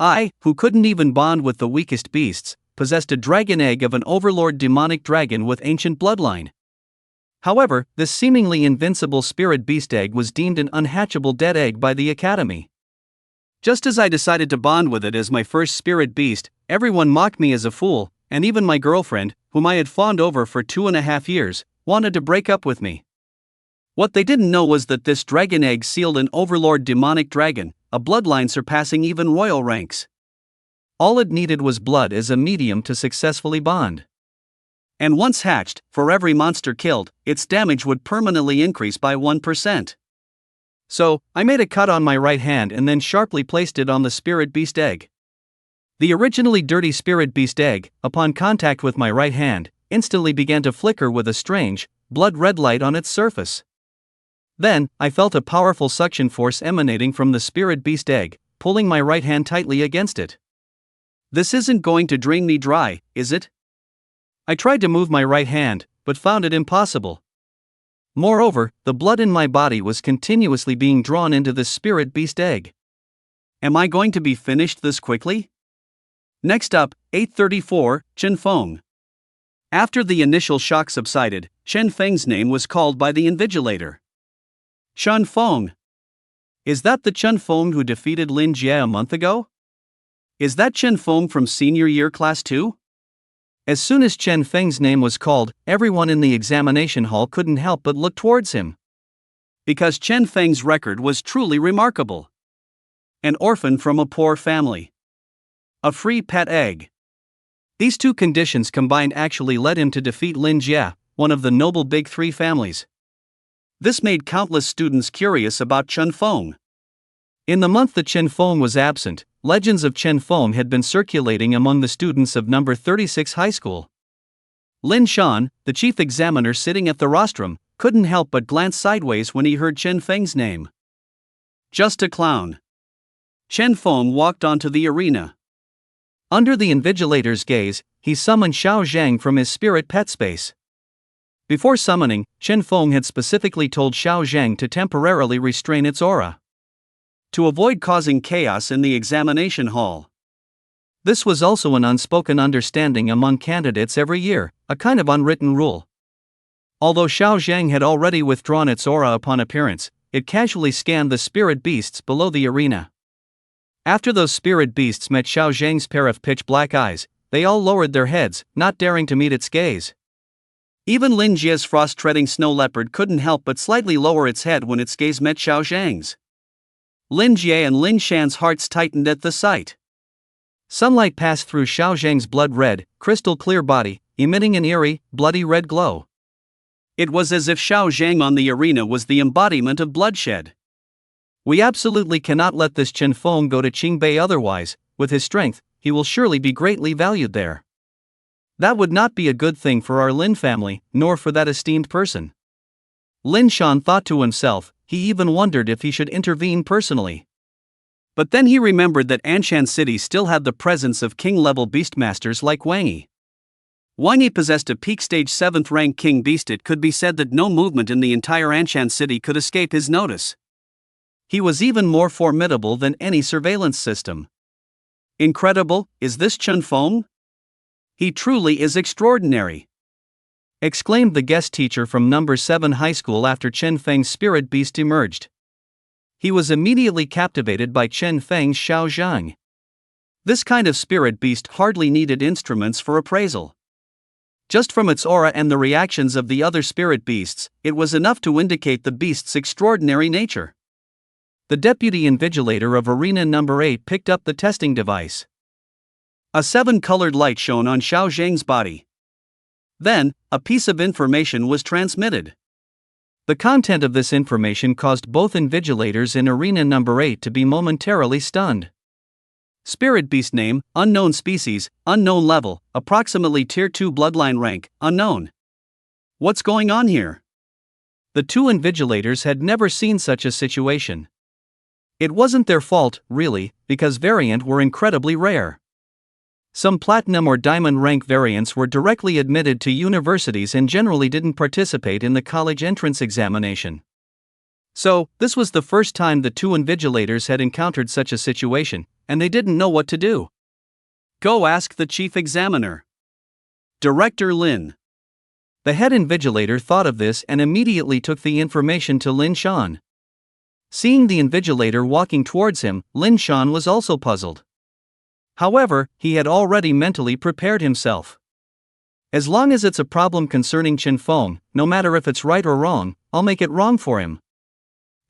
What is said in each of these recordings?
I, who couldn't even bond with the weakest beasts, possessed a dragon egg of an overlord demonic dragon with ancient bloodline. However, this seemingly invincible spirit beast egg was deemed an unhatchable dead egg by the Academy. Just as I decided to bond with it as my first spirit beast, everyone mocked me as a fool, and even my girlfriend, whom I had fawned over for 2.5 years, wanted to break up with me. What they didn't know was that this dragon egg sealed an overlord demonic dragon, a bloodline surpassing even royal ranks. All it needed was blood as a medium to successfully bond. And once hatched, for every monster killed, its damage would permanently increase by 1%. So, I made a cut on my right hand and then sharply placed it on the spirit beast egg. The originally dirty spirit beast egg, upon contact with my right hand, instantly began to flicker with a strange, blood-red light on its surface. Then, I felt a powerful suction force emanating from the spirit beast egg, pulling my right hand tightly against it. This isn't going to drain me dry, is it? I tried to move my right hand, but found it impossible. Moreover, the blood in my body was continuously being drawn into the spirit beast egg. Am I going to be finished this quickly? Next up, 834, Chen Feng. After the initial shock subsided, Chen Feng's name was called by the invigilator. Chen Feng. Is that the Chen Feng who defeated Lin Jie a month ago? Is that Chen Feng from senior year class 2? As soon as Chen Feng's name was called, everyone in the examination hall couldn't help but look towards him. Because Chen Feng's record was truly remarkable. An orphan from a poor family. A free pet egg. These two conditions combined actually led him to defeat Lin Jie, one of the noble big three families. This made countless students curious about Chen Feng. In the month that Chen Feng was absent, legends of Chen Feng had been circulating among the students of number 36 high school. Lin Shan, the chief examiner sitting at the rostrum, couldn't help but glance sideways when he heard Chen Feng's name. Just a clown. Chen Feng walked onto the arena. Under the invigilator's gaze, he summoned Xiao Zhang from his spirit pet space. Before summoning, Chen Feng had specifically told Xiao Zhang to temporarily restrain its aura, to avoid causing chaos in the examination hall. This was also an unspoken understanding among candidates every year, a kind of unwritten rule. Although Xiao Zhang had already withdrawn its aura upon appearance, it casually scanned the spirit beasts below the arena. After those spirit beasts met Xiao Zhang's pair of pitch-black eyes, they all lowered their heads, not daring to meet its gaze. Even Lin Jie's frost-treading snow leopard couldn't help but slightly lower its head when its gaze met Xiao Zhang's. Lin Jie and Lin Shan's hearts tightened at the sight. Sunlight passed through Xiao Zhang's blood-red, crystal-clear body, emitting an eerie, bloody red glow. It was as if Xiao Zhang on the arena was the embodiment of bloodshed. We absolutely cannot let this Chen Feng go to Qingbei, otherwise, with his strength, he will surely be greatly valued there. That would not be a good thing for our Lin family, nor for that esteemed person. Lin Shan thought to himself. He even wondered if he should intervene personally. But then he remembered that Anshan City still had the presence of king-level beastmasters like Wang Yi. Wang Yi possessed a peak-stage 7th-rank king beast. It could be said that no movement in the entire Anshan City could escape his notice. He was even more formidable than any surveillance system. Incredible, is this Chen Feng? He truly is extraordinary, exclaimed the guest teacher from number 7 high school after Chen Feng's spirit beast emerged. He was immediately captivated by Chen Feng's Xiao Zhang. This kind of spirit beast hardly needed instruments for appraisal. Just from its aura and the reactions of the other spirit beasts, it was enough to indicate the beast's extraordinary nature. The deputy invigilator of arena number 8 picked up the testing device. A 7-colored light shone on Xiao Zhang's body. Then, a piece of information was transmitted. The content of this information caused both invigilators in arena number 8 to be momentarily stunned. Spirit beast name, unknown species, unknown level, approximately tier 2 bloodline rank, unknown. What's going on here? The two invigilators had never seen such a situation. It wasn't their fault, really, because variants were incredibly rare. Some platinum or diamond rank variants were directly admitted to universities and generally didn't participate in the college entrance examination. So, this was the first time the two invigilators had encountered such a situation, and they didn't know what to do. Go ask the chief examiner. Director Lin. The head invigilator thought of this and immediately took the information to Lin Shan. Seeing the invigilator walking towards him, Lin Shan was also puzzled. However, he had already mentally prepared himself. As long as it's a problem concerning Chen Feng, no matter if it's right or wrong, I'll make it wrong for him.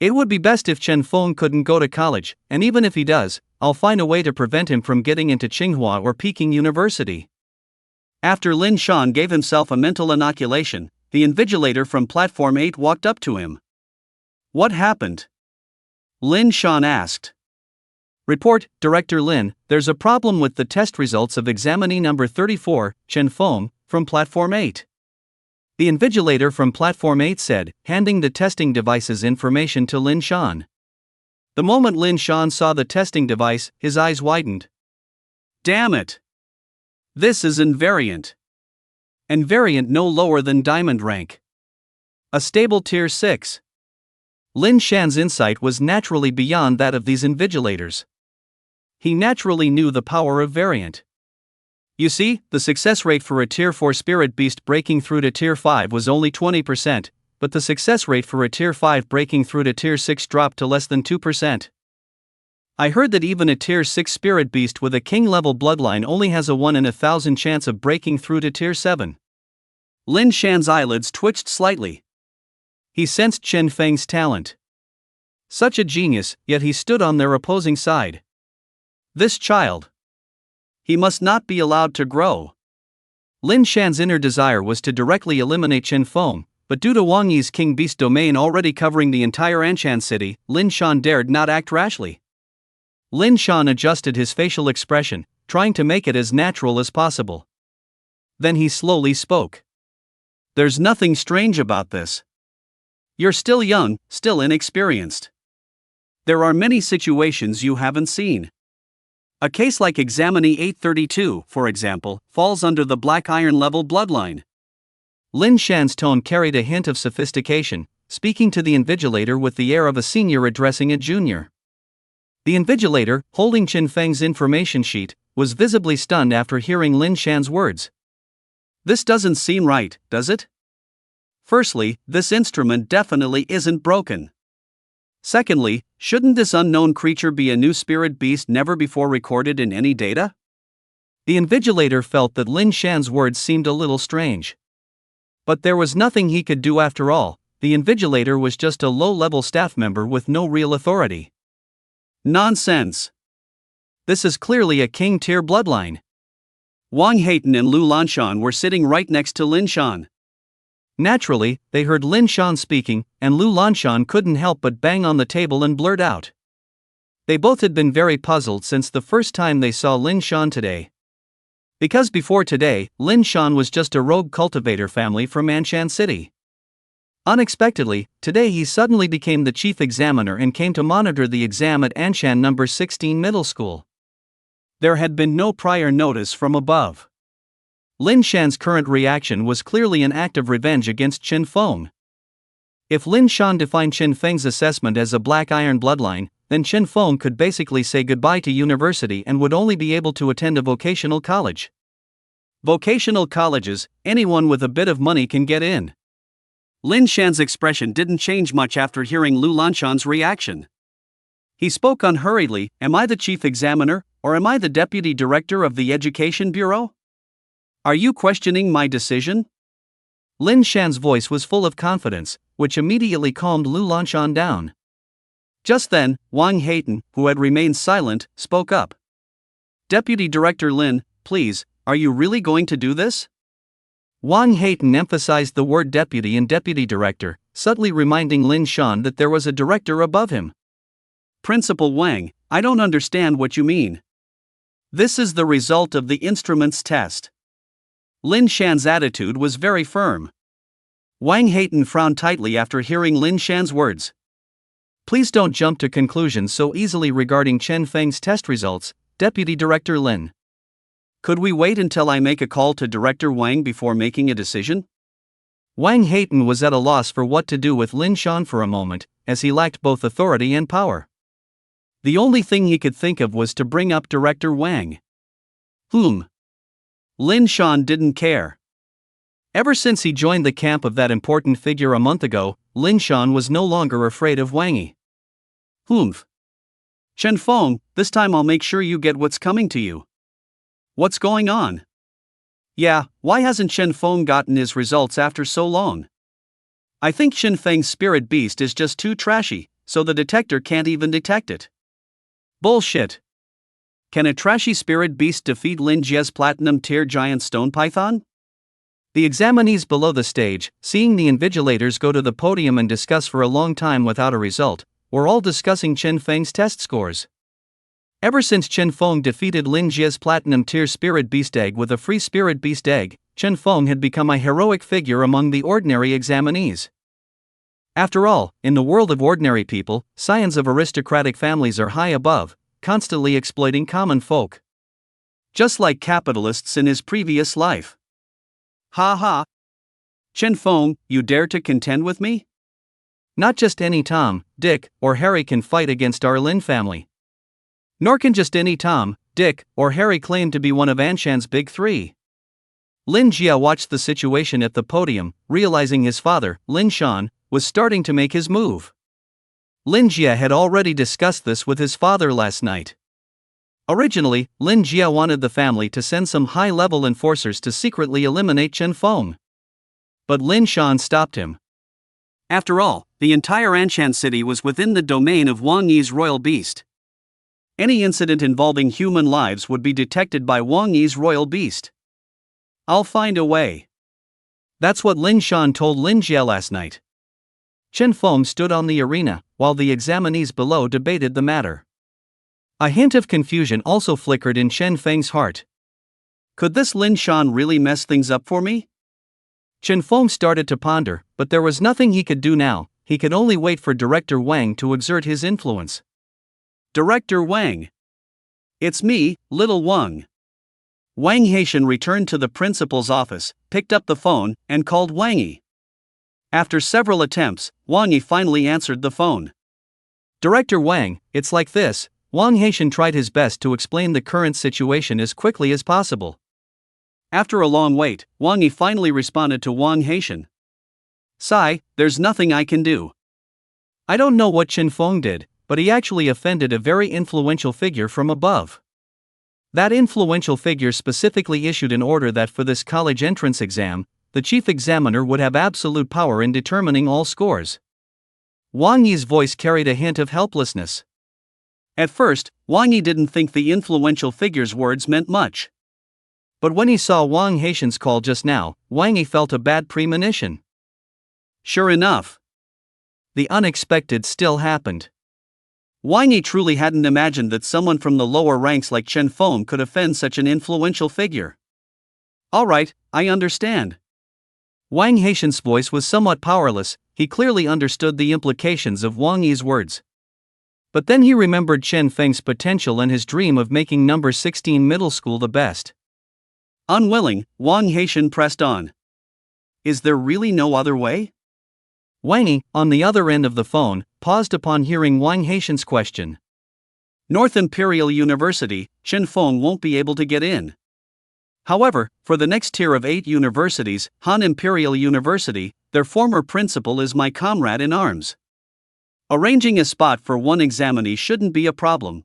It would be best if Chen Feng couldn't go to college, and even if he does, I'll find a way to prevent him from getting into Tsinghua or Peking University. After Lin Shan gave himself a mental inoculation, the invigilator from Platform 8 walked up to him. What happened? Lin Shan asked. Report, Director Lin, there's a problem with the test results of examinee number 34, Chen Feng, from Platform 8. The invigilator from Platform 8 said, handing the testing device's information to Lin Shan. The moment Lin Shan saw the testing device, his eyes widened. Damn it! This is invariant. Invariant no lower than diamond rank. A stable tier 6. Lin Shan's insight was naturally beyond that of these invigilators. He naturally knew the power of variant. You see, the success rate for a tier 4 spirit beast breaking through to tier 5 was only 20%, but the success rate for a tier 5 breaking through to tier 6 dropped to less than 2%. I heard that even a tier 6 spirit beast with a king-level bloodline only has a 1 in 1,000 chance of breaking through to tier 7. Lin Shan's eyelids twitched slightly. He sensed Chen Feng's talent. Such a genius, yet he stood on their opposing side. This child. He must not be allowed to grow. Lin Shan's inner desire was to directly eliminate Chen Feng, but due to Wang Yi's king beast domain already covering the entire Anshan city, Lin Shan dared not act rashly. Lin Shan adjusted his facial expression, trying to make it as natural as possible. Then he slowly spoke. There's nothing strange about this. You're still young, still inexperienced. There are many situations you haven't seen. A case like examinee 832, for example, falls under the black iron level bloodline. Lin Shan's tone carried a hint of sophistication, speaking to the invigilator with the air of a senior addressing a junior. The invigilator, holding Chen Feng's information sheet, was visibly stunned after hearing Lin Shan's words. This doesn't seem right, does it? Firstly, this instrument definitely isn't broken. Secondly, shouldn't this unknown creature be a new spirit beast never before recorded in any data? The invigilator felt that Lin Shan's words seemed a little strange. But there was nothing he could do after all. The invigilator was just a low-level staff member with no real authority. Nonsense. This is clearly a king-tier bloodline. Wang Haiten and Lu Lanshan were sitting right next to Lin Shan. Naturally, they heard Lin Shan speaking, and Lu Lanshan couldn't help but bang on the table and blurt out. They both had been very puzzled since the first time they saw Lin Shan today. Because before today, Lin Shan was just a rogue cultivator family from Anshan City. Unexpectedly, today he suddenly became the chief examiner and came to monitor the exam at Anshan No. 16 Middle School. There had been no prior notice from above. Lin Shan's current reaction was clearly an act of revenge against Chen Feng. If Lin Shan defined Chen Feng's assessment as a black iron bloodline, then Chen Feng could basically say goodbye to university and would only be able to attend a vocational college. Vocational colleges, anyone with a bit of money can get in. Lin Shan's expression didn't change much after hearing Lu Lanshan's reaction. He spoke unhurriedly, am I the chief examiner, or am I the deputy director of the education bureau? Are you questioning my decision? Lin Shan's voice was full of confidence, which immediately calmed Lu Lanshan down. Just then, Wang Haiten, who had remained silent, spoke up. Deputy Director Lin, please, are you really going to do this? Wang Haiten emphasized the word deputy and deputy director, subtly reminding Lin Shan that there was a director above him. Principal Wang, I don't understand what you mean. This is the result of the instruments test. Lin Shan's attitude was very firm. Wang Haiten frowned tightly after hearing Lin Shan's words. Please don't jump to conclusions so easily regarding Chen Feng's test results, Deputy Director Lin. Could we wait until I make a call to Director Wang before making a decision? Wang Haiten was at a loss for what to do with Lin Shan for a moment, as he lacked both authority and power. The only thing he could think of was to bring up Director Wang. Lin Shan didn't care. Ever since he joined the camp of that important figure a month ago, Lin Shan was no longer afraid of Wangi. Chen Feng, this time I'll make sure you get what's coming to you. What's going on? Yeah, why hasn't Chen Feng gotten his results after so long? I think Chen Feng's spirit beast is just too trashy, so the detector can't even detect it. Bullshit. Can a trashy spirit beast defeat Lin Jie's platinum tier giant stone python? The examinees below the stage, seeing the invigilators go to the podium and discuss for a long time without a result, were all discussing Chen Feng's test scores. Ever since Chen Feng defeated Lin Jie's platinum tier spirit beast egg with a free spirit beast egg, Chen Feng had become a heroic figure among the ordinary examinees. After all, in the world of ordinary people, scions of aristocratic families are high above, constantly exploiting common folk. Just like capitalists in his previous life. Ha ha! Chen Feng, you dare to contend with me? Not just any Tom, Dick, or Harry can fight against our Lin family. Nor can just any Tom, Dick, or Harry claim to be one of Anshan's big three. Lin Jie watched the situation at the podium, realizing his father, Lin Shan, was starting to make his move. Lin Jie had already discussed this with his father last night. Originally, Lin Jie wanted the family to send some high-level enforcers to secretly eliminate Chen Feng. But Lin Shan stopped him. After all, the entire Anshan city was within the domain of Wang Yi's royal beast. Any incident involving human lives would be detected by Wang Yi's royal beast. I'll find a way. That's what Lin Shan told Lin Jie last night. Chen Feng stood on the arena, while the examinees below debated the matter. A hint of confusion also flickered in Chen Feng's heart. Could this Lin Shan really mess things up for me? Chen Feng started to ponder, but there was nothing he could do now. He could only wait for Director Wang to exert his influence. Director Wang. It's me, Little Wang. Wang Haitian returned to the principal's office, picked up the phone, and called Wang Yi. After several attempts, Wang Yi finally answered the phone. Director Wang, it's like this. Wang Haitian tried his best to explain the current situation as quickly as possible. After a long wait, Wang Yi finally responded to Wang Haitian. Sigh, there's nothing I can do. I don't know what Chen Feng did, but he actually offended a very influential figure from above. That influential figure specifically issued an order that for this college entrance exam, the chief examiner would have absolute power in determining all scores. Wang Yi's voice carried a hint of helplessness. At first, Wang Yi didn't think the influential figure's words meant much. But when he saw Wang Haitian's call just now, Wang Yi felt a bad premonition. Sure enough, the unexpected still happened. Wang Yi truly hadn't imagined that someone from the lower ranks like Chen Feng could offend such an influential figure. Alright, I understand. Wang Haitian's voice was somewhat powerless. He clearly understood the implications of Wang Yi's words. But then he remembered Chen Feng's potential and his dream of making number 16 middle school the best. Unwilling, Wang Haitian pressed on. Is there really no other way? Wang Yi, on the other end of the phone, paused upon hearing Wang Haitian's question. North Imperial University, Chen Feng won't be able to get in. However, for the next tier of 8 universities, Han Imperial University, their former principal is my comrade in arms. Arranging a spot for one examinee shouldn't be a problem.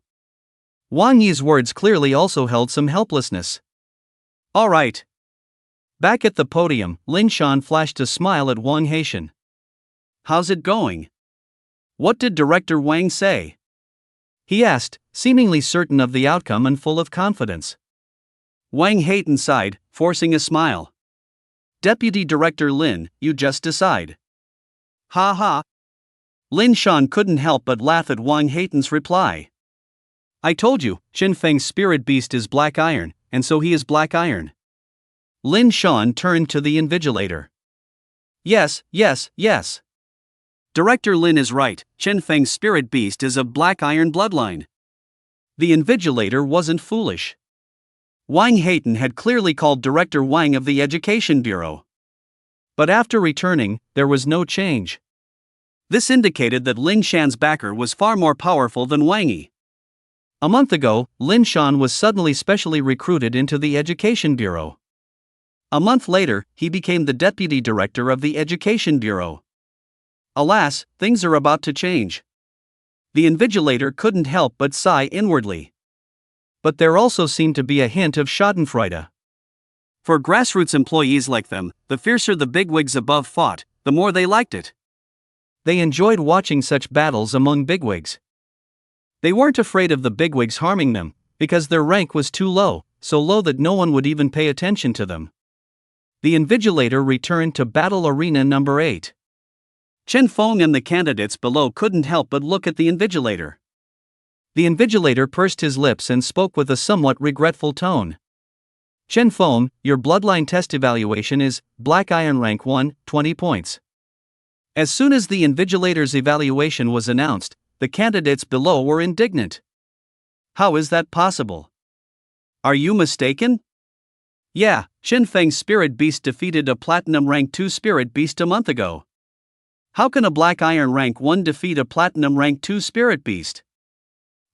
Wang Yi's words clearly also held some helplessness. Alright. Back at the podium, Lin Shan flashed a smile at Wang Haitian. How's it going? What did Director Wang say? He asked, seemingly certain of the outcome and full of confidence. Wang Haitian sighed, forcing a smile. Deputy Director Lin, you just decide. Ha ha. Lin Shan couldn't help but laugh at Wang Haitian's reply. I told you, Chen Feng's spirit beast is black iron, and so he is black iron. Lin Shan turned to the invigilator. Yes. Director Lin is right, Chen Feng's spirit beast is of black iron bloodline. The invigilator wasn't foolish. Wang Haitian had clearly called Director Wang of the Education Bureau. But after returning, there was no change. This indicated that Lin Shan's backer was far more powerful than Wang Yi. A month ago, Lin Shan was suddenly specially recruited into the Education Bureau. A month later, he became the deputy director of the Education Bureau. Alas, things are about to change. The invigilator couldn't help but sigh inwardly. But there also seemed to be a hint of schadenfreude. For grassroots employees like them, the fiercer the bigwigs above fought, the more they liked it. They enjoyed watching such battles among bigwigs. They weren't afraid of the bigwigs harming them, because their rank was too low, so low that no one would even pay attention to them. The invigilator returned to battle arena number 8. Chen Feng and the candidates below couldn't help but look at the invigilator. The invigilator pursed his lips and spoke with a somewhat regretful tone. Chen Feng, your bloodline test evaluation is Black Iron Rank 1, 20 points. As soon as the invigilator's evaluation was announced, the candidates below were indignant. How is that possible? Are you mistaken? Yeah, Chen Feng's spirit beast defeated a platinum rank 2 spirit beast a month ago. How can a Black Iron rank 1 defeat a platinum rank 2 spirit beast?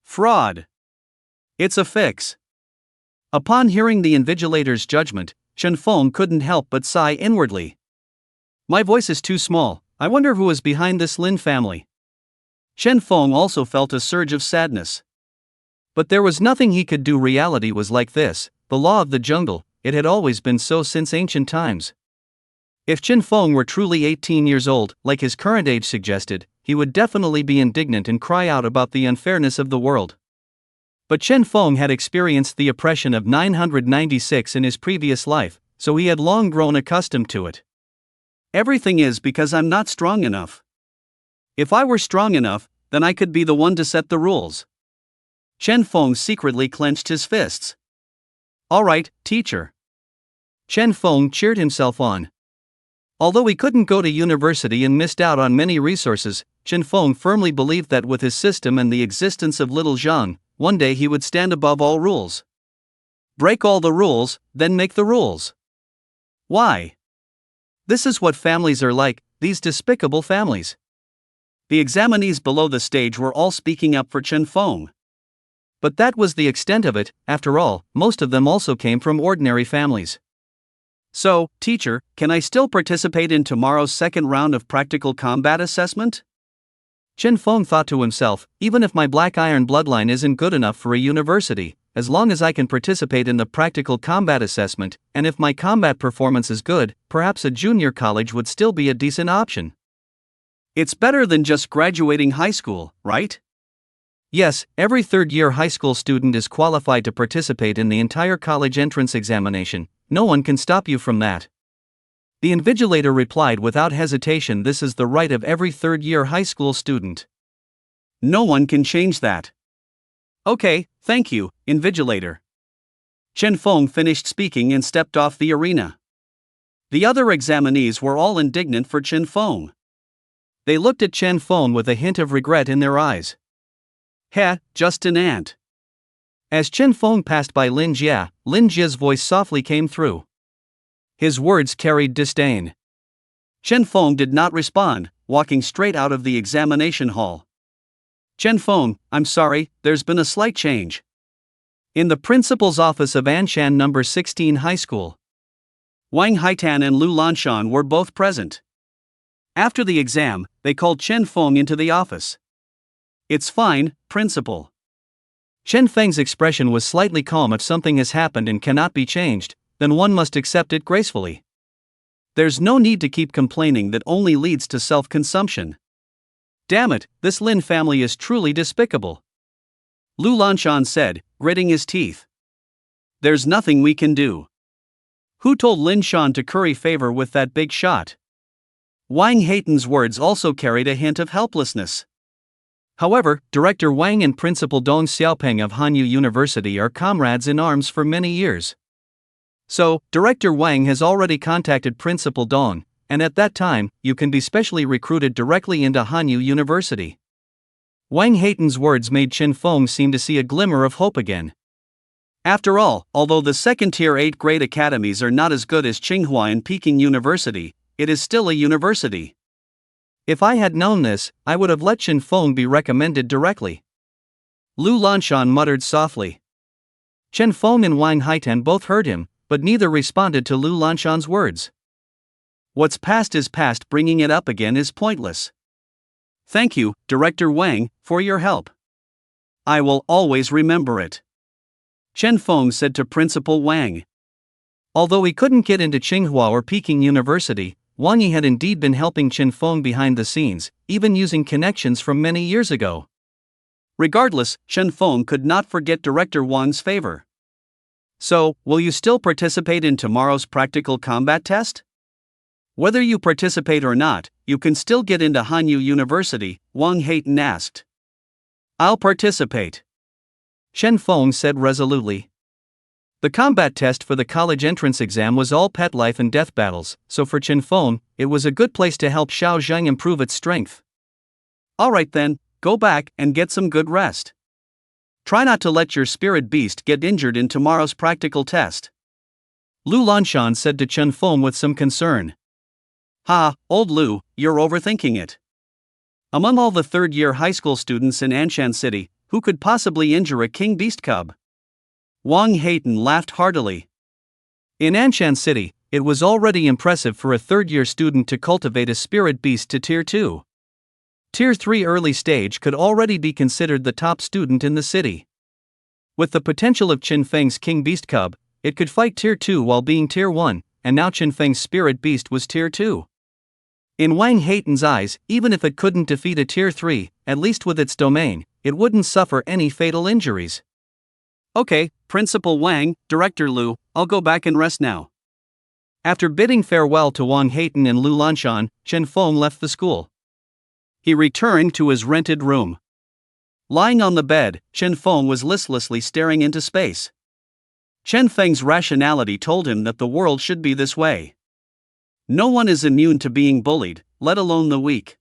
Fraud. It's a fix. Upon hearing the invigilator's judgment, Chen Feng couldn't help but sigh inwardly. My voice is too small, I wonder who is behind this Lin family. Chen Feng also felt a surge of sadness. But there was nothing he could do. Reality was like this, the law of the jungle, it had always been so since ancient times. If Chen Feng were truly 18 years old, like his current age suggested, he would definitely be indignant and cry out about the unfairness of the world. But Chen Feng had experienced the oppression of 996 in his previous life, so he had long grown accustomed to it. Everything is because I'm not strong enough. If I were strong enough, then I could be the one to set the rules. Chen Feng secretly clenched his fists. All right, teacher. Chen Feng cheered himself on. Although he couldn't go to university and missed out on many resources, Chen Feng firmly believed that with his system and the existence of little Zhang, one day he would stand above all rules. Break all the rules, then make the rules. Why? This is what families are like, these despicable families. The examinees below the stage were all speaking up for Chen Feng. But that was the extent of it. After all, most of them also came from ordinary families. So, teacher, can I still participate in tomorrow's second round of practical combat assessment? Chen Feng thought to himself, even if my Black Iron bloodline isn't good enough for a university, as long as I can participate in the practical combat assessment, and if my combat performance is good, perhaps a junior college would still be a decent option. It's better than just graduating high school, right? Yes, every third-year high school student is qualified to participate in the entire college entrance examination. No one can stop you from that. The invigilator replied without hesitation, this is the right of every third-year high school student. No one can change that. Okay, thank you, invigilator. Chen Feng finished speaking and stepped off the arena. The other examinees were all indignant for Chen Feng. They looked at Chen Feng with a hint of regret in their eyes. Heh, just an ant. As Chen Feng passed by Lin Jia, Lin Jia's voice softly came through. His words carried disdain. Chen Feng did not respond, walking straight out of the examination hall. Chen Feng, I'm sorry, there's been a slight change. In the principal's office of Anshan No. 16 High School, Wang Haitan and Lu Lanshan were both present. After the exam, they called Chen Feng into the office. It's fine, principal. Chen Feng's expression was slightly calm. If something has happened and cannot be changed, then one must accept it gracefully. There's no need to keep complaining, that only leads to self-consumption. Damn it, this Lin family is truly despicable. Lu Lanshan said, gritting his teeth. There's nothing we can do. Who told Lin Shan to curry favor with that big shot? Wang Haitan's words also carried a hint of helplessness. However, Director Wang and Principal Dong Xiaopeng of Hanyu University are comrades in arms for many years. So, Director Wang has already contacted Principal Dong, and at that time, you can be specially recruited directly into Hanyu University. Wang Haitan's words made Chen Feng seem to see a glimmer of hope again. After all, although the second-tier 8th-grade academies are not as good as Tsinghua and Peking University, it is still a university. If I had known this, I would have let Chen Feng be recommended directly. Lu Lanshan muttered softly. Chen Feng and Wang Haitan both heard him, but neither responded to Lu Lanshan's words. What's past is past, bringing it up again is pointless. Thank you, Director Wang, for your help. I will always remember it. Chen Feng said to Principal Wang. Although he couldn't get into Tsinghua or Peking University, Wang Yi had indeed been helping Chen Feng behind the scenes, even using connections from many years ago. Regardless, Chen Feng could not forget Director Wang's favor. So, will you still participate in tomorrow's practical combat test? Whether you participate or not, you can still get into Hanyu University, Wang Haitan asked. I'll participate, Chen Feng said resolutely. The combat test for the college entrance exam was all pet life and death battles, so for Chen Feng, it was a good place to help Xiao Zhang improve its strength. Alright then, go back and get some good rest. Try not to let your spirit beast get injured in tomorrow's practical test, Lu Lanshan said to Chen Feng with some concern. Ha, old Lu, you're overthinking it. Among all the third-year high school students in Anshan City, who could possibly injure a king beast cub? Wang Haitan laughed heartily. In Anshan City, it was already impressive for a third-year student to cultivate a spirit beast to Tier 2. Tier 3 early stage could already be considered the top student in the city. With the potential of Chen Feng's king beast cub, it could fight Tier 2 while being Tier 1, and now Chen Feng's spirit beast was Tier 2. In Wang Haitan's eyes, even if it couldn't defeat a Tier 3, at least with its domain, it wouldn't suffer any fatal injuries. Okay, Principal Wang, Director Lu, I'll go back and rest now. After bidding farewell to Wang Haitan and Lu Lanshan, Chen Feng left the school. He returned to his rented room. Lying on the bed, Chen Feng was listlessly staring into space. Chen Feng's rationality told him that the world should be this way. No one is immune to being bullied, let alone the weak.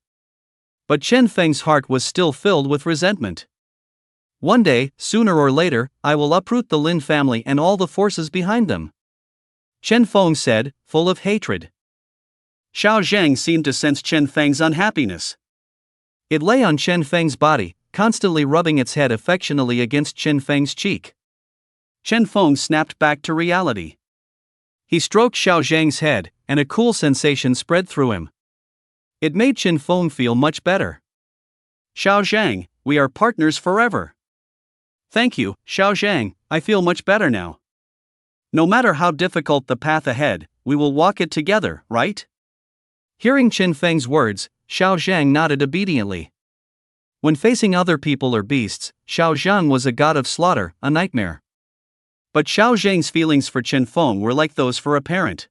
But Chen Feng's heart was still filled with resentment. One day, sooner or later, I will uproot the Lin family and all the forces behind them, Chen Feng said, full of hatred. Xiao Zhang seemed to sense Chen Feng's unhappiness. It lay on Chen Feng's body, constantly rubbing its head affectionately against Chen Feng's cheek. Chen Feng snapped back to reality. He stroked Xiao Zhang's head, and a cool sensation spread through him. It made Chen Feng feel much better. Xiao Zhang, we are partners forever. Thank you, Xiao Zhang, I feel much better now. No matter how difficult the path ahead, we will walk it together, right? Hearing Chen Feng's words, Xiao Zhang nodded obediently. When facing other people or beasts, Xiao Zhang was a god of slaughter, a nightmare. But Xiao Zhang's feelings for Chen Feng were like those for a parent.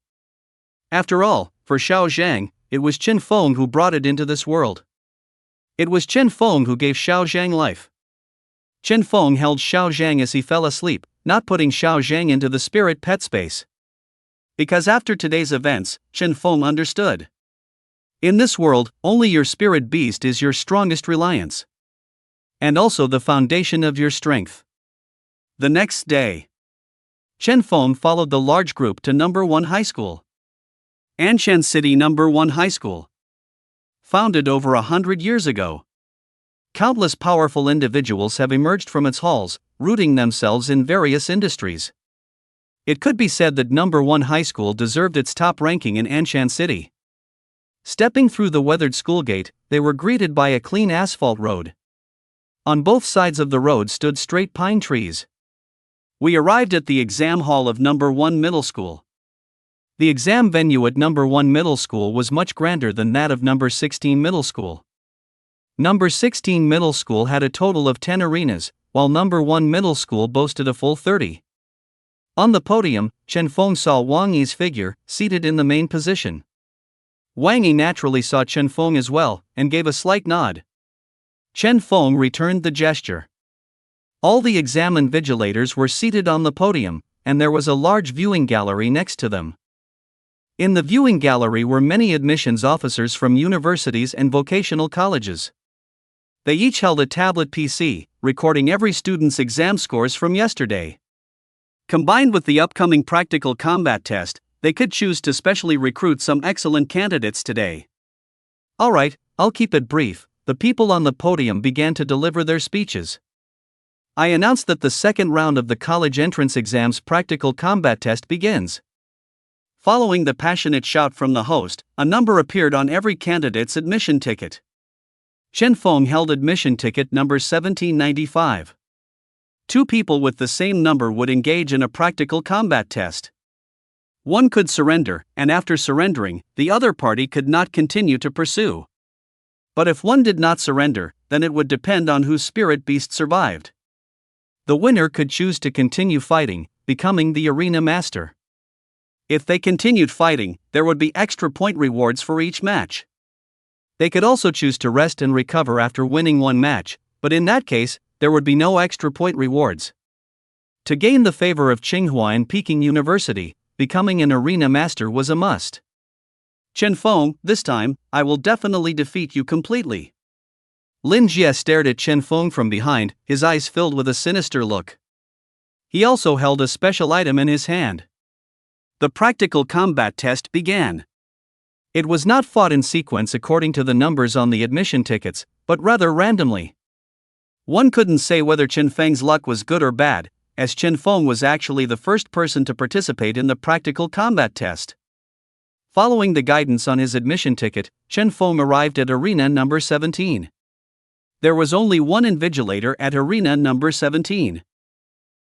After all, for Xiao Zhang, it was Chen Feng who brought it into this world. It was Chen Feng who gave Xiao Zhang life. Chen Feng held Xiao Zhang as he fell asleep, not putting Xiao Zhang into the spirit pet space. Because after today's events, Chen Feng understood. In this world, only your spirit beast is your strongest reliance. And also the foundation of your strength. The next day, Chen Feng followed the large group to number 1 high school. Anshan City number 1 high school. Founded over 100 years ago. Countless powerful individuals have emerged from its halls, rooting themselves in various industries. It could be said that number 1 high school deserved its top ranking in Anshan City. Stepping through the weathered school gate, they were greeted by a clean asphalt road. On both sides of the road stood straight pine trees. We arrived at the exam hall of number 1 middle school. The exam venue at number 1 middle school was much grander than that of number 16 middle school. Number 16 middle school had a total of 10 arenas, while number 1 middle school boasted a full 30. On the podium, Chen Feng saw Wang Yi's figure, seated in the main position. Wang Yi naturally saw Chen Feng as well, and gave a slight nod. Chen Feng returned the gesture. All the exam invigilators were seated on the podium, and there was a large viewing gallery next to them. In the viewing gallery were many admissions officers from universities and vocational colleges. They each held a tablet PC, recording every student's exam scores from yesterday. Combined with the upcoming practical combat test, they could choose to specially recruit some excellent candidates today. Alright, I'll keep it brief. The people on the podium began to deliver their speeches. I announce that the second round of the college entrance exam's practical combat test begins. Following the passionate shout from the host, a number appeared on every candidate's admission ticket. Chen Feng held admission ticket number 1795. Two people with the same number would engage in a practical combat test. One could surrender, and after surrendering, the other party could not continue to pursue. But if one did not surrender, then it would depend on whose spirit beast survived. The winner could choose to continue fighting, becoming the arena master. If they continued fighting, there would be extra point rewards for each match. They could also choose to rest and recover after winning one match, but in that case, there would be no extra point rewards. To gain the favor of Tsinghua and Peking University, becoming an arena master was a must. Chen Feng, this time, I will definitely defeat you completely. Lin Jie stared at Chen Feng from behind, his eyes filled with a sinister look. He also held a special item in his hand. The practical combat test began. It was not fought in sequence according to the numbers on the admission tickets, but rather randomly. One couldn't say whether Chen Feng's luck was good or bad, as Chen Feng was actually the first person to participate in the practical combat test. Following the guidance on his admission ticket, Chen Feng arrived at arena number 17. There was only one invigilator at arena number 17.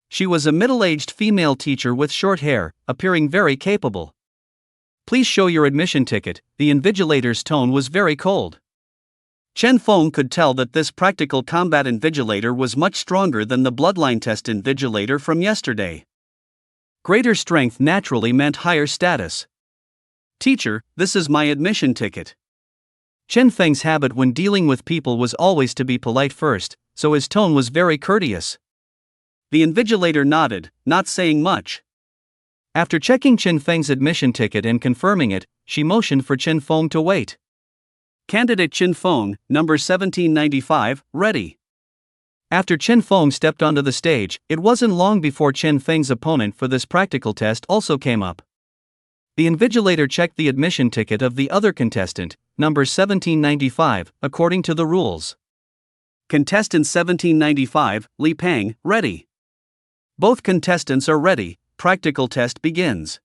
She was a middle-aged female teacher with short hair, appearing very capable. Please show your admission ticket. The invigilator's tone was very cold. Chen Feng could tell that this practical combat invigilator was much stronger than the bloodline test invigilator from yesterday. Greater strength naturally meant higher status. Teacher, this is my admission ticket. Chen Feng's habit when dealing with people was always to be polite first, so his tone was very courteous. The invigilator nodded, not saying much. After checking Chen Feng's admission ticket and confirming it, she motioned for Chen Feng to wait. Candidate Chen Feng, number 1795, ready. After Chen Feng stepped onto the stage, it wasn't long before Chen Feng's opponent for this practical test also came up. The invigilator checked the admission ticket of the other contestant, number 1795, according to the rules. Contestant 1795, Li Peng, ready. Both contestants are ready, practical test begins.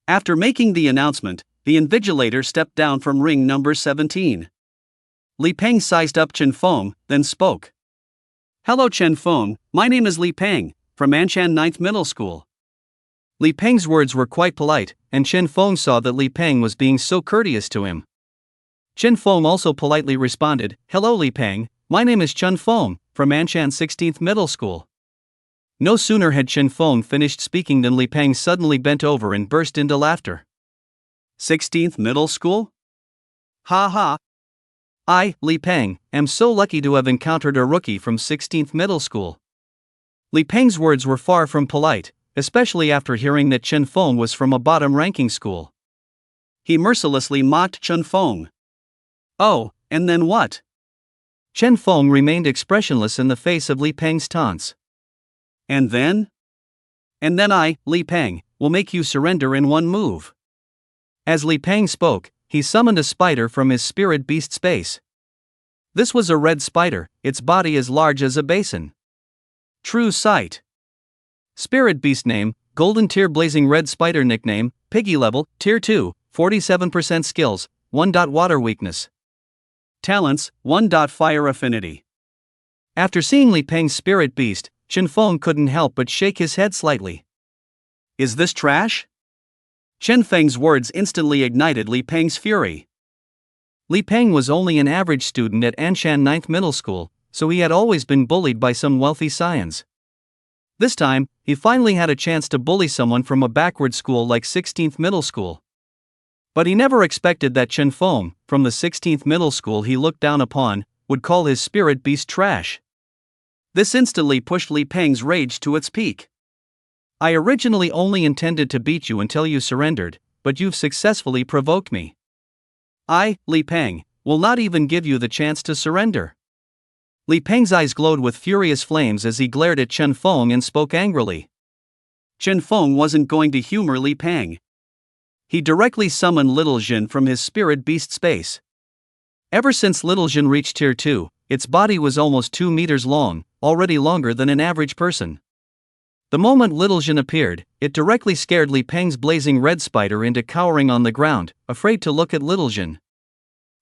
After making the announcement, the invigilator stepped down from ring number 17. Li Peng sized up Chen Feng, then spoke. Hello Chen Feng, my name is Li Peng, from Anshan 9th Middle School. Li Peng's words were quite polite, and Chen Feng saw that Li Peng was being so courteous to him. Chen Feng also politely responded, Hello Li Peng, my name is Chen Feng, from Anshan 16th Middle School. No sooner had Chen Feng finished speaking than Li Peng suddenly bent over and burst into laughter. 16th Middle School? Ha ha! I, Li Peng, am so lucky to have encountered a rookie from 16th Middle School. Li Peng's words were far from polite, especially after hearing that Chen Feng was from a bottom-ranking school. He mercilessly mocked Chen Feng. Oh, and then what? Chen Feng remained expressionless in the face of Li Peng's taunts. And then? And then I, Li Peng, will make you surrender in one move. As Li Peng spoke, he summoned a spider from his spirit beast space. This was a red spider, its body as large as a basin. True sight. Spirit beast name, Golden Tier Blazing Red Spider nickname, Piggy level, Tier 2, 47% skills, 1. Water weakness. Talents, 1. Fire affinity. After seeing Li Peng's spirit beast, Chen Feng couldn't help but shake his head slightly. Is this trash? Chen Feng's words instantly ignited Li Peng's fury. Li Peng was only an average student at Anshan 9th Middle School, so he had always been bullied by some wealthy scions. This time, he finally had a chance to bully someone from a backward school like 16th Middle School. But he never expected that Chen Feng, from the 16th Middle School he looked down upon, would call his spirit beast trash. This instantly pushed Li Peng's rage to its peak. I originally only intended to beat you until you surrendered, but you've successfully provoked me. I, Li Peng, will not even give you the chance to surrender. Li Peng's eyes glowed with furious flames as he glared at Chen Feng and spoke angrily. Chen Feng wasn't going to humor Li Peng. He directly summoned Little Jin from his spirit beast space. Ever since Little Jin reached Tier 2, its body was almost 2 meters long, already longer than an average person. The moment Little Zhen appeared, it directly scared Li Peng's blazing red spider into cowering on the ground, afraid to look at Little Zhen.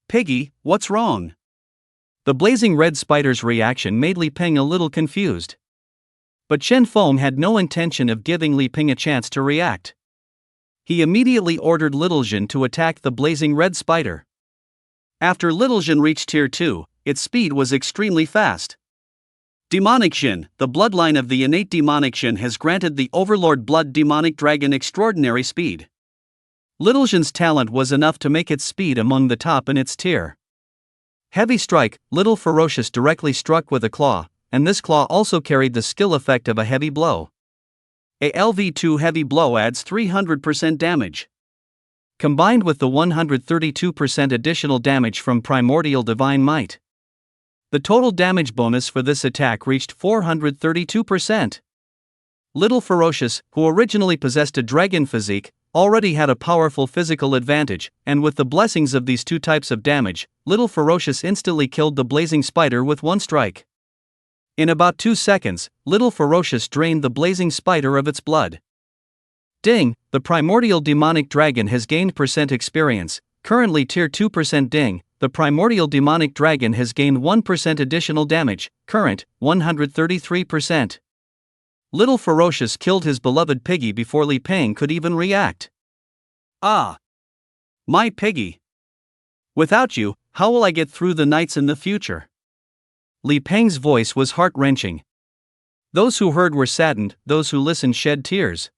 "Piggy, what's wrong?" The blazing red spider's reaction made Li Peng a little confused. But Chen Feng had no intention of giving Li Peng a chance to react. He immediately ordered Little Zhen to attack the blazing red spider. After Little Zhen reached Tier 2, its speed was extremely fast. Demonic Zhen, the bloodline of the innate demonic Zhen, has granted the Overlord Blood Demonic Dragon extraordinary speed. Little Zhen's talent was enough to make its speed among the top in its tier. Heavy Strike, Little Ferocious directly struck with a claw, and this claw also carried the skill effect of a heavy blow. A LV2 heavy blow adds 300% damage. Combined with the 132% additional damage from Primordial Divine Might, the total damage bonus for this attack reached 432%. Little Ferocious, who originally possessed a dragon physique, already had a powerful physical advantage, and with the blessings of these two types of damage, Little Ferocious instantly killed the blazing spider with one strike. In about 2 seconds, Little Ferocious drained the blazing spider of its blood. Ding, the primordial demonic dragon has gained % experience, currently tier 2%. Ding, the primordial demonic dragon has gained 1% additional damage, current, 133%. Little Ferocious killed his beloved Piggy before Li Peng could even react. "Ah! My Piggy! Without you, how will I get through the nights in the future?" Li Peng's voice was heart-wrenching. Those who heard were saddened, those who listened shed tears.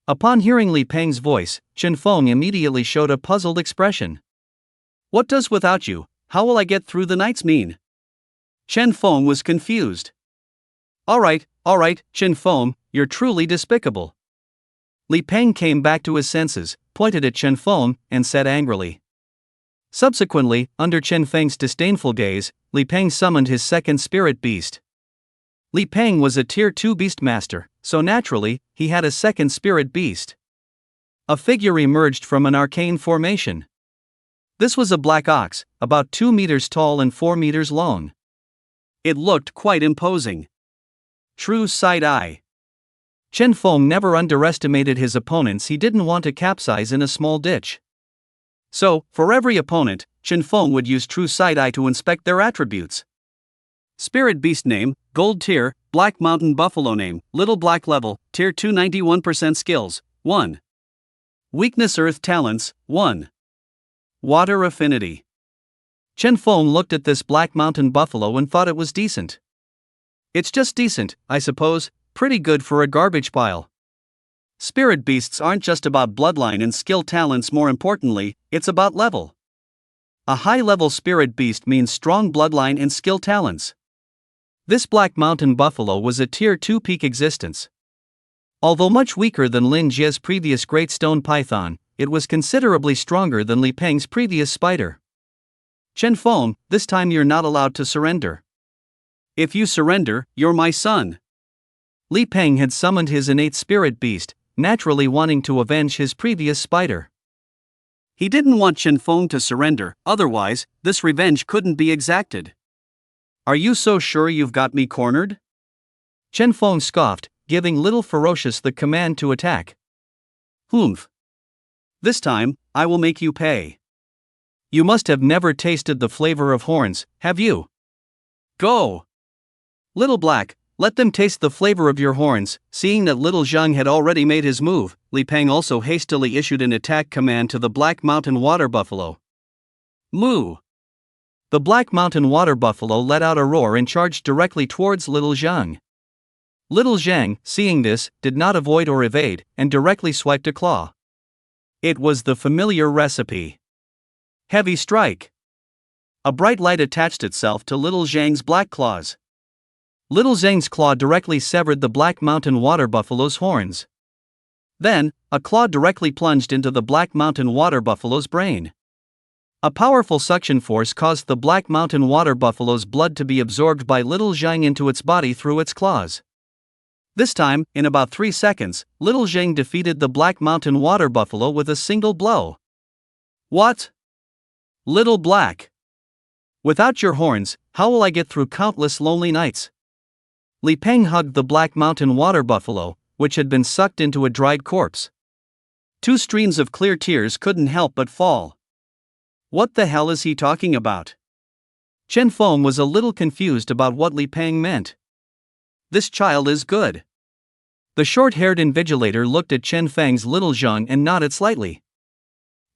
Upon hearing Li Peng's voice, Chen Feng immediately showed a puzzled expression. "What does 'without you, how will I get through the nights' mean?" Chen Feng was confused. Alright, Chen Feng, you're truly despicable." Li Peng came back to his senses, pointed at Chen Feng, and said angrily. Subsequently, under Chen Feng's disdainful gaze, Li Peng summoned his second spirit beast. Li Peng was a tier 2 beastmaster, so naturally, he had a second spirit beast. A figure emerged from an arcane formation. This was a black ox, about 2 meters tall and 4 meters long. It looked quite imposing. True side-eye. Chen Feng never underestimated his opponents. He didn't want to capsize in a small ditch. So, for every opponent, Chen Feng would use true side-eye to inspect their attributes. Spirit Beast name, Gold tier, Black Mountain Buffalo name, Little Black level, tier 2 91% skills, 1. Weakness Earth talents, 1. Water affinity. Chen Feng looked at this Black Mountain Buffalo and thought it was decent. It's just decent, I suppose, pretty good for a garbage pile. Spirit beasts aren't just about bloodline and skill talents, more importantly, it's about level. A high-level spirit beast means strong bloodline and skill talents. This Black Mountain Buffalo was a tier 2 peak existence. Although much weaker than Lin Jie's previous Great Stone Python, it was considerably stronger than Li Peng's previous spider. Chen Feng, this time you're not allowed to surrender. If you surrender, you're my son. Li Peng had summoned his innate spirit beast, naturally wanting to avenge his previous spider. He didn't want Chen Feng to surrender, otherwise, this revenge couldn't be exacted. Are you so sure you've got me cornered? Chen Feng scoffed, giving Little Ferocious the command to attack. Humph. This time, I will make you pay. You must have never tasted the flavor of horns, have you? Go! Little Black, let them taste the flavor of your horns. Seeing that Little Zhang had already made his move, Li Peng also hastily issued an attack command to the Black Mountain Water Buffalo. Moo! The Black Mountain Water Buffalo let out a roar and charged directly towards Little Zhang. Little Zhang, seeing this, did not avoid or evade, and directly swiped a claw. It was the familiar recipe. Heavy Strike. A bright light attached itself to Little Zhang's black claws. Little Zhang's claw directly severed the Black Mountain Water Buffalo's horns. Then, a claw directly plunged into the Black Mountain Water Buffalo's brain. A powerful suction force caused the Black Mountain Water Buffalo's blood to be absorbed by Little Zhang into its body through its claws. This time, in about 3 seconds, Little Zhang defeated the Black Mountain Water Buffalo with a single blow. What? Little Black. Without your horns, how will I get through countless lonely nights? Li Peng hugged the black mountain water buffalo, which had been sucked into a dried corpse. Two streams of clear tears couldn't help but fall. What the hell is he talking about? Chen Feng was a little confused about what Li Peng meant. This child is good. The short-haired invigilator looked at Chen Feng's little Zheng and nodded slightly.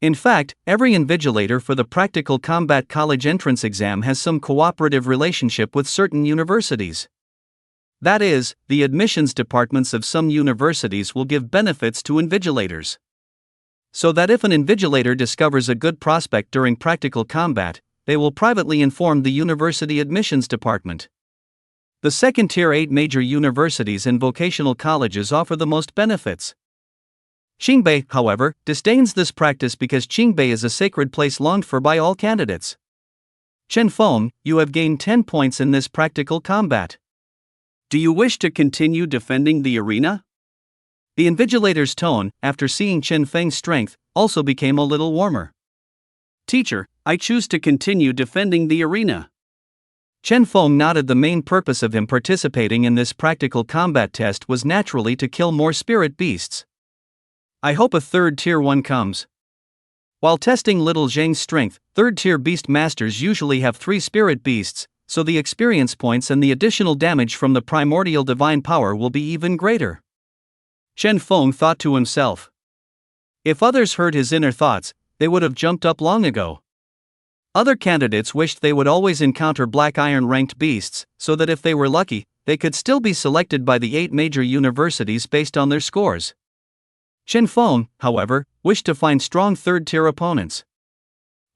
In fact, every invigilator for the Practical Combat College entrance exam has some cooperative relationship with certain universities. That is, the admissions departments of some universities will give benefits to invigilators. So that if an invigilator discovers a good prospect during practical combat, they will privately inform the university admissions department. The second-tier 8 major universities and vocational colleges offer the most benefits. Qingbei, however, disdains this practice because Qingbei is a sacred place longed for by all candidates. Chen Feng, you have gained 10 points in this practical combat. Do you wish to continue defending the arena? The invigilator's tone, after seeing Chen Feng's strength, also became a little warmer. Teacher, I choose to continue defending the arena. Chen Feng nodded. The main purpose of him participating in this practical combat test was naturally to kill more spirit beasts. I hope a third tier one comes. While testing little Zhang's strength, third tier beast masters usually have 3 spirit beasts, so the experience points and the additional damage from the primordial divine power will be even greater. Chen Feng thought to himself. If others heard his inner thoughts, they would have jumped up long ago. Other candidates wished they would always encounter black iron ranked beasts, so that if they were lucky, they could still be selected by the 8 major universities based on their scores. Chen Feng, however, wished to find strong third-tier opponents.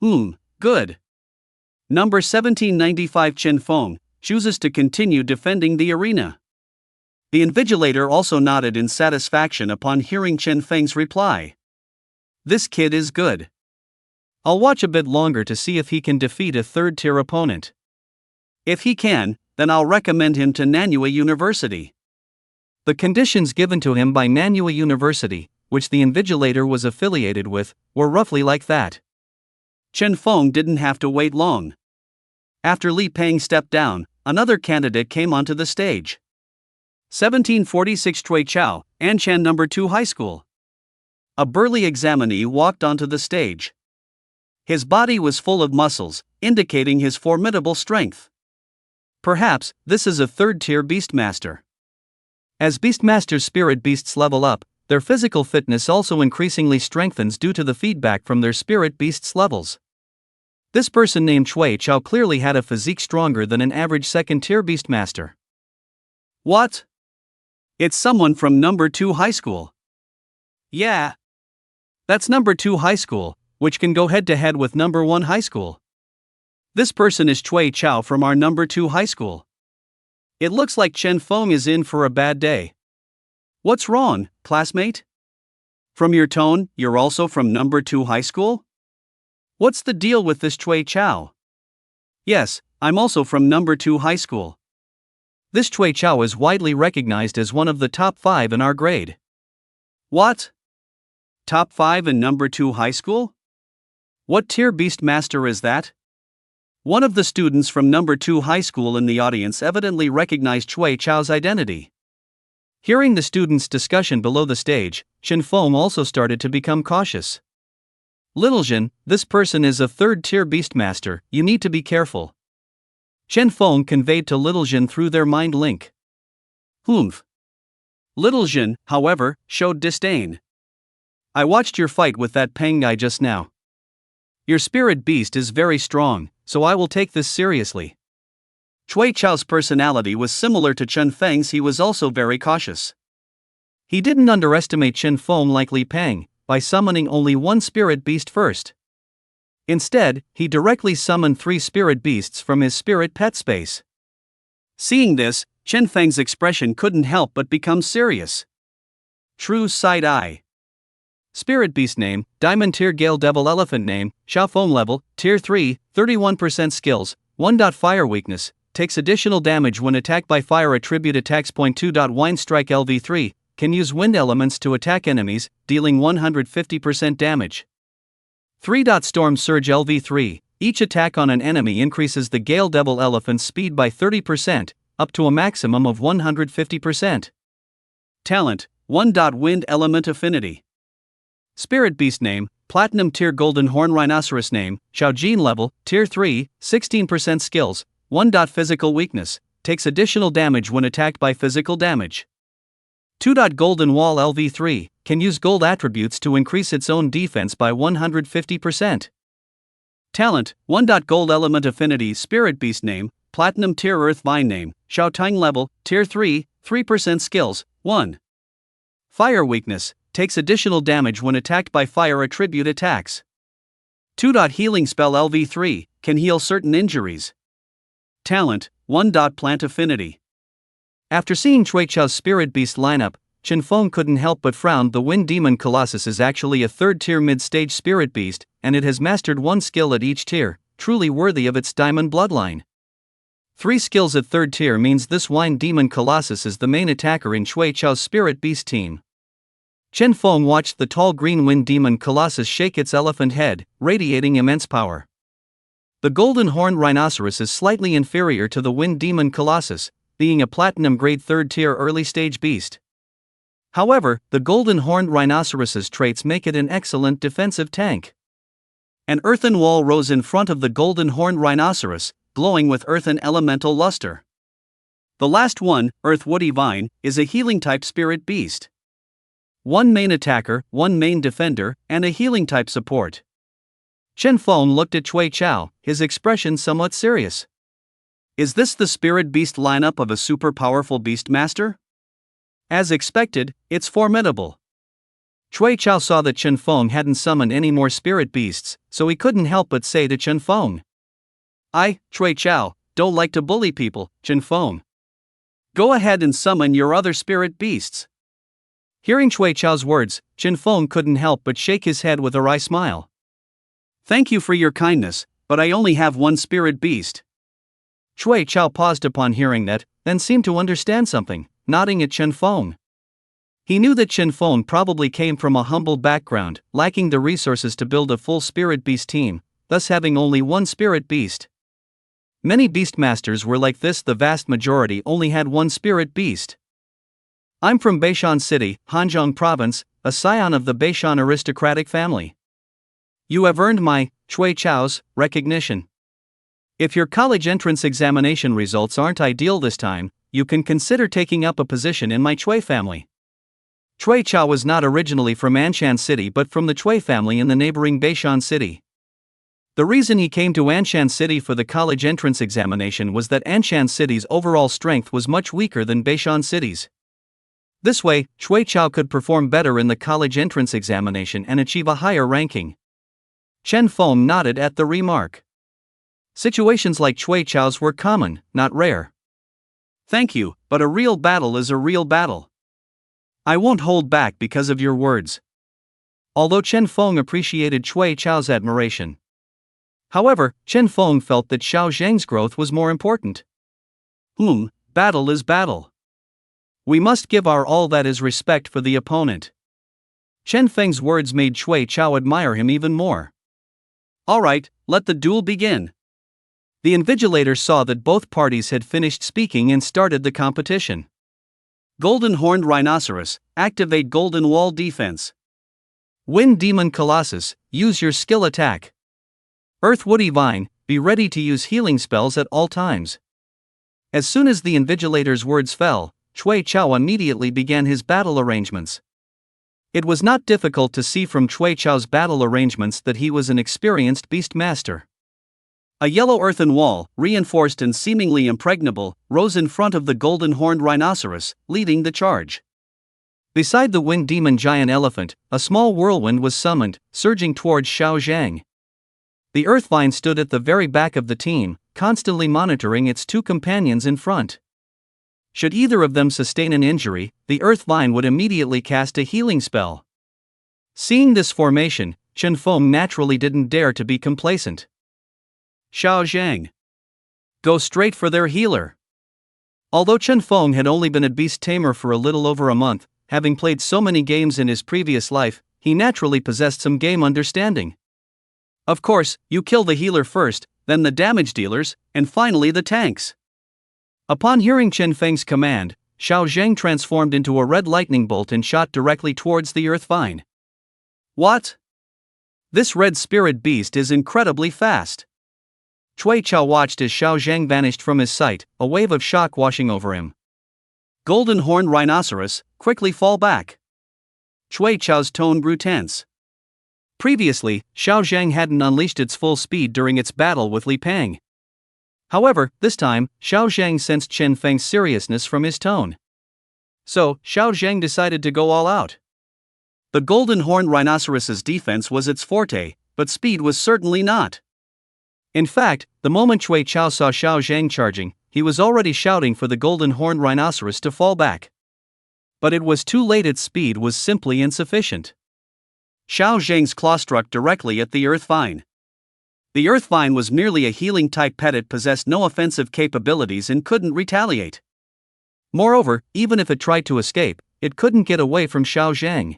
Good. Number 1795 Chen Feng chooses to continue defending the arena. The invigilator also nodded in satisfaction upon hearing Chen Feng's reply. This kid is good. I'll watch a bit longer to see if he can defeat a third-tier opponent. If he can, then I'll recommend him to Nanhua University. The conditions given to him by Nanhua University, which the invigilator was affiliated with, were roughly like that. Chen Feng didn't have to wait long. After Li Peng stepped down, another candidate came onto the stage. 1746 Cui Chao, Anshan No. 2 High School. A burly examinee walked onto the stage. His body was full of muscles, indicating his formidable strength. Perhaps, this is a third-tier beastmaster. As beastmasters' spirit beasts level up, their physical fitness also increasingly strengthens due to the feedback from their spirit beasts' levels. This person named Cui Chao clearly had a physique stronger than an average second-tier beastmaster. What? It's someone from No. 2 High School. Yeah. That's No. 2 High School, which can go head-to-head with No. 1 High School. This person is Cui Chao from our No. 2 High School. It looks like Chen Feng is in for a bad day. What's wrong, classmate? From your tone, you're also from No. 2 High School? What's the deal with this Cui Chao? Yes, I'm also from No. 2 High School. This Cui Chao is widely recognized as one of the top 5 in our grade. What? Top 5 in No. 2 High School? What tier beastmaster is that? One of the students from No. 2 High School in the audience evidently recognized Cui Chao's identity. Hearing the students' discussion below the stage, Chen Feng also started to become cautious. Little Zhen, this person is a third-tier beastmaster, you need to be careful. Chen Feng conveyed to Little Zhen through their mind link. Little Zhen, however, showed disdain. I watched your fight with that Peng guy just now. Your spirit beast is very strong, so I will take this seriously. Cui Chao's personality was similar to Chen Feng's. He was also very cautious. He didn't underestimate Chen Feng like Li Peng, by summoning only one spirit beast first. Instead, he directly summoned 3 spirit beasts from his spirit pet space. Seeing this, Chen Feng's expression couldn't help but become serious. True side eye. Spirit beast name, Diamond tier Gale Devil Elephant name, Xiaofeng level, tier 3, 31% skills, 1. Fire weakness, takes additional damage when attacked by fire attribute attacks. 2. Wind strike LV3, can use wind elements to attack enemies, dealing 150% damage. 3. Storm surge LV3, each attack on an enemy increases the Gale Devil Elephant's speed by 30%, up to a maximum of 150%. Talent: 1. Wind element affinity. Spirit beast name: Platinum tier golden horn rhinoceros name, Shaojin level, tier 3, 16% skills, 1. Physical weakness, takes additional damage when attacked by physical damage. 2. Golden wall LV3, can use gold attributes to increase its own defense by 150%. Talent: 1. Gold element affinity spirit beast name, Platinum tier earth vine name, Shaotang level, tier 3, 3% skills, 1. Fire weakness, takes additional damage when attacked by fire attribute attacks. 2. Healing spell LV3, can heal certain injuries. Talent: 1. Plant affinity. After seeing Chui Chao's spirit beast lineup, Chen Feng couldn't help but frown. The Wind Demon Colossus is actually a 3rd tier mid-stage spirit beast, and it has mastered 1 skill at each tier, truly worthy of its diamond bloodline. 3 skills at 3rd tier means this Wind Demon Colossus is the main attacker in Chui Chao's spirit beast team. Chen Feng watched the tall green Wind Demon Colossus shake its elephant head, radiating immense power. The golden horned rhinoceros is slightly inferior to the Wind Demon Colossus, being a platinum grade 3rd tier early stage beast. However, the golden horned rhinoceros's traits make it an excellent defensive tank. An earthen wall rose in front of the golden horned rhinoceros, glowing with earthen elemental luster. The last one, Earth Woody Vine, is a healing type spirit beast. 1 main attacker, 1 main defender, and a healing type support. Chen Feng looked at Chui Chao, his expression somewhat serious. Is this the spirit beast lineup of a super powerful beast master? As expected, it's formidable. Chui Chao saw that Chen Feng hadn't summoned any more spirit beasts, so he couldn't help but say to Chen Feng, Chui Chao, don't like to bully people, Chen Feng. Go ahead and summon your other spirit beasts. Hearing Chui Chao's words, Chen Feng couldn't help but shake his head with a wry smile. Thank you for your kindness, but I only have 1 spirit beast. Chui Chao paused upon hearing that, then seemed to understand something, nodding at Chen Feng. He knew that Chen Feng probably came from a humble background, lacking the resources to build a full spirit beast team, thus having only 1 spirit beast. Many beastmasters were like this. The vast majority only had 1 spirit beast. I'm from Beishan City, Hanzhong Province, a scion of the Beishan aristocratic family. You have earned my, Chui Chao's, recognition. If your college entrance examination results aren't ideal this time, you can consider taking up a position in my Chui family. Chui Chao was not originally from Anshan City but from the Chui family in the neighboring Beishan City. The reason he came to Anshan City for the college entrance examination was that Anshan City's overall strength was much weaker than Beishan City's. This way, Chui Chao could perform better in the college entrance examination and achieve a higher ranking. Chen Feng nodded at the remark. Situations like Chui Chao's were common, not rare. Thank you, but a real battle is a real battle. I won't hold back because of your words. Although Chen Feng appreciated Chui Chao's admiration. However, Chen Feng felt that Xiao Zhang's growth was more important. Battle is battle. We must give our all, that is respect for the opponent. Chen Feng's words made Chui Chao admire him even more. Alright, let the duel begin. The invigilator saw that both parties had finished speaking and started the competition. Golden Horned Rhinoceros, activate Golden Wall Defense. Wind Demon Colossus, use your skill attack. Earth Woody Vine, be ready to use healing spells at all times. As soon as the invigilator's words fell, Chui Chao immediately began his battle arrangements. It was not difficult to see from Chui Chao's battle arrangements that he was an experienced beast master. A yellow earthen wall, reinforced and seemingly impregnable, rose in front of the golden horned rhinoceros, leading the charge. Beside the wind demon giant elephant, a small whirlwind was summoned, surging towards Xiao Zhang. The earth vine stood at the very back of the team, constantly monitoring its 2 companions in front. Should either of them sustain an injury, the earth vine would immediately cast a healing spell. Seeing this formation, Chen Feng naturally didn't dare to be complacent. Xiao Zhang. Go straight for their healer. Although Chen Feng had only been a beast tamer for a little over a month, having played so many games in his previous life, he naturally possessed some game understanding. Of course, you kill the healer first, then the damage dealers, and finally the tanks. Upon hearing Chen Feng's command, Xiao Zhang transformed into a red lightning bolt and shot directly towards the earth vine. What? This red spirit beast is incredibly fast. Cui Chao watched as Xiao Zhang vanished from his sight, a wave of shock washing over him. Golden horned rhinoceros, quickly fall back. Cui Chao's tone grew tense. Previously, Xiao Zhang hadn't unleashed its full speed during its battle with Li Pang. However, this time, Xiao Zhang sensed Chen Feng's seriousness from his tone. So, Xiao Zhang decided to go all out. The golden horned rhinoceros's defense was its forte, but speed was certainly not. In fact, the moment Cui Chao saw Xiao Zhang charging, he was already shouting for the golden horned rhinoceros to fall back. But it was too late, its speed was simply insufficient. Xiao Zhang's claw struck directly at the earth vine. The earth vine was merely a healing type pet, it possessed no offensive capabilities and couldn't retaliate. Moreover, even if it tried to escape, it couldn't get away from Xiao Zhang.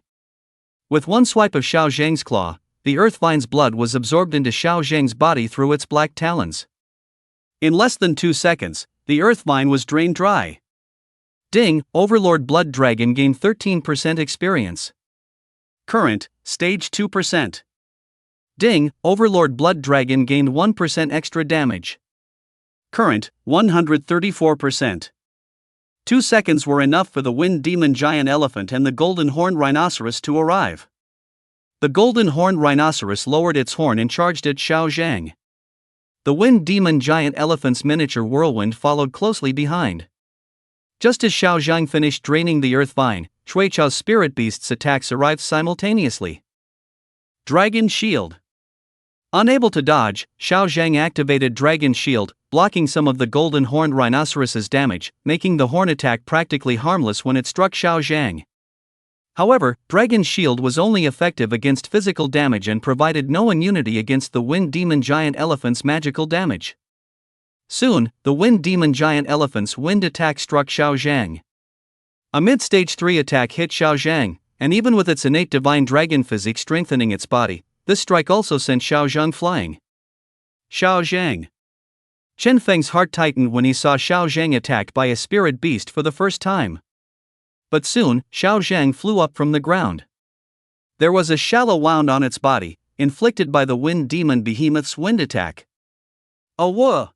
With one swipe of Xiao Zhang's claw, the earth vine's blood was absorbed into Xiao Zhang's body through its black talons. In less than 2 seconds, the earth vine was drained dry. Ding, Overlord Blood Dragon gained 13% experience. Current, stage 2%. Ding, Overlord Blood Dragon gained 1% extra damage. Current, 134%. 2 seconds were enough for the Wind Demon Giant Elephant and the Golden Horned Rhinoceros to arrive. The Golden Horned Rhinoceros lowered its horn and charged at Xiao Zhang. The Wind Demon Giant Elephant's miniature whirlwind followed closely behind. Just as Xiao Zhang finished draining the earth vine, Cui Chao's spirit beast's attacks arrived simultaneously. Dragon Shield. Unable to dodge, Xiao Zhang activated Dragon Shield, blocking some of the Golden Horned Rhinoceros's damage, making the horn attack practically harmless when it struck Xiao Zhang. However, Dragon Shield was only effective against physical damage and provided no immunity against the Wind Demon Giant Elephant's magical damage. Soon, the Wind Demon Giant Elephant's wind attack struck Xiao Zhang. A mid-stage 3 attack hit Xiao Zhang, and even with its innate divine dragon physique strengthening its body, this strike also sent Xiao Zhang flying. Xiao Zhang. Chen Feng's heart tightened when he saw Xiao Zhang attacked by a spirit beast for the first time. But soon, Xiao Zhang flew up from the ground. There was a shallow wound on its body, inflicted by the Wind Demon Behemoth's wind attack. Awah!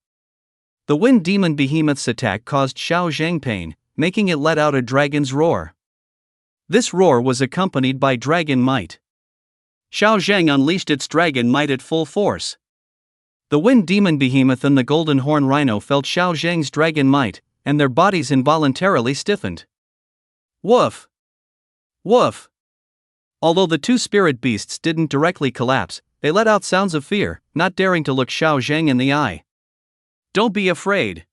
The Wind Demon Behemoth's attack caused Xiao Zhang pain, making it let out a dragon's roar. This roar was accompanied by dragon might. Xiao Zhang unleashed its dragon might at full force. The Wind Demon Behemoth and the Golden Horn Rhino felt Xiao Zhang's dragon might, and their bodies involuntarily stiffened. Woof! Woof! Although the two spirit beasts didn't directly collapse, they let out sounds of fear, not daring to look Xiao Zhang in the eye. Don't be afraid.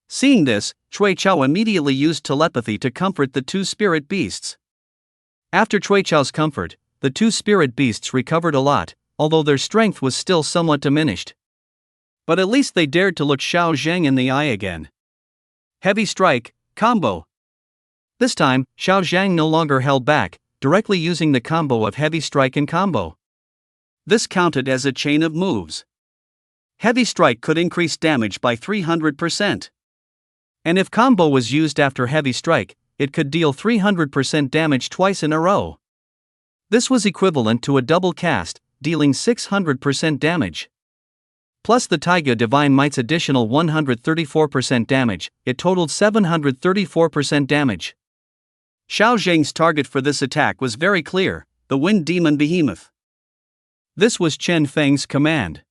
Seeing this, Cui Chao immediately used telepathy to comfort the two spirit beasts. After Cui Chao's comfort, the two spirit beasts recovered a lot, although their strength was still somewhat diminished. But at least they dared to look Xiao Zhang in the eye again. Heavy strike, combo. This time, Xiao Zhang no longer held back, directly using the combo of heavy strike and combo. This counted as a chain of moves. Heavy strike could increase damage by 300%. And if combo was used after heavy strike, it could deal 300% damage twice in a row. This was equivalent to a double cast, dealing 600% damage. Plus the Taiga Divine Might's additional 134% damage, it totaled 734% damage. Xiao Zhang's target for this attack was very clear, the Wind Demon Behemoth. This was Chen Feng's command.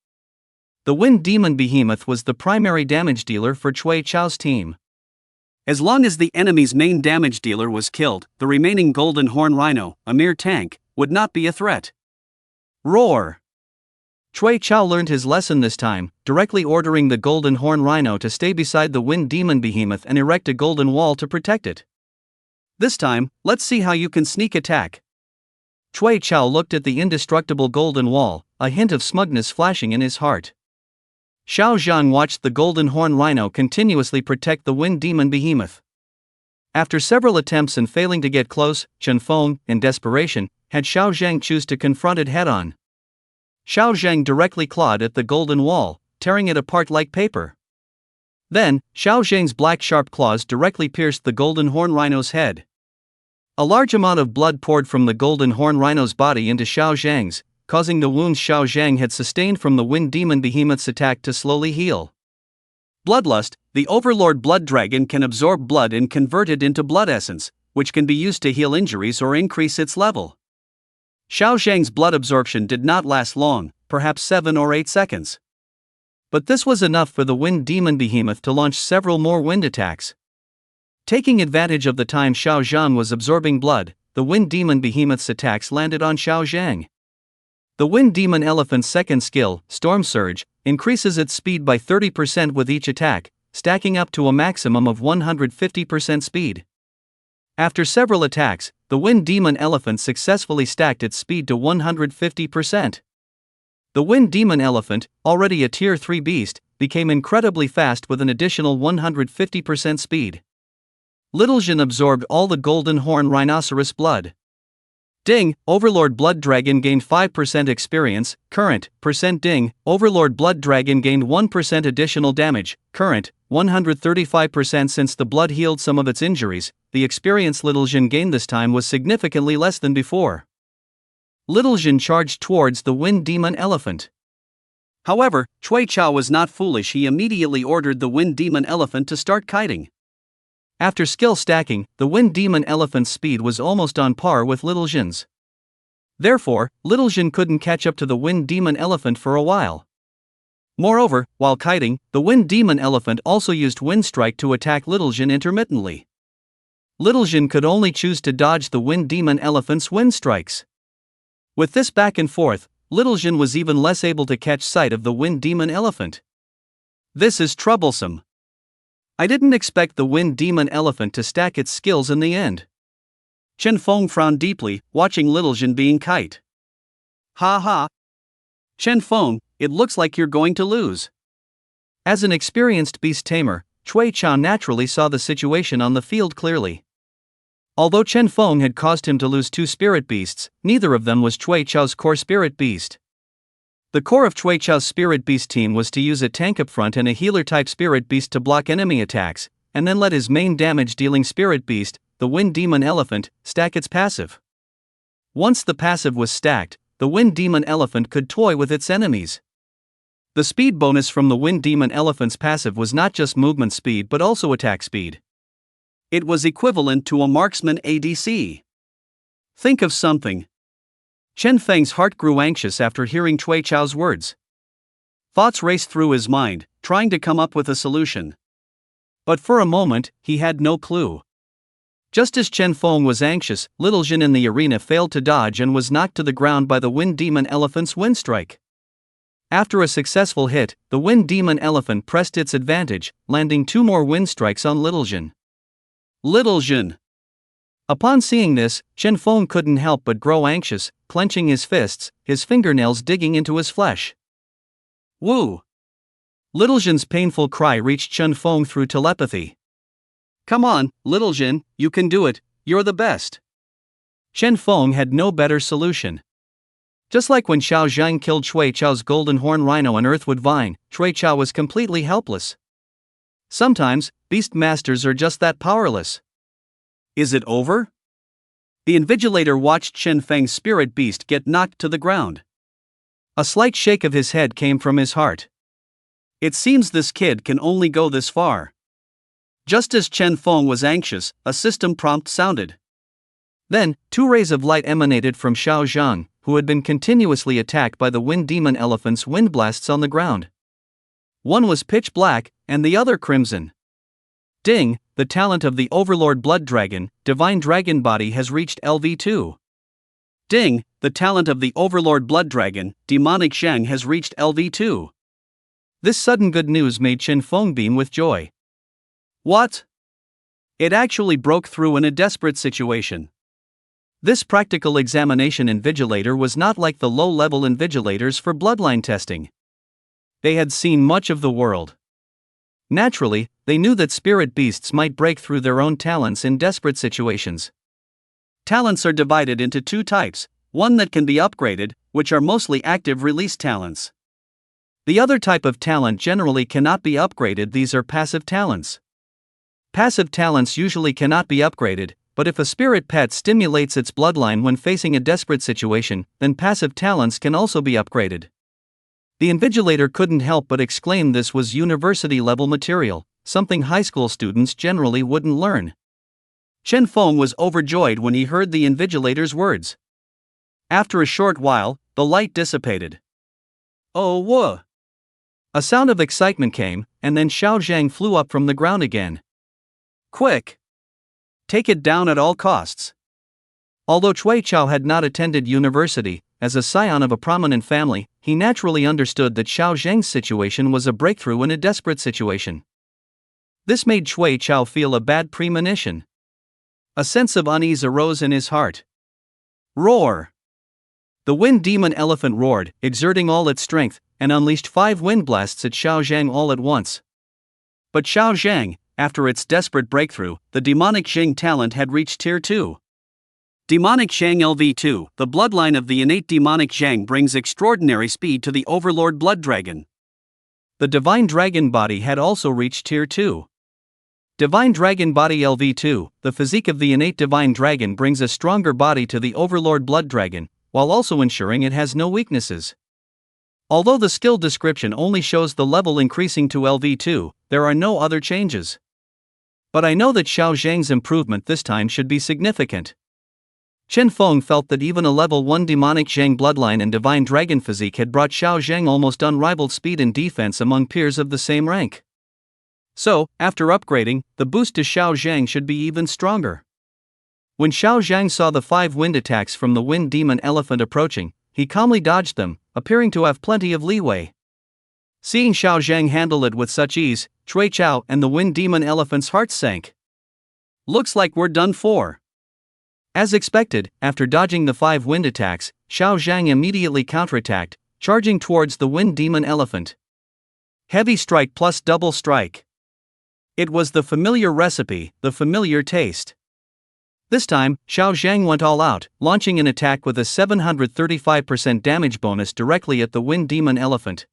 The Wind Demon Behemoth was the primary damage dealer for Cui Chao's team. As long as the enemy's main damage dealer was killed, the remaining Golden Horn Rhino, a mere tank, would not be a threat. Roar! Cui Chao learned his lesson this time, directly ordering the Golden Horn Rhino to stay beside the Wind Demon Behemoth and erect a golden wall to protect it. This time, let's see how you can sneak attack. Cui Chao looked at the indestructible golden wall, a hint of smugness flashing in his heart. Xiao Zhang watched the Golden Horn Rhino continuously protect the Wind Demon Behemoth. After several attempts and failing to get close, Chen Feng, in desperation, had Xiao Zhang choose to confront it head-on. Xiao Zhang directly clawed at the golden wall, tearing it apart like paper. Then, Xiao Zhang's black sharp claws directly pierced the golden horn rhino's head. A large amount of blood poured from the golden horn rhino's body into Xiao Zhang's, causing the wounds Xiao Zhang had sustained from the wind demon behemoth's attack to slowly heal. Bloodlust: the overlord blood dragon can absorb blood and convert it into blood essence, which can be used to heal injuries or increase its level. Xiao Zhang's blood absorption did not last long, perhaps 7 or 8 seconds. But this was enough for the wind demon behemoth to launch several more wind attacks. Taking advantage of the time Xiao Zhang was absorbing blood, the wind demon behemoth's attacks landed on Xiao Zhang. The wind demon elephant's second skill, Storm Surge, increases its speed by 30% with each attack, stacking up to a maximum of 150% speed. After several attacks, the wind demon elephant successfully stacked its speed to 150%. The wind demon elephant, already a tier 3 beast, became incredibly fast with an additional 150% speed. Little Jin absorbed all the golden horn rhinoceros blood. Ding, Overlord Blood Dragon gained 5% experience, current, Ding, Overlord Blood Dragon gained 1% additional damage, current, 135% since the blood healed some of its injuries. The experience Little Jin gained this time was significantly less than before. Little Jin charged towards the wind demon elephant. However, Cui Chao was not foolish. He immediately ordered the wind demon elephant to start kiting. After skill stacking, the wind demon elephant's speed was almost on par with Little Jin's. Therefore, Little Jin couldn't catch up to the wind demon elephant for a while. Moreover, while kiting, the wind demon elephant also used Wind Strike to attack Little Jin intermittently. Little Jin could only choose to dodge the wind demon elephant's wind strikes. With this back and forth, Little Jin was even less able to catch sight of the wind demon elephant. This is troublesome. I didn't expect the wind demon elephant to stack its skills in the end. Chen Feng frowned deeply, watching Little Jin being kite. Ha ha! Chen Feng, it looks like you're going to lose. As an experienced beast tamer, Cui Chao naturally saw the situation on the field clearly. Although Chen Feng had caused him to lose 2 spirit beasts, neither of them was Cui Chao's core spirit beast. The core of Cui Chao's spirit beast team was to use a tank up front and a healer-type spirit beast to block enemy attacks, and then let his main damage-dealing spirit beast, the wind demon elephant, stack its passive. Once the passive was stacked, the wind demon elephant could toy with its enemies. The speed bonus from the wind demon elephant's passive was not just movement speed but also attack speed. It was equivalent to a marksman ADC. Think of something. Chen Feng's heart grew anxious after hearing Cui Chao's words. Thoughts raced through his mind, trying to come up with a solution. But for a moment, he had no clue. Just as Chen Feng was anxious, Little Jin in the arena failed to dodge and was knocked to the ground by the wind demon elephant's wind strike. After a successful hit, the wind demon elephant pressed its advantage, landing 2 more wind strikes on Little Jin. Little Jin! Upon seeing this, Chen Feng couldn't help but grow anxious, clenching his fists, his fingernails digging into his flesh. Woo! Little Jin's painful cry reached Chen Feng through telepathy. Come on, Little Jin, you can do it, you're the best. Chen Feng had no better solution. Just like when Xiao Zhang killed Cui Chao's golden horn rhino and earthwood vine, Cui Chao was completely helpless. Sometimes, beast masters are just that powerless. Is it over? The invigilator watched Chen Feng's spirit beast get knocked to the ground. A slight shake of his head came from his heart. It seems this kid can only go this far. Just as Chen Feng was anxious, a system prompt sounded. Then, 2 rays of light emanated from Xiao Zhang, who had been continuously attacked by the wind demon elephant's wind blasts on the ground. One was pitch black, and the other crimson. Ding, the talent of the Overlord Blood Dragon, Divine Dragon Body has reached LV2. Ding, the talent of the Overlord Blood Dragon, Demonic Shang has reached LV2. This sudden good news made Chen Feng beam with joy. What? It actually broke through in a desperate situation. This practical examination invigilator was not like the low-level invigilators for bloodline testing. They had seen much of the world. Naturally, they knew that spirit beasts might break through their own talents in desperate situations. Talents are divided into 2 types, one that can be upgraded, which are mostly active release talents. The other type of talent generally cannot be upgraded. These are passive talents. Passive talents usually cannot be upgraded, but if a spirit pet stimulates its bloodline when facing a desperate situation, then passive talents can also be upgraded. The invigilator couldn't help but exclaim this was university-level material, something high school students generally wouldn't learn. Chen Feng was overjoyed when he heard the invigilator's words. After a short while, the light dissipated. Oh, whoa! A sound of excitement came, and then Xiao Zhang flew up from the ground again. Quick! Take it down at all costs. Although Cui Chao had not attended university, as a scion of a prominent family, he naturally understood that Xiao Zhang's situation was a breakthrough in a desperate situation. This made Cui Chao feel a bad premonition. A sense of unease arose in his heart. Roar! The wind demon elephant roared, exerting all its strength, and unleashed 5 wind blasts at Xiao Zhang all at once. But Xiao Zhang, after its desperate breakthrough, the demonic Zhang talent had reached Tier 2. Demonic Zhang LV2, the bloodline of the innate demonic Zhang, brings extraordinary speed to the Overlord Blood Dragon. The Divine Dragon Body had also reached Tier 2. Divine Dragon Body LV2, the physique of the innate Divine Dragon, brings a stronger body to the Overlord Blood Dragon, while also ensuring it has no weaknesses. Although the skill description only shows the level increasing to LV2, there are no other changes. But I know that Xiao Zhang's improvement this time should be significant. Chen Feng felt that even a level 1 demonic Zhang bloodline and divine dragon physique had brought Xiao Zhang almost unrivaled speed and defense among peers of the same rank. So, after upgrading, the boost to Xiao Zhang should be even stronger. When Xiao Zhang saw the 5 wind attacks from the wind demon elephant approaching, he calmly dodged them, appearing to have plenty of leeway. Seeing Xiao Zhang handle it with such ease, Cui Chao and the wind demon elephant's hearts sank. Looks like we're done for. As expected, after dodging the 5 wind attacks, Xiao Zhang immediately counterattacked, charging towards the wind demon elephant. Heavy strike plus double strike. It was the familiar recipe, the familiar taste. This time, Xiao Zhang went all out, launching an attack with a 735% damage bonus directly at the wind demon elephant.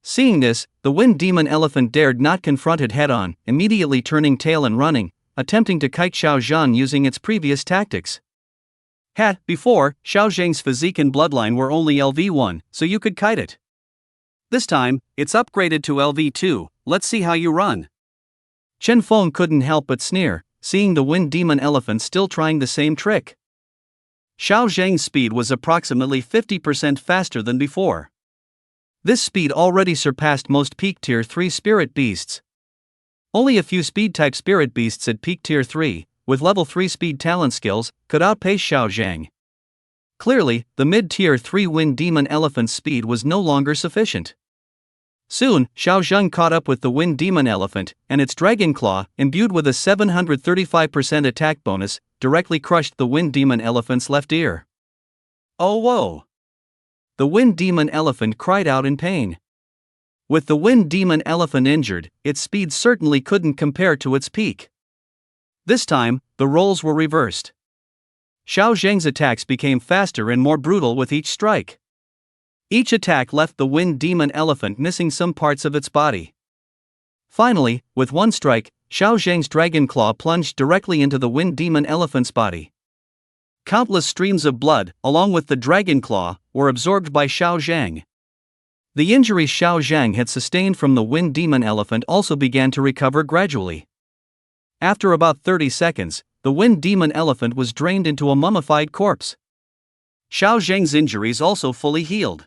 Seeing this, the wind demon elephant dared not confront it head-on, immediately turning tail and running, attempting to kite Xiao Zhang using its previous tactics. Before, Xiao Zhang's physique and bloodline were only LV1, so you could kite it. This time, it's upgraded to LV2, let's see how you run. Chen Feng couldn't help but sneer, seeing the wind demon elephant still trying the same trick. Xiao Zhang's speed was approximately 50% faster than before. This speed already surpassed most peak Tier 3 spirit beasts. Only a few speed-type spirit beasts at peak Tier 3, with level 3 speed talent skills, could outpace Xiao Zhang. Clearly, the mid-Tier 3 wind demon elephant's speed was no longer sufficient. Soon, Xiao Zhang caught up with the wind demon elephant, and its dragon claw, imbued with a 735% attack bonus, directly crushed the wind demon elephant's left ear. Oh whoa! The wind demon elephant cried out in pain. With the wind demon elephant injured, its speed certainly couldn't compare to its peak. This time, the roles were reversed. Xiao Zhang's attacks became faster and more brutal with each strike. Each attack left the wind demon elephant missing some parts of its body. Finally, with one strike, Xiao Zhang's dragon claw plunged directly into the wind demon elephant's body. Countless streams of blood, along with the dragon claw, were absorbed by Xiao Zhang. The injuries Xiao Zhang had sustained from the wind demon elephant also began to recover gradually. After about 30 seconds, the wind demon elephant was drained into a mummified corpse. Xiao Zhang's injuries also fully healed.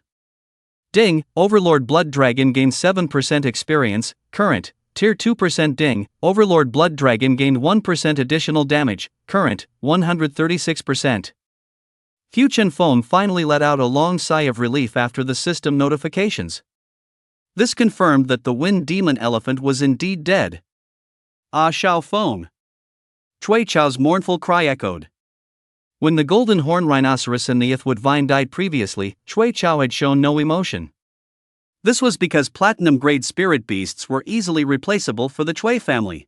Ding, Overlord Blood Dragon gained 7% experience, current, Tier 2% Ding, Overlord Blood Dragon gained 1% additional damage, current, 136%. Fu Chen Feng finally let out a long sigh of relief after the system notifications. This confirmed that the wind demon elephant was indeed dead. Ah Xiao Feng! Cui Chao's mournful cry echoed. When the golden horn rhinoceros and the Ithwood vine died previously, Cui Chao had shown no emotion. This was because platinum-grade spirit beasts were easily replaceable for the Cui family.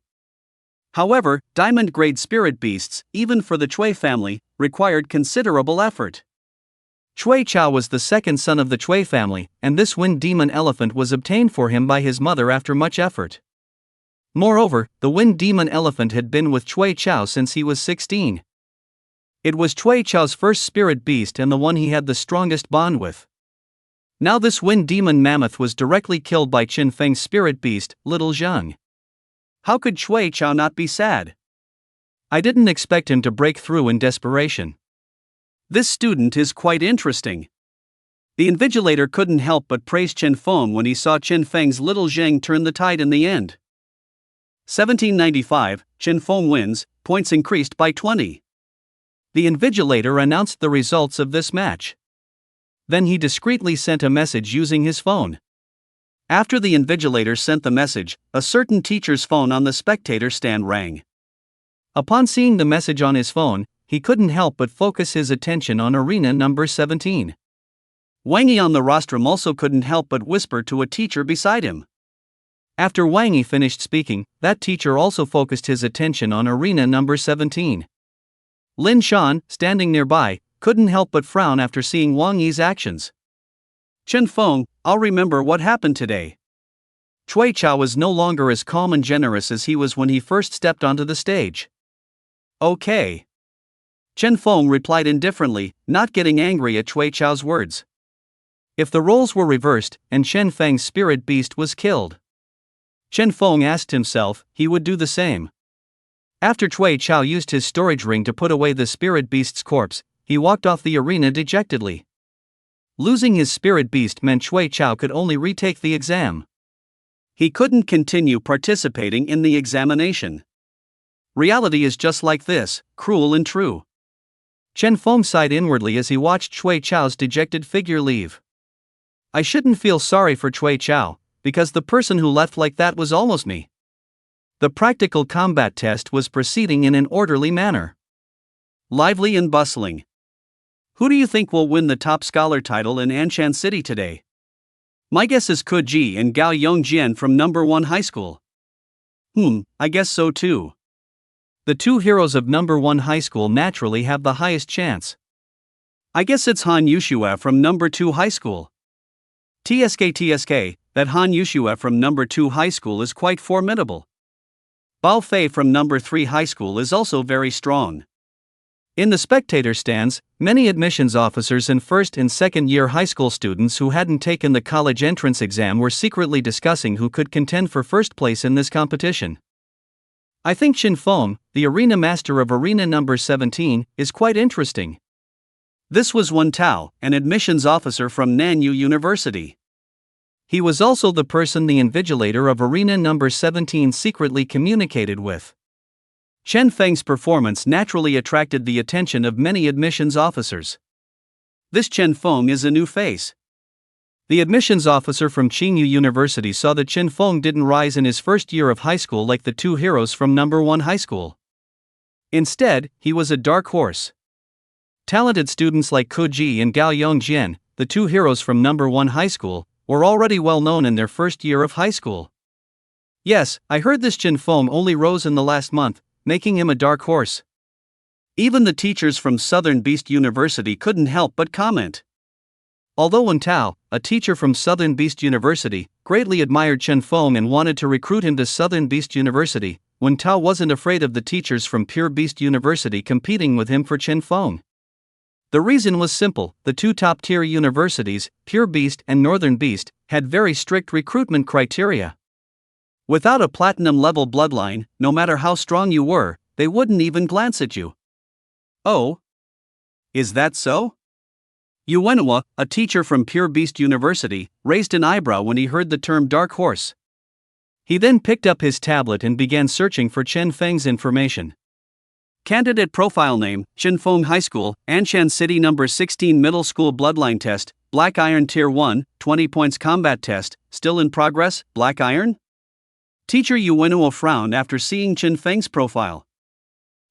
However, diamond-grade spirit beasts, even for the Cui family, required considerable effort. Chui Chao was the second son of the Chui family, and this wind demon elephant was obtained for him by his mother after much effort. Moreover, the wind demon elephant had been with Chui Chao since he was 16. It was Chui Chao's first spirit beast and the one he had the strongest bond with. Now this wind demon mammoth was directly killed by Qin Feng's spirit beast, Little Zheng. How could Chui Chao not be sad? I didn't expect him to break through in desperation. This student is quite interesting. The invigilator couldn't help but praise Qin Feng when he saw Qin Feng's Little Zheng turn the tide in the end. 1795, Qin Feng wins, points increased by 20. The invigilator announced the results of this match. Then he discreetly sent a message using his phone. After the invigilator sent the message, a certain teacher's phone on the spectator stand rang. Upon seeing the message on his phone, he couldn't help but focus his attention on arena number 17. Wang Yi on the rostrum also couldn't help but whisper to a teacher beside him. After Wang Yi finished speaking, that teacher also focused his attention on arena number 17. Lin Shan, standing nearby, couldn't help but frown after seeing Wang Yi's actions. Qin Feng, I'll remember what happened today. Chui Chao was no longer as calm and generous as he was when he first stepped onto the stage. Okay. Qin Feng replied indifferently, not getting angry at Chui Chao's words. If the roles were reversed, and Qin Feng's spirit beast was killed, Qin Feng asked himself, he would do the same. After Chui Chao used his storage ring to put away the spirit beast's corpse, he walked off the arena dejectedly. Losing his spirit beast meant Chui Chao could only retake the exam. He couldn't continue participating in the examination. Reality is just like this, cruel and true. Qin Feng sighed inwardly as he watched Chui Chao's dejected figure leave. I shouldn't feel sorry for Chui Chao, because the person who left like that was almost me. The practical combat test was proceeding in an orderly manner. Lively and bustling. Who do you think will win the top scholar title in Anshan City today? My guess is Ke Ji and Gao Yongjian from number 1 high school. I guess so too. The two heroes of number 1 high school naturally have the highest chance. I guess it's Han Yushua from number 2 high school. TSK, that Han Yushua from number 2 high school is quite formidable. Bao Fei from number 3 high school is also very strong. In the spectator stands, many admissions officers and first and second year high school students who hadn't taken the college entrance exam were secretly discussing who could contend for first place in this competition. I think Qin Feng, the arena master of arena number 17, is quite interesting. This was Wen Tao, an admissions officer from Nanyu University. He was also the person the invigilator of arena number 17 secretly communicated with. Qin Feng's performance naturally attracted the attention of many admissions officers. This Qin Feng is a new face. The admissions officer from Qingyu University saw that Qin Feng didn't rise in his first year of high school like the two heroes from number 1 high school. Instead, he was a dark horse. Talented students like Ke Ji and Gao Yongjian, the two heroes from number 1 high school, were already well known in their first year of high school. Yes, I heard this Qin Feng only rose in the last month, making him a dark horse. Even the teachers from Southern Beast University couldn't help but comment. Although Wen Tao, a teacher from Southern Beast University, greatly admired Qin Feng and wanted to recruit him to Southern Beast University, Wen Tao wasn't afraid of the teachers from Pure Beast University competing with him for Qin Feng. The reason was simple: the two top-tier universities, Pure Beast and Northern Beast, had very strict recruitment criteria. Without a platinum-level bloodline, no matter how strong you were, they wouldn't even glance at you. Oh? Is that so? Yu Wenhua, a teacher from Pure Beast University, raised an eyebrow when he heard the term dark horse. He then picked up his tablet and began searching for Qin Feng's information. Candidate profile name, Qin Feng High School, Anshan City number 16 Middle School Bloodline Test, Black Iron Tier 1, 20 points combat test, still in progress, Black Iron? Teacher Yu Wenhua frowned after seeing Qin Feng's profile.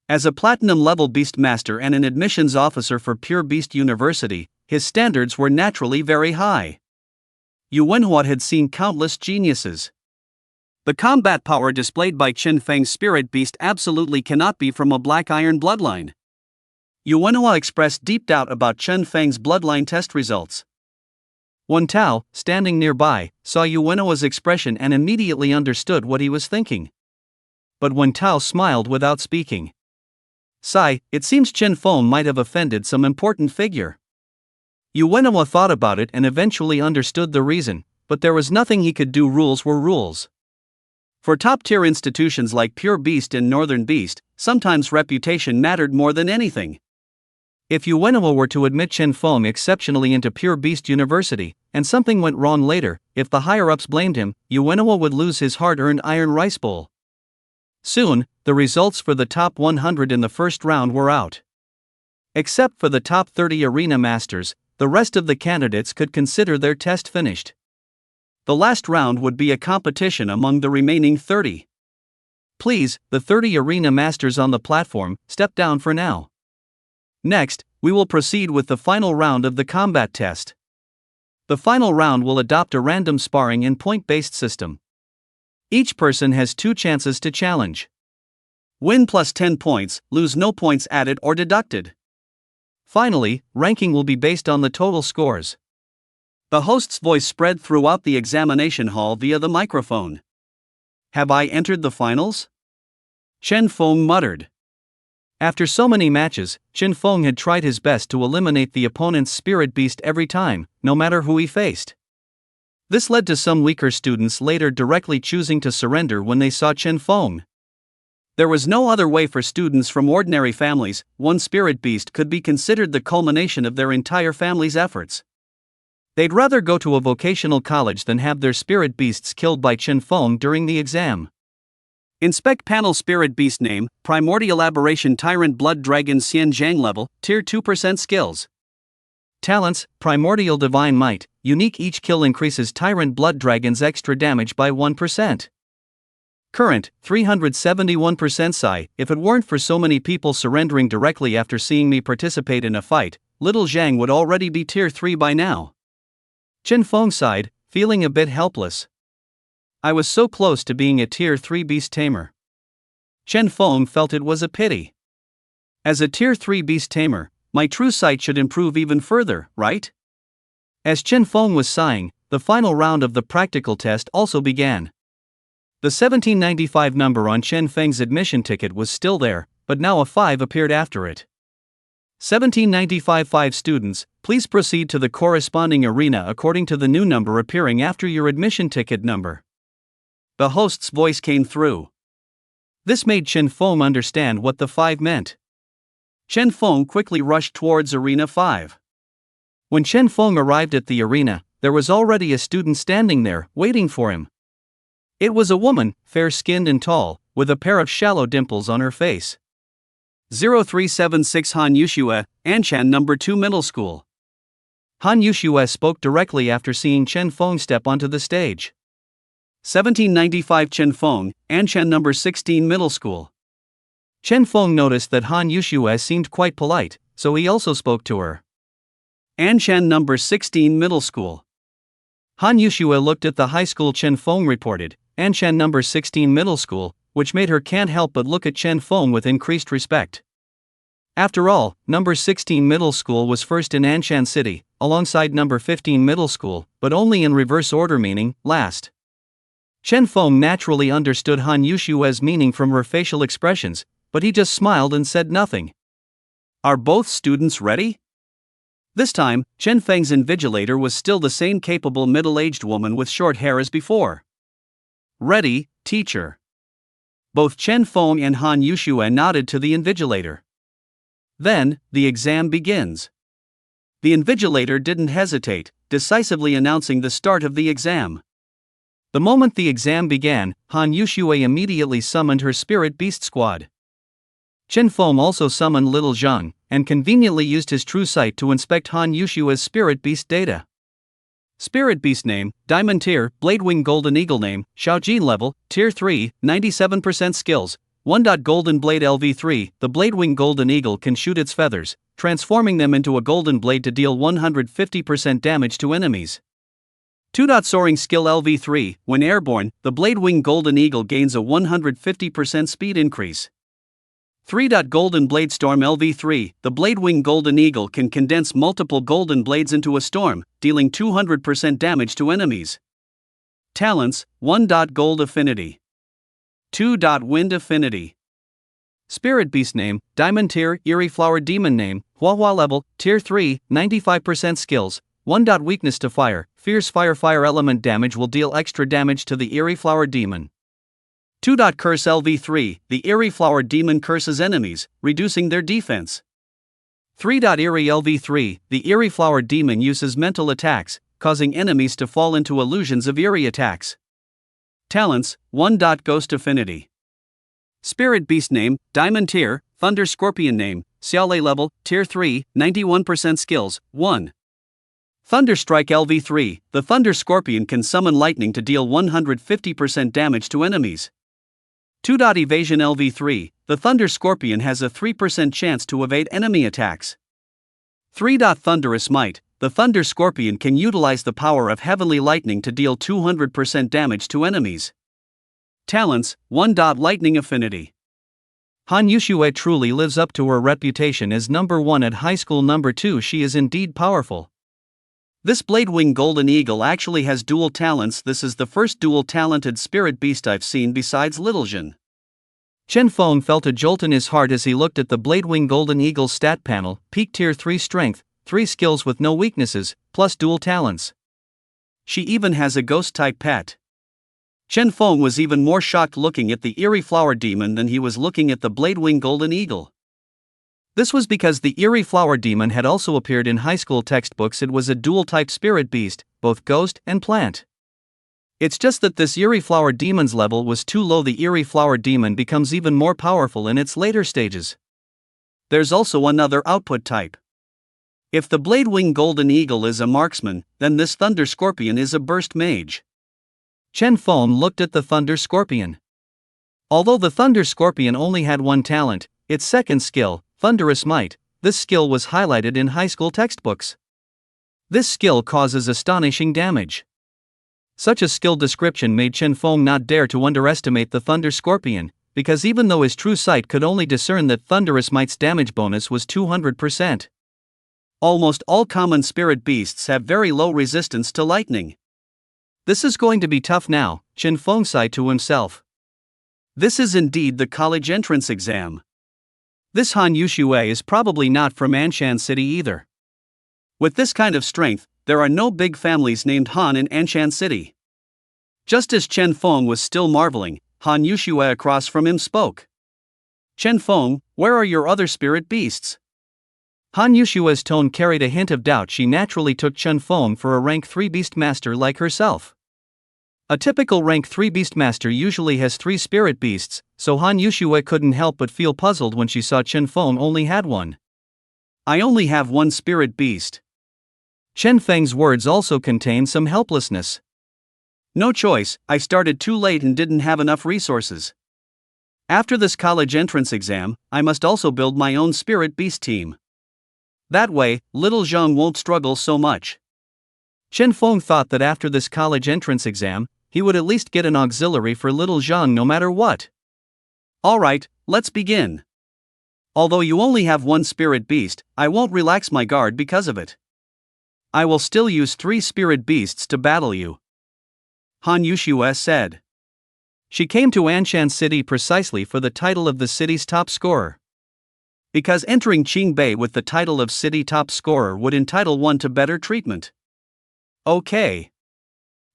As a platinum-level beast master and an admissions officer for Pure Beast University, his standards were naturally very high. Yu Wenhua had seen countless geniuses. The combat power displayed by Qin Feng's spirit beast absolutely cannot be from a Black Iron bloodline. Yuwenhua expressed deep doubt about Chen Feng's bloodline test results. Wen Tao, standing nearby, saw Yuwenhua's expression and immediately understood what he was thinking. But Wen Tao smiled without speaking. Sigh, it seems Chen Feng might have offended some important figure. Yuwenhua thought about it and eventually understood the reason, but there was nothing he could do. Rules were rules. For top-tier institutions like Pure Beast and Northern Beast, sometimes reputation mattered more than anything. If Yuwenhua were to admit Chen Feng exceptionally into Pure Beast University, and something went wrong later, if the higher-ups blamed him, Yuwenhua would lose his hard-earned iron rice bowl. Soon, the results for the top 100 in the first round were out. Except for the top 30 arena masters, the rest of the candidates could consider their test finished. The last round would be a competition among the remaining 30. Please, the 30 arena masters on the platform, step down for now. Next, we will proceed with the final round of the combat test. The final round will adopt a random sparring and point-based system. Each person has 2 chances to challenge. Win plus 10 points, lose no points added or deducted. Finally, ranking will be based on the total scores. The host's voice spread throughout the examination hall via the microphone. Have I entered the finals? Chen Feng muttered. After so many matches, Chen Feng had tried his best to eliminate the opponent's spirit beast every time, no matter who he faced. This led to some weaker students later directly choosing to surrender when they saw Chen Feng. There was no other way for students from ordinary families. One spirit beast could be considered the culmination of their entire family's efforts. They'd rather go to a vocational college than have their spirit beasts killed by Chen Feng during the exam. Inspect panel spirit beast name, primordial aberration tyrant blood dragon Xian Zhang level, tier 2% skills. Talents, primordial divine might, unique each kill increases tyrant blood dragon's extra damage by 1%. Current, 371% Psi. If it weren't for so many people surrendering directly after seeing me participate in a fight, little Zhang would already be tier 3 by now. Chen Feng sighed, feeling a bit helpless. I was so close to being a tier 3 beast tamer. Chen Feng felt it was a pity. As a tier 3 beast tamer, my true sight should improve even further, right? As Chen Feng was sighing, the final round of the practical test also began. The 1795 number on Chen Feng's admission ticket was still there, but now a 5 appeared after it. 1795 5 students, please proceed to the corresponding arena according to the new number appearing after your admission ticket number. The host's voice came through. This made Chen Feng understand what the 5 meant. Chen Feng quickly rushed towards Arena 5. When Chen Feng arrived at the arena, there was already a student standing there, waiting for him. It was a woman, fair-skinned and tall, with a pair of shallow dimples on her face. 0376 Han Yushue, Anshan number 2 Middle School. Han Yushue spoke directly after seeing Chen Feng step onto the stage. 1795 Chen Feng, Anshan number 16 Middle School. Chen Feng noticed that Han Yushue seemed quite polite, so he also spoke to her. Anshan number 16 Middle School. Han Yushue looked at the high school Chen Feng reported, Anshan number 16 Middle School, which made her can't help but look at Chen Feng with increased respect. After all, number 16 Middle School was first in Anshan City, alongside number 15 Middle School, but only in reverse order meaning, last. Chen Feng naturally understood Han Yushue's meaning from her facial expressions, but he just smiled and said nothing. Are both students ready? This time, Chen Feng's invigilator was still the same capable middle-aged woman with short hair as before. Ready, teacher. Both Chen Feng and Han Yushue nodded to the invigilator. Then, the exam begins. The invigilator didn't hesitate, decisively announcing the start of the exam. The moment the exam began, Han Yushue immediately summoned her spirit beast squad. Chen Feng also summoned Little Zhang, and conveniently used his true sight to inspect Han Yushue's spirit beast data. Spirit beast name, Diamond tier, Bladewing Golden Eagle name, Shaojin level, tier 3, 97% skills, 1. Golden Blade LV3, the Bladewing Golden Eagle can shoot its feathers, transforming them into a golden blade to deal 150% damage to enemies. 2. Soaring skill LV3, when airborne, the Bladewing Golden Eagle gains a 150% speed increase. 3. Golden Blade Storm LV3. The Bladewing Golden Eagle can condense multiple golden blades into a storm, dealing 200% damage to enemies. Talents: 1. Gold Affinity. 2. Wind Affinity. Spirit Beast Name: Diamond Tier, Eerie Flower Demon Name: Manhwa Level, Tier 3, 95% Skills. 1. Weakness to Fire: Fierce Fire. Fire element damage will deal extra damage to the Eerie Flower Demon. 2. Curse LV3. The Eerie Flower Demon curses enemies, reducing their defense. 3. Eerie LV3. The Eerie Flower Demon uses mental attacks, causing enemies to fall into illusions of eerie attacks. Talents: 1. Ghost Affinity. Spirit Beast Name: Diamond Tier, Thunder Scorpion Name: Xiaolei Level, Tier 3, 91% Skills. 1. Thunder Strike LV3. The Thunder Scorpion can summon lightning to deal 150% damage to enemies. 2. Evasion LV3. The Thunder Scorpion has a 3% chance to evade enemy attacks. 3. Thunderous Might. The Thunder Scorpion can utilize the power of heavenly lightning to deal 200% damage to enemies. Talents: 1. Lightning Affinity. Han Yuxue truly lives up to her reputation as number 1 at high school. Number 2. She is indeed powerful. This Bladewing Golden Eagle actually has dual talents. This is the first dual talented spirit beast I've seen besides Little Zhen. Chen Feng felt a jolt in his heart as he looked at the Bladewing Golden Eagle's stat panel: Peak Tier 3 Strength, 3 skills with no weaknesses, plus dual talents. She even has a ghost-type pet. Chen Feng was even more shocked looking at the Eerie Flower Demon than he was looking at the Bladewing Golden Eagle. This was because the Eerie Flower Demon had also appeared in high school textbooks. It was a dual-type spirit beast, both ghost and plant. It's just that this Eerie Flower Demon's level was too low. The Eerie Flower Demon becomes even more powerful in its later stages. There's also another output type. If the Bladewing Golden Eagle is a marksman, then this Thunder Scorpion is a burst mage. Chen Feng looked at the Thunder Scorpion. Although the Thunder Scorpion only had one talent, its second skill, Thunderous Might, this skill was highlighted in high school textbooks. This skill causes astonishing damage. Such a skill description made Chen Feng not dare to underestimate the Thunder Scorpion, because even though his true sight could only discern that Thunderous Might's damage bonus was 200%. Almost all common spirit beasts have very low resistance to lightning. This is going to be tough now, Chen Feng sighed to himself. This is indeed the college entrance exam. This Han Yuxue is probably not from Anshan City either. With this kind of strength, there are no big families named Han in Anshan City. Just as Chen Feng was still marveling, Han Yuxue across from him spoke. Chen Feng, where are your other spirit beasts? Han Yuxue's tone carried a hint of doubt. She naturally took Chen Feng for a rank 3 beastmaster like herself. A typical rank 3 beastmaster usually has 3 spirit beasts, so Han Yuxue couldn't help but feel puzzled when she saw Chen Feng only had one. I only have one spirit beast. Chen Feng's words also contained some helplessness. No choice, I started too late and didn't have enough resources. After this college entrance exam, I must also build my own spirit beast team. That way, little Zheng won't struggle so much. Chen Feng thought that after this college entrance exam, he would at least get an auxiliary for little Zheng no matter what. Alright, let's begin. Although you only have one spirit beast, I won't relax my guard because of it. I will still use 3 spirit beasts to battle you. Han Yuxue said. She came to Anshan City precisely for the title of the city's top scorer. Because entering Qingbei with the title of city top scorer would entitle one to better treatment. Okay.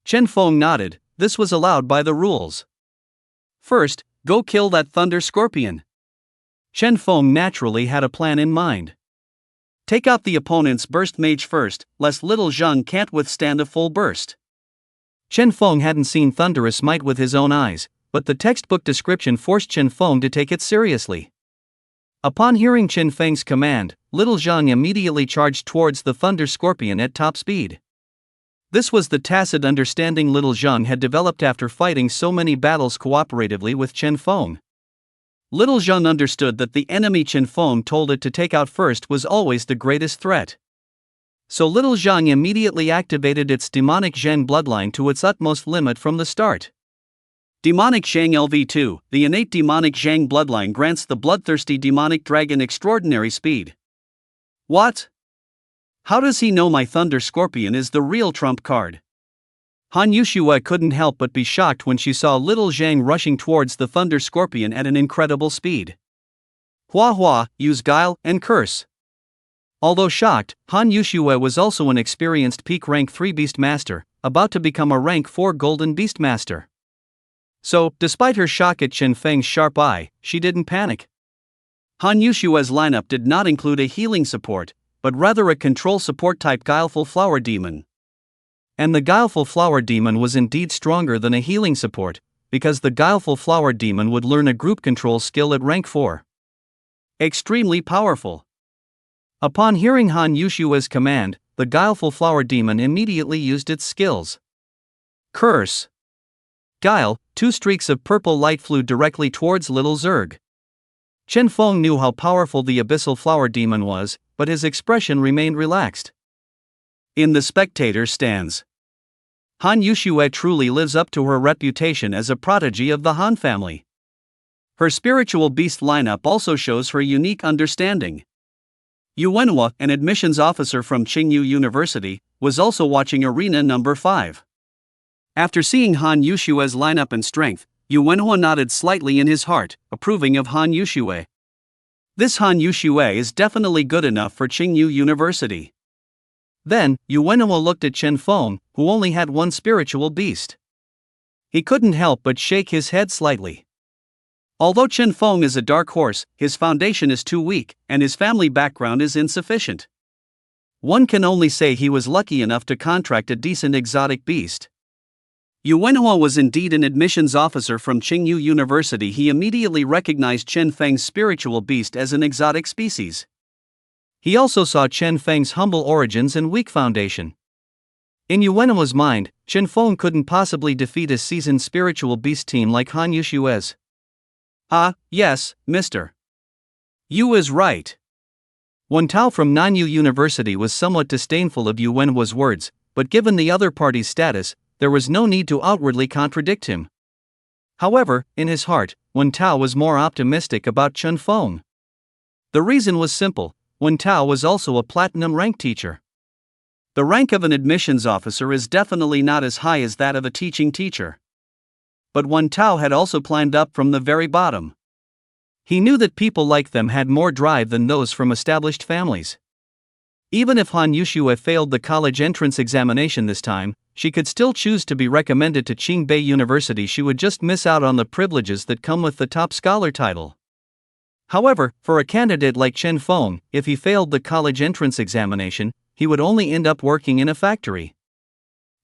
Chen Feng nodded. This was allowed by the rules. First, go kill that Thunder Scorpion. Chen Feng naturally had a plan in mind. Take out the opponent's burst mage first, lest little Zheng can't withstand a full burst. Chen Feng hadn't seen Thunderous Might with his own eyes, but the textbook description forced Chen Feng to take it seriously. Upon hearing Chen Feng's command, little Zheng immediately charged towards the Thunder Scorpion at top speed. This was the tacit understanding little Zheng had developed after fighting so many battles cooperatively with Chen Feng. Little Zheng understood that the enemy Chen Feng told it to take out first was always the greatest threat. So little Zheng immediately activated its demonic Zhen bloodline to its utmost limit from the start. Demonic Zhang LV2, the innate demonic Zhang bloodline grants the bloodthirsty demonic dragon extraordinary speed. What? How does he know my Thunder Scorpion is the real trump card? Han Yushua couldn't help but be shocked when she saw little Zhang rushing towards the Thunder Scorpion at an incredible speed. Hua Hua, use guile and curse. Although shocked, Han Yushua was also an experienced peak rank 3 beast master, about to become a rank 4 golden beast master. So, despite her shock at Chen Feng's sharp eye, she didn't panic. Han Yushua's lineup did not include a healing support, but rather a control support type Guileful Flower Demon. And the Guileful Flower Demon was indeed stronger than a healing support, because the Guileful Flower Demon would learn a group control skill at rank 4. Extremely powerful. Upon hearing Han Yushua's command, the Guileful Flower Demon immediately used its skills. Curse. Guile, 2 streaks of purple light flew directly towards little Zerg. Chen Feng knew how powerful the Abyssal Flower Demon was, but his expression remained relaxed. In the spectator stands. Han Yushua truly lives up to her reputation as a prodigy of the Han family. Her spiritual beast lineup also shows her unique understanding. Yu Wenhua, an admissions officer from Tsinghua University, was also watching Arena number 5. After seeing Han Yushua's lineup and strength, Yu Wenhua nodded slightly in his heart, approving of Han Yushua. This Han Yushua is definitely good enough for Tsinghua University. Then, Yu Wenhua looked at Chen Feng, who only had one spiritual beast. He couldn't help but shake his head slightly. Although Chen Feng is a dark horse, his foundation is too weak, and his family background is insufficient. One can only say he was lucky enough to contract a decent exotic beast. Yu Wenhua was indeed an admissions officer from Tsinghua University. He immediately recognized Chen Feng's spiritual beast as an exotic species. He also saw Chen Feng's humble origins and weak foundation. In Yu Wenhua's mind, Chen Feng couldn't possibly defeat a seasoned spiritual beast team like Han Yushua's. Ah, yes, Mr. Yu is right. Wen Tao from Nanyu University was somewhat disdainful of Yu Wenhua's words, but given the other party's status, there was no need to outwardly contradict him. However, in his heart, Wen Tao was more optimistic about Chen Feng. The reason was simple: Wen Tao was also a platinum rank teacher. The rank of an admissions officer is definitely not as high as that of a teaching teacher. But Wen Tao had also climbed up from the very bottom. He knew that people like them had more drive than those from established families. Even if Han Yushua failed the college entrance examination this time, she could still choose to be recommended to Qingbei University. She would just miss out on the privileges that come with the top scholar title. However, for a candidate like Chen Feng, if he failed the college entrance examination, he would only end up working in a factory.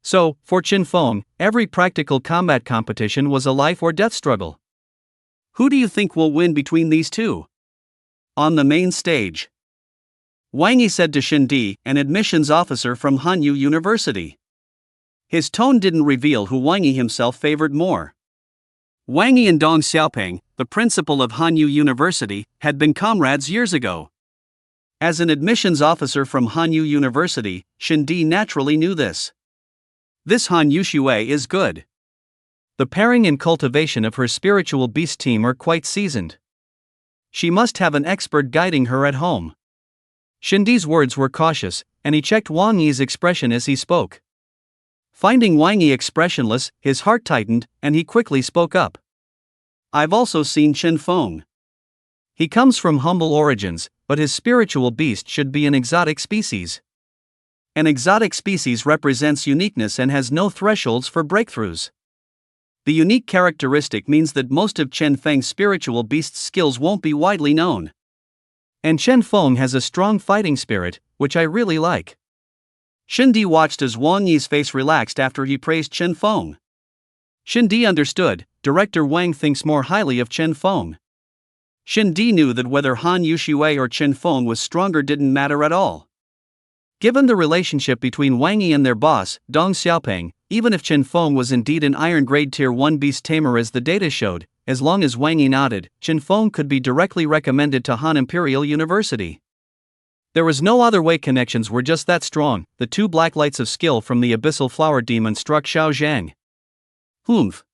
So, for Chen Feng, every practical combat competition was a life or death struggle. Who do you think will win between these two? On the main stage, Wang Yi said to Shen Di, an admissions officer from Hanyu University. His tone didn't reveal who Wang Yi himself favored more. Wang Yi and Dong Xiaoping, the principal of Hanyu University, had been comrades years ago. As an admissions officer from Hanyu University, Shen Di naturally knew this. This Han Yushua is good. The pairing and cultivation of her spiritual beast team are quite seasoned. She must have an expert guiding her at home. Shen Di's words were cautious, and he checked Wang Yi's expression as he spoke. Finding Wang Yi expressionless, his heart tightened, and he quickly spoke up. I've also seen Chen Feng. He comes from humble origins, but his spiritual beast should be an exotic species. An exotic species represents uniqueness and has no thresholds for breakthroughs. The unique characteristic means that most of Chen Feng's spiritual beast's skills won't be widely known. And Chen Feng has a strong fighting spirit, which I really like. Shen Di watched as Wang Yi's face relaxed after he praised Chen Feng. Shen Di understood, Director Wang thinks more highly of Chen Feng. Shen Di knew that whether Han Yushua or Chen Feng was stronger didn't matter at all. Given the relationship between Wang Yi and their boss, Dong Xiaoping, even if Chen Feng was indeed an iron grade tier 1 beast tamer as the data showed, as long as Wang Yi nodded, Chen Feng could be directly recommended to Han Imperial University. There was no other way. Connections were just that strong. The two black lights of skill from the Abyssal Flower Demon struck Xiao Zhang. Humph.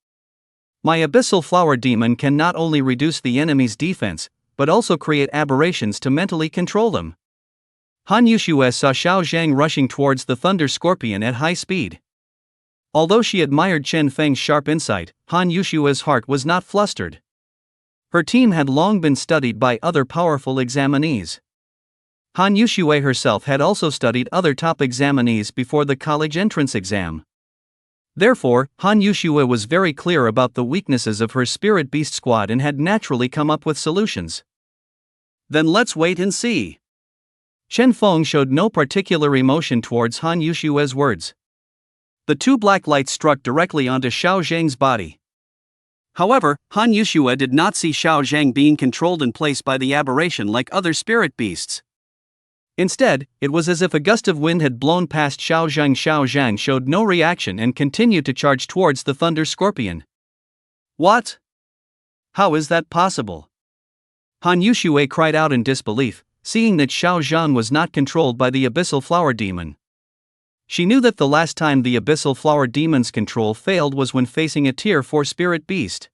My abyssal flower demon can not only reduce the enemy's defense, but also create aberrations to mentally control them. Han Yuxue saw Xiao Zhang rushing towards the Thunder Scorpion at high speed. Although she admired Chen Feng's sharp insight, Han Yuxue's heart was not flustered. Her team had long been studied by other powerful examinees. Han Yuxue herself had also studied other top examinees before the college entrance exam. Therefore, Han Yuxue was very clear about the weaknesses of her spirit beast squad and had naturally come up with solutions. Then let's wait and see. Chen Feng showed no particular emotion towards Han Yuxue's words. The two black lights struck directly onto Xiao Zhang's body. However, Han Yuxue did not see Xiao Zhang being controlled in place by the aberration like other spirit beasts. Instead, it was as if a gust of wind had blown past Xiao Zhang. Xiao Zhang showed no reaction and continued to charge towards the Thunder Scorpion. What? How is that possible? Han Yuxue cried out in disbelief, seeing that Xiao Zhang was not controlled by the Abyssal Flower Demon. She knew that the last time the Abyssal Flower Demon's control failed was when facing a Tier 4 spirit beast.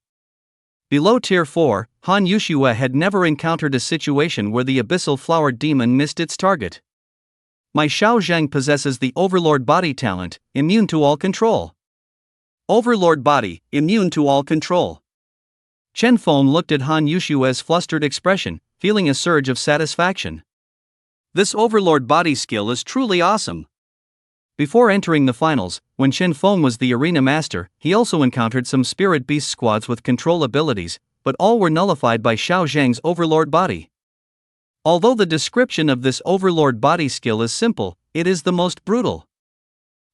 Below Tier 4, Han Yuxue had never encountered a situation where the Abyssal Flower Demon missed its target. My Xiao Zhang possesses the Overlord Body talent, immune to all control. Overlord Body, immune to all control. Chen Feng looked at Han Yuxue's flustered expression, feeling a surge of satisfaction. This Overlord Body skill is truly awesome. Before entering the finals, when Chen Feng was the arena master, he also encountered some spirit beast squads with control abilities, but all were nullified by Xiao Zhang's Overlord Body. Although the description of this Overlord Body skill is simple, it is the most brutal.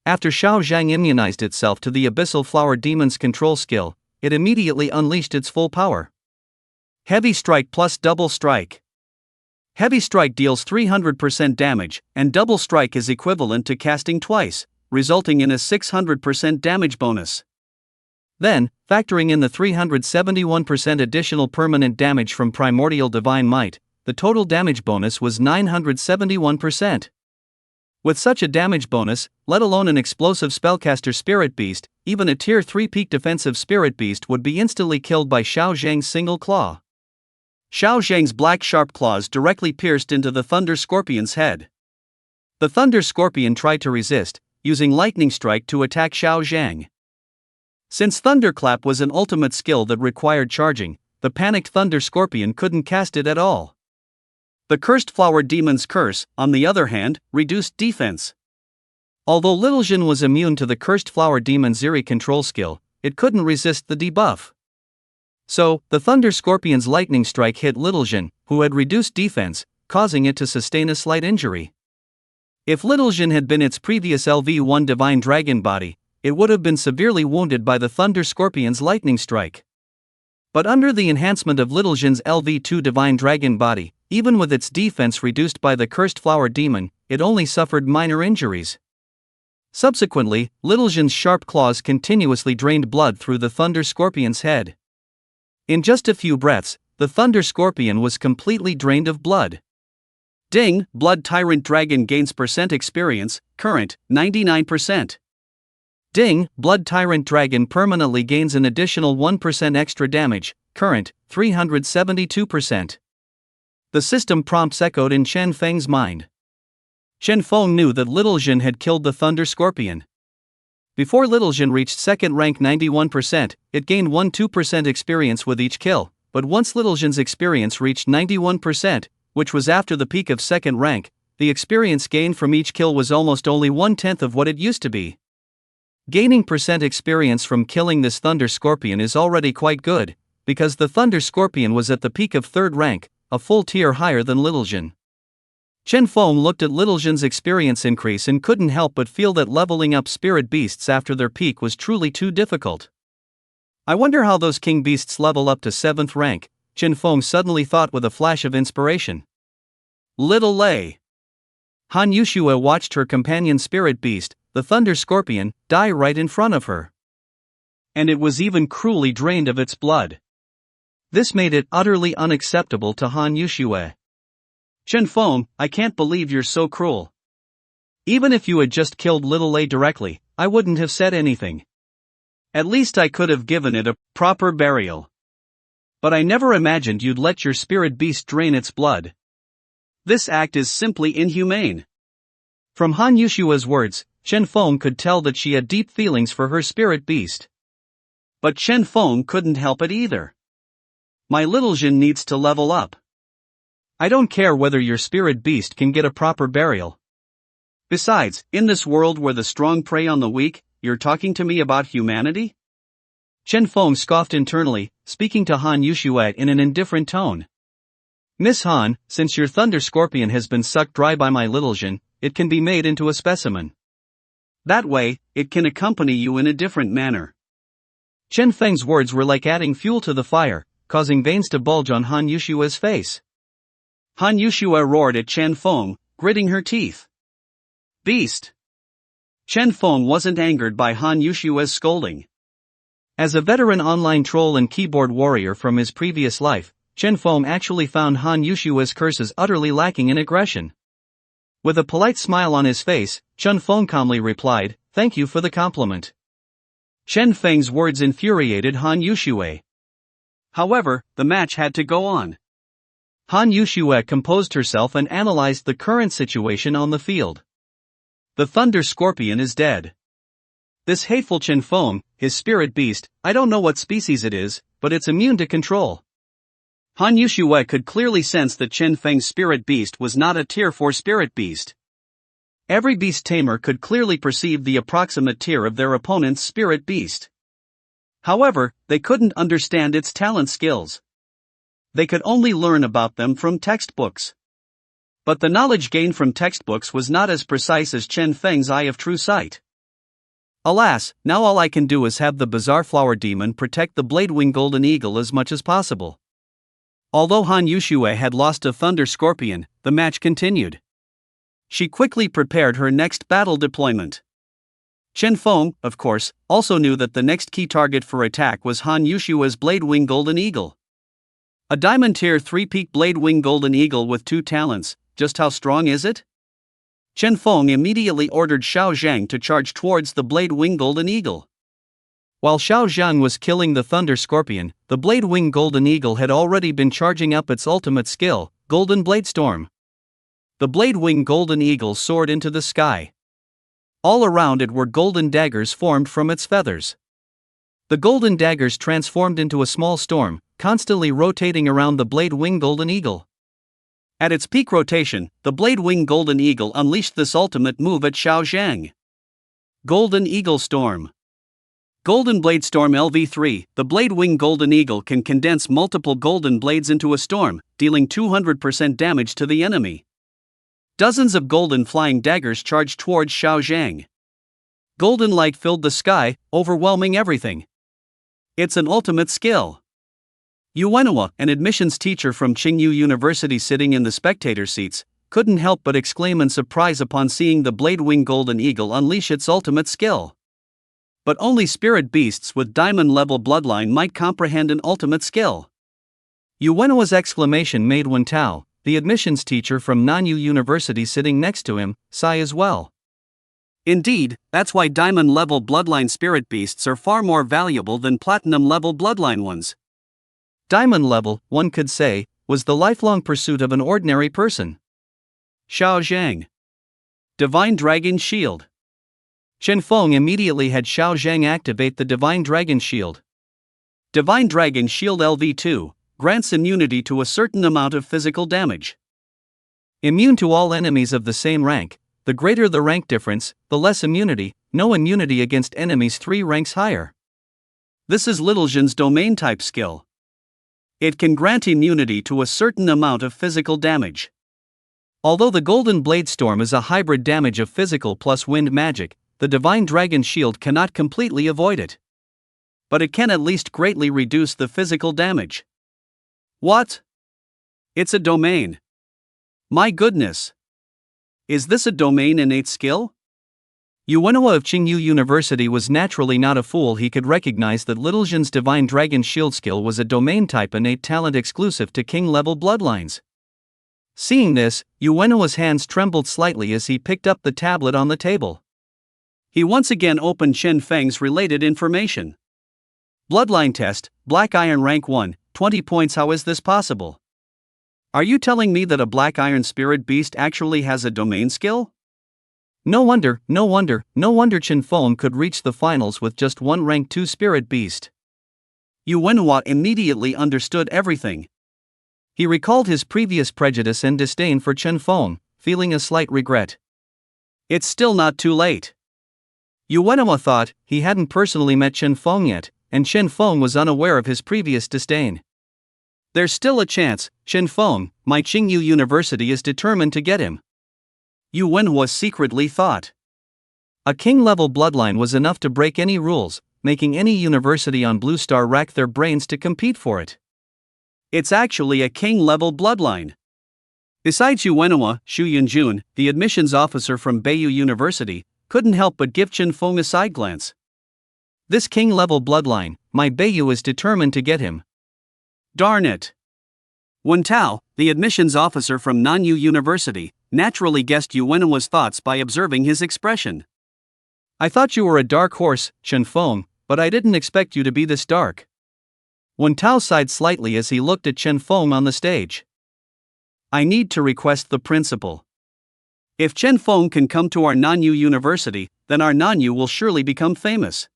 After Xiao Zhang immunized itself to the Abyssal Flower Demon's control skill, it immediately unleashed its full power. Heavy Strike plus Double Strike. Heavy Strike deals 300% damage, and Double Strike is equivalent to casting twice, resulting in a 600% damage bonus. Then, factoring in the 371% additional permanent damage from Primordial Divine Might, the total damage bonus was 971%. With such a damage bonus, let alone an explosive spellcaster spirit beast, even a tier 3 peak defensive spirit beast would be instantly killed by Xiao Zhang's single claw. Xiao Zhang's black sharp claws directly pierced into the Thunder Scorpion's head. The Thunder Scorpion tried to resist, using Lightning Strike to attack Xiao Zhang. Since Thunderclap was an ultimate skill that required charging, the panicked Thunder Scorpion couldn't cast it at all. The Cursed Flower Demon's Curse, on the other hand, reduced defense. Although Little Jin was immune to the Cursed Flower Demon's Ziri control skill, it couldn't resist the debuff. So, the Thunder Scorpion's Lightning Strike hit Little Jin, who had reduced defense, causing it to sustain a slight injury. If Little Jin had been its previous LV1 Divine Dragon body, it would have been severely wounded by the Thunder Scorpion's Lightning Strike. But under the enhancement of Little Jin's LV2 Divine Dragon body, even with its defense reduced by the Cursed Flower Demon, it only suffered minor injuries. Subsequently, Little Jin's sharp claws continuously drained blood through the Thunder Scorpion's head. In just a few breaths, the Thunder Scorpion was completely drained of blood. Ding, Blood Tyrant Dragon gains percent experience, current, 99%. Ding, Blood Tyrant Dragon permanently gains an additional 1% extra damage, current, 372%. The system prompts echoed in Chen Feng's mind. Chen Feng knew that Little Jin had killed the Thunder Scorpion. Before Little Jin reached second rank 91%, it gained 2% experience with each kill, but once Little Jin's experience reached 91%, which was after the peak of second rank, the experience gained from each kill was almost only 1/10 of what it used to be. Gaining percent experience from killing this Thunder Scorpion is already quite good, because the Thunder Scorpion was at the peak of third rank, a full tier higher than Little Jin. Chen Feng looked at Little Jin's experience increase and couldn't help but feel that leveling up spirit beasts after their peak was truly too difficult. I wonder how those king beasts level up to 7th rank, Chen Feng suddenly thought with a flash of inspiration. Little Lei. Han Yuxue watched her companion spirit beast, the Thunder Scorpion, die right in front of her. And it was even cruelly drained of its blood. This made it utterly unacceptable to Han Yuxue. Chen Feng, I can't believe you're so cruel. Even if you had just killed Little Lei directly, I wouldn't have said anything. At least I could have given it a proper burial. But I never imagined you'd let your spirit beast drain its blood. This act is simply inhumane. From Han Yushua's words, Chen Feng could tell that she had deep feelings for her spirit beast. But Chen Feng couldn't help it either. My little Jin needs to level up. I don't care whether your spirit beast can get a proper burial. Besides, in this world where the strong prey on the weak, you're talking to me about humanity? Chen Feng scoffed internally, speaking to Han Yushua in an indifferent tone. Miss Han, since your thunder scorpion has been sucked dry by my little Jin, it can be made into a specimen. That way, it can accompany you in a different manner. Chen Feng's words were like adding fuel to the fire, causing veins to bulge on Han Yushua's face. Han Yushua roared at Chen Feng, gritting her teeth. Beast! Chen Feng wasn't angered by Han Yushua's scolding. As a veteran online troll and keyboard warrior from his previous life, Chen Feng actually found Han Yushua's curses utterly lacking in aggression. With a polite smile on his face, Chen Feng calmly replied, "Thank you for the compliment." Chen Feng's words infuriated Han Yushua. However, the match had to go on. Han Yushua composed herself and analyzed the current situation on the field. The thunder scorpion is dead. This hateful Chen Feng, his spirit beast, I don't know what species it is, but it's immune to control. Han Yushua could clearly sense that Chen Feng's spirit beast was not a tier 4 spirit beast. Every beast tamer could clearly perceive the approximate tier of their opponent's spirit beast. However, they couldn't understand its talent skills. They could only learn about them from textbooks. But the knowledge gained from textbooks was not as precise as Chen Feng's eye of true sight. Alas, now all I can do is have the bizarre flower demon protect the blade-winged golden eagle as much as possible. Although Han Yushua had lost a thunder scorpion, the match continued. She quickly prepared her next battle deployment. Chen Feng, of course, also knew that the next key target for attack was Han Yushua's blade-winged golden eagle. A diamond tier 3 peak blade-winged golden eagle with 2 talents, just how strong is it? Chen Feng immediately ordered Xiao Zhang to charge towards the blade-winged golden eagle. While Xiao Zhang was killing the thunder scorpion, the blade-winged golden eagle had already been charging up its ultimate skill, Golden Blade Storm. The blade-winged golden eagle soared into the sky. All around it were golden daggers formed from its feathers. The golden daggers transformed into a small storm, constantly rotating around the blade-winged golden eagle. At its peak rotation, the blade-winged golden eagle unleashed this ultimate move at Xiao Zhang. Golden Eagle Storm. Golden Blade Storm LV3. The blade-winged golden eagle can condense multiple golden blades into a storm, dealing 200% damage to the enemy. Dozens of golden flying daggers charged towards Xiao Zhang. Golden light filled the sky, overwhelming everything. It's an ultimate skill. Yu Wenhua, an admissions teacher from Qingyu University sitting in the spectator seats, couldn't help but exclaim in surprise upon seeing the blade-winged golden eagle unleash its ultimate skill. But only spirit beasts with diamond-level bloodline might comprehend an ultimate skill. Yu Wenhua's exclamation made Wen Tao, the admissions teacher from Nanyu University sitting next to him, sigh as well. Indeed, that's why diamond-level bloodline spirit beasts are far more valuable than platinum-level bloodline ones. Diamond level, one could say, was the lifelong pursuit of an ordinary person. Xiao Zhang. Divine Dragon Shield. Chen Feng immediately had Xiao Zhang activate the Divine Dragon Shield. Divine Dragon Shield LV2 grants immunity to a certain amount of physical damage. Immune to all enemies of the same rank. The greater the rank difference, the less immunity, no immunity against enemies 3 ranks higher. This is Little Jin's domain type skill. It can grant immunity to a certain amount of physical damage. Although the Golden Blade Storm is a hybrid damage of physical plus wind magic, the Divine Dragon Shield cannot completely avoid it. But it can at least greatly reduce the physical damage. What? It's a domain. My goodness. Is this a domain innate skill? Yu Wenhua of Qingyu University was naturally not a fool. He could recognize that Little Jin's Divine Dragon Shield skill was a domain type innate talent exclusive to king-level bloodlines. Seeing this, Yu Wenhua's hands trembled slightly as he picked up the tablet on the table. He once again opened Chen Feng's related information. Bloodline test, Black Iron rank 1, 20 points. How is this possible? Are you telling me that a Black Iron spirit beast actually has a domain skill? No wonder Chen Feng could reach the finals with just one rank 2 spirit beast. Yu Wenhua immediately understood everything. He recalled his previous prejudice and disdain for Chen Feng, feeling a slight regret. It's still not too late. Yu Wenhua thought he hadn't personally met Chen Feng yet, and Chen Feng was unaware of his previous disdain. There's still a chance. Chen Feng, my Qingyu University is determined to get him. Yu Wenhua secretly thought. A king-level bloodline was enough to break any rules, making any university on Blue Star rack their brains to compete for it. It's actually a king-level bloodline. Besides Yu Wenhua, Xu Yunjun, the admissions officer from Beiyou University, couldn't help but give Chen Feng a side glance. This king-level bloodline, my Beiyou is determined to get him. Darn it. Wen Tao, the admissions officer from Nanyu University, naturally guessed Yu Wenhua's thoughts by observing his expression. I thought you were a dark horse, Chen Feng, but I didn't expect you to be this dark. Wen Tao sighed slightly as he looked at Chen Feng on the stage. I need to request the principal. If Chen Feng can come to our Nanyu University, then our Nanyu will surely become famous.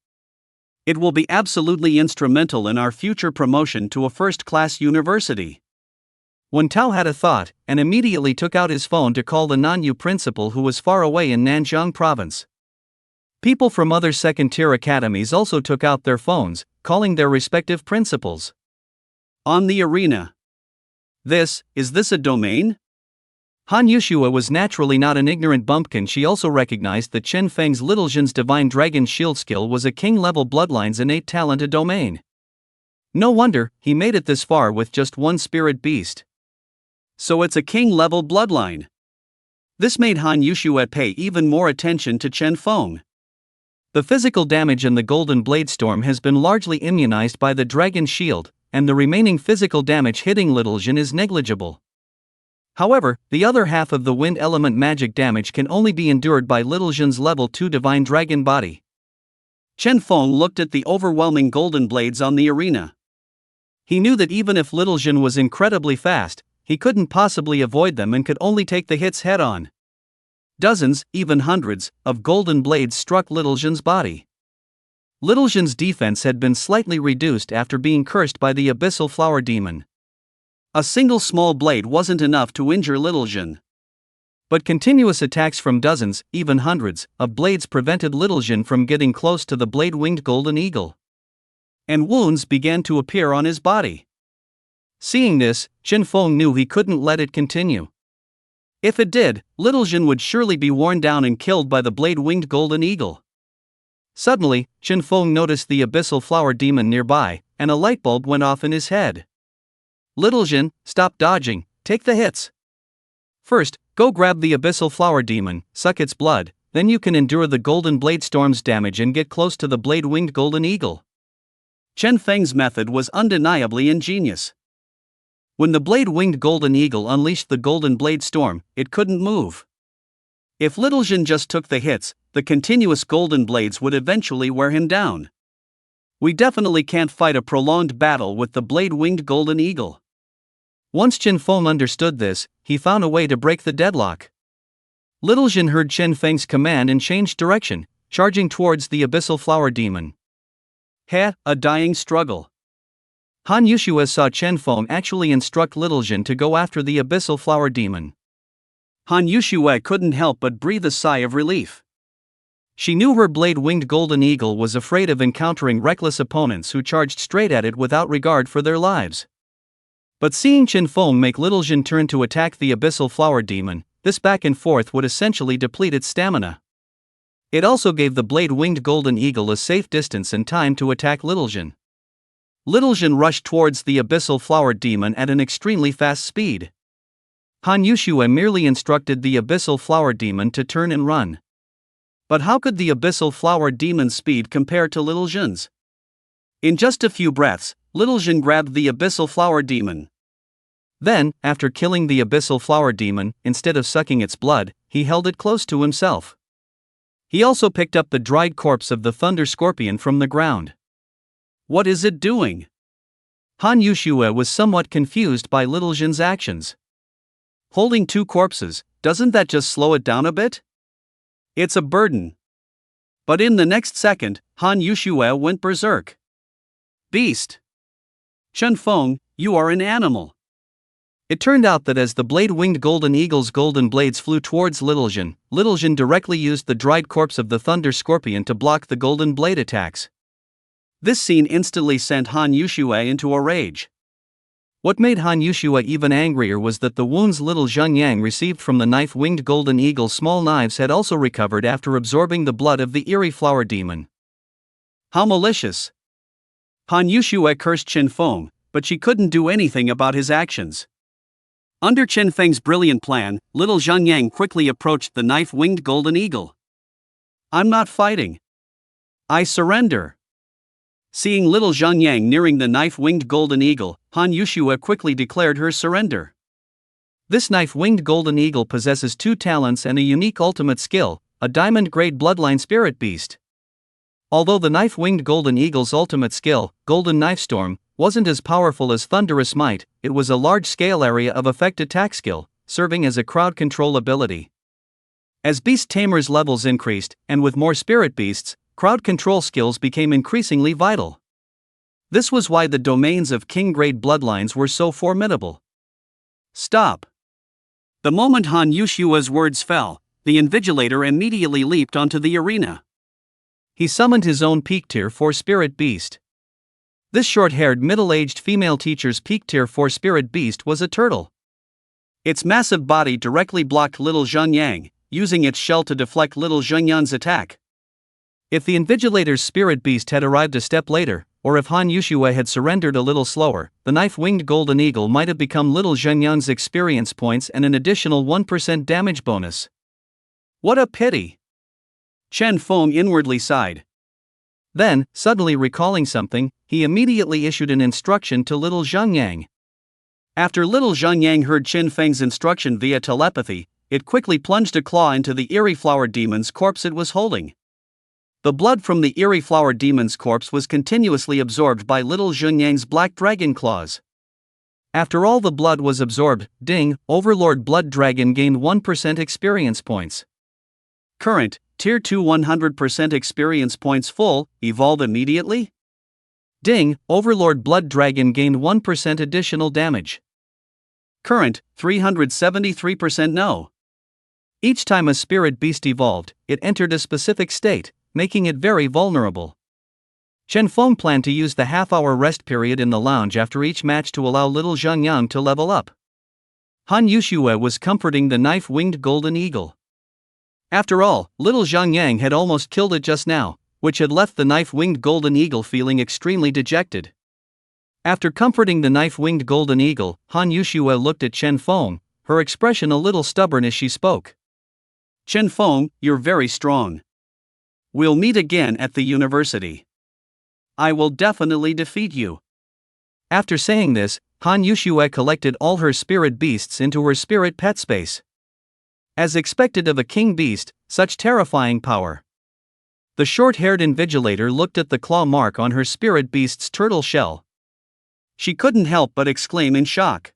It will be absolutely instrumental in our future promotion to a first-class university. Wen Tao had a thought, and immediately took out his phone to call the Nanyu principal, who was far away in Nanjiang province. People from other second-tier academies also took out their phones, calling their respective principals. On the arena. Is this a domain? Han Yushua was naturally not an ignorant bumpkin. She also recognized that Chen Feng's Little Jin's Divine Dragon Shield skill was a king-level bloodline's innate talent, a domain. No wonder he made it this far with just one spirit beast. So it's a king-level bloodline. This made Han Yushua pay even more attention to Chen Feng. The physical damage in the Golden Blade Storm has been largely immunized by the Dragon Shield, and the remaining physical damage hitting Little Jin is negligible. However, the other half of the wind element magic damage can only be endured by Little Jin's level 2 Divine Dragon body. Chen Feng looked at the overwhelming golden blades on the arena. He knew that even if Little Jin was incredibly fast, he couldn't possibly avoid them and could only take the hits head-on. Dozens, even hundreds, of golden blades struck Little Jin's body. Little Jin's defense had been slightly reduced after being cursed by the Abyssal Flower Demon. A single small blade wasn't enough to injure Little Jin. But continuous attacks from dozens, even hundreds, of blades prevented Little Jin from getting close to the blade-winged golden eagle. And wounds began to appear on his body. Seeing this, Chen Feng knew he couldn't let it continue. If it did, Little Jin would surely be worn down and killed by the blade-winged golden eagle. Suddenly, Chen Feng noticed the Abyssal Flower Demon nearby, and a light bulb went off in his head. Little Jin, stop dodging, take the hits. First, go grab the Abyssal Flower Demon, suck its blood, then you can endure the Golden Blade Storm's damage and get close to the blade-winged golden eagle. Chen Feng's method was undeniably ingenious. When the blade-winged golden eagle unleashed the Golden Blade Storm, it couldn't move. If Little Jin just took the hits, the continuous golden blades would eventually wear him down. We definitely can't fight a prolonged battle with the blade-winged golden eagle. Once Chen Feng understood this, he found a way to break the deadlock. Little Jin heard Chen Feng's command and changed direction, charging towards the Abyssal Flower Demon. A dying struggle. Han Yushua saw Chen Feng actually instruct Little Jin to go after the Abyssal Flower Demon. Han Yushua couldn't help but breathe a sigh of relief. She knew her blade-winged golden eagle was afraid of encountering reckless opponents who charged straight at it without regard for their lives. But seeing Chen Feng make Little Jin turn to attack the Abyssal Flower Demon, this back and forth would essentially deplete its stamina. It also gave the blade-winged golden eagle a safe distance and time to attack Little Jin. Little Jin rushed towards the Abyssal Flower Demon at an extremely fast speed. Han Yushua merely instructed the Abyssal Flower Demon to turn and run. But how could the Abyssal Flower Demon's speed compare to Little Jin's? In just a few breaths, Little Jin grabbed the Abyssal Flower Demon. Then, after killing the Abyssal Flower Demon, instead of sucking its blood, he held it close to himself. He also picked up the dried corpse of the Thunder Scorpion from the ground. What is it doing? Han Yushue was somewhat confused by Little Jin's actions. Holding two corpses, doesn't that just slow it down a bit? It's a burden. But in the next second, Han Yushue went berserk. Beast! Chen Feng, you are an animal. It turned out that as the blade-winged golden eagle's golden blades flew towards Little Jin directly used the dried corpse of the thunder scorpion to block the golden blade attacks. This scene instantly sent Han Yushue into a rage. What made Han Yushue even angrier was that the wounds Little Zhenyang received from the knife-winged golden eagle's small knives had also recovered after absorbing the blood of the eerie flower demon. How malicious! Han Yushue cursed Chen Feng, but she couldn't do anything about his actions. Under Chen Feng's brilliant plan, Little Zhenyang quickly approached the knife-winged golden eagle. I'm not fighting. I surrender. Seeing Little Zhenyang nearing the knife-winged golden eagle, Han Yushue quickly declared her surrender. This knife-winged golden eagle possesses two talents and a unique ultimate skill, a diamond-grade bloodline spirit beast. Although the knife-winged golden eagle's ultimate skill, Golden Knife Storm, wasn't as powerful as Thunderous Might, it was a large-scale area of effect attack skill, serving as a crowd control ability. As Beast Tamer's levels increased, and with more spirit beasts, crowd control skills became increasingly vital. This was why the domains of king-grade bloodlines were so formidable. Stop! The moment Han Yushua's words fell, the Invigilator immediately leaped onto the arena. He summoned his own Peak Tier 4 spirit beast. This short-haired middle-aged female teacher's Peak Tier 4 spirit beast was a turtle. Its massive body directly blocked Little Zhenyang, using its shell to deflect Little Zhenyang's attack. If the Invigilator's spirit beast had arrived a step later, or if Han Yushue had surrendered a little slower, the knife-winged golden eagle might have become Little Zhenyang's experience points and an additional 1% damage bonus. What a pity! Chen Feng inwardly sighed. Then, suddenly recalling something, he immediately issued an instruction to Little Zhenyang. After Little Zhenyang heard Chen Feng's instruction via telepathy, it quickly plunged a claw into the eerie flower demon's corpse it was holding. The blood from the eerie flower demon's corpse was continuously absorbed by Little Zhenyang's black dragon claws. After all the blood was absorbed, ding, Overlord Blood Dragon gained 1% experience points. Current, Tier 2 100% experience points full, evolve immediately? Ding, Overlord Blood Dragon gained 1% additional damage. Current, 373% no. Each time a spirit beast evolved, it entered a specific state, making it very vulnerable. Chen Feng planned to use the half-hour rest period in the lounge after each match to allow Little Zhenyang to level up. Han Yushue was comforting the knife-winged golden eagle. After all, Little Zhenyang had almost killed it just now, which had left the knife-winged golden eagle feeling extremely dejected. After comforting the knife-winged golden eagle, Han Yushue looked at Chen Feng, her expression a little stubborn as she spoke. Chen Feng, you're very strong. We'll meet again at the university. I will definitely defeat you. After saying this, Han Yushue collected all her spirit beasts into her spirit pet space. As expected of a king beast, such terrifying power. The short-haired Invigilator looked at the claw mark on her spirit beast's turtle shell. She couldn't help but exclaim in shock.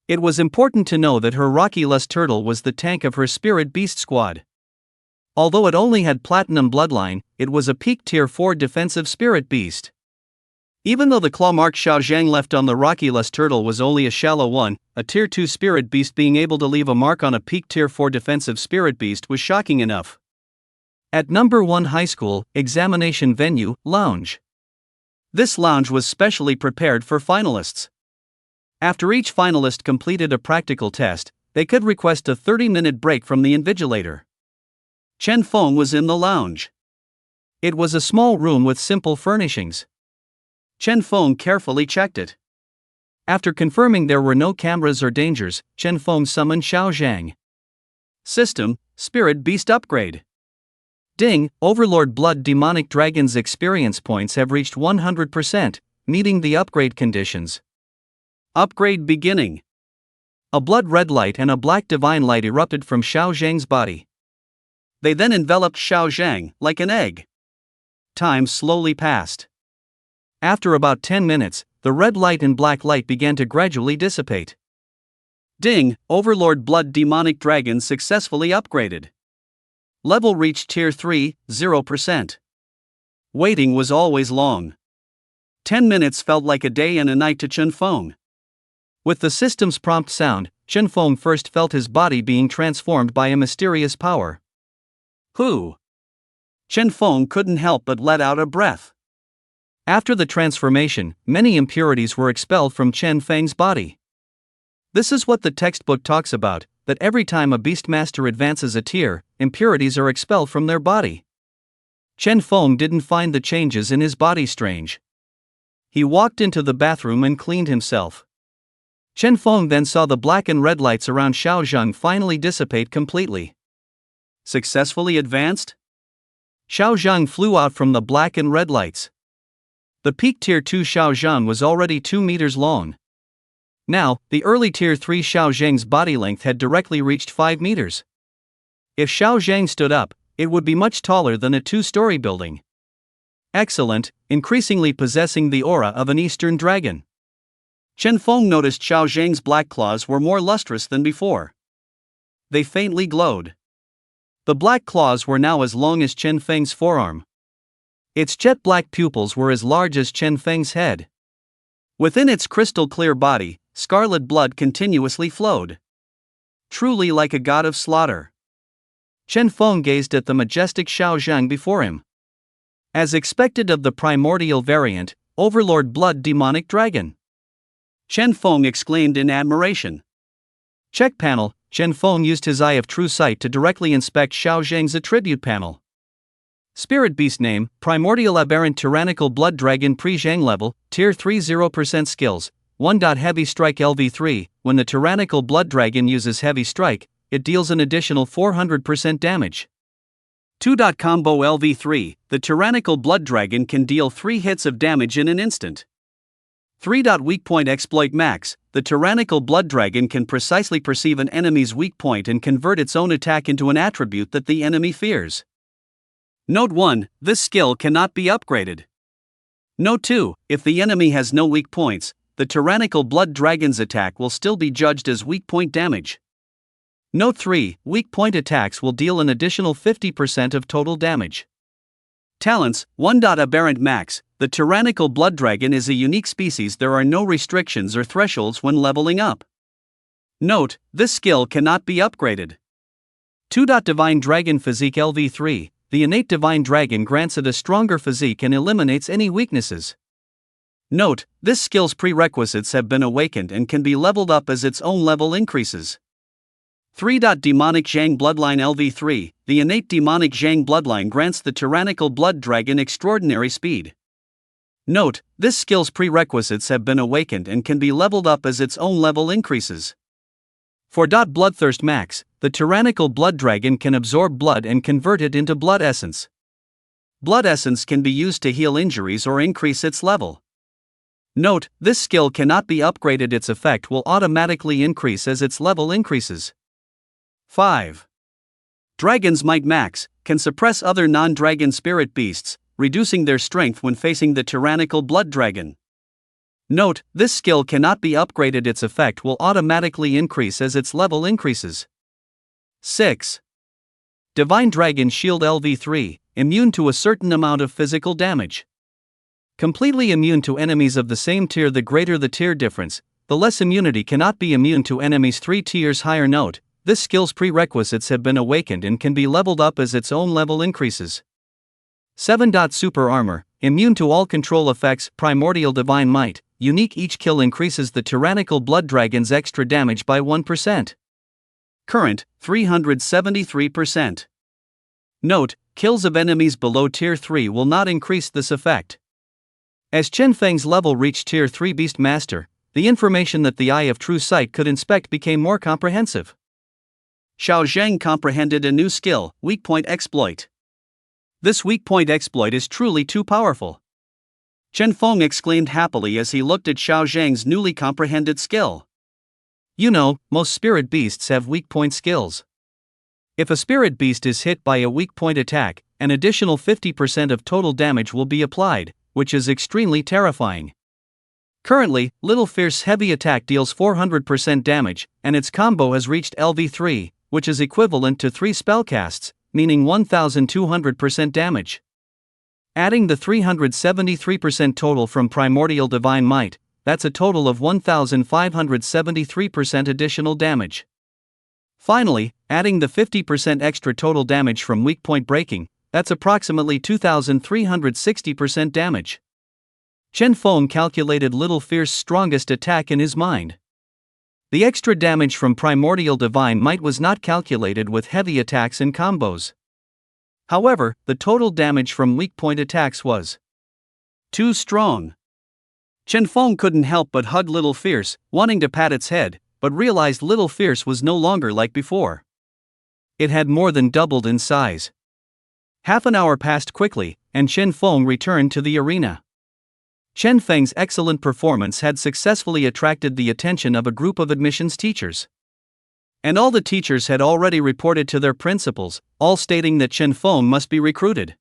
It was important to know that her Rocky-less turtle was the tank of her spirit beast squad. Although it only had platinum bloodline, it was a Peak Tier 4 defensive spirit beast. Even though the claw mark Xiao Zhang left on the Rocky-less turtle was only a shallow one, a Tier 2 spirit beast being able to leave a mark on a Peak Tier 4 defensive spirit beast was shocking enough. At number 1 high school, examination venue, lounge. This lounge was specially prepared for finalists. After each finalist completed a practical test, they could request a 30-minute break from the Invigilator. Chen Feng was in the lounge. It was a small room with simple furnishings. Chen Feng carefully checked it. After confirming there were no cameras or dangers, Chen Feng summoned Xiao Zhang. System, Spirit Beast Upgrade. Ding, Overlord Blood Demonic Dragon's experience points have reached 100%, meeting the upgrade conditions. Upgrade beginning. A blood red light and a black divine light erupted from Xiao Zhang's body. They then enveloped Xiao Zhang like an egg. Time slowly passed. After about 10 minutes, the red light and black light began to gradually dissipate. Ding! Overlord Blood Demonic Dragon successfully upgraded. Level reached Tier 3, 0%. Waiting was always long. 10 minutes felt like a day and a night to Chen Feng. With the system's prompt sound, Chen Feng first felt his body being transformed by a mysterious power. Who? Chen Feng couldn't help but let out a breath. After the transformation, many impurities were expelled from Chen Feng's body. This is what the textbook talks about, that every time a Beastmaster advances a tier, impurities are expelled from their body. Chen Feng didn't find the changes in his body strange. He walked into the bathroom and cleaned himself. Chen Feng then saw the black and red lights around Xiaozhang finally dissipate completely. Successfully advanced? Xiaozhang flew out from the black and red lights. The peak Tier 2 Xiaozhang was already 2 meters long. Now, the early Tier 3 Xiaozhang's body length had directly reached 5 meters. If Xiaozhang stood up, it would be much taller than a 2-story building. Excellent, increasingly possessing the aura of an Eastern dragon. Chen Feng noticed Xiaozhang's black claws were more lustrous than before. They faintly glowed. The black claws were now as long as Chen Feng's forearm. Its jet-black pupils were as large as Chen Feng's head. Within its crystal-clear body, scarlet blood continuously flowed. Truly like a god of slaughter. Chen Feng gazed at the majestic Xiaozhang before him. As expected of the primordial variant, Overlord Blood Demonic Dragon. Chen Feng exclaimed in admiration. Check panel. Chen Feng used his eye of true sight to directly inspect Xiaozhang's attribute panel. Spirit Beast name, Primordial Aberrant Tyrannical Blood Dragon Pre-Zhang level, Tier 3 0% skills, 1. Heavy Strike LV3, when the Tyrannical Blood Dragon uses Heavy Strike, it deals an additional 400% damage. 2. Combo LV3, the Tyrannical Blood Dragon can deal 3 hits of damage in an instant. 3. Weak Point Exploit Max, the Tyrannical Blood Dragon can precisely perceive an enemy's weak point and convert its own attack into an attribute that the enemy fears. Note 1, this skill cannot be upgraded. Note 2, if the enemy has no weak points, the Tyrannical Blood Dragon's attack will still be judged as weak point damage. Note 3, weak point attacks will deal an additional 50% of total damage. Talents, 1. Aberrant Max, the Tyrannical Blood Dragon is a unique species. There are no restrictions or thresholds when leveling up. Note, this skill cannot be upgraded. 2. Divine Dragon Physique LV3, the innate Divine Dragon grants it a stronger physique and eliminates any weaknesses. Note, this skill's prerequisites have been awakened and can be leveled up as its own level increases. 3. Demonic Zhang Bloodline LV3, the innate Demonic Zhang Bloodline grants the Tyrannical Blood Dragon extraordinary speed. Note, this skill's prerequisites have been awakened and can be leveled up as its own level increases. 4. Bloodthirst Max, the Tyrannical Blood Dragon can absorb blood and convert it into blood essence. Blood essence can be used to heal injuries or increase its level. Note, this skill cannot be upgraded. Its effect will automatically increase as its level increases. 5. Dragon's Might Max, can suppress other non-dragon spirit beasts, reducing their strength when facing the Tyrannical Blood Dragon. Note, this skill cannot be upgraded. Its effect will automatically increase as its level increases. 6. Divine Dragon Shield LV3, immune to a certain amount of physical damage. Completely immune to enemies of the same tier. The greater the tier difference, the less immunity. Cannot be immune to enemies 3 tiers higher. Note, this skill's prerequisites have been awakened and can be leveled up as its own level increases. 7. Super Armor, immune to all control effects. Primordial Divine Might, unique. Each kill increases the Tyrannical Blood Dragon's extra damage by 1%. Current, 373%. Note, kills of enemies below Tier 3 will not increase this effect. As Chen Feng's level reached Tier 3 Beastmaster, the information that the Eye of True Sight could inspect became more comprehensive. Xiaozhang comprehended a new skill, Weak Point Exploit. This weak point exploit is truly too powerful. Chen Feng exclaimed happily as he looked at Xiaozhang's newly comprehended skill. You know, most spirit beasts have weak point skills. If a spirit beast is hit by a weak point attack, an additional 50% of total damage will be applied, which is extremely terrifying. Currently, Little Fierce Heavy Attack deals 400% damage, and its combo has reached LV3, which is equivalent to 3 spellcasts, meaning 1200% damage. Adding the 373% total from Primordial Divine Might, that's a total of 1573% additional damage. Finally, adding the 50% extra total damage from Weak Point Breaking, that's approximately 2360% damage. Chen Feng calculated Little Fierce's strongest attack in his mind. The extra damage from Primordial Divine Might was not calculated with heavy attacks and combos. However, the total damage from weak point attacks was too strong. Chen Feng couldn't help but hug Little Fierce, wanting to pat its head, but realized Little Fierce was no longer like before. It had more than doubled in size. Half an hour passed quickly, and Chen Feng returned to the arena. Chen Feng's excellent performance had successfully attracted the attention of a group of admissions teachers. And all the teachers had already reported to their principals, all stating that Chen Feng must be recruited.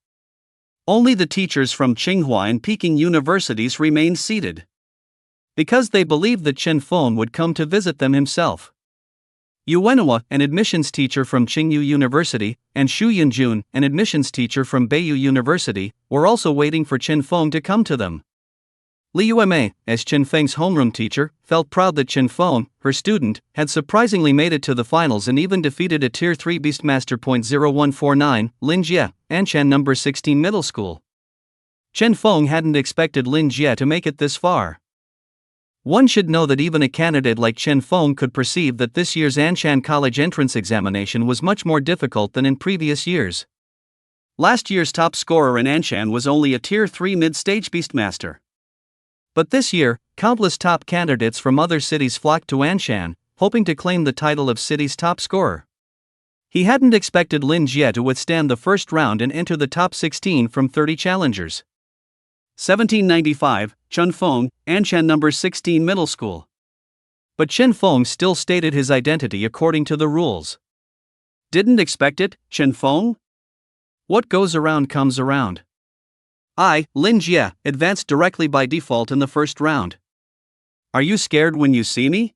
Only the teachers from Tsinghua and Peking universities remained seated, because they believed that Chen Feng would come to visit them himself. Yu Wenhua, an admissions teacher from Tsinghua University, and Xu Yunjun, an admissions teacher from Beiyou University, were also waiting for Chen Feng to come to them. Li Yuemei, as Chen Feng's homeroom teacher, felt proud that Chen Feng, her student, had surprisingly made it to the finals and even defeated a Tier 3 Beastmaster. 0149, Lin Jie, Anshan No. 16 Middle School. Chen Feng hadn't expected Lin Jie to make it this far. One should know that even a candidate like Chen Feng could perceive that this year's Anshan College entrance examination was much more difficult than in previous years. Last year's top scorer in Anshan was only a Tier 3 mid-stage Beastmaster. But this year, countless top candidates from other cities flocked to Anshan, hoping to claim the title of city's top scorer. He hadn't expected Lin Jie to withstand the first round and enter the top 16 from 30 challengers. 1795, Chen Feng, Anshan No. 16 Middle School. But Chen Feng still stated his identity according to the rules. Didn't expect it, Chen Feng? What goes around comes around. I, Lin Jie, advanced directly by default in the first round. Are you scared when you see me?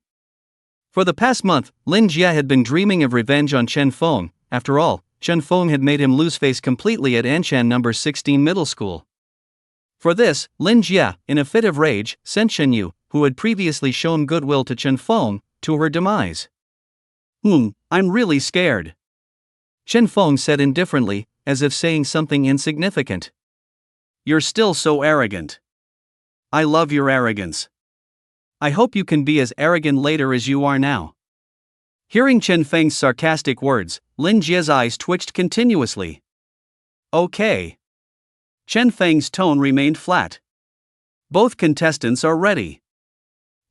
For the past month, Lin Jie had been dreaming of revenge on Chen Feng. After all, Chen Feng had made him lose face completely at Anshan No. 16 Middle School. For this, Lin Jie, in a fit of rage, sent Shen Yu, who had previously shown goodwill to Chen Feng, to her demise. I'm really scared. Chen Feng said indifferently, as if saying something insignificant. You're still so arrogant. I love your arrogance. I hope you can be as arrogant later as you are now. Hearing Chen Feng's sarcastic words, Lin Jie's eyes twitched continuously. Okay. Chen Feng's tone remained flat. Both contestants are ready.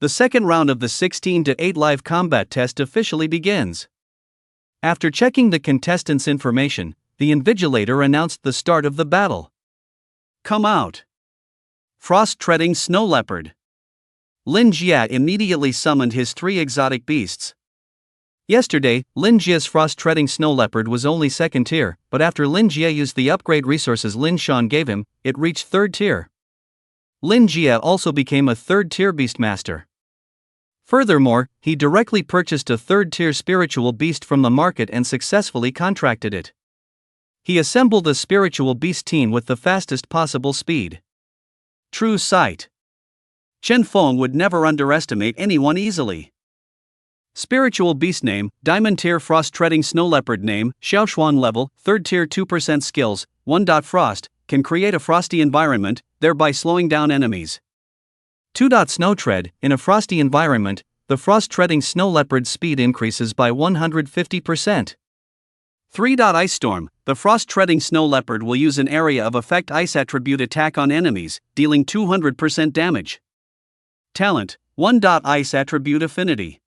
The second round of the 16-8 live combat test officially begins. After checking the contestants' information, the invigilator announced the start of the battle. Come out. Frost-treading snow leopard. Lin Jie immediately summoned his 3 exotic beasts. Yesterday, Lin Jie's frost-treading snow leopard was only 2nd tier, but after Lin Jie used the upgrade resources Lin Shan gave him, it reached 3rd tier. Lin Jie also became a 3rd tier Beastmaster. Furthermore, he directly purchased a 3rd tier spiritual beast from the market and successfully contracted it. He assembled a spiritual beast team with the fastest possible speed. True sight. Chen Feng would never underestimate anyone easily. Spiritual beast name, Diamond tier frost-treading snow leopard name, Xiaoshuan level, 3rd tier 2% skills, 1. Frost, can create a frosty environment, thereby slowing down enemies. 2. Snow tread, in a frosty environment, the frost-treading snow leopard's speed increases by 150%. 3. Ice storm, the frost-treading snow leopard will use an area of effect ice attribute attack on enemies, dealing 200% damage. Talent, 1. Ice attribute affinity.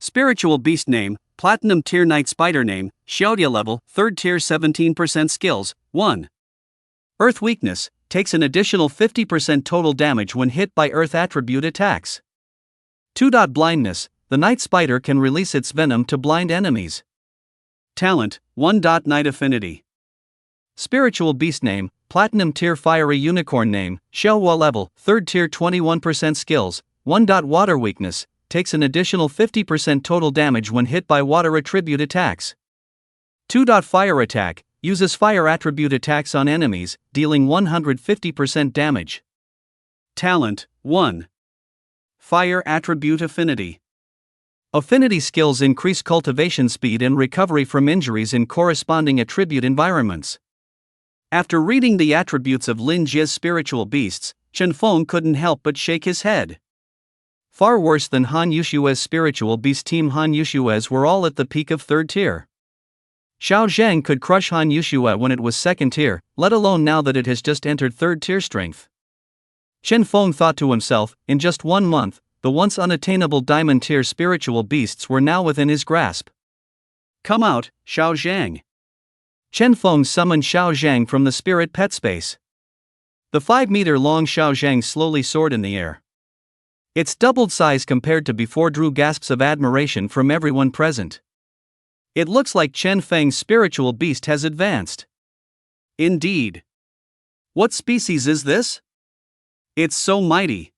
Spiritual beast name, Platinum tier night spider name, Xiaodia level, 3rd tier 17% skills, 1. Earth weakness, takes an additional 50% total damage when hit by earth attribute attacks. 2. Blindness, the night spider can release its venom to blind enemies. Talent, 1. Night affinity. Spiritual beast name, Platinum Tier Fiery Unicorn Name, Xiaohua Level, 3rd Tier 21% Skills, 1. Water Weakness, takes an additional 50% total damage when hit by water attribute attacks. 2. Fire Attack, uses fire attribute attacks on enemies, dealing 150% damage. Talent, 1. Fire Attribute Affinity. Affinity skills increase cultivation speed and recovery from injuries in corresponding attribute environments. After reading the attributes of Lin Jie's spiritual beasts, Chen Feng couldn't help but shake his head. Far worse than Han Yushue's spiritual beast team. Han Yushue's were all at the peak of 3rd tier. Xiao Zhang could crush Han Yushue when it was 2nd tier, let alone now that it has just entered 3rd tier strength. Chen Feng thought to himself, in just 1 month, the once unattainable diamond tier spiritual beasts were now within his grasp. Come out, Xiao Zhang. Chen Feng summoned Xiao Zhang from the spirit pet space. The 5-meter-long Xiao Zhang slowly soared in the air. Its doubled size compared to before drew gasps of admiration from everyone present. It looks like Chen Feng's spiritual beast has advanced. Indeed. What species is this? It's so mighty.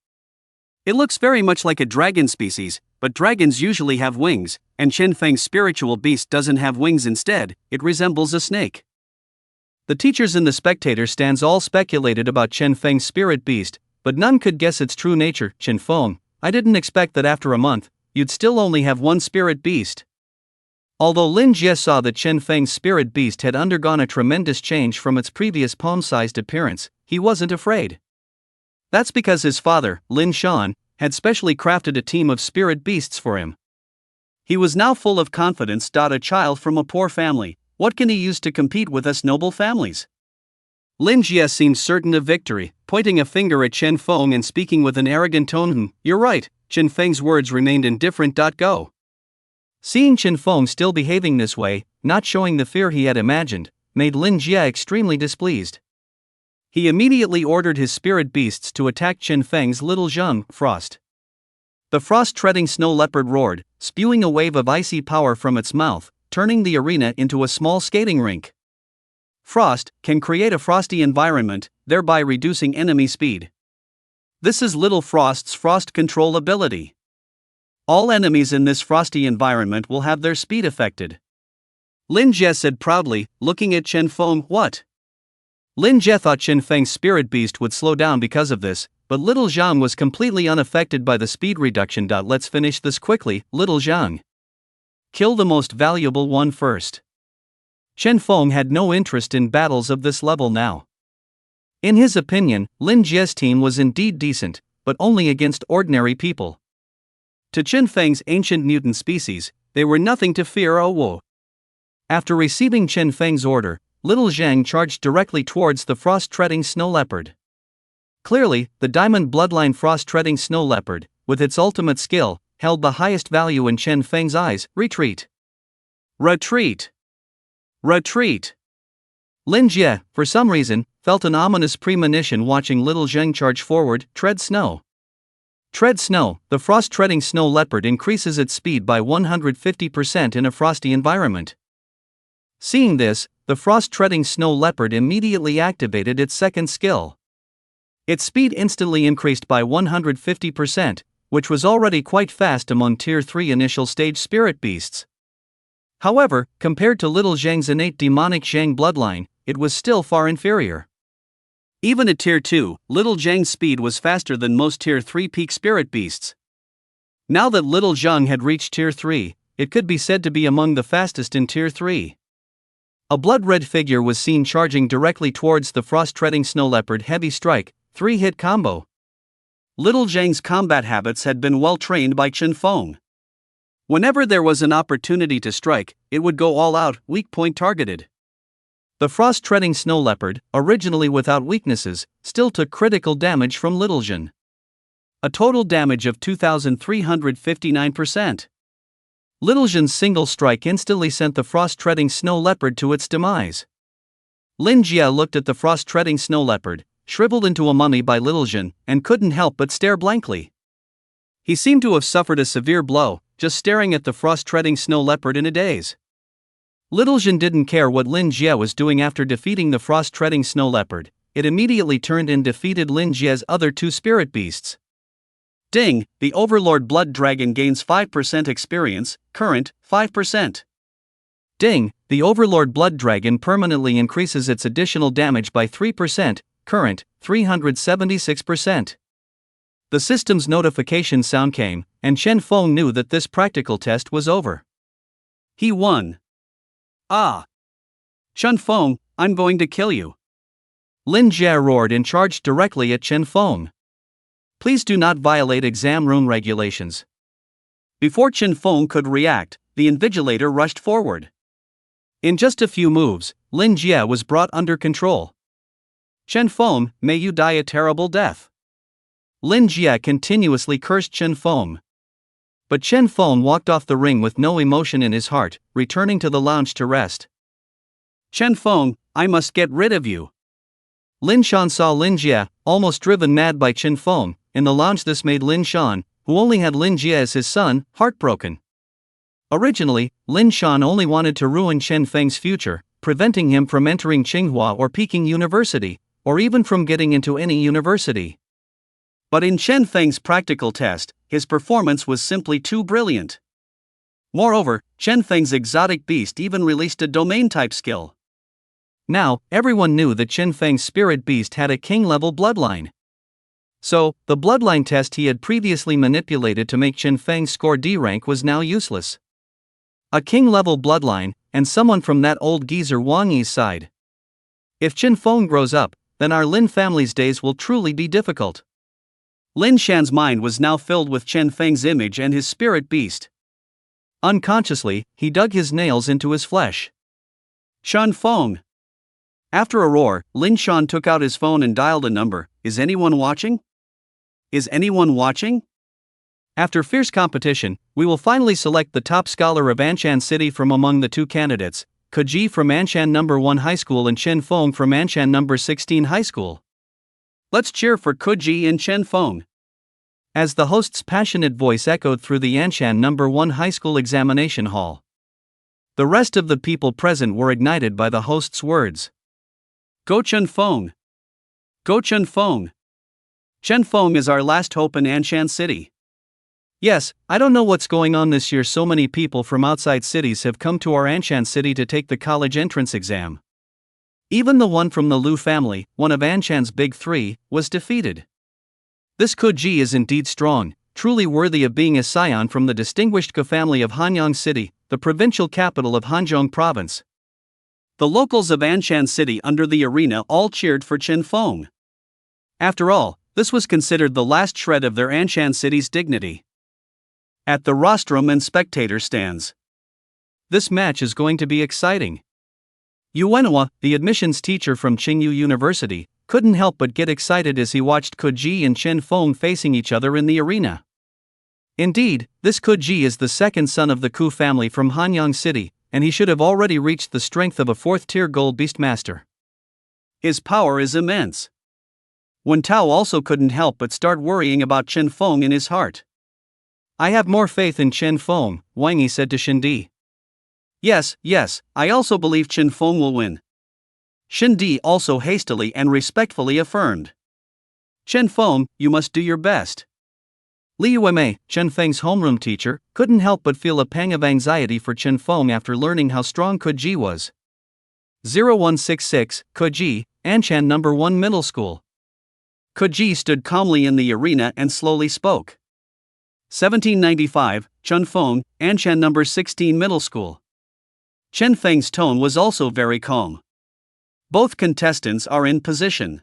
It looks very much like a dragon species, but dragons usually have wings, and Chen Feng's spiritual beast doesn't have wings. Instead, it resembles a snake. The teachers in the spectator stands all speculated about Chen Feng's spirit beast, but none could guess its true nature. Chen Feng, I didn't expect that after a month, you'd still only have one spirit beast. Although Lin Jie saw that Chen Feng's spirit beast had undergone a tremendous change from its previous palm-sized appearance, he wasn't afraid. That's because his father, Lin Shan, had specially crafted a team of spirit beasts for him. He was now full of confidence. A child from a poor family, what can he use to compete with us noble families? Lin Jie seemed certain of victory, pointing a finger at Chen Feng and speaking with an arrogant tone. You're right. Chen Feng's words remained indifferent. Go. Seeing Chen Feng still behaving this way, not showing the fear he had imagined, made Lin Jie extremely displeased. He immediately ordered his spirit beasts to attack Chen Feng's little Zheng, Frost. The frost-treading snow leopard roared, spewing a wave of icy power from its mouth, turning the arena into a small skating rink. Frost can create a frosty environment, thereby reducing enemy speed. This is Little Frost's frost control ability. All enemies in this frosty environment will have their speed affected. Lin Jie said proudly, looking at Chen Feng. What? Lin Jie thought Chen Feng's spirit beast would slow down because of this, but little Zhang was completely unaffected by the speed reduction. Let's finish this quickly, little Zhang. Kill the most valuable one first. Chen Feng had no interest in battles of this level now. In his opinion, Lin Jie's team was indeed decent, but only against ordinary people. To Chen Feng's ancient mutant species, they were nothing to fear. Oh whoa. After receiving Chen Feng's order, little Zhang charged directly towards the frost-treading snow leopard. Clearly, the diamond bloodline frost-treading snow leopard, with its ultimate skill, held the highest value in Chen Feng's eyes. Retreat. Retreat. Retreat. Lin Jie, for some reason, felt an ominous premonition watching little Zhang charge forward. Tread snow. Tread snow. The frost-treading snow leopard increases its speed by 150% in a frosty environment. Seeing this, the frost-treading snow leopard immediately activated its second skill. Its speed instantly increased by 150%, which was already quite fast among Tier 3 initial stage spirit beasts. However, compared to little Zhang's innate demonic Zhang bloodline, it was still far inferior. Even at Tier 2, little Zhang's speed was faster than most Tier 3 peak spirit beasts. Now that little Zhang had reached Tier 3, it could be said to be among the fastest in Tier 3. A blood-red figure was seen charging directly towards the frost-treading snow leopard. Heavy strike, 3-hit combo. Little Zhang's combat habits had been well trained by Chen Feng. Whenever there was an opportunity to strike, it would go all out, weak point targeted. The frost-treading snow leopard, originally without weaknesses, still took critical damage from Little Zhang. A total damage of 2,359%. Little Zhan's single strike instantly sent the frost-treading snow leopard to its demise. Lin Jie looked at the frost-treading snow leopard, shriveled into a mummy by Little Zhan, and couldn't help but stare blankly. He seemed to have suffered a severe blow, just staring at the frost-treading snow leopard in a daze. Little Zhan didn't care what Lin Jie was doing after defeating the frost-treading snow leopard. it immediately turned and defeated Lin Jie's other two spirit beasts. Ding, the Overlord Blood Dragon gains 5% experience, current, 5%. Ding, the Overlord Blood Dragon permanently increases its additional damage by 3%, current, 376%. The system's notification sound came, and Chen Feng knew that this practical test was over. He won. Ah! Chen Feng, I'm going to kill you. Lin Jie roared and charged directly at Chen Feng. Please do not violate exam room regulations. Before Chen Feng could react, the invigilator rushed forward. In just a few moves, Lin Jie was brought under control. Chen Feng, may you die a terrible death. Lin Jie continuously cursed Chen Feng. But Chen Feng walked off the ring with no emotion in his heart, returning to the lounge to rest. Chen Feng, I must get rid of you. Lin Shan saw Lin Jie, almost driven mad by Chen Feng, in the lounge. This made Lin Shan, who only had Lin Jie as his son, heartbroken. Originally, Lin Shan only wanted to ruin Chen Feng's future, preventing him from entering Tsinghua or Peking University, or even from getting into any university. But in Chen Feng's practical test, his performance was simply too brilliant. Moreover, Chen Feng's exotic beast even released a domain-type skill. Now, everyone knew that Chen Feng's spirit beast had a king-level bloodline. So, the bloodline test he had previously manipulated to make Chen Feng score D rank was now useless. A king-level bloodline, and someone from that old geezer Wang Yi's side. If Chen Feng grows up, then our Lin family's days will truly be difficult. Lin Shan's mind was now filled with Chen Feng's image and his spirit beast. Unconsciously, he dug his nails into his flesh. Chen Feng. After a roar, Lin Shan took out his phone and dialed a number. Is anyone watching? Is anyone watching? After fierce competition, we will finally select the top scholar of Anshan City from among the two candidates, Koji from Anshan No. 1 High School and Chen Feng from Anshan No. 16 High School. Let's cheer for Koji and Chen Feng. As the host's passionate voice echoed through the Anshan No. 1 High School examination hall. The rest of the people present were ignited by the host's words. Go Chen Feng! Go Chen Feng! Chen Feng is our last hope in Anshan City. Yes, I don't know what's going on this year. So many people from outside cities have come to our Anshan City to take the college entrance exam. Even the one from the Liu family, one of Anshan's big three, was defeated. This Koji is indeed strong, truly worthy of being a scion from the distinguished Ge family of Hanyang City, the provincial capital of Hanzhong Province. The locals of Anshan City under the arena all cheered for Chen Feng. After all, this was considered the last shred of their Anshan City's dignity. At the rostrum and spectator stands. This match is going to be exciting. Yu Wenhua, the admissions teacher from Tsinghua University, couldn't help but get excited as he watched Koji and Chen Feng facing each other in the arena. Indeed, this Koji is the second son of the Ku family from Hanyang City, and he should have already reached the strength of a 4th-tier gold beastmaster. His power is immense. Wen Tao also couldn't help but start worrying about Chen Feng in his heart. I have more faith in Chen Feng, Wang Yi said to Shindi. Yes, I also believe Chen Feng will win. Shindi also hastily and respectfully affirmed. Chen Feng, you must do your best. Li Yuemei, Chen Feng's homeroom teacher, couldn't help but feel a pang of anxiety for Chen Feng after learning how strong Koji was. 0166, Koji, Anshan No. 1 Middle School. Koji stood calmly in the arena and slowly spoke. 1795, Chen Feng, Anshan No. 16 Middle School. Chen Feng's tone was also very calm. Both contestants are in position.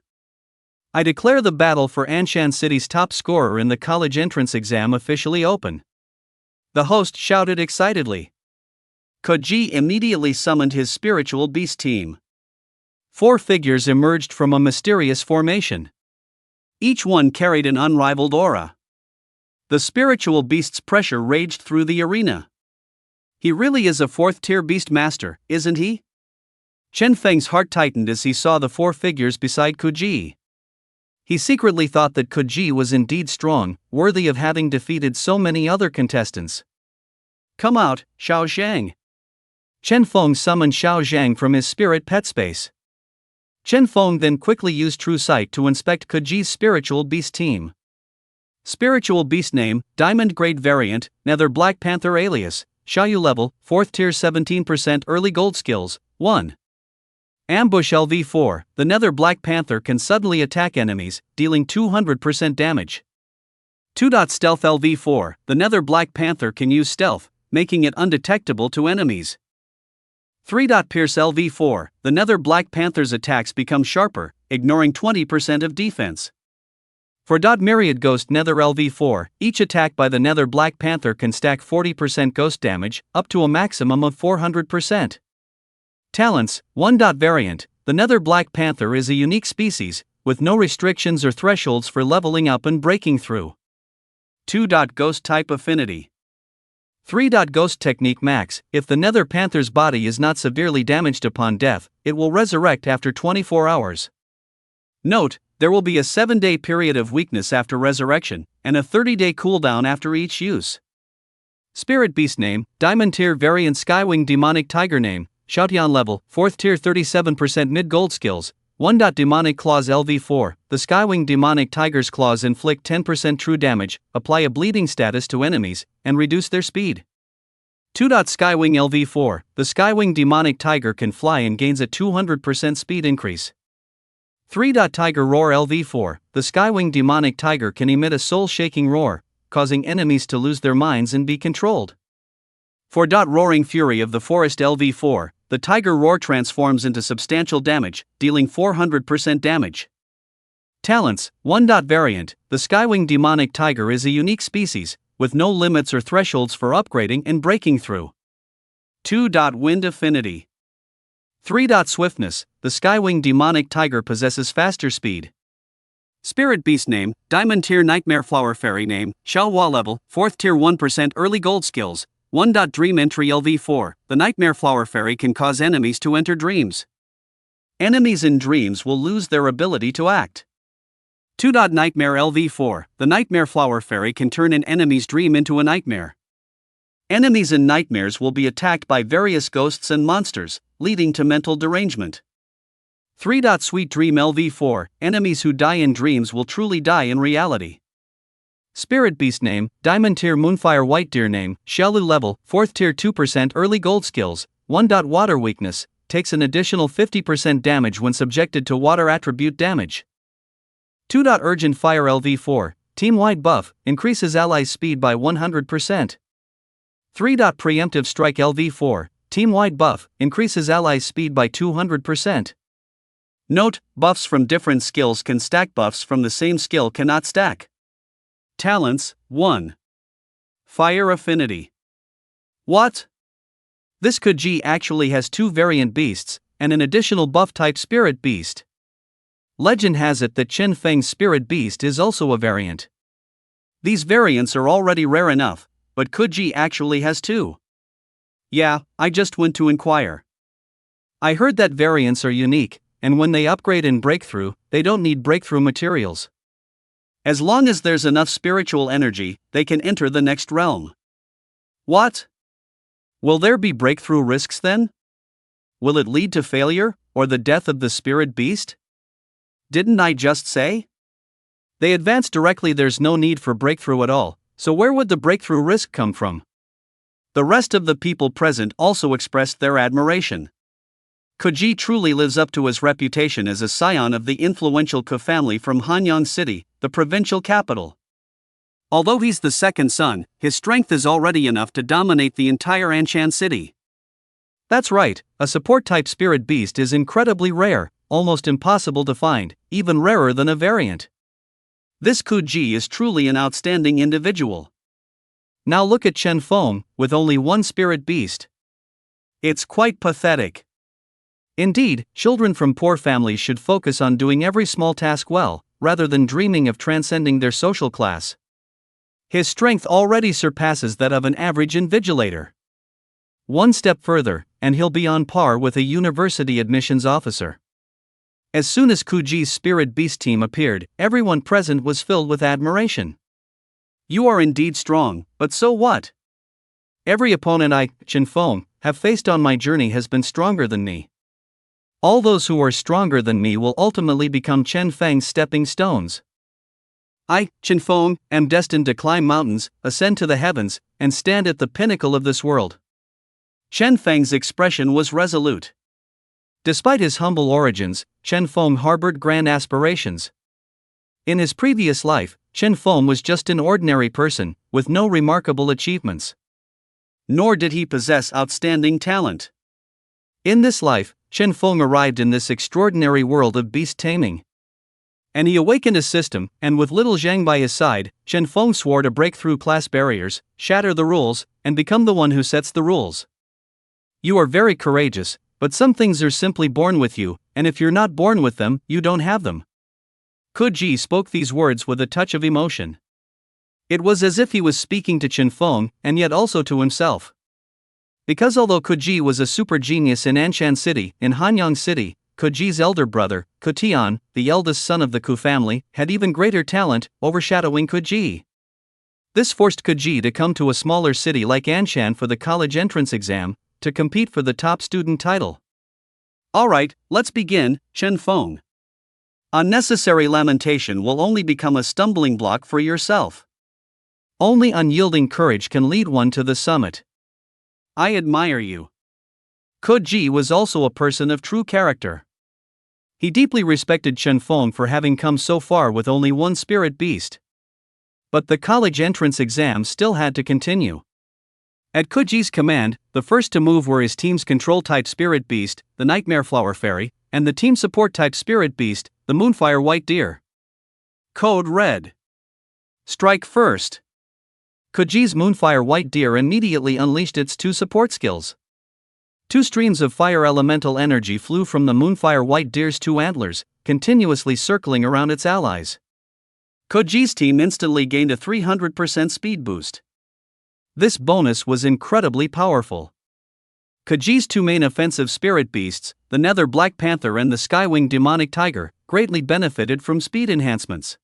I declare the battle for Anshan City's top scorer in the college entrance exam officially open. The host shouted excitedly. Koji immediately summoned his spiritual beast team. 4 figures emerged from a mysterious formation. Each one carried an unrivaled aura. The spiritual beast's pressure raged through the arena. He really is a 4th-tier beast master, isn't he? Chen Feng's heart tightened as he saw the 4 figures beside Koji. He secretly thought that Koji was indeed strong, worthy of having defeated so many other contestants. Come out, Xiao Zhang. Chen Feng summoned Xiao Zhang from his spirit pet space. Chen Feng then quickly used True Sight to inspect Kuji's spiritual beast team. Spiritual beast name, Diamond Grade Variant, Nether Black Panther alias, Xiaoyu level, 4th tier 17% early gold skills, 1. Ambush LV4, the Nether Black Panther can suddenly attack enemies, dealing 200% damage. 2. Stealth LV4, the Nether Black Panther can use stealth, making it undetectable to enemies. 3. Pierce LV4, the Nether Black Panther's attacks become sharper, ignoring 20% of defense. 4. Myriad Ghost Nether LV4, each attack by the Nether Black Panther can stack 40% ghost damage, up to a maximum of 400%. Talents, 1. Variant, the Nether Black Panther is a unique species, with no restrictions or thresholds for leveling up and breaking through. 2. Ghost Type Affinity. 3. Ghost Technique Max, if the Nether Panther's body is not severely damaged upon death, it will resurrect after 24 hours. Note, there will be a 7-day period of weakness after resurrection, and a 30-day cooldown after each use. Spirit Beast name, Diamond Tier Variant Skywing Demonic Tiger name, Xiaotian level, 4th tier 37% mid gold skills, 1. Demonic Claws LV4, the Skywing Demonic Tiger's claws inflict 10% true damage, apply a bleeding status to enemies, and reduce their speed. 2. Skywing LV4, the Skywing Demonic Tiger can fly and gains a 200% speed increase. 3. Tiger Roar LV4, the Skywing Demonic Tiger can emit a soul-shaking roar, causing enemies to lose their minds and be controlled. 4. Roaring Fury of the Forest LV4, the Tiger Roar transforms into substantial damage, dealing 400% damage. Talents, 1. Variant, the Skywing Demonic Tiger is a unique species, with no limits or thresholds for upgrading and breaking through. 2. Wind Affinity. 3. Swiftness, the Skywing Demonic Tiger possesses faster speed. Spirit Beast name, Diamond Tier Nightmare Flower Fairy name, Xiaohua level, 4th tier 1% early gold skills, 1. Dream Entry LV4, the Nightmare Flower Fairy can cause enemies to enter dreams. Enemies in dreams will lose their ability to act. 2. Nightmare LV4, the Nightmare Flower Fairy can turn an enemy's dream into a nightmare. Enemies in nightmares will be attacked by various ghosts and monsters, leading to mental derangement. 3. Sweet Dream LV4, enemies who die in dreams will truly die in reality. Spirit Beast name, Diamond Tier Moonfire White Deer name, Xiaolu level, 4th tier 2% early gold skills, 1. Water Weakness, takes an additional 50% damage when subjected to water attribute damage. 2. Urgent Fire LV4, team-wide buff, increases allies' speed by 100%. 3. Preemptive Strike LV4, team-wide buff, increases allies' speed by 200%. Note, buffs from different skills can stack, buffs from the same skill cannot stack. Talents, 1. Fire Affinity. What? This Kuji actually has 2 variant beasts, and an additional buff-type Spirit Beast. Legend has it that Chen Feng's Spirit Beast is also a variant. These variants are already rare enough, but Kuji actually has 2. Yeah, I just went to inquire. I heard that variants are unique, and when they upgrade in breakthrough, they don't need breakthrough materials. As long as there's enough spiritual energy, they can enter the next realm. What? Will there be breakthrough risks then? Will it lead to failure, or the death of the Spirit Beast? Didn't I just say? They advance directly, there's no need for breakthrough at all, so where would the breakthrough risk come from? The rest of the people present also expressed their admiration. Kuji truly lives up to his reputation as a scion of the influential Ku family from Hanyang City, the provincial capital. Although he's the second son, his strength is already enough to dominate the entire Anshan city. That's right, a support-type Spirit Beast is incredibly rare, almost impossible to find, even rarer than a variant. This Kuji is truly an outstanding individual. Now look at Chen Feng, with only 1 Spirit Beast. It's quite pathetic. Indeed, children from poor families should focus on doing every small task well, rather than dreaming of transcending their social class. His strength already surpasses that of an average invigilator. 1 step further, and he'll be on par with a university admissions officer. As soon as Kuji's Spirit Beast team appeared, everyone present was filled with admiration. You are indeed strong, but so what? Every opponent I, Chen Feng, have faced on my journey has been stronger than me. All those who are stronger than me will ultimately become Chen Feng's stepping stones. I, Chen Feng, am destined to climb mountains, ascend to the heavens, and stand at the pinnacle of this world. Chen Feng's expression was resolute. Despite his humble origins, Chen Feng harbored grand aspirations. In his previous life, Chen Feng was just an ordinary person, with no remarkable achievements. Nor did he possess outstanding talent. In this life, Chen Feng arrived in this extraordinary world of beast taming. And he awakened a system, and with little Zhang by his side, Chen Feng swore to break through class barriers, shatter the rules, and become the one who sets the rules. You are very courageous, but some things are simply born with you, and if you're not born with them, you don't have them. Kuji spoke these words with a touch of emotion. It was as if he was speaking to Chen Feng, and yet also to himself. Because although Kuji was a super genius in Anshan City, in Hanyang City, Kuji's elder brother, Kutian, the eldest son of the Ku family, had even greater talent, overshadowing Kuji. This forced Kuji to come to a smaller city like Anshan for the college entrance exam, to compete for the top student title. Alright, let's begin, Chen Feng. Unnecessary lamentation will only become a stumbling block for yourself. Only unyielding courage can lead one to the summit. I admire you. Kuji was also a person of true character. He deeply respected Chen Feng for having come so far with only one spirit beast. But the college entrance exam still had to continue. At Kuji's command, the first to move were his team's control-type spirit beast, the Nightmare Flower Fairy, and the team support-type spirit beast, the Moonfire White Deer. Code Red. Strike first. Kuji's Moonfire White Deer immediately unleashed its two support skills. Two streams of fire elemental energy flew from the Moonfire White Deer's two antlers, continuously circling around its allies. Kuji's team instantly gained a 300% speed boost. This bonus was incredibly powerful. Kuji's two main offensive spirit beasts, the Nether Black Panther and the Skywing Demonic Tiger, greatly benefited from speed enhancements.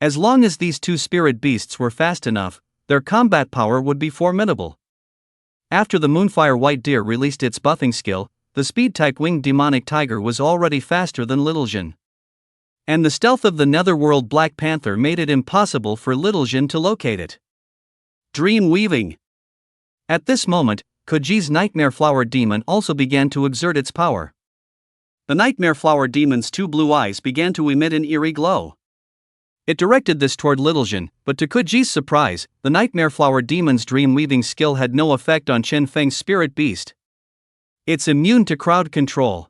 As long as these two spirit beasts were fast enough, their combat power would be formidable. After the Moonfire White Deer released its buffing skill, the speed-type Winged Demonic Tiger was already faster than Little Jin. And the stealth of the Netherworld Black Panther made it impossible for Little Jin to locate it. Dream weaving. At this moment, Kuji's Nightmare Flower Demon also began to exert its power. The Nightmare Flower Demon's two blue eyes began to emit an eerie glow. It directed this toward Little Jin, but to Kuji's surprise, the Nightmare Flower Demon's dream weaving skill had no effect on Chen Feng's spirit beast. It's immune to crowd control.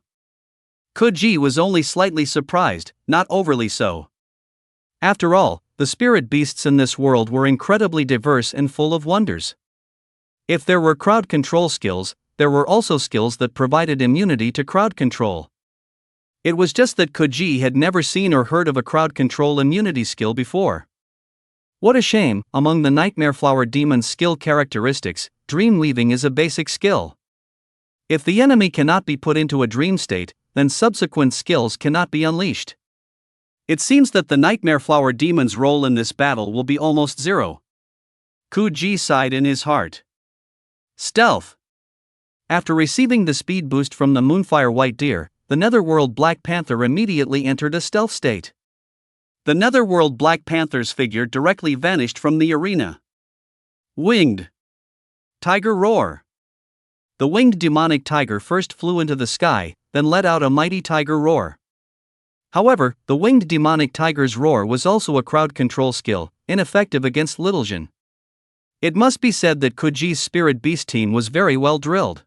Kuji was only slightly surprised, not overly so. After all, the spirit beasts in this world were incredibly diverse and full of wonders. If there were crowd control skills, there were also skills that provided immunity to crowd control. It was just that Kuji had never seen or heard of a crowd control immunity skill before. What a shame, among the Nightmare Flower Demon's skill characteristics, dream weaving is a basic skill. If the enemy cannot be put into a dream state, then subsequent skills cannot be unleashed. It seems that the Nightmare Flower Demon's role in this battle will be almost zero. Kuji sighed in his heart. Stealth. After receiving the speed boost from the Moonfire White Deer, the Netherworld Black Panther immediately entered a stealth state. The Netherworld Black Panther's figure directly vanished from the arena. Winged Tiger Roar. The Winged Demonic Tiger first flew into the sky, then let out a mighty tiger roar. However, the Winged Demonic Tiger's roar was also a crowd control skill, ineffective against Little Jin. It must be said that Kuji's Spirit Beast team was very well drilled.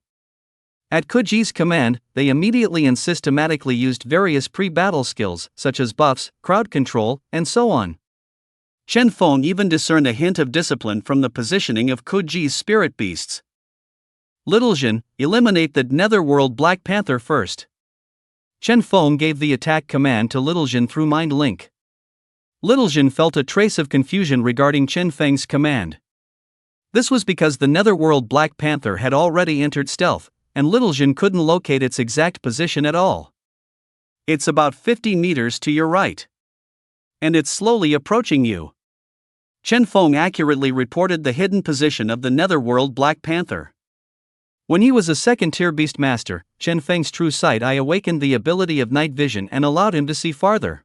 At Kuji's command, they immediately and systematically used various pre-battle skills, such as buffs, crowd control, and so on. Chen Feng even discerned a hint of discipline from the positioning of Kuji's Spirit Beasts. Little Jin, eliminate the Netherworld Black Panther first. Chen Feng gave the attack command to Little Jin through Mind Link. Little Jin felt a trace of confusion regarding Chen Feng's command. This was because the Netherworld Black Panther had already entered stealth, and Little Jin couldn't locate its exact position at all. It's about 50 meters to your right. And it's slowly approaching you. Chen Feng accurately reported the hidden position of the Netherworld Black Panther. When he was a second-tier beast master, Chen Feng's true sight eye awakened the ability of night vision and allowed him to see farther.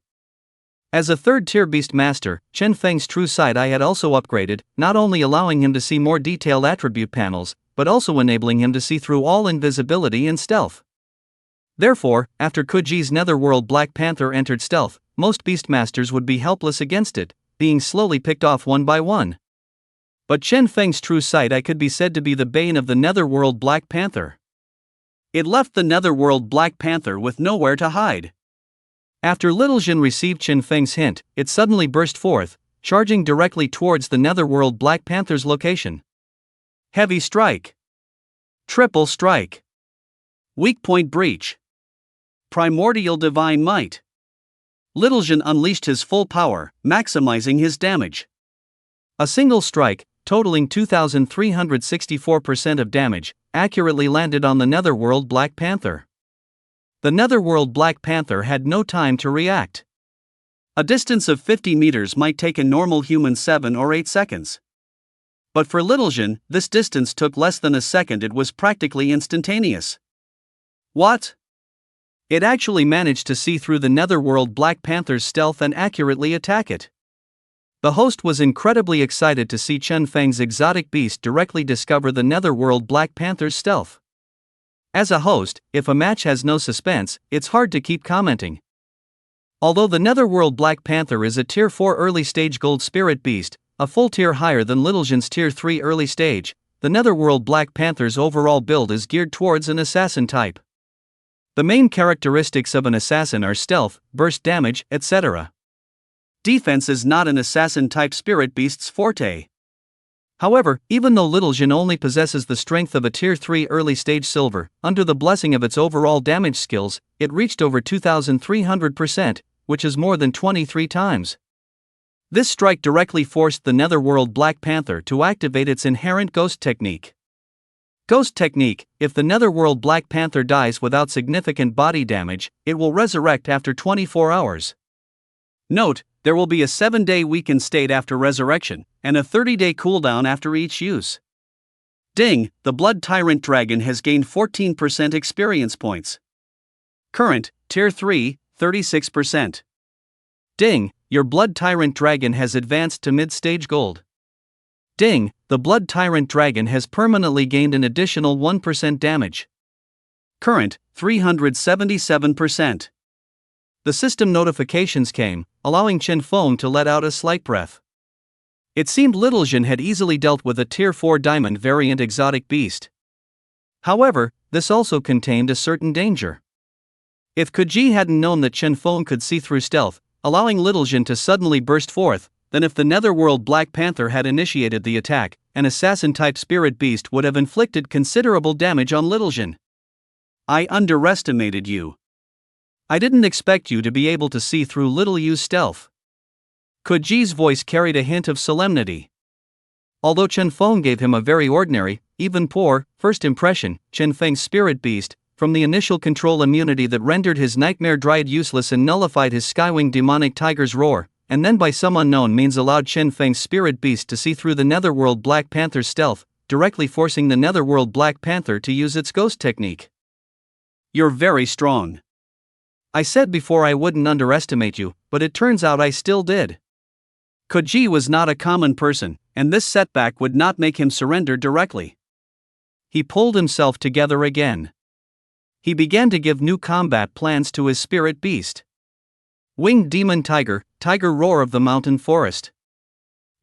As a third-tier beast master, Chen Feng's true sight eye had also upgraded, not only allowing him to see more detailed attribute panels, but also enabling him to see through all invisibility and stealth. Therefore, after Kuji's netherworld Black Panther entered stealth, most beastmasters would be helpless against it, being slowly picked off one by one. But Chen Feng's true sight eye could be said to be the bane of the netherworld Black Panther. It left the netherworld Black Panther with nowhere to hide. After Little Jin received Chen Feng's hint, it suddenly burst forth, charging directly towards the netherworld Black Panther's location. Heavy strike. Triple strike. Weak point breach. Primordial divine might. Little Jin unleashed his full power, maximizing his damage. A single strike, totaling 2,364% of damage, accurately landed on the netherworld Black Panther. The netherworld Black Panther had no time to react. A distance of 50 meters might take a normal human 7 or 8 seconds. But for Little Jin, this distance took less than a second. It was practically instantaneous. What? It actually managed to see through the netherworld Black Panther's stealth and accurately attack it. The host was incredibly excited to see Chen Feng's exotic beast directly discover the netherworld Black Panther's stealth. As a host, if a match has no suspense, it's hard to keep commenting. Although the netherworld Black Panther is a Tier 4 early stage gold spirit beast, a full tier higher than Little Jin's Tier 3 early stage, the netherworld Black Panther's overall build is geared towards an assassin type. The main characteristics of an assassin are stealth, burst damage, etc. Defense is not an assassin-type spirit beast's forte. However, even though Little Jin only possesses the strength of a Tier 3 early-stage silver, under the blessing of its overall damage skills, it reached over 2,300%, which is more than 23 times. This strike directly forced the netherworld Black Panther to activate its inherent Ghost Technique. Ghost Technique: if the netherworld Black Panther dies without significant body damage, it will resurrect after 24 hours. Note, there will be a 7-day weakened state after resurrection, and a 30-day cooldown after each use. Ding, the Blood Tyrant Dragon has gained 14% experience points. Current, Tier 3, 36%. Ding, your Blood Tyrant Dragon has advanced to mid-stage gold. Ding, the Blood Tyrant Dragon has permanently gained an additional 1% damage. Current, 377%. The system notifications came, allowing Chen Feng to let out a slight breath. It seemed Little Jin had easily dealt with a Tier 4 diamond variant exotic beast. However, this also contained a certain danger. If Kuji hadn't known that Chen Feng could see through stealth, allowing Little Jin to suddenly burst forth, then if the netherworld Black Panther had initiated the attack, an assassin-type spirit beast would have inflicted considerable damage on Little Jin. I underestimated you. I didn't expect you to be able to see through Little Yu's stealth. Kuji's voice carried a hint of solemnity. Although Chen Feng gave him a very ordinary, even poor, first impression, Chen Feng's spirit beast, from the initial control immunity that rendered his nightmare dryad useless and nullified his skywing demonic tiger's roar, and then by some unknown means allowed Chen Feng's spirit beast to see through the netherworld Black Panther's stealth, directly forcing the netherworld Black Panther to use its Ghost Technique. You're very strong. I said before I wouldn't underestimate you, but it turns out I still did. Kuji was not a common person, and this setback would not make him surrender directly. He pulled himself together again. He began to give new combat plans to his spirit beast. Winged Demon Tiger, Tiger Roar of the Mountain Forest.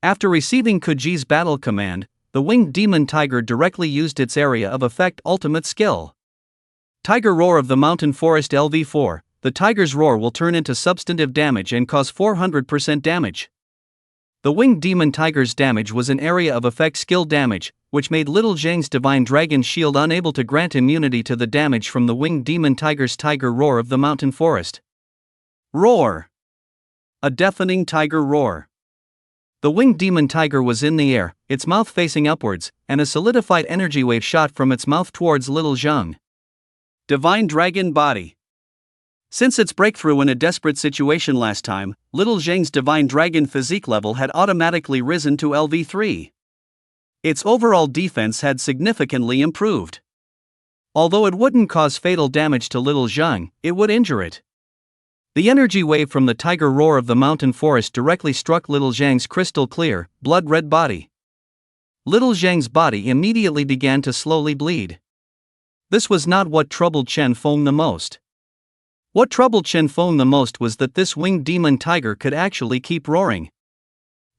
After receiving Kuji's battle command, the Winged Demon Tiger directly used its area of effect ultimate skill. Tiger Roar of the Mountain Forest LV4. The tiger's roar will turn into substantive damage and cause 400% damage. The Winged Demon Tiger's damage was an area of effect skill damage, which made Little Zhang's Divine Dragon Shield unable to grant immunity to the damage from the Winged Demon Tiger's Tiger Roar of the Mountain Forest. Roar! A deafening tiger roar. The Winged Demon Tiger was in the air, its mouth facing upwards, and a solidified energy wave shot from its mouth towards Little Zhang. Divine Dragon Body. Since its breakthrough in a desperate situation last time, Little Zhang's Divine Dragon physique level had automatically risen to LV3. Its overall defense had significantly improved. Although it wouldn't cause fatal damage to little Zhang, it would injure it. The energy wave from the tiger roar of the mountain forest directly struck little Zhang's crystal clear, blood-red body. Little Zhang's body immediately began to slowly bleed. This was not what troubled Chen Feng the most. What troubled Chen Feng the most was that this winged demon tiger could actually keep roaring.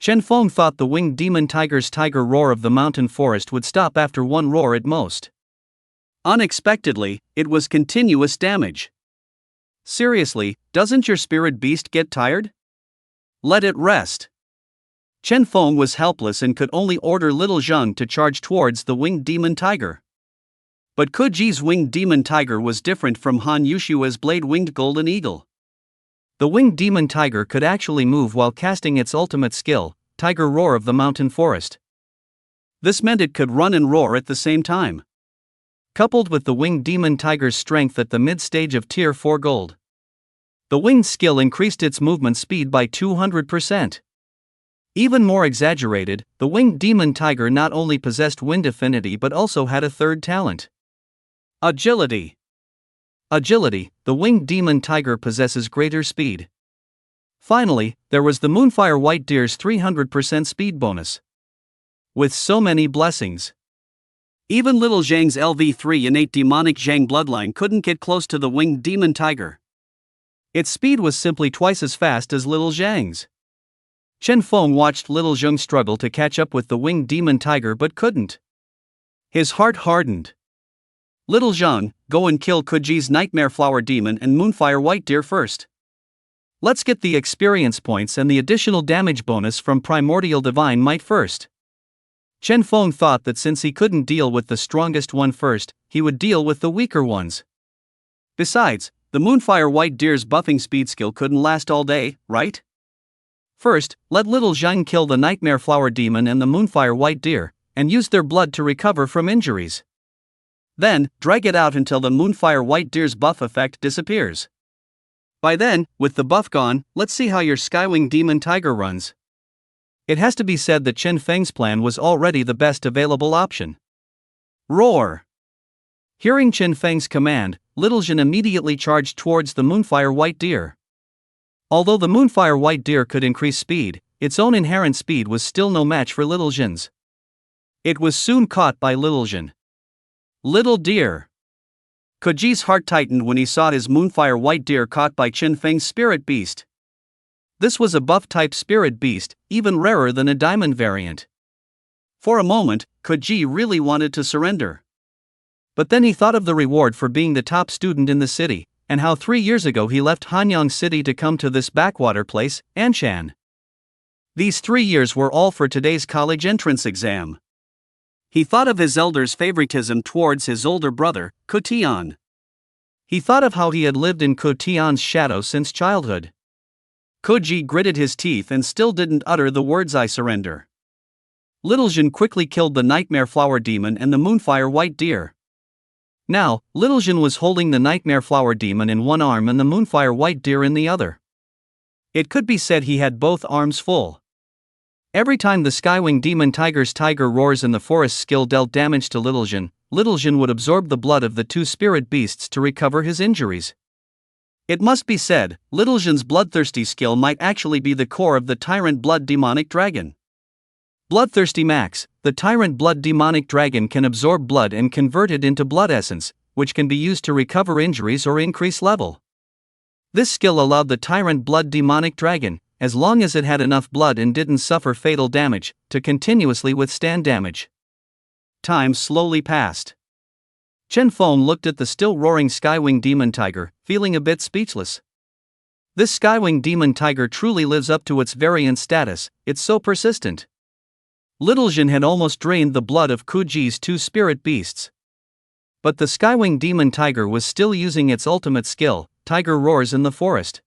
Chen Feng thought the winged demon tiger's tiger roar of the mountain forest would stop after one roar at most. Unexpectedly, it was continuous damage. Seriously, doesn't your spirit beast get tired? Let it rest. Chen Feng was helpless and could only order little Zhang to charge towards the winged demon tiger. But Kuji's winged demon tiger was different from Han Yushua's blade-winged golden eagle. The winged demon tiger could actually move while casting its ultimate skill, Tiger Roar of the Mountain Forest. This meant it could run and roar at the same time. Coupled with the winged demon tiger's strength at the mid-stage of Tier 4 Gold, the winged skill increased its movement speed by 200%. Even more exaggerated, the winged demon tiger not only possessed wind affinity but also had a third talent. Agility. Agility, the winged demon tiger possesses greater speed. Finally, there was the Moonfire White Deer's 300% speed bonus. With so many blessings, even little Zhang's LV3 innate demonic Zhang bloodline couldn't get close to the winged demon tiger. Its speed was simply twice as fast as little Zhang's. Chen Feng watched little Zhang struggle to catch up with the winged demon tiger but couldn't. His heart hardened. Little Zhang, go and kill Kuji's Nightmare Flower Demon and Moonfire White Deer first. Let's get the experience points and the additional damage bonus from Primordial Divine Might first. Chen Feng thought that since he couldn't deal with the strongest one first, he would deal with the weaker ones. Besides, the Moonfire White Deer's buffing speed skill couldn't last all day, right? First, let little Zhang kill the Nightmare Flower Demon and the Moonfire White Deer, and use their blood to recover from injuries. Then, drag it out until the Moonfire White Deer's buff effect disappears. By then, with the buff gone, let's see how your Skywing Demon Tiger runs. It has to be said that Chen Feng's plan was already the best available option. Roar! Hearing Chen Feng's command, Little Zhen immediately charged towards the Moonfire White Deer. Although the Moonfire White Deer could increase speed, its own inherent speed was still no match for Little Zhen's. It was soon caught by Little Zhen. Little Deer! Kuji's heart tightened when he saw his Moonfire White Deer caught by Chen Feng's spirit beast. This was a buff-type spirit beast, even rarer than a diamond variant. For a moment, Kuji really wanted to surrender. But then he thought of the reward for being the top student in the city, and how 3 years ago he left Hanyang City to come to this backwater place, Anshan. These 3 years were all for today's college entrance exam. He thought of his elder's favoritism towards his older brother, Kotian. He thought of how he had lived in Kotian's shadow since childhood. Koji gritted his teeth and still didn't utter the words "I surrender." Little Zhen quickly killed the Nightmare Flower Demon and the Moonfire White Deer. Now, Little Zhen was holding the Nightmare Flower Demon in one arm and the Moonfire White Deer in the other. It could be said he had both arms full. Every time the Skywing Demon Tiger's Tiger Roars in the Forest skill dealt damage to Little Zhen would absorb the blood of the two spirit beasts to recover his injuries. It must be said, Little Zhen's bloodthirsty skill might actually be the core of the Tyrant Blood Demonic Dragon. Bloodthirsty Max, the Tyrant Blood Demonic Dragon can absorb blood and convert it into blood essence, which can be used to recover injuries or increase level. This skill allowed the Tyrant Blood Demonic Dragon, as long as it had enough blood and didn't suffer fatal damage, to continuously withstand damage. Time slowly passed. Chen Feng looked at the still roaring Skywing Demon Tiger, feeling a bit speechless. This Skywing Demon Tiger truly lives up to its variant status, it's so persistent. Little Zhen had almost drained the blood of Kuji's two spirit beasts. But the Skywing Demon Tiger was still using its ultimate skill, Tiger Roars in the Forest.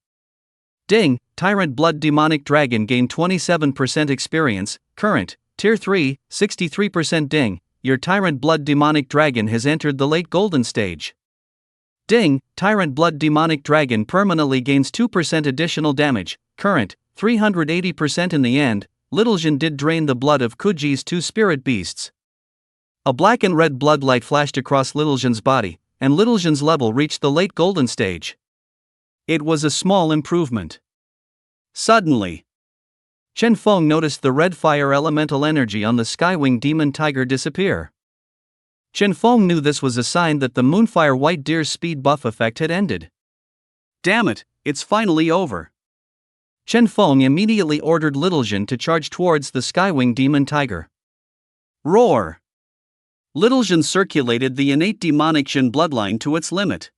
Ding! Tyrant Blood Demonic Dragon gained 27% experience, current, Tier 3, 63% ding. Your Tyrant Blood Demonic Dragon has entered the late golden stage. Ding! Tyrant Blood Demonic Dragon permanently gains 2% additional damage, current, 380% in the end. Little Zhen did drain the blood of Kuji's two spirit beasts. A black and red blood light flashed across Little Zhen's body, and Little Zhen's level reached the late golden stage. It was a small improvement. Suddenly, Chen Feng noticed the red fire elemental energy on the Skywing Demon Tiger disappear. Chen Feng knew this was a sign that the Moonfire White Deer's speed buff effect had ended. Damn it, it's finally over. Chen Feng immediately ordered Little Zhen to charge towards the Skywing Demon Tiger. Roar! Little Zhen circulated the innate demonic Zhen bloodline to its limit.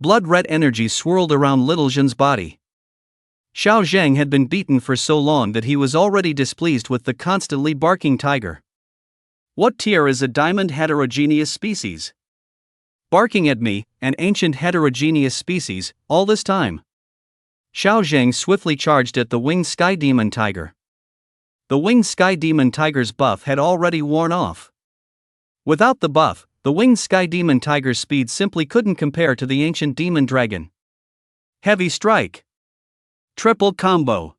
Blood-red energy swirled around Little Zhen's body. Xiao Zhang had been beaten for so long that he was already displeased with the constantly barking tiger. What tier is a diamond heterogeneous species? Barking at me, an ancient heterogeneous species, all this time. Xiao Zhang swiftly charged at the winged Sky Demon Tiger. The winged Sky Demon Tiger's buff had already worn off. Without the buff, the winged Sky Demon Tiger's speed simply couldn't compare to the ancient demon dragon. Heavy strike. Triple combo.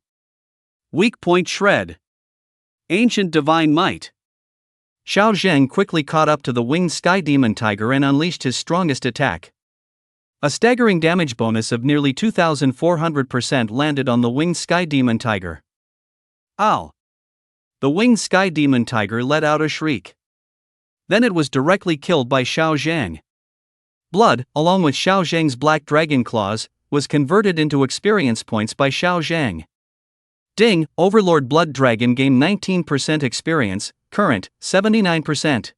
Weak point shred. Ancient divine might. Xiao Zhang quickly caught up to the winged Sky Demon Tiger and unleashed his strongest attack. A staggering damage bonus of nearly 2,400% landed on the winged Sky Demon Tiger. Ow! The winged Sky Demon Tiger let out a shriek. Then it was directly killed by Xiao Zhang. Blood, along with Xiao Zhang's black dragon claws, was converted into experience points by Xiao Zhang. Ding, Overlord Blood Dragon gained 19% experience, current, 79%.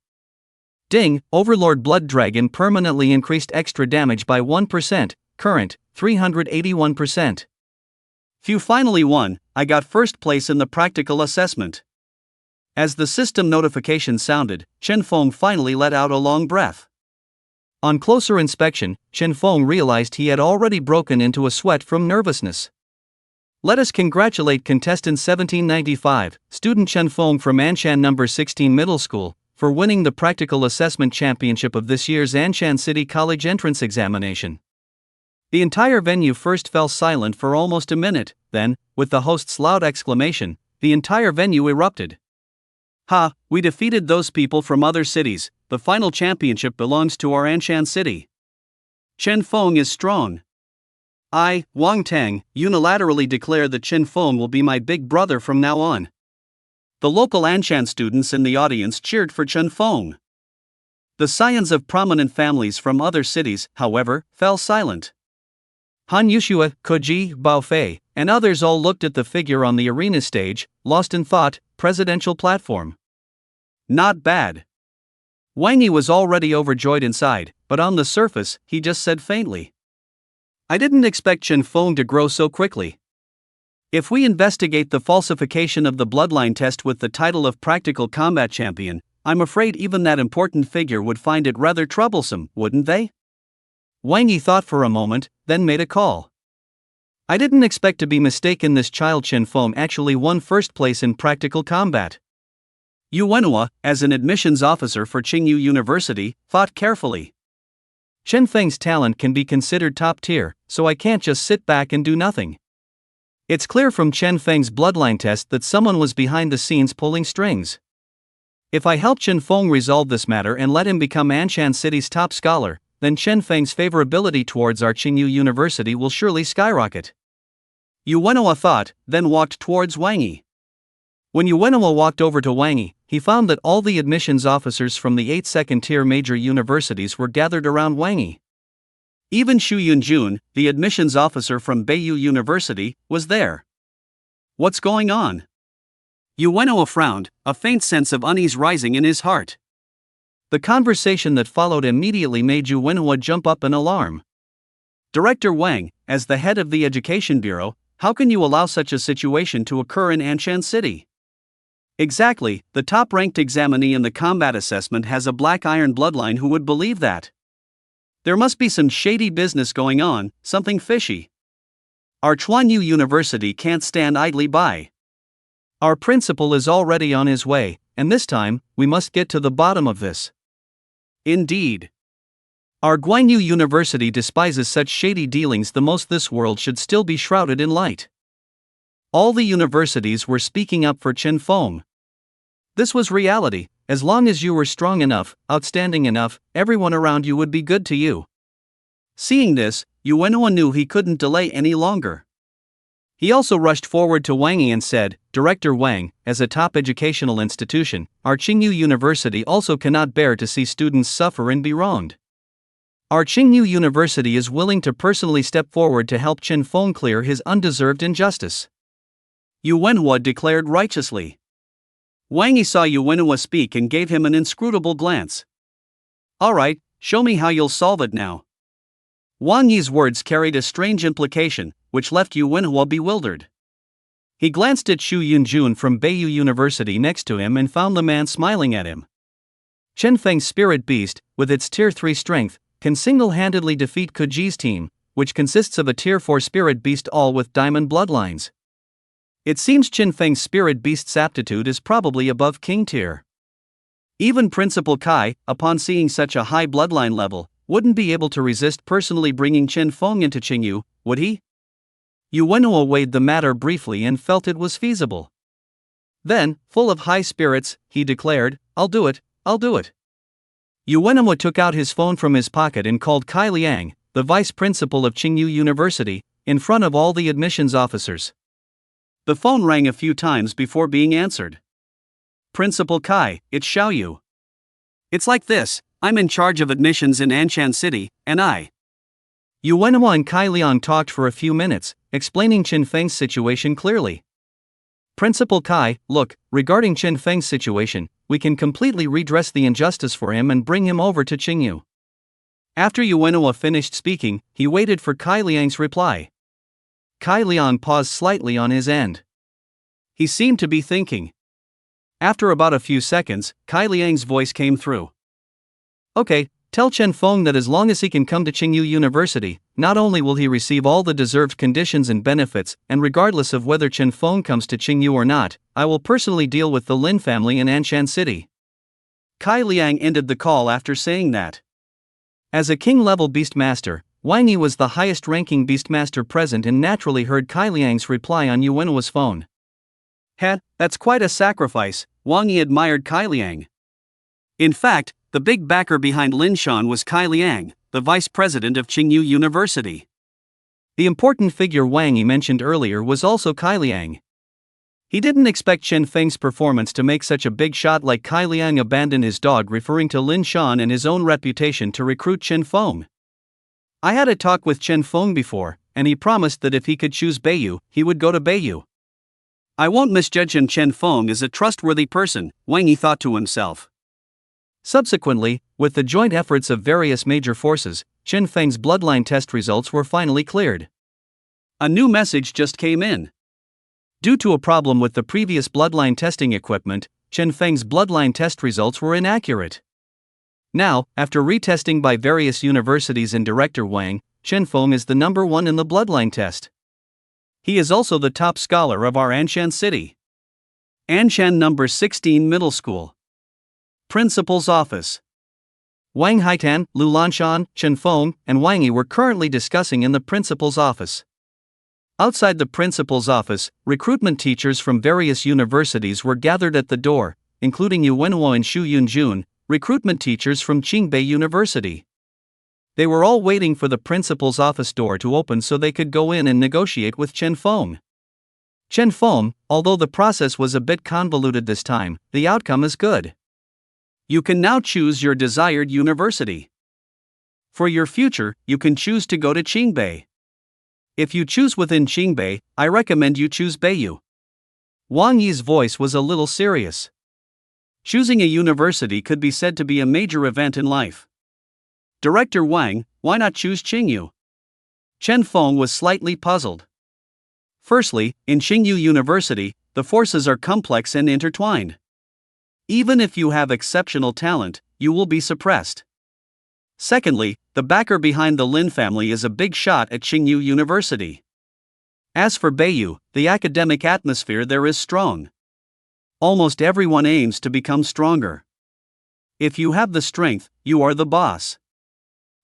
Ding, Overlord Blood Dragon permanently increased extra damage by 1%, current, 381%. Phew, finally won, I got first place in the practical assessment. As the system notification sounded, Chen Feng finally let out a long breath. On closer inspection, Chen Feng realized he had already broken into a sweat from nervousness. Let us congratulate contestant 1795, student Chen Feng from Anshan No. 16 Middle School, for winning the Practical Assessment Championship of this year's Anshan City College entrance examination. The entire venue first fell silent for almost a minute, then, with the host's loud exclamation, the entire venue erupted. Ha, we defeated those people from other cities, the final championship belongs to our Anshan city. Chen Feng is strong. I, Wang Tang, unilaterally declare that Chen Feng will be my big brother from now on. The local Anshan students in the audience cheered for Chen Feng. The scions of prominent families from other cities, however, fell silent. Han Yushua, Koji, Baofei, and others all looked at the figure on the arena stage, lost in thought, presidential platform. Not bad. Wang Yi was already overjoyed inside, but on the surface, he just said faintly, I didn't expect Chen Feng to grow so quickly. If we investigate the falsification of the bloodline test with the title of Practical Combat Champion, I'm afraid even that important figure would find it rather troublesome, wouldn't they? Wang Yi thought for a moment, then made a call. I didn't expect to be mistaken. This child Chen Feng actually won first place in Practical Combat. Yu Wenhua, as an admissions officer for Qingyu University, thought carefully. Chen Feng's talent can be considered top tier, so I can't just sit back and do nothing. It's clear from Chen Feng's bloodline test that someone was behind the scenes pulling strings. If I help Chen Feng resolve this matter and let him become Anshan City's top scholar, then Chen Feng's favorability towards our Qingyu University will surely skyrocket. Yu Wenhua thought, then walked towards Wang Yi. When Yu Wenhua walked over to Wang Yi, he found that all the admissions officers from the 8 second-tier major universities were gathered around Wang Yi. Even Xu Yunjun, the admissions officer from Beiyou University, was there. What's going on? Yu Wenhua frowned, a faint sense of unease rising in his heart. The conversation that followed immediately made Yu Wenhua jump up in alarm. Director Wang, as the head of the Education Bureau, how can you allow such a situation to occur in Anshan City? Exactly, the top-ranked examinee in the combat assessment has a black iron bloodline. Who would believe that? There must be some shady business going on, something fishy. Our Chuanyu University can't stand idly by. Our principal is already on his way, and this time, we must get to the bottom of this. Indeed. Our Guanyu University despises such shady dealings. The most this world should still be shrouded in light. All the universities were speaking up for Chen Feng. This was reality, as long as you were strong enough, outstanding enough, everyone around you would be good to you. Seeing this, Yuenhua knew he couldn't delay any longer. He also rushed forward to Wang Yi and said, "Director Wang, as a top educational institution, our Qingyu University also cannot bear to see students suffer and be wronged. Our Qingyu University is willing to personally step forward to help Chen Feng clear his undeserved injustice." Yuenhua declared righteously. Wang Yi saw Yuenhua speak and gave him an inscrutable glance. "All right, show me how you'll solve it now." Wang Yi's words carried a strange implication, which left Yuenhua bewildered. He glanced at Xu Yunjun from Beiyou University next to him and found the man smiling at him. Chen Feng's spirit beast, with its Tier 3 strength, can single-handedly defeat Kuji's team, which consists of a Tier 4 spirit beast all with diamond bloodlines. It seems Chen Feng's spirit beast's aptitude is probably above King tier. Even Principal Kai, upon seeing such a high bloodline level, wouldn't be able to resist personally bringing Chen Feng into Qingyu, would he? Yuenhua weighed the matter briefly and felt it was feasible. Then, full of high spirits, he declared, I'll do it. Yuenhua took out his phone from his pocket and called Kai Liang, the vice principal of Qingyu University, in front of all the admissions officers. The phone rang a few times before being answered. "Principal Kai, it's Xiaoyu. It's like this, I'm in charge of admissions in Anshan City, and I." Yuenhua and Kai Liang talked for a few minutes, explaining Chen Feng's situation clearly. "Principal Kai, look, regarding Chen Feng's situation, we can completely redress the injustice for him and bring him over to Qingyu." After Yuenhua finished speaking, he waited for Kai Liang's reply. Kai Liang paused slightly on his end. He seemed to be thinking. After about a few seconds, Kai Liang's voice came through. "Okay, tell Chen Feng that as long as he can come to Qingyu University, not only will he receive all the deserved conditions and benefits, and regardless of whether Chen Feng comes to Qingyu or not, I will personally deal with the Lin family in Anshan City." Kai Liang ended the call after saying that. As a king-level beastmaster, Wang Yi was the highest-ranking beastmaster present and naturally heard Kai Liang's reply on Yuenhua's phone. That's quite a sacrifice," Wang Yi admired Kai Liang. In fact, the big backer behind Lin Shan was Kai Liang, the vice president of Qingyu University. The important figure Wang Yi mentioned earlier was also Kai Liang. He didn't expect Chen Feng's performance to make such a big shot like Kai Liang abandon his dog, referring to Lin Shan and his own reputation to recruit Chen Feng. "I had a talk with Chen Feng before, and he promised that if he could choose Beiyou, he would go to Beiyou. I won't misjudge him. Chen Feng is a trustworthy person," Wang Yi thought to himself. Subsequently, with the joint efforts of various major forces, Chen Feng's bloodline test results were finally cleared. A new message just came in. Due to a problem with the previous bloodline testing equipment, Chen Feng's bloodline test results were inaccurate. Now, after retesting by various universities and Director Wang, Chen Feng is the number 1 in the bloodline test. He is also the top scholar of our Anshan City. Anshan number 16 Middle School. Principal's Office. Wang Haitan, Lu Lanshan, Chen Feng, and Wang Yi were currently discussing in the principal's office. Outside the principal's office, recruitment teachers from various universities were gathered at the door, including Yuenhua and Xu Yunjun, recruitment teachers from Qingbei University. They were all waiting for the principal's office door to open so they could go in and negotiate with Chen Feng. Chen Feng, although the process was a bit convoluted this time, the outcome is good. You can now choose your desired university. For your future, you can choose to go to Qingbei. If you choose within Qingbei, I recommend you choose Beiyou. Wang Yi's voice was a little serious. Choosing a university could be said to be a major event in life. Director Wang, why not choose Qingyu? Chen Feng was slightly puzzled. Firstly, in Qingyu University, the forces are complex and intertwined. Even if you have exceptional talent, you will be suppressed. Secondly, the backer behind the Lin family is a big shot at Qingyu University. As for Beiyou, the academic atmosphere there is strong. Almost everyone aims to become stronger. If you have the strength, you are the boss.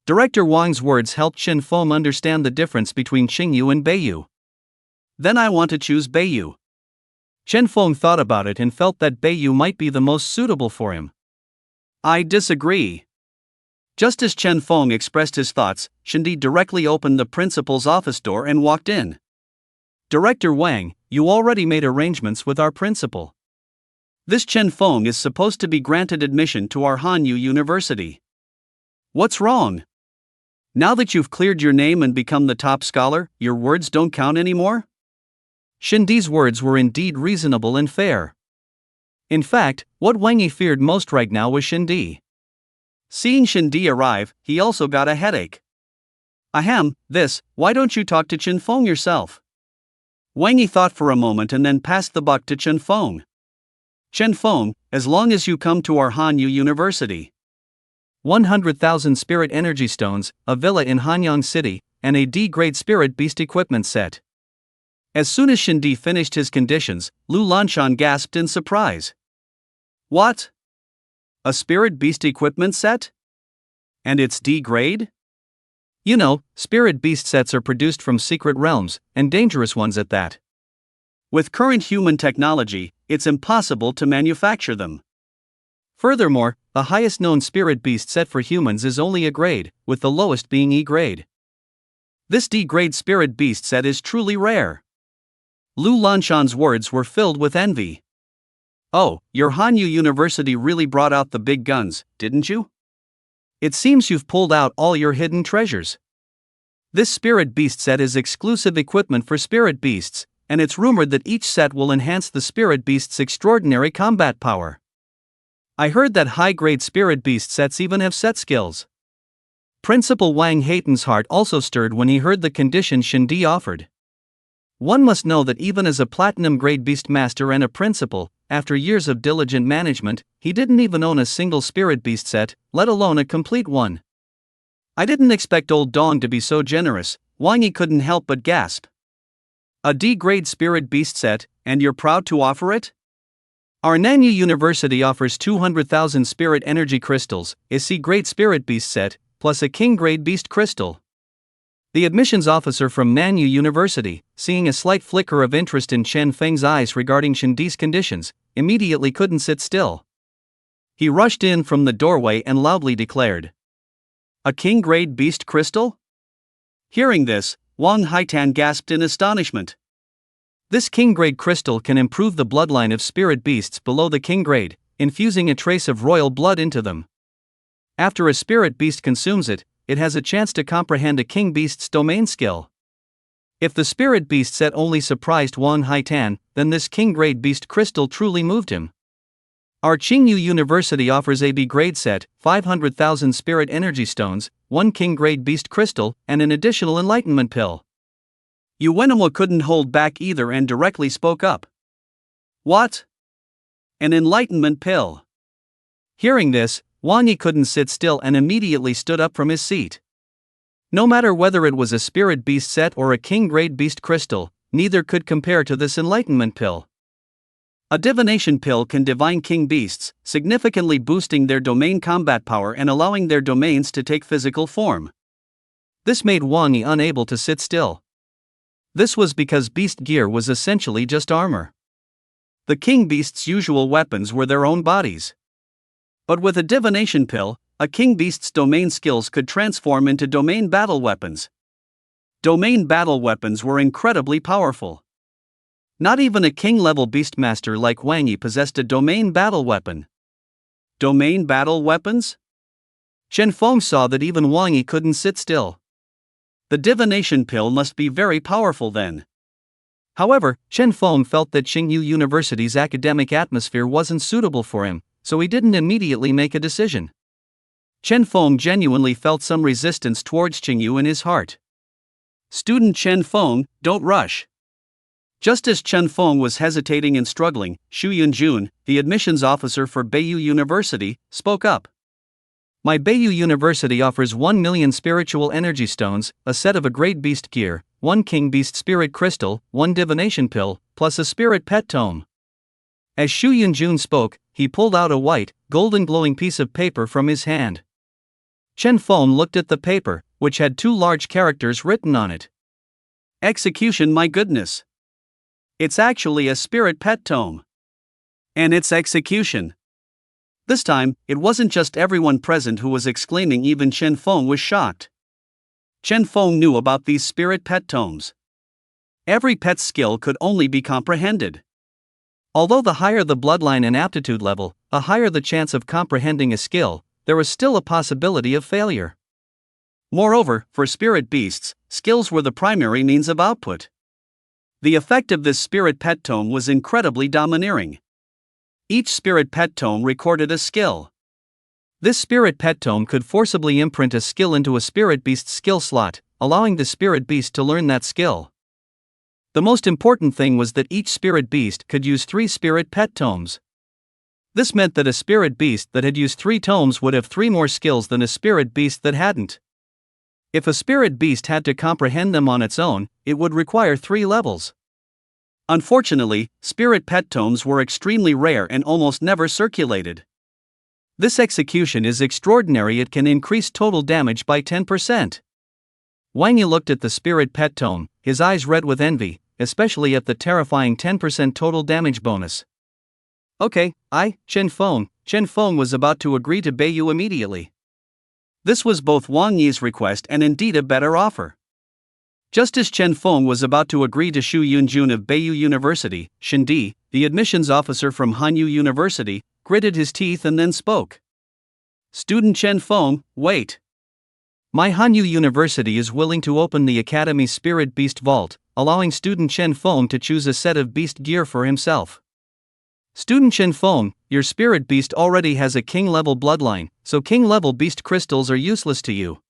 Director Wang's words helped Chen Feng understand the difference between Qingyu and Beiyou. Then I want to choose Beiyou. Chen Feng thought about it and felt that Beiyou might be the most suitable for him. I disagree. Just as Chen Feng expressed his thoughts, Shindi directly opened the principal's office door and walked in. Director Wang, you already made arrangements with our principal. This Chen Feng is supposed to be granted admission to our Hanyu University. What's wrong? Now that you've cleared your name and become the top scholar, your words don't count anymore? Shindi's words were indeed reasonable and fair. In fact, what Wang Yi feared most right now was Shindi. Seeing Shindi arrive, he also got a headache. Ahem, why don't you talk to Chen Feng yourself? Wang Yi thought for a moment and then passed the buck to Chen Feng. Chen Feng, as long as you come to our Hanyu University. 100,000 spirit energy stones, a villa in Hanyang City, and a D-grade spirit beast equipment set. As soon as Shindi finished his conditions, Lu Lanshan gasped in surprise. What? A spirit beast equipment set? And it's D-grade? You know, spirit beast sets are produced from secret realms, and dangerous ones at that. With current human technology, it's impossible to manufacture them. Furthermore, the highest known spirit beast set for humans is only a grade, with the lowest being E grade. This D-grade spirit beast set is truly rare. Lu Lanshan's words were filled with envy. Oh, your Hanyu University really brought out the big guns, didn't you? It seems you've pulled out all your hidden treasures. This spirit beast set is exclusive equipment for spirit beasts, and it's rumored that each set will enhance the spirit beast's extraordinary combat power. I heard that high-grade spirit beast sets even have set skills. Principal Wang Hayton's heart also stirred when he heard the conditions Shindi offered. One must know that even as a platinum-grade beast master and a principal, after years of diligent management, he didn't even own a single spirit beast set, let alone a complete one. I didn't expect old Dong to be so generous, Wang Yi couldn't help but gasp. A D-grade spirit beast set, and you're proud to offer it? Our Nanyu University offers 200,000 spirit energy crystals, a C-grade spirit beast set, plus a king-grade beast crystal. The admissions officer from Nanyu University, seeing a slight flicker of interest in Chen Feng's eyes regarding Shindi's conditions, immediately couldn't sit still. He rushed in from the doorway and loudly declared, "A king-grade beast crystal?" Hearing this, Wang Haitan gasped in astonishment. This king-grade crystal can improve the bloodline of spirit beasts below the king grade, infusing a trace of royal blood into them. After a spirit beast consumes it, it has a chance to comprehend a king beast's domain skill. If the spirit beast set only surprised Wang Haitan, then this king-grade beast crystal truly moved him. Our Qingyu University offers a B-grade set, 500,000 spirit energy stones, 1 king-grade beast crystal, and an additional enlightenment pill. Yuenamo couldn't hold back either and directly spoke up. What? An enlightenment pill. Hearing this, Wang Yi couldn't sit still and immediately stood up from his seat. No matter whether it was a spirit beast set or a king-grade beast crystal, neither could compare to this enlightenment pill. A divination pill can divine king beasts, significantly boosting their domain combat power and allowing their domains to take physical form. This made Wang Yi unable to sit still. This was because beast gear was essentially just armor. The king beast's usual weapons were their own bodies. But with a divination pill, a king beast's domain skills could transform into domain battle weapons. Domain battle weapons were incredibly powerful. Not even a king-level beastmaster like Wang Yi possessed a domain battle weapon. Domain battle weapons? Chen Feng saw that even Wang Yi couldn't sit still. The divination pill must be very powerful then. However, Chen Feng felt that Qingyu University's academic atmosphere wasn't suitable for him, so he didn't immediately make a decision. Chen Feng genuinely felt some resistance towards Qingyu in his heart. Student Chen Feng, don't rush. Just as Chen Feng was hesitating and struggling, Xu Yunjun, the admissions officer for Beiyou University, spoke up. My Beiyou University offers 1 million spiritual energy stones, a set of a great beast gear, 1 king beast spirit crystal, 1 divination pill, plus a spirit pet tome. As Xu Yunjun spoke, he pulled out a white, golden glowing piece of paper from his hand. Chen Feng looked at the paper, which had 2 large characters written on it. Execution, my goodness. It's actually a spirit pet tome. And it's execution. This time, it wasn't just everyone present who was exclaiming, even Chen Feng was shocked. Chen Feng knew about these spirit pet tomes. Every pet's skill could only be comprehended. Although the higher the bloodline and aptitude level, the higher the chance of comprehending a skill, there was still a possibility of failure. Moreover, for spirit beasts, skills were the primary means of output. The effect of this spirit pet tome was incredibly domineering. Each spirit pet tome recorded a skill. This spirit pet tome could forcibly imprint a skill into a spirit beast's skill slot, allowing the spirit beast to learn that skill. The most important thing was that each spirit beast could use 3 spirit pet tomes. This meant that a spirit beast that had used 3 tomes would have 3 more skills than a spirit beast that hadn't. If a spirit beast had to comprehend them on its own, it would require 3 levels. Unfortunately, spirit pet tomes were extremely rare and almost never circulated. This execution is extraordinary. It can increase total damage by 10%. Wang Yi looked at the spirit pet tome, his eyes red with envy, especially at the terrifying 10% total damage bonus. Okay, Chen Feng was about to agree to pay you immediately. This was both Wang Yi's request and indeed a better offer. Just as Chen Feng was about to agree to Xu Yunjun of Beiyou University, Shindi, the admissions officer from Hanyu University, gritted his teeth and then spoke. Student Chen Feng, wait. My Hanyu University is willing to open the Academy's Spirit Beast Vault, allowing student Chen Feng to choose a set of beast gear for himself. Student Chen Feng, your spirit beast already has a king-level bloodline, so king-level beast crystals are useless to you.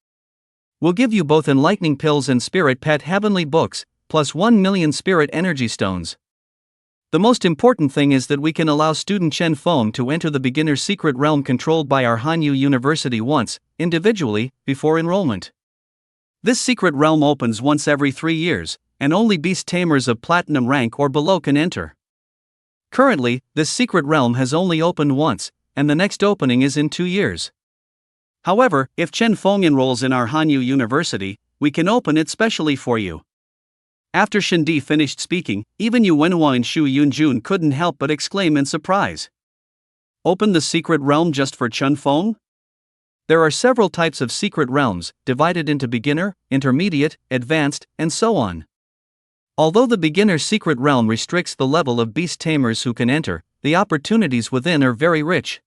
We'll give you both enlightening pills and spirit pet heavenly books, plus 1 million spirit energy stones. The most important thing is that we can allow student Chen Feng to enter the beginner's secret realm controlled by our Hanyu University once, individually, before enrollment. This secret realm opens once every 3 years, and only beast tamers of platinum rank or below can enter. Currently, this secret realm has only opened once, and the next opening is in 2 years. However, if Chen Feng enrolls in our Hanyu University, we can open it specially for you. After Shindi finished speaking, even Yu Wenhua and Xu Yunjun couldn't help but exclaim in surprise. Open the secret realm just for Chen Feng? There are several types of secret realms, divided into beginner, intermediate, advanced, and so on. Although the beginner's secret realm restricts the level of beast tamers who can enter, the opportunities within are very rich.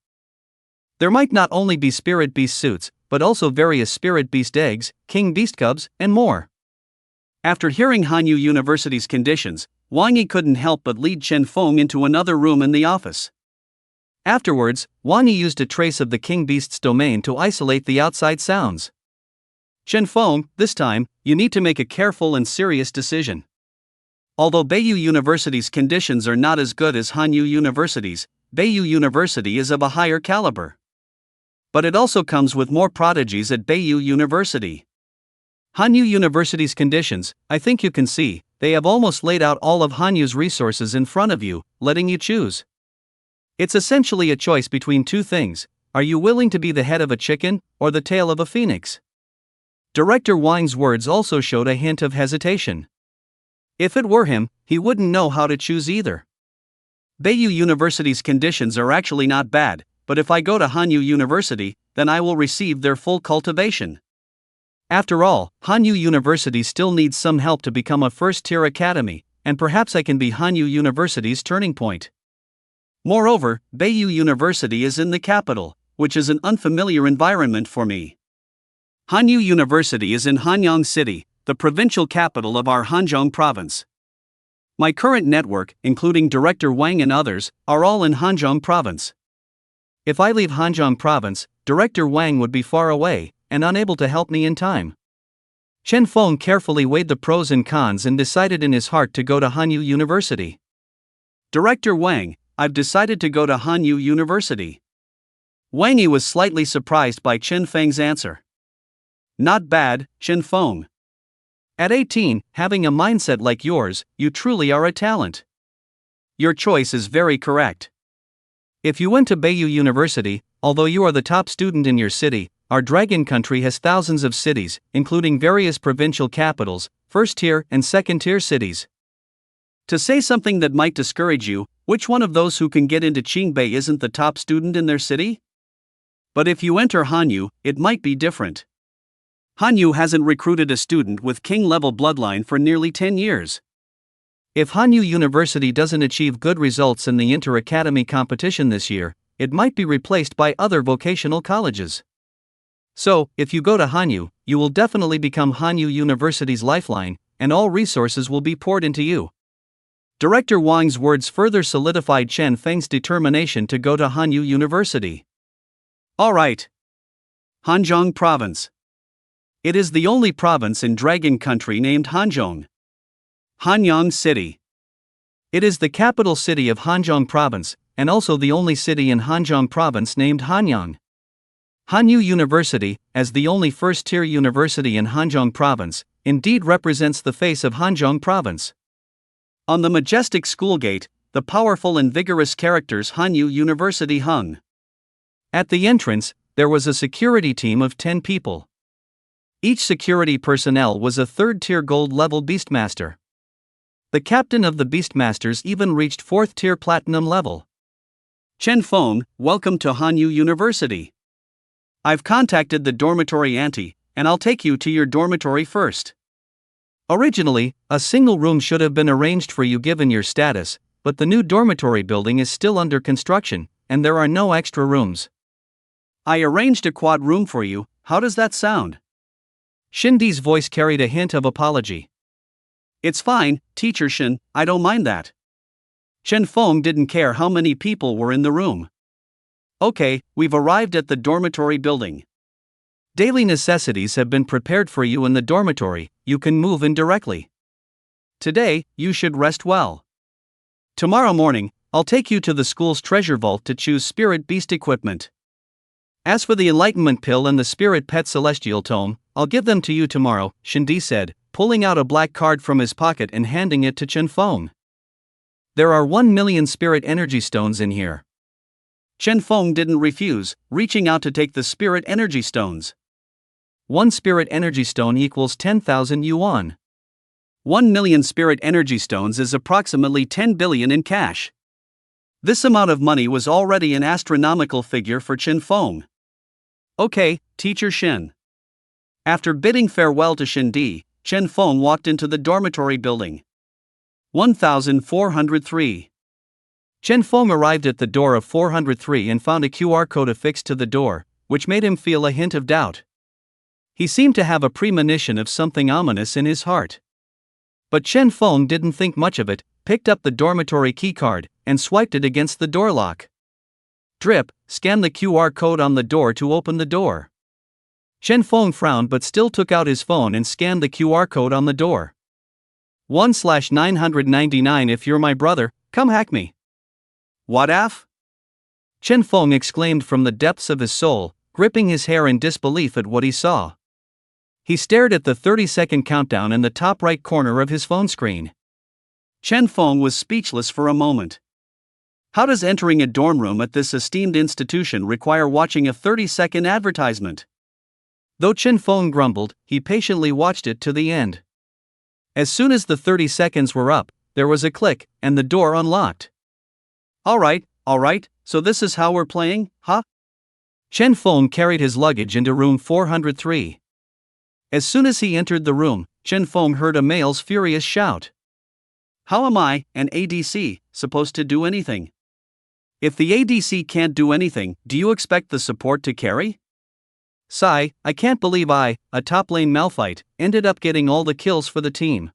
There might not only be spirit beast suits, but also various spirit beast eggs, king beast cubs, and more. After hearing Hanyu University's conditions, Wang Yi couldn't help but lead Chen Feng into another room in the office. Afterwards, Wang Yi used a trace of the king beast's domain to isolate the outside sounds. Chen Feng, this time, you need to make a careful and serious decision. Although Beiyou University's conditions are not as good as Hanyu University's, Beiyou University is of a higher caliber. But it also comes with more prodigies at Beiyou University. Hanyu University's conditions, I think you can see, they have almost laid out all of Hanyu's resources in front of you, letting you choose. It's essentially a choice between 2 things: are you willing to be the head of a chicken, or the tail of a phoenix? Director Wang's words also showed a hint of hesitation. If it were him, he wouldn't know how to choose either. Beiyou University's conditions are actually not bad, but if I go to Hanyu University, then I will receive their full cultivation. After all, Hanyu University still needs some help to become a first-tier academy, and perhaps I can be Hanyu University's turning point. Moreover, Beiyou University is in the capital, which is an unfamiliar environment for me. Hanyu University is in Hanyang City, the provincial capital of our Hanzhong province. My current network, including Director Wang and others, are all in Hanzhong province. If I leave Hanzhong province, Director Wang would be far away, and unable to help me in time. Chen Feng carefully weighed the pros and cons and decided in his heart to go to Hanyu University. Director Wang, I've decided to go to Hanyu University. Wang Yi was slightly surprised by Chen Feng's answer. Not bad, Chen Feng. At 18, having a mindset like yours, you truly are a talent. Your choice is very correct. If you went to Beiyou University, although you are the top student in your city, our dragon country has thousands of cities, including various provincial capitals, first-tier and second-tier cities. To say something that might discourage you, Which one of those who can get into Qingbei isn't the top student in their city? But if you enter Hanyu, it might be different. Hanyu hasn't recruited a student with king-level bloodline for nearly 10 years. If Hanyu University doesn't achieve good results in the inter-academy competition this year, it might be replaced by other vocational colleges. So, if you go to Hanyu, you will definitely become Hanyu University's lifeline, and all resources will be poured into you. Director Wang's words further solidified Chen Feng's determination to go to Hanyu University. Alright. Hanzhong Province. It is the only province in Dragon Country named Hanzhong. Hanyang City. It is the capital city of Hanzhong Province, and also the only city in Hanzhong Province named Hanyang. Hanyu University, as the only first-tier university in Hanzhong Province, indeed represents the face of Hanzhong Province. On the majestic school gate, the powerful and vigorous characters Hanyu University hung. At the entrance, there was a security team of 10 people. Each security personnel was a third-tier gold-level beastmaster. The captain of the beastmasters even reached fourth-tier platinum level. Chen Feng, welcome to Hanyu University. I've contacted the dormitory auntie, and I'll take you to your dormitory first. Originally, a single room should have been arranged for you given your status, but the new dormitory building is still under construction, and there are no extra rooms. I arranged a quad room for you, how does that sound? Shindi's voice carried a hint of apology. It's fine, Teacher Shin, I don't mind that. Chen Feng didn't care how many people were in the room. Okay, we've arrived at the dormitory building. Daily necessities have been prepared for you in the dormitory, you can move in directly. Today, you should rest well. Tomorrow morning, I'll take you to the school's treasure vault to choose spirit beast equipment. As for the enlightenment pill and the spirit pet celestial tome, I'll give them to you tomorrow, Shindi said, pulling out a black card from his pocket and handing it to Chen Feng. There are 1 million spirit energy stones in here. Chen Feng didn't refuse, reaching out to take the spirit energy stones. 1 spirit energy stone equals 10,000 yuan. 1 million spirit energy stones is approximately 10 billion in cash. This amount of money was already an astronomical figure for Chen Feng. Okay, Teacher Shin. After bidding farewell to Shindi, Chen Feng walked into the dormitory building. 1403. Chen Feng arrived at the door of 403 and found a QR code affixed to the door, which made him feel a hint of doubt. He seemed to have a premonition of something ominous in his heart. But Chen Feng didn't think much of it, picked up the dormitory keycard, and swiped it against the door lock. Drip, scan the QR code on the door to open the door. Chen Feng frowned but still took out his phone and scanned the QR code on the door. 1/999 If you're my brother, come hack me. What af? Chen Feng exclaimed from the depths of his soul, gripping his hair in disbelief at what he saw. He stared at the 30-second countdown in the top right corner of his phone screen. Chen Feng was speechless for a moment. How does entering a dorm room at this esteemed institution require watching a 30-second advertisement? Though Chen Feng grumbled, he patiently watched it to the end. As soon as the 30 seconds were up, there was a click, and the door unlocked. Alright, so this is how we're playing, huh? Chen Feng carried his luggage into room 403. As soon as he entered the room, Chen Feng heard a male's furious shout. How am I, an ADC, supposed to do anything? If the ADC can't do anything, do you expect the support to carry? Sigh, I can't believe a top lane Malphite, ended up getting all the kills for the team.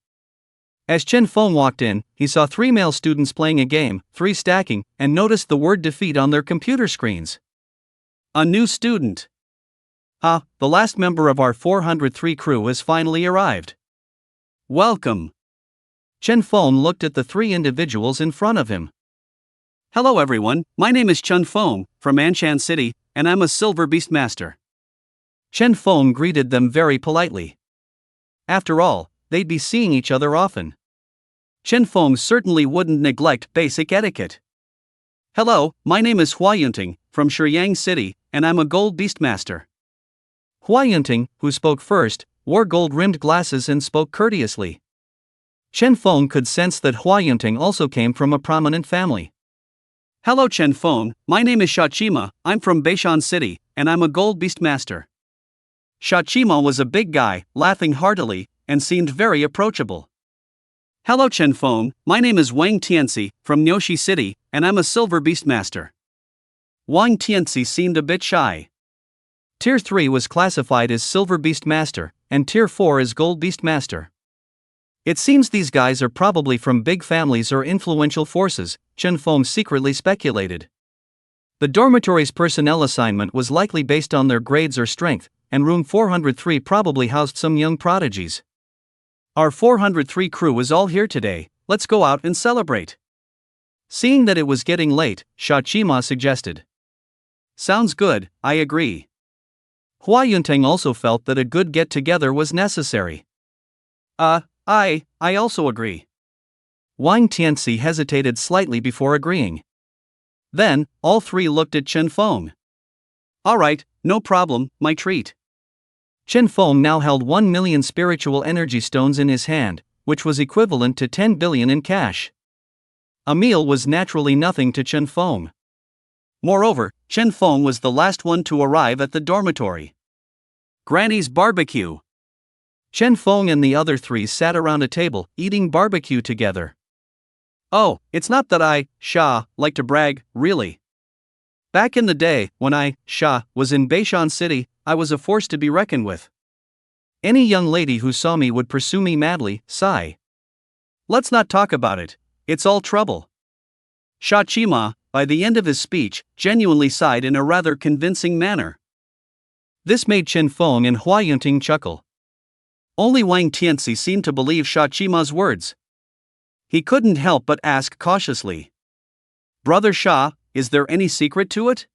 As Chen Feng walked in, he saw 3 male students playing a game, 3 stacking, and noticed the word defeat on their computer screens. A new student. The last member of our 403 crew has finally arrived. Welcome. Chen Feng looked at the 3 individuals in front of him. Hello everyone, my name is Chen Feng, from Anshan City, and I'm a Silver Beastmaster. Chen Feng greeted them very politely. After all, they'd be seeing each other often. Chen Feng certainly wouldn't neglect basic etiquette. Hello, my name is Hua Yunting, from Shiryang City, and I'm a Gold Beastmaster. Hua Yunting, who spoke first, wore gold-rimmed glasses and spoke courteously. Chen Feng could sense that Hua Yunting also came from a prominent family. Hello Chen Feng, my name is Shachima, I'm from Beishan City, and I'm a gold beast master. Shachima was a big guy, laughing heartily, and seemed very approachable. Hello Chen Feng, my name is Wang Tianxi, from Nyoshi City, and I'm a silver beast master. Wang Tianxi seemed a bit shy. Tier 3 was classified as silver beast master, and Tier 4 as gold beast master. It seems these guys are probably from big families or influential forces, Chen Feng secretly speculated. The dormitory's personnel assignment was likely based on their grades or strength, and room 403 probably housed some young prodigies. Our 403 crew is all here today, let's go out and celebrate. Seeing that it was getting late, Shachima suggested. Sounds good, I agree. Hua Yunteng also felt that a good get-together was necessary. I also agree. Wang Tianxi hesitated slightly before agreeing. Then, all three looked at Chen Feng. Alright, no problem, my treat. Chen Feng now held 1 million spiritual energy stones in his hand, which was equivalent to 10 billion in cash. A meal was naturally nothing to Chen Feng. Moreover, Chen Feng was the last one to arrive at the dormitory. Granny's barbecue. Chen Feng and the other three sat around a table, eating barbecue together. Oh, it's not that I, like to brag, really. Back in the day, when I, was in Beishan City, I was a force to be reckoned with. Any young lady who saw me would pursue me madly, sigh. Let's not talk about it, it's all trouble. Shachima, by the end of his speech, genuinely sighed in a rather convincing manner. This made Chen Feng and Hua Yunteng chuckle. Only Wang Tianxi seemed to believe Shachima's words. He couldn't help but ask cautiously. Brother Sha, is there any secret to it?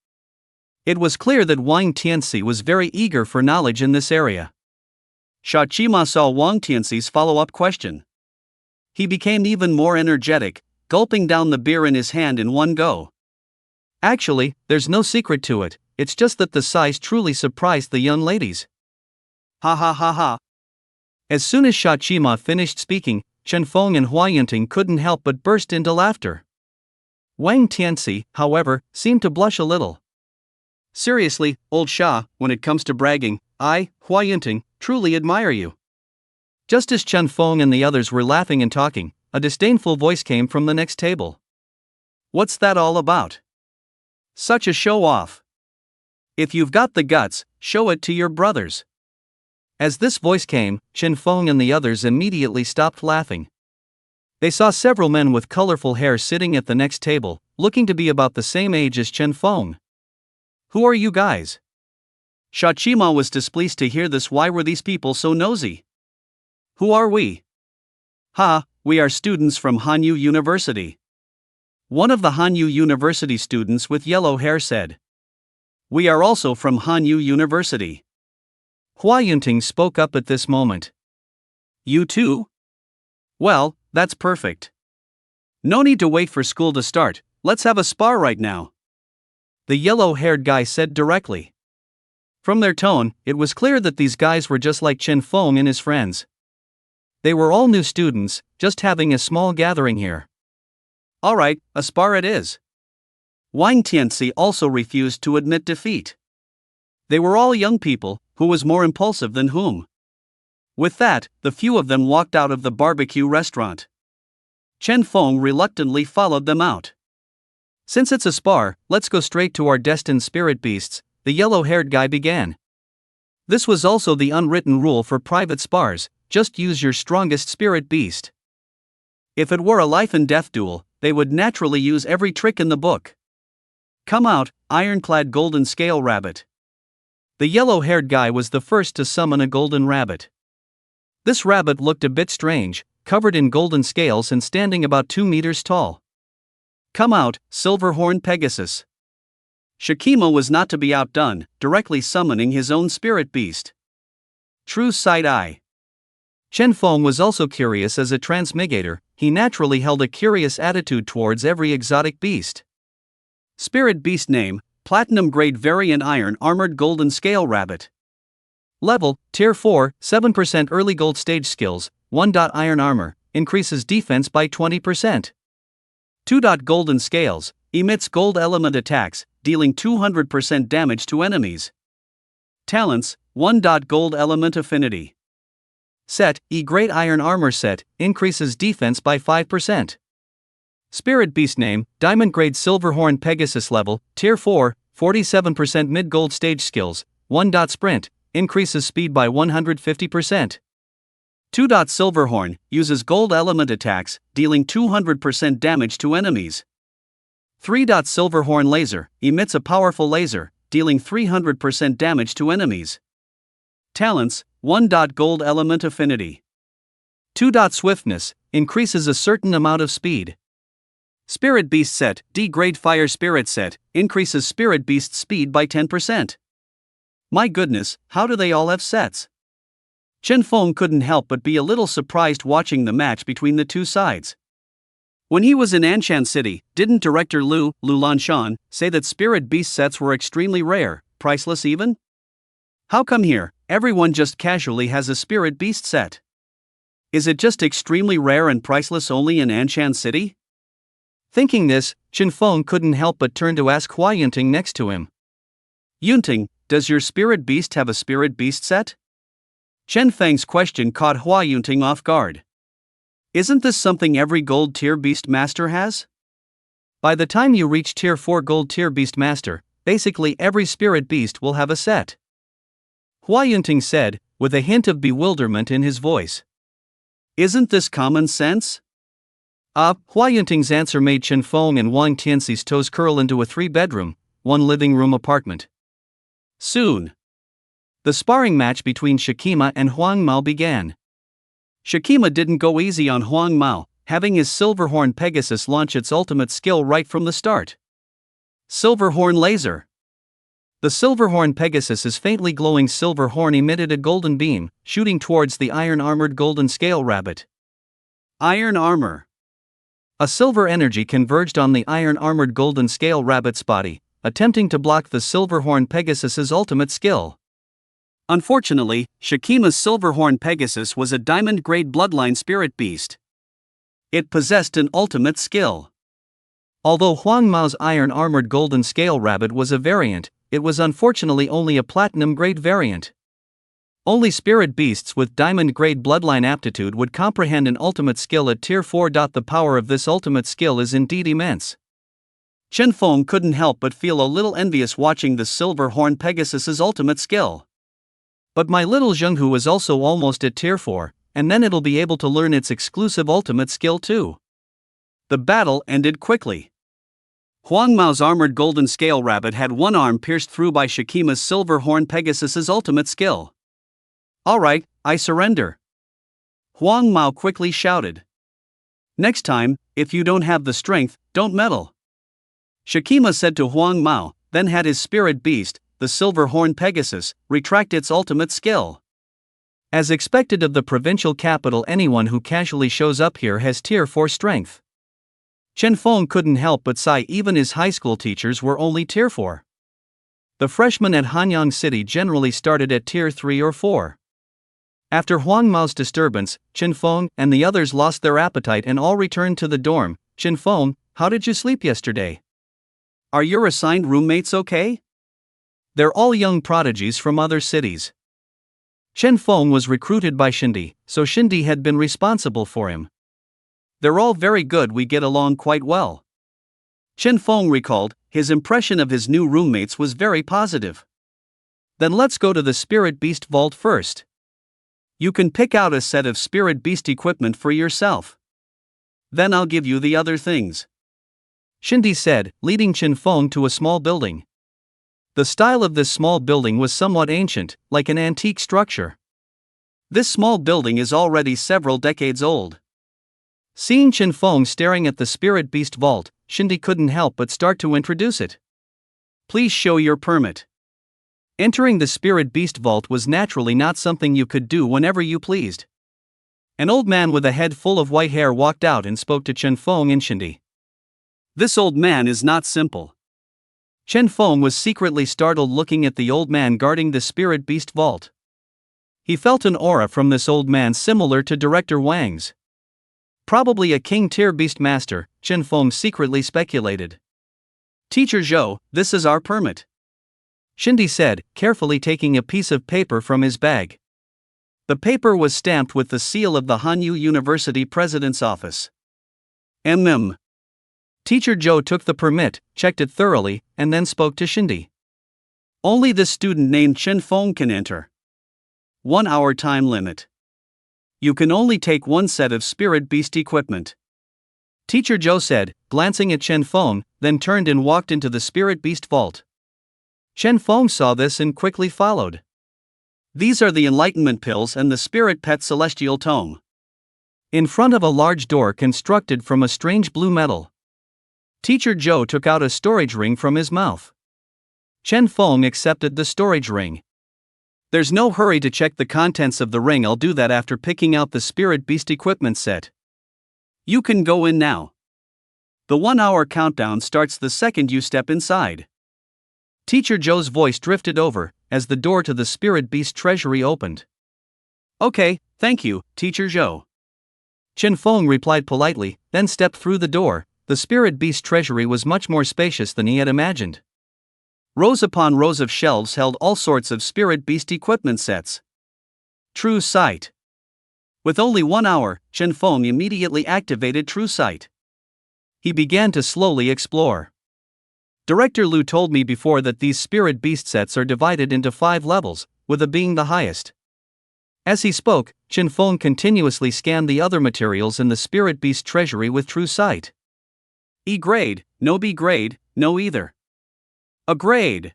It was clear that Wang Tianxi was very eager for knowledge in this area. Shachima saw Wang Tianxi's follow-up question. He became even more energetic, gulping down the beer in his hand in one go. Actually, there's no secret to it, it's just that the size truly surprised the young ladies. Ha ha ha ha. As soon as Shachima finished speaking, Chen Feng and Hua Yunteng couldn't help but burst into laughter. Wang Tianxi, however, seemed to blush a little. Seriously, old Sha, when it comes to bragging, I, Hua Yunteng, truly admire you. Just as Chen Feng and the others were laughing and talking, a disdainful voice came from the next table. What's that all about? Such a show-off. If you've got the guts, show it to your brothers. As this voice came, Chen Feng and the others immediately stopped laughing. They saw several men with colorful hair sitting at the next table, looking to be about the same age as Chen Feng. Who are you guys? Shachima was displeased to hear this. Why were these people so nosy? Who are we? We are students from Hanyu University. One of the Hanyu University students with yellow hair said. We are also from Hanyu University. Hua Yunteng spoke up at this moment. You too? Well, that's perfect. No need to wait for school to start, let's have a spar right now. The yellow-haired guy said directly. From their tone, it was clear that these guys were just like Chen Feng and his friends. They were all new students, just having a small gathering here. Alright, a spar it is. Wang Tianxi also refused to admit defeat. They were all young people, who was more impulsive than whom? With that, the few of them walked out of the barbecue restaurant. Chen Feng reluctantly followed them out. Since it's a spar, let's go straight to our destined spirit beasts, the yellow-haired guy began. This was also the unwritten rule for private spars, just use your strongest spirit beast. If it were a life and death duel, they would naturally use every trick in the book. Come out, ironclad golden scale rabbit. The yellow-haired guy was the first to summon a golden rabbit. This rabbit looked a bit strange, covered in golden scales and standing about 2 meters tall. Come out, silver-horned Pegasus. Shachima was not to be outdone, directly summoning his own spirit beast. True side-eye. Chen Feng was also curious as a transmigrator, he naturally held a curious attitude towards every exotic beast. Spirit beast name, Platinum Grade Variant Iron Armored Golden Scale Rabbit. Level, Tier 4, 7% Early Gold Stage Skills, 1. Iron Armor, increases defense by 20%. 2. Golden Scales, Emits gold element attacks, dealing 200% damage to enemies. Talents: 1. Gold element affinity. Set: E Great Iron Armor Set, increases defense by 5%. Spirit Beast Name: Diamond Grade Silverhorn Pegasus Level, Tier 4, 47% Mid-Gold Stage Skills, 1. Sprint, increases speed by 150%. 2. Silverhorn, uses gold element attacks, dealing 200% damage to enemies. 3. Silverhorn Laser, emits a powerful laser, dealing 300% damage to enemies. Talents: 1. Gold element affinity. 2. Swiftness, increases a certain amount of speed. Spirit Beast Set, D Grade Fire Spirit Set, increases Spirit Beast's speed by 10%. My goodness, how do they all have sets? Chen Feng couldn't help but be a little surprised watching the match between the two sides. When he was in Anshan City, didn't director Lu Lanshan, say that Spirit Beast sets were extremely rare, priceless even? How come here, everyone just casually has a Spirit Beast set? Is it just extremely rare and priceless only in Anshan City? Thinking this, Chen Feng couldn't help but turn to ask Hua Yunting next to him. Yunting, does your Spirit Beast have a Spirit Beast set? Chen Feng's question caught Hua Yunting off guard. Isn't this something every Gold Tier Beast Master has? By the time you reach Tier 4 Gold Tier Beast Master, basically every Spirit Beast will have a set. Hua Yunting said, with a hint of bewilderment in his voice. Isn't this common sense? Hua Yunting's answer made Chen Feng and Wang Tianxi's toes curl into a 3-bedroom, 1 living room apartment. Soon, the sparring match between Shikima and Huang Mao began. Shikima didn't go easy on Huang Mao, having his Silverhorn Pegasus launch its ultimate skill right from the start. Silverhorn Laser. The Silverhorn Pegasus's faintly glowing silver horn emitted a golden beam, shooting towards the iron-armored golden scale rabbit. Iron Armor. A silver energy converged on the iron-armored golden scale rabbit's body, attempting to block the Silverhorn Pegasus's ultimate skill. Unfortunately, Shikima's Silverhorn Pegasus was a diamond-grade bloodline spirit beast. It possessed an ultimate skill. Although Huang Mao's iron-armored golden scale rabbit was a variant, it was unfortunately only a platinum-grade variant. Only spirit beasts with diamond-grade bloodline aptitude would comprehend an ultimate skill at Tier 4. The power of this ultimate skill is indeed immense. Chen Feng couldn't help but feel a little envious watching the Silverhorn Pegasus's ultimate skill. But my little Zhenghu is also almost at Tier 4, and then it'll be able to learn its exclusive ultimate skill too. The battle ended quickly. Huang Mao's armored golden scale rabbit had one arm pierced through by Shikima's Silverhorn Pegasus's ultimate skill. Alright, I surrender. Huang Mao quickly shouted. Next time, if you don't have the strength, don't meddle. Shikima said to Huang Mao, then had his spirit beast, the Silverhorn Pegasus, retract its ultimate skill. As expected of the provincial capital, anyone who casually shows up here has Tier 4 strength. Chen Feng couldn't help but sigh. Even his high school teachers were only Tier 4. The freshmen at Hanyang City generally started at Tier 3 or 4. After Huang Mao's disturbance, Chen Feng and the others lost their appetite and all returned to the dorm. Chen Feng, how did you sleep yesterday? Are your assigned roommates okay? They're all young prodigies from other cities. Chen Feng was recruited by Shindi, so Shindi had been responsible for him. They're all very good, we get along quite well. Chen Feng recalled, his impression of his new roommates was very positive. Then let's go to the Spirit Beast Vault first. You can pick out a set of Spirit Beast equipment for yourself. Then I'll give you the other things. Shindi said, leading Chen Feng to a small building. The style of this small building was somewhat ancient, like an antique structure. This small building is already several decades old. Seeing Chen Feng staring at the Spirit Beast Vault, Shindi couldn't help but start to introduce it. Please show your permit. Entering the Spirit Beast Vault was naturally not something you could do whenever you pleased. An old man with a head full of white hair walked out and spoke to Chen Feng and Shindi. This old man is not simple. Chen Feng was secretly startled looking at the old man guarding the Spirit Beast Vault. He felt an aura from this old man similar to Director Wang's. Probably a King Tier Beast Master, Chen Feng secretly speculated. Teacher Zhou, this is our permit, Shindy said, carefully taking a piece of paper from his bag. The paper was stamped with the seal of the Hanyu University President's office. Teacher Zhou took the permit, checked it thoroughly, and then spoke to Shindy. Only the student named Chen Feng can enter. 1 hour time limit. You can only take one set of spirit beast equipment. Teacher Zhou said, glancing at Chen Feng, then turned and walked into the spirit beast vault. Chen Feng saw this and quickly followed. These are the enlightenment pills and the spirit pet celestial tome. In front of a large door constructed from a strange blue metal, Teacher Zhou took out a storage ring from his mouth. Chen Feng accepted the storage ring. There's no hurry to check the contents of the ring, I'll do that after picking out the spirit beast equipment set. You can go in now. The 1 hour countdown starts the second you step inside. Teacher Zhou's voice drifted over, as the door to the spirit beast treasury opened. Okay, thank you, Teacher Zhou. Chen Feng replied politely, then stepped through the door. The spirit beast treasury was much more spacious than he had imagined. Rows upon rows of shelves held all sorts of spirit beast equipment sets. True Sight. With only 1 hour, Chen Feng immediately activated True Sight. He began to slowly explore. Director Liu told me before that these spirit beast sets are divided into 5 levels, with A being the highest. As he spoke, Chen Feng continuously scanned the other materials in the spirit beast treasury with True Sight. E grade, no B grade, no either. A grade.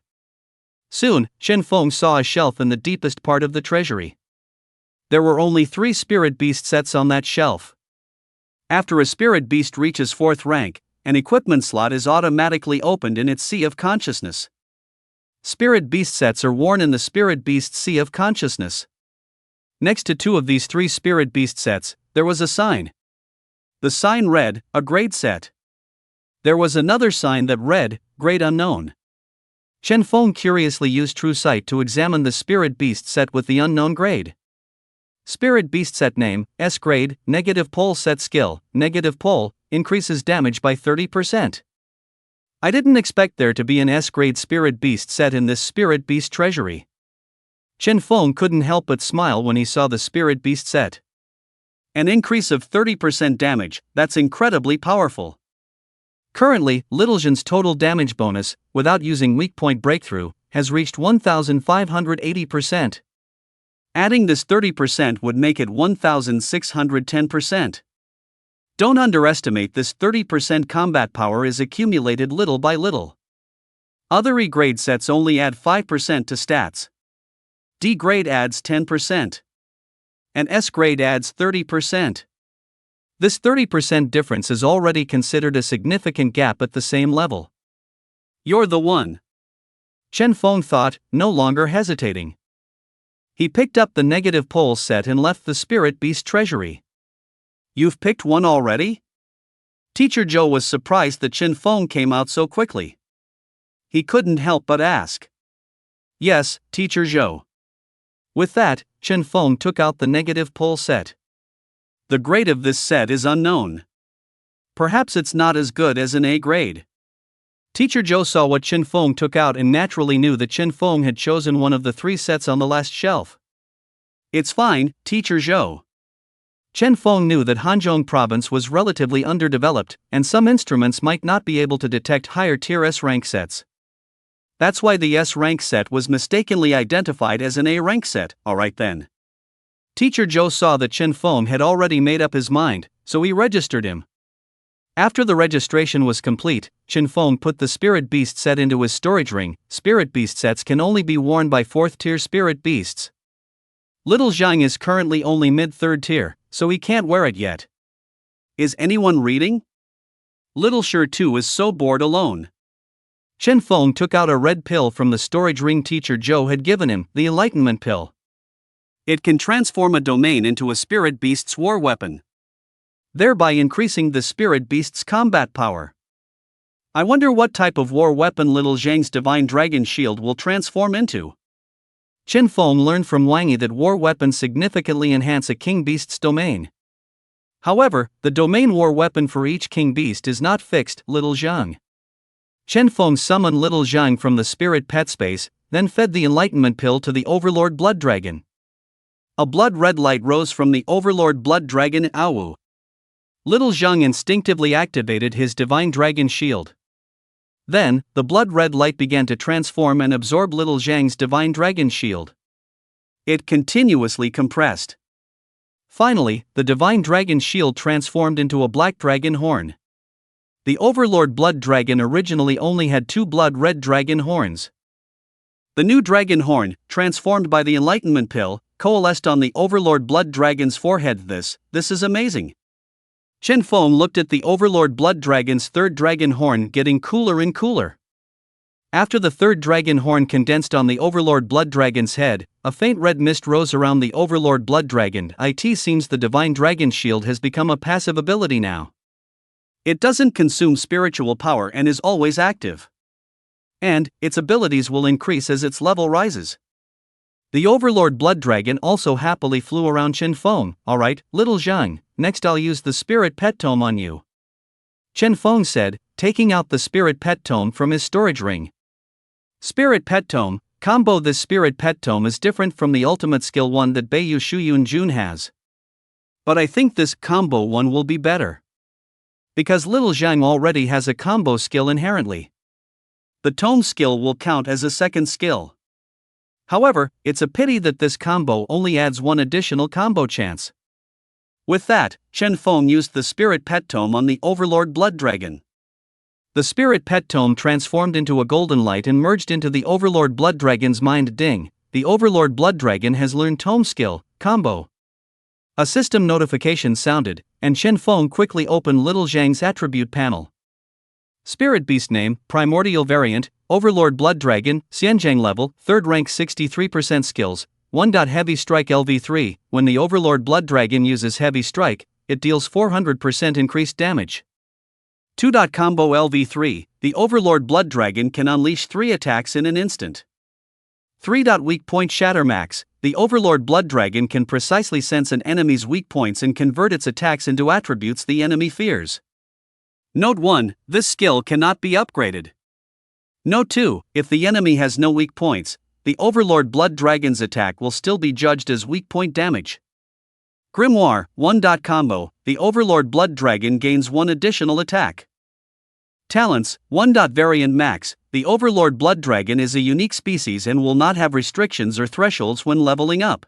Soon, Chen Feng saw a shelf in the deepest part of the treasury. There were only 3 spirit beast sets on that shelf. After a spirit beast reaches 4th rank, an equipment slot is automatically opened in its Sea of Consciousness. Spirit beast sets are worn in the Spirit Beast Sea of Consciousness. Next to 2 of these 3 spirit beast sets, there was a sign. The sign read, a grade set. There was another sign that read, grade unknown. Chen Feng curiously used True Sight to examine the spirit beast set with the unknown grade. Spirit beast set name, S grade, negative pole set skill, negative pole, increases damage by 30%. I didn't expect there to be an S grade spirit beast set in this spirit beast treasury. Chen Feng couldn't help but smile when he saw the spirit beast set. An increase of 30% damage, that's incredibly powerful. Currently, Little Zhen's total damage bonus, without using weak point breakthrough, has reached 1,580%. Adding this 30% would make it 1,610%. Don't underestimate this 30% combat power is accumulated little by little. Other E grade sets only add 5% to stats. D grade adds 10%. And S grade adds 30%. This 30% difference is already considered a significant gap at the same level. You're the one. Chen Feng thought, no longer hesitating. He picked up the negative pole set and left the spirit beast treasury. You've picked one already? Teacher Zhou was surprised that Chen Feng came out so quickly. He couldn't help but ask. Yes, Teacher Zhou. With that, Chen Feng took out the negative pole set. The grade of this set is unknown. Perhaps it's not as good as an A grade. Teacher Zhou saw what Chen Feng took out and naturally knew that Chen Feng had chosen one of the 3 sets on the last shelf. It's fine, Teacher Zhou. Chen Feng knew that Hanzhong province was relatively underdeveloped, and some instruments might not be able to detect higher tier S rank sets. That's why the S rank set was mistakenly identified as an A rank set. Alright then. Teacher Zhou saw that Chen Feng had already made up his mind, so he registered him. After the registration was complete, Chen Feng put the spirit beast set into his storage ring. Spirit beast sets can only be worn by 4th tier spirit beasts. Little Zhang is currently only mid-3rd tier, so he can't wear it yet. Is anyone reading? Little Sure too is so bored alone. Chen Feng took out a red pill from the storage ring Teacher Zhou had given him, the enlightenment pill. It can transform a domain into a spirit beast's war weapon, thereby increasing the spirit beast's combat power. I wonder what type of war weapon Little Zhang's divine dragon shield will transform into. Chen Feng learned from Wang Yi that war weapons significantly enhance a king beast's domain. However, the domain war weapon for each king beast is not fixed. Little Zhang Chen Feng summoned Little Zhang from the spirit pet space, then fed the enlightenment pill to the Overlord Blood Dragon. A blood-red light rose from the Overlord Blood Dragon Awu. Little Zhang instinctively activated his Divine Dragon Shield. Then, the blood-red light began to transform and absorb Little Zhang's Divine Dragon Shield. It continuously compressed. Finally, the Divine Dragon Shield transformed into a black dragon horn. The Overlord Blood Dragon originally only had 2 blood-red dragon horns. The new dragon horn, transformed by the Enlightenment Pill, coalesced on the Overlord Blood Dragon's forehead. This is amazing. Chen Feng looked at the Overlord Blood Dragon's third dragon horn getting cooler and cooler. After the third dragon horn condensed on the Overlord Blood Dragon's head, a faint red mist rose around the Overlord Blood Dragon. It seems the Divine Dragon Shield has become a passive ability now. It doesn't consume spiritual power and is always active. And its abilities will increase as its level rises. The Overlord Blood Dragon also happily flew around Chen Feng. Alright, Little Zhang, next I'll use the Spirit Pet Tome on you, Chen Feng said, taking out the Spirit Pet Tome from his storage ring. Spirit Pet Tome, combo. This Spirit Pet Tome is different from the ultimate skill one that Beiyu Shuyun Jun has. But I think this combo one will be better. Because Little Zhang already has a combo skill inherently. The Tome skill will count as a second skill. However, it's a pity that this combo only adds 1 additional combo chance. With that, Chen Feng used the Spirit Pet Tome on the Overlord Blood Dragon. The Spirit Pet Tome transformed into a golden light and merged into the Overlord Blood Dragon's mind. Ding, the Overlord Blood Dragon has learned Tome skill, combo. A system notification sounded, and Chen Feng quickly opened Little Zhang's attribute panel. Spirit Beast name, Primordial Variant, Overlord Blood Dragon, Xianzhang level, 3rd rank 63% skills, 1. Heavy Strike LV3, when the Overlord Blood Dragon uses Heavy Strike, it deals 400% increased damage. 2. Combo LV3, the Overlord Blood Dragon can unleash 3 attacks in an instant. 3. Weak Point Shatter Max, the Overlord Blood Dragon can precisely sense an enemy's weak points and convert its attacks into attributes the enemy fears. Note 1, this skill cannot be upgraded. Note 2, if the enemy has no weak points, the Overlord Blood Dragon's attack will still be judged as weak point damage. Grimoire, 1. Combo, the Overlord Blood Dragon gains 1 additional attack. Talents, 1. Variant Max, the Overlord Blood Dragon is a unique species and will not have restrictions or thresholds when leveling up.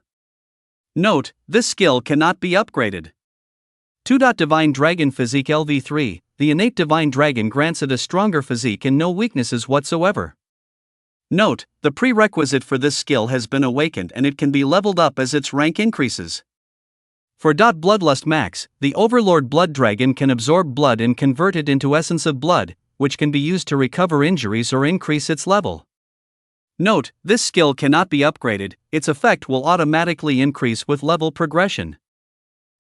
Note, this skill cannot be upgraded. 2. Divine Dragon Physique LV3, the innate Divine Dragon grants it a stronger physique and no weaknesses whatsoever. Note, the prerequisite for this skill has been awakened and it can be leveled up as its rank increases. For Bloodlust Max, the Overlord Blood Dragon can absorb blood and convert it into essence of blood, which can be used to recover injuries or increase its level. Note, this skill cannot be upgraded, its effect will automatically increase with level progression.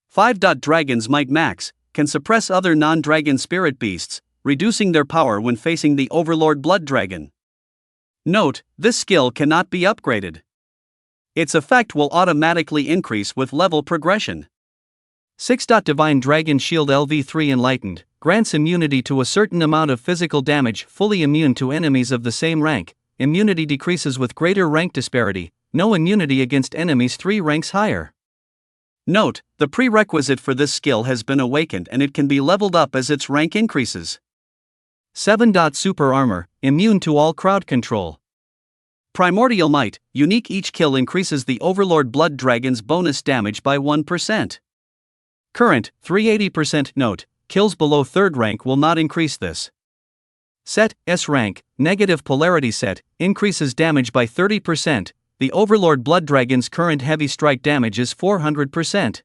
5. Dragon's Might Max, can suppress other non-dragon spirit beasts, reducing their power when facing the Overlord Blood Dragon. Note, this skill cannot be upgraded. Its effect will automatically increase with level progression. 6. Divine Dragon Shield LV3 Enlightened, grants immunity to a certain amount of physical damage, fully immune to enemies of the same rank. Immunity decreases with greater rank disparity, no immunity against enemies 3 ranks higher. Note, the prerequisite for this skill has been awakened and it can be leveled up as its rank increases. 7. Super Armor, immune to all crowd control. Primordial Might, unique. Each kill increases the Overlord Blood Dragon's bonus damage by 1%. Current, 380%. Note, kills below 3rd rank will not increase this. Set, S rank, negative polarity set, increases damage by 30%. The Overlord Blood Dragon's current heavy strike damage is 400%.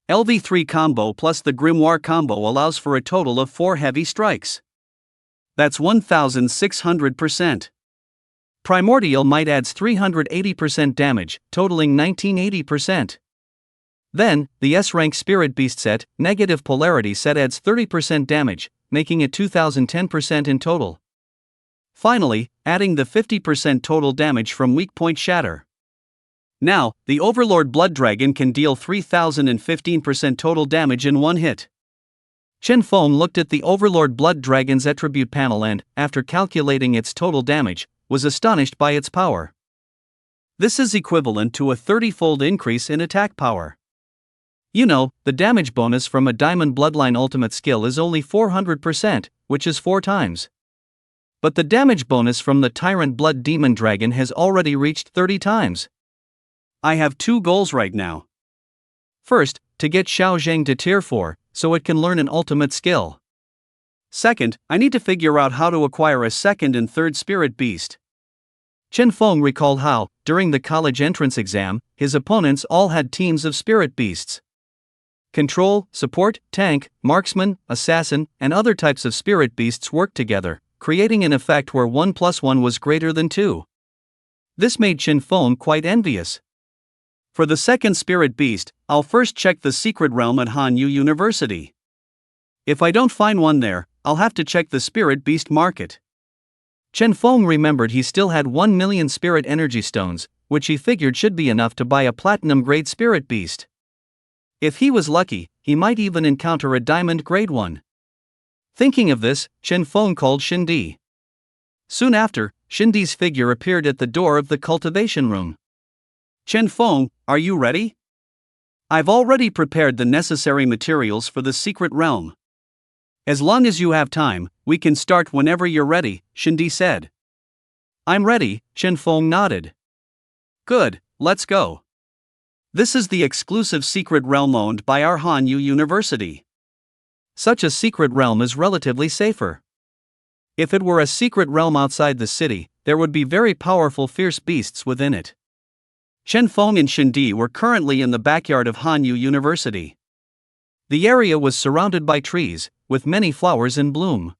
LV3 combo plus the Grimoire combo allows for a total of 4 heavy strikes. That's 1600%. Primordial Might adds 380% damage, totaling 1980%. Then, the S-rank Spirit Beast set, negative polarity set adds 30% damage, making it 2010% in total. Finally, adding the 50% total damage from Weak Point Shatter. Now, the Overlord Blood Dragon can deal 3015% total damage in one hit. Chen Feng looked at the Overlord Blood Dragon's attribute panel and, after calculating its total damage, was astonished by its power. This is equivalent to a 30-fold increase in attack power. You know, the damage bonus from a Diamond Bloodline ultimate skill is only 400%, which is 4 times. But the damage bonus from the Tyrant Blood Demon Dragon has already reached 30 times. I have 2 goals right now. First, to get Xiao Zheng to tier 4, so it can learn an ultimate skill. Second, I need to figure out how to acquire a second and third spirit beast. Chen Feng recalled how, during the college entrance exam, his opponents all had teams of spirit beasts. Control, support, tank, marksman, assassin, and other types of spirit beasts worked together, creating an effect where 1 + 1 was greater than 2. This made Chen Feng quite envious. For the second spirit beast, I'll first check the secret realm at Hanyu University. If I don't find one there, I'll have to check the spirit beast market. Chen Feng remembered he still had 1 million spirit energy stones, which he figured should be enough to buy a platinum-grade spirit beast. If he was lucky, he might even encounter a diamond-grade one. Thinking of this, Chen Feng called Xindi. Soon after, Xindi's figure appeared at the door of the cultivation room. Chen Feng, are you ready? I've already prepared the necessary materials for the secret realm. As long as you have time, we can start whenever you're ready, Xindi said. I'm ready, Chen Feng nodded. Good, let's go. This is the exclusive secret realm owned by our Hanyu University. Such a secret realm is relatively safer. If it were a secret realm outside the city, there would be very powerful fierce beasts within it. Chen Feng and Xindi were currently in the backyard of Hanyu University. The area was surrounded by trees, with many flowers in bloom.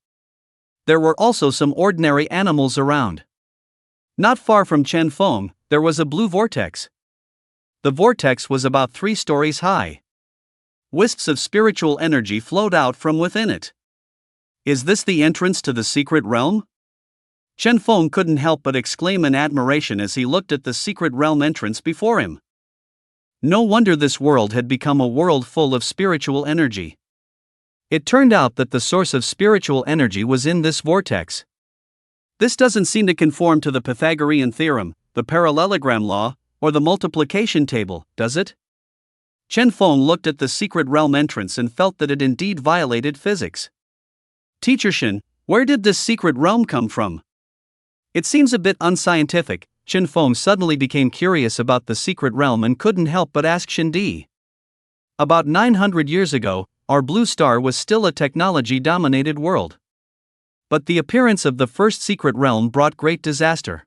There were also some ordinary animals around. Not far from Chen Feng, there was a blue vortex. The vortex was about 3 stories high. Wisps of spiritual energy flowed out from within it. Is this the entrance to the secret realm? Chen Feng couldn't help but exclaim in admiration as he looked at the secret realm entrance before him. No wonder this world had become a world full of spiritual energy. It turned out that the source of spiritual energy was in this vortex. This doesn't seem to conform to the Pythagorean theorem, the parallelogram law, or the multiplication table, does it? Chen Feng looked at the secret realm entrance and felt that it indeed violated physics. Teacher Shen, where did this secret realm come from? It seems a bit unscientific. Chen Feng suddenly became curious about the secret realm and couldn't help but ask Xindi. About 900 years ago, our blue star was still a technology-dominated world. But the appearance of the first secret realm brought great disaster.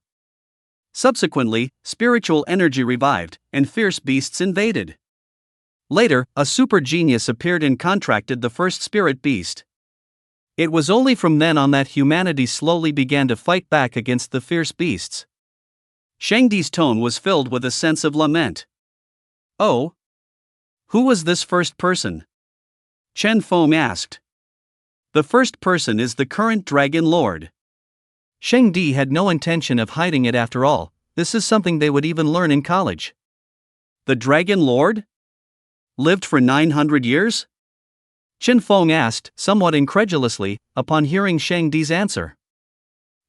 Subsequently, spiritual energy revived, and fierce beasts invaded. Later, a super genius appeared and contracted the first spirit beast. It was only from then on that humanity slowly began to fight back against the fierce beasts. Shangdi's tone was filled with a sense of lament. Oh? Who was this first person? Chen Feng asked. The first person is the current Dragon Lord. Shangdi had no intention of hiding it after all. This is something they would even learn in college. The Dragon Lord? Lived for 900 years? Chen Feng asked, somewhat incredulously, upon hearing Shangdi's answer.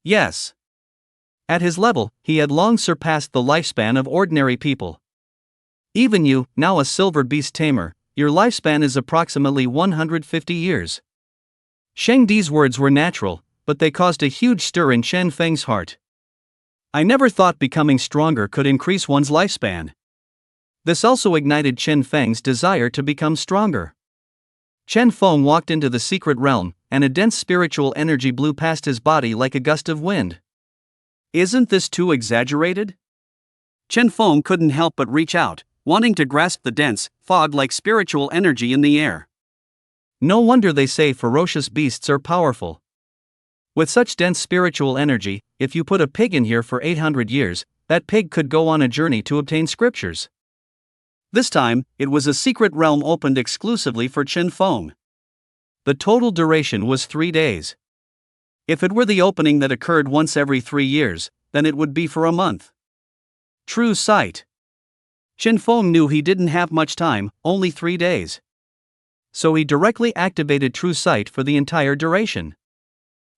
Yes. At his level, he had long surpassed the lifespan of ordinary people. Even you, now a silver beast tamer, your lifespan is approximately 150 years. Shangdi's words were natural, but they caused a huge stir in Chen Feng's heart. I never thought becoming stronger could increase one's lifespan. This also ignited Chen Feng's desire to become stronger. Chen Feng walked into the secret realm, and a dense spiritual energy blew past his body like a gust of wind. Isn't this too exaggerated? Chen Feng couldn't help but reach out, wanting to grasp the dense, fog-like spiritual energy in the air. No wonder they say ferocious beasts are powerful. With such dense spiritual energy, if you put a pig in here for 800 years, that pig could go on a journey to obtain scriptures. This time, it was a secret realm opened exclusively for Chen Feng. The total duration was 3 days. If it were the opening that occurred once every 3 years, then it would be for a month. True sight. Chen Feng knew he didn't have much time, only 3 days. so he directly activated True Sight for the entire duration.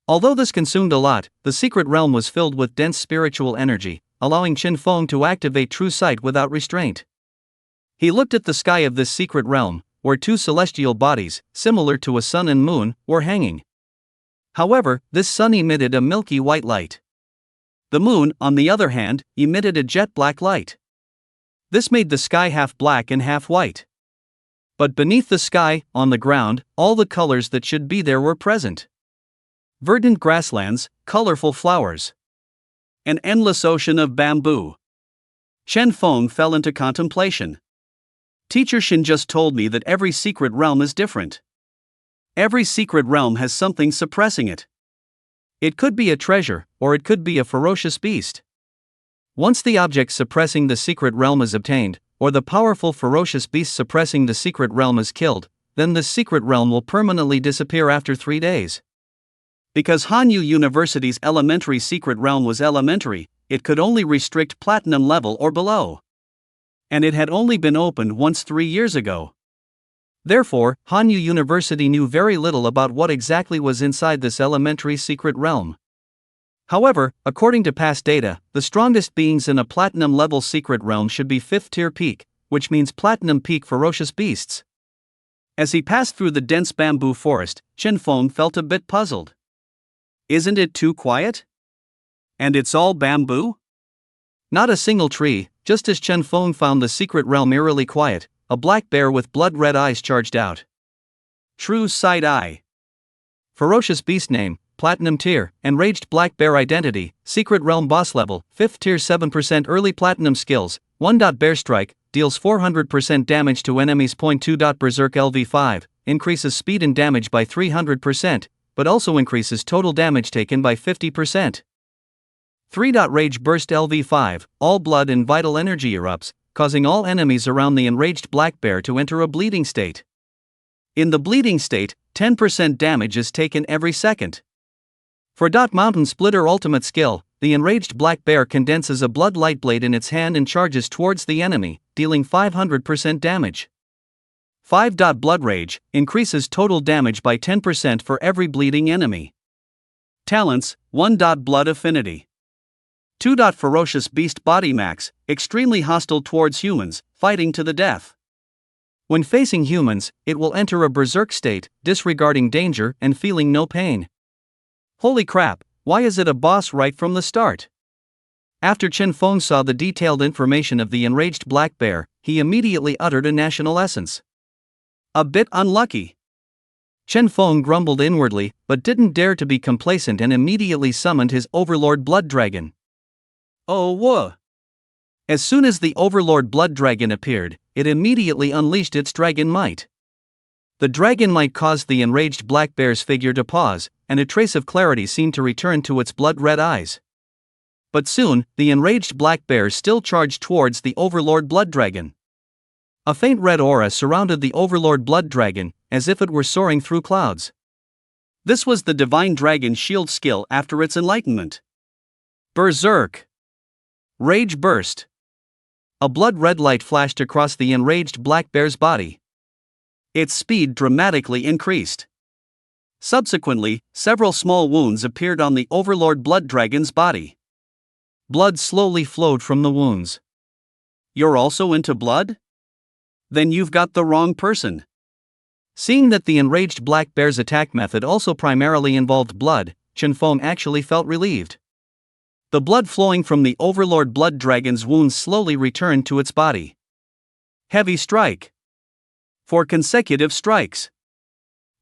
Although this consumed a lot, the secret realm was filled with dense spiritual energy, allowing Chen Feng to activate True Sight without restraint. He looked at the sky of this secret realm, where two celestial bodies, similar to a sun and moon, were hanging. However, this sun emitted a milky white light. The moon, on the other hand, emitted a jet black light. This made the sky half black and half white. But beneath the sky, on the ground, all the colors that should be there were present. Verdant grasslands, colorful flowers. An endless ocean of bamboo. Chen Feng fell into contemplation. Teacher Shin just told me that every secret realm is different. Every secret realm has something suppressing it. It could be a treasure, or it could be a ferocious beast. Once the object suppressing the secret realm is obtained, or the powerful ferocious beast suppressing the secret realm is killed, then the secret realm will permanently disappear after 3 days. Because Hanyu University's elementary secret realm was elementary, it could only restrict platinum level or below. And it had only been opened once 3 years ago. Therefore, Hanyu University knew very little about what exactly was inside this elementary secret realm. However, according to past data, the strongest beings in a platinum level secret realm should be 5th tier peak, which means platinum peak ferocious beasts. As he passed through the dense bamboo forest, Chen Feng felt a bit puzzled. Isn't it too quiet? And it's all bamboo? Not a single tree. Just as Chen Feng found the secret realm eerily quiet, a black bear with blood-red eyes charged out. True Sight Eye. Ferocious beast name, Platinum Tier, Enraged Black Bear Identity, Secret Realm Boss Level, 5th Tier 7% Early Platinum Skills, 1. Bear Strike, deals 400% damage to enemies. 2. Berserk LV5, increases speed and damage by 300%, but also increases total damage taken by 50%. 3. Rage Burst LV5, all blood and vital energy erupts, causing all enemies around the enraged black bear to enter a bleeding state. In the bleeding state, 10% damage is taken every second. For Mountain Splitter Ultimate Skill, the enraged black bear condenses a blood light blade in its hand and charges towards the enemy, dealing 500% damage. 5. Blood Rage, increases total damage by 10% for every bleeding enemy. Talents, 1. Blood Affinity. 2. Ferocious Beast Body Max, extremely hostile towards humans, fighting to the death. When facing humans, it will enter a berserk state, disregarding danger and feeling no pain. Holy crap, why is it a boss right from the start? After Chen Feng saw the detailed information of the enraged black bear, he immediately uttered a national essence. A bit unlucky. Chen Feng grumbled inwardly, but didn't dare to be complacent and immediately summoned his Overlord Blood Dragon. Oh whoa! As soon as the Overlord Blood Dragon appeared, it immediately unleashed its dragon might. The dragon might caused the enraged black bear's figure to pause, and a trace of clarity seemed to return to its blood-red eyes. But soon, the enraged black bear still charged towards the Overlord Blood Dragon. A faint red aura surrounded the Overlord Blood Dragon, as if it were soaring through clouds. This was the Divine Dragon Shield skill after its enlightenment. Berserk. Rage Burst. A blood-red light flashed across the enraged black bear's body. Its speed dramatically increased. Subsequently, several small wounds appeared on the Overlord Blood Dragon's body. Blood slowly flowed from the wounds. You're also into blood? Then you've got the wrong person. Seeing that the enraged black bear's attack method also primarily involved blood, Chen Feng actually felt relieved. The blood flowing from the Overlord Blood Dragon's wounds slowly returned to its body. Heavy Strike. 4 consecutive strikes.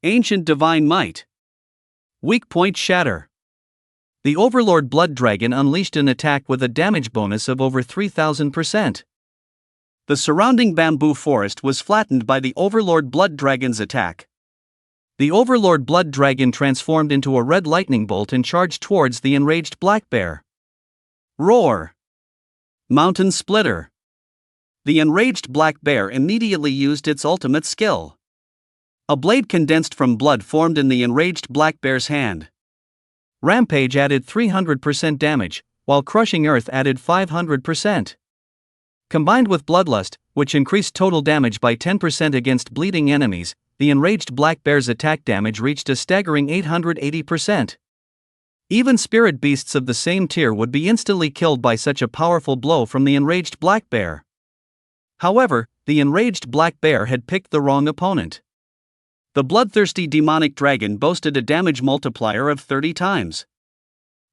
Ancient Divine Might. Weak Point Shatter. The Overlord Blood Dragon unleashed an attack with a damage bonus of over 3000%. The surrounding bamboo forest was flattened by the Overlord Blood Dragon's attack. The Overlord Blood Dragon transformed into a red lightning bolt and charged towards the enraged black bear. Roar. Mountain Splitter. The enraged black bear immediately used its ultimate skill. A blade condensed from blood formed in the enraged black bear's hand. Rampage added 300% damage, while Crushing Earth added 500%. Combined with Bloodlust, which increased total damage by 10% against bleeding enemies, the enraged black bear's attack damage reached a staggering 880%. Even spirit beasts of the same tier would be instantly killed by such a powerful blow from the enraged black bear. However, the enraged black bear had picked the wrong opponent. The bloodthirsty demonic dragon boasted a damage multiplier of 30 times.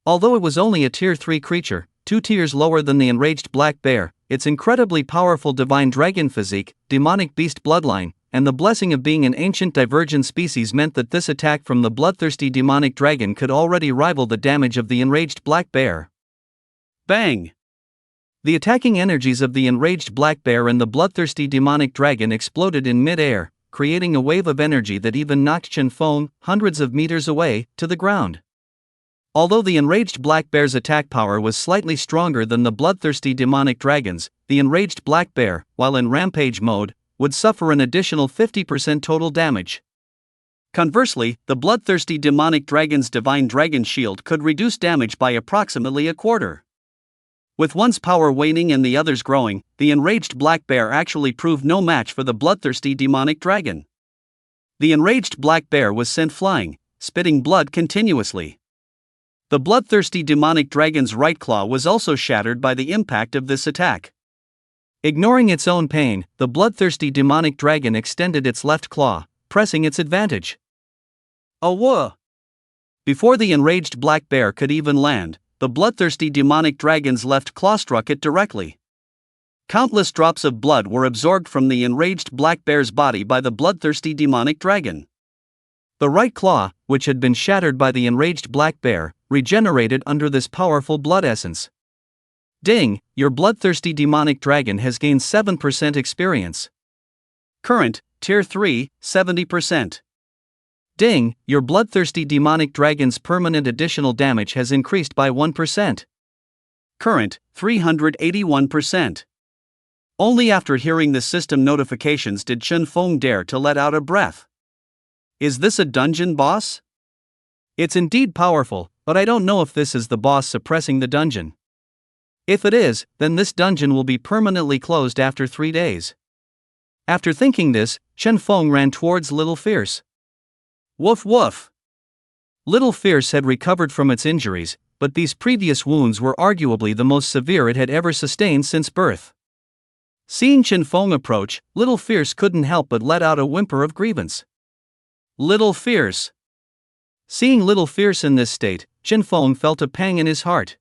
Although it was only a tier 3 creature, 2 tiers lower than the enraged black bear, its incredibly powerful divine dragon physique, demonic beast bloodline, and the blessing of being an ancient divergent species meant that this attack from the bloodthirsty demonic dragon could already rival the damage of the enraged black bear. Bang! The attacking energies of the enraged black bear and the bloodthirsty demonic dragon exploded in mid-air, creating a wave of energy that even knocked Chen Feng, hundreds of meters away, to the ground. Although the enraged black bear's attack power was slightly stronger than the bloodthirsty demonic dragon's, the enraged black bear, while in rampage mode, would suffer an additional 50% total damage. Conversely, the bloodthirsty demonic dragon's divine dragon shield could reduce damage by approximately a quarter. With one's power waning and the other's growing, the enraged black bear actually proved no match for the bloodthirsty demonic dragon. The enraged black bear was sent flying, spitting blood continuously. The bloodthirsty demonic dragon's right claw was also shattered by the impact of this attack. Ignoring its own pain, the bloodthirsty demonic dragon extended its left claw, pressing its advantage. Awah! Before the enraged black bear could even land, the bloodthirsty demonic dragon's left claw struck it directly. Countless drops of blood were absorbed from the enraged black bear's body by the bloodthirsty demonic dragon. The right claw, which had been shattered by the enraged black bear, regenerated under this powerful blood essence. Ding, your bloodthirsty demonic dragon has gained 7% experience. Current, Tier 3, 70%. Ding, your bloodthirsty demonic dragon's permanent additional damage has increased by 1%. Current, 381%. Only after hearing the system notifications did Chen Feng dare to let out a breath. Is this a dungeon boss? It's indeed powerful, but I don't know if this is the boss suppressing the dungeon. If it is, then this dungeon will be permanently closed after 3 days. After thinking this, Chen Feng ran towards Little Fierce. Woof woof! Little Fierce had recovered from its injuries, but these previous wounds were arguably the most severe it had ever sustained since birth. Seeing Chen Feng approach, Little Fierce couldn't help but let out a whimper of grievance. Little Fierce! Seeing Little Fierce in this state, Chen Feng felt a pang in his heart.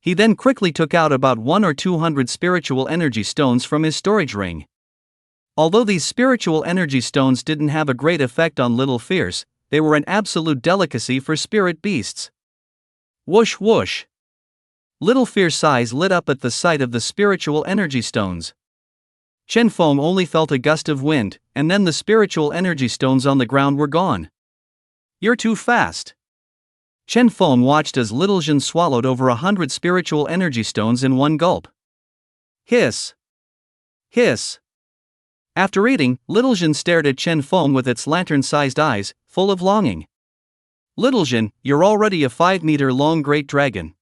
He then quickly took out about 100 or 200 spiritual energy stones from his storage ring. Although these spiritual energy stones didn't have a great effect on Little Fierce, they were an absolute delicacy for spirit beasts. Whoosh whoosh! Little Fierce's eyes lit up at the sight of the spiritual energy stones. Chen Feng only felt a gust of wind, and then the spiritual energy stones on the ground were gone. You're too fast. Chen Feng watched as Little Jin swallowed over 100 spiritual energy stones in one gulp. Hiss! Hiss! After eating, Little Jin stared at Chen Feng with its lantern-sized eyes, full of longing. Little Jin, you're already a 5-meter-long great dragon.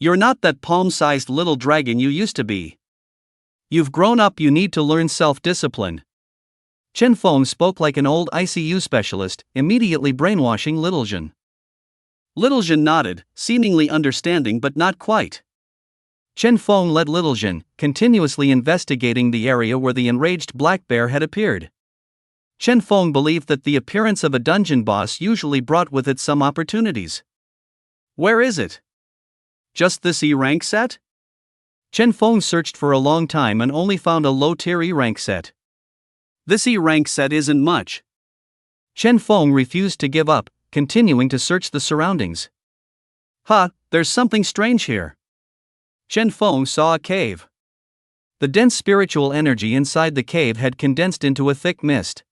You're not that palm-sized little dragon you used to be. You've grown up, you need to learn self-discipline. Chen Feng spoke like an old ICU specialist, immediately brainwashing Little Jin. Little Jin nodded, seemingly understanding but not quite. Chen Feng led Little Jin, continuously investigating the area where the enraged black bear had appeared. Chen Feng believed that the appearance of a dungeon boss usually brought with it some opportunities. Where is it? Just this E-rank set? Chen Feng searched for a long time and only found a low-tier E-rank set. This E-rank set isn't much. Chen Feng refused to give up, continuing to search the surroundings. There's something strange here. Chen Feng saw a cave. The dense spiritual energy inside the cave had condensed into a thick mist.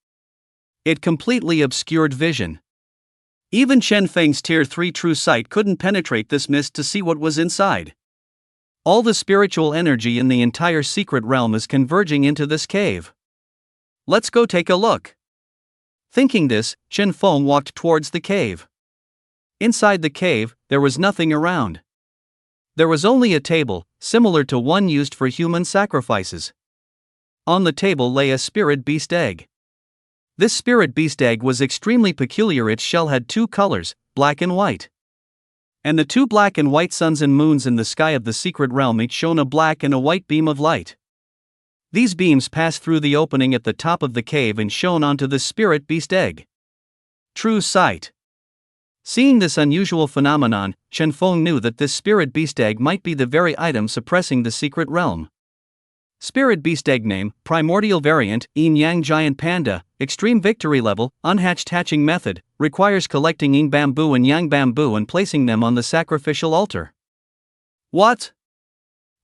It completely obscured vision. Even Chen Feng's Tier 3 true sight couldn't penetrate this mist to see what was inside. All the spiritual energy in the entire secret realm is converging into this cave. Let's go take a look. Thinking this, Chen Feng walked towards the cave. Inside the cave, there was nothing around. There was only a table, similar to one used for human sacrifices. On the table lay a spirit beast egg. This spirit beast egg was extremely peculiar. Its shell had two colors, black and white. And the two black and white suns and moons in the sky of the secret realm each shone a black and a white beam of light. These beams passed through the opening at the top of the cave and shone onto the spirit beast egg. True sight. Seeing this unusual phenomenon, Chen Feng knew that this spirit beast egg might be the very item suppressing the secret realm. Spirit beast egg name, primordial variant, yin yang giant panda, extreme victory level, unhatched hatching method, requires collecting yin bamboo and yang bamboo and placing them on the sacrificial altar. What?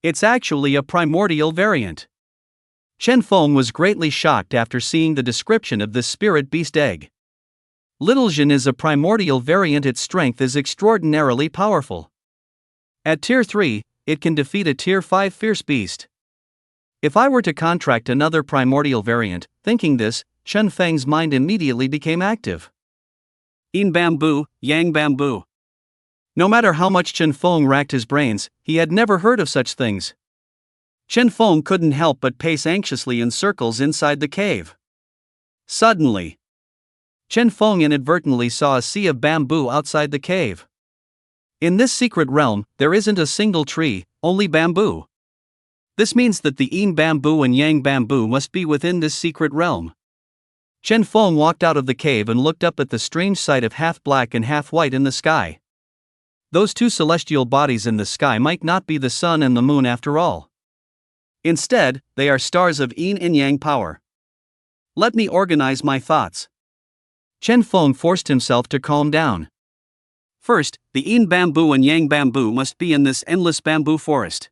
It's actually a primordial variant. Chen Feng was greatly shocked after seeing the description of this spirit beast egg. Little Jin is a primordial variant. Its strength is extraordinarily powerful. At Tier 3, it can defeat a Tier 5 fierce beast. If I were to contract another primordial variant, thinking this, Chen Feng's mind immediately became active. Yin bamboo, yang bamboo. No matter how much Chen Feng racked his brains, he had never heard of such things. Chen Feng couldn't help but pace anxiously in circles inside the cave. Suddenly, Chen Feng inadvertently saw a sea of bamboo outside the cave. In this secret realm, there isn't a single tree, only bamboo. This means that the yin bamboo and yang bamboo must be within this secret realm. Chen Feng walked out of the cave and looked up at the strange sight of half black and half white in the sky. Those two celestial bodies in the sky might not be the sun and the moon after all. Instead, they are stars of yin and yang power. Let me organize my thoughts. Chen Feng forced himself to calm down. First, the yin bamboo and yang bamboo must be in this endless bamboo forest.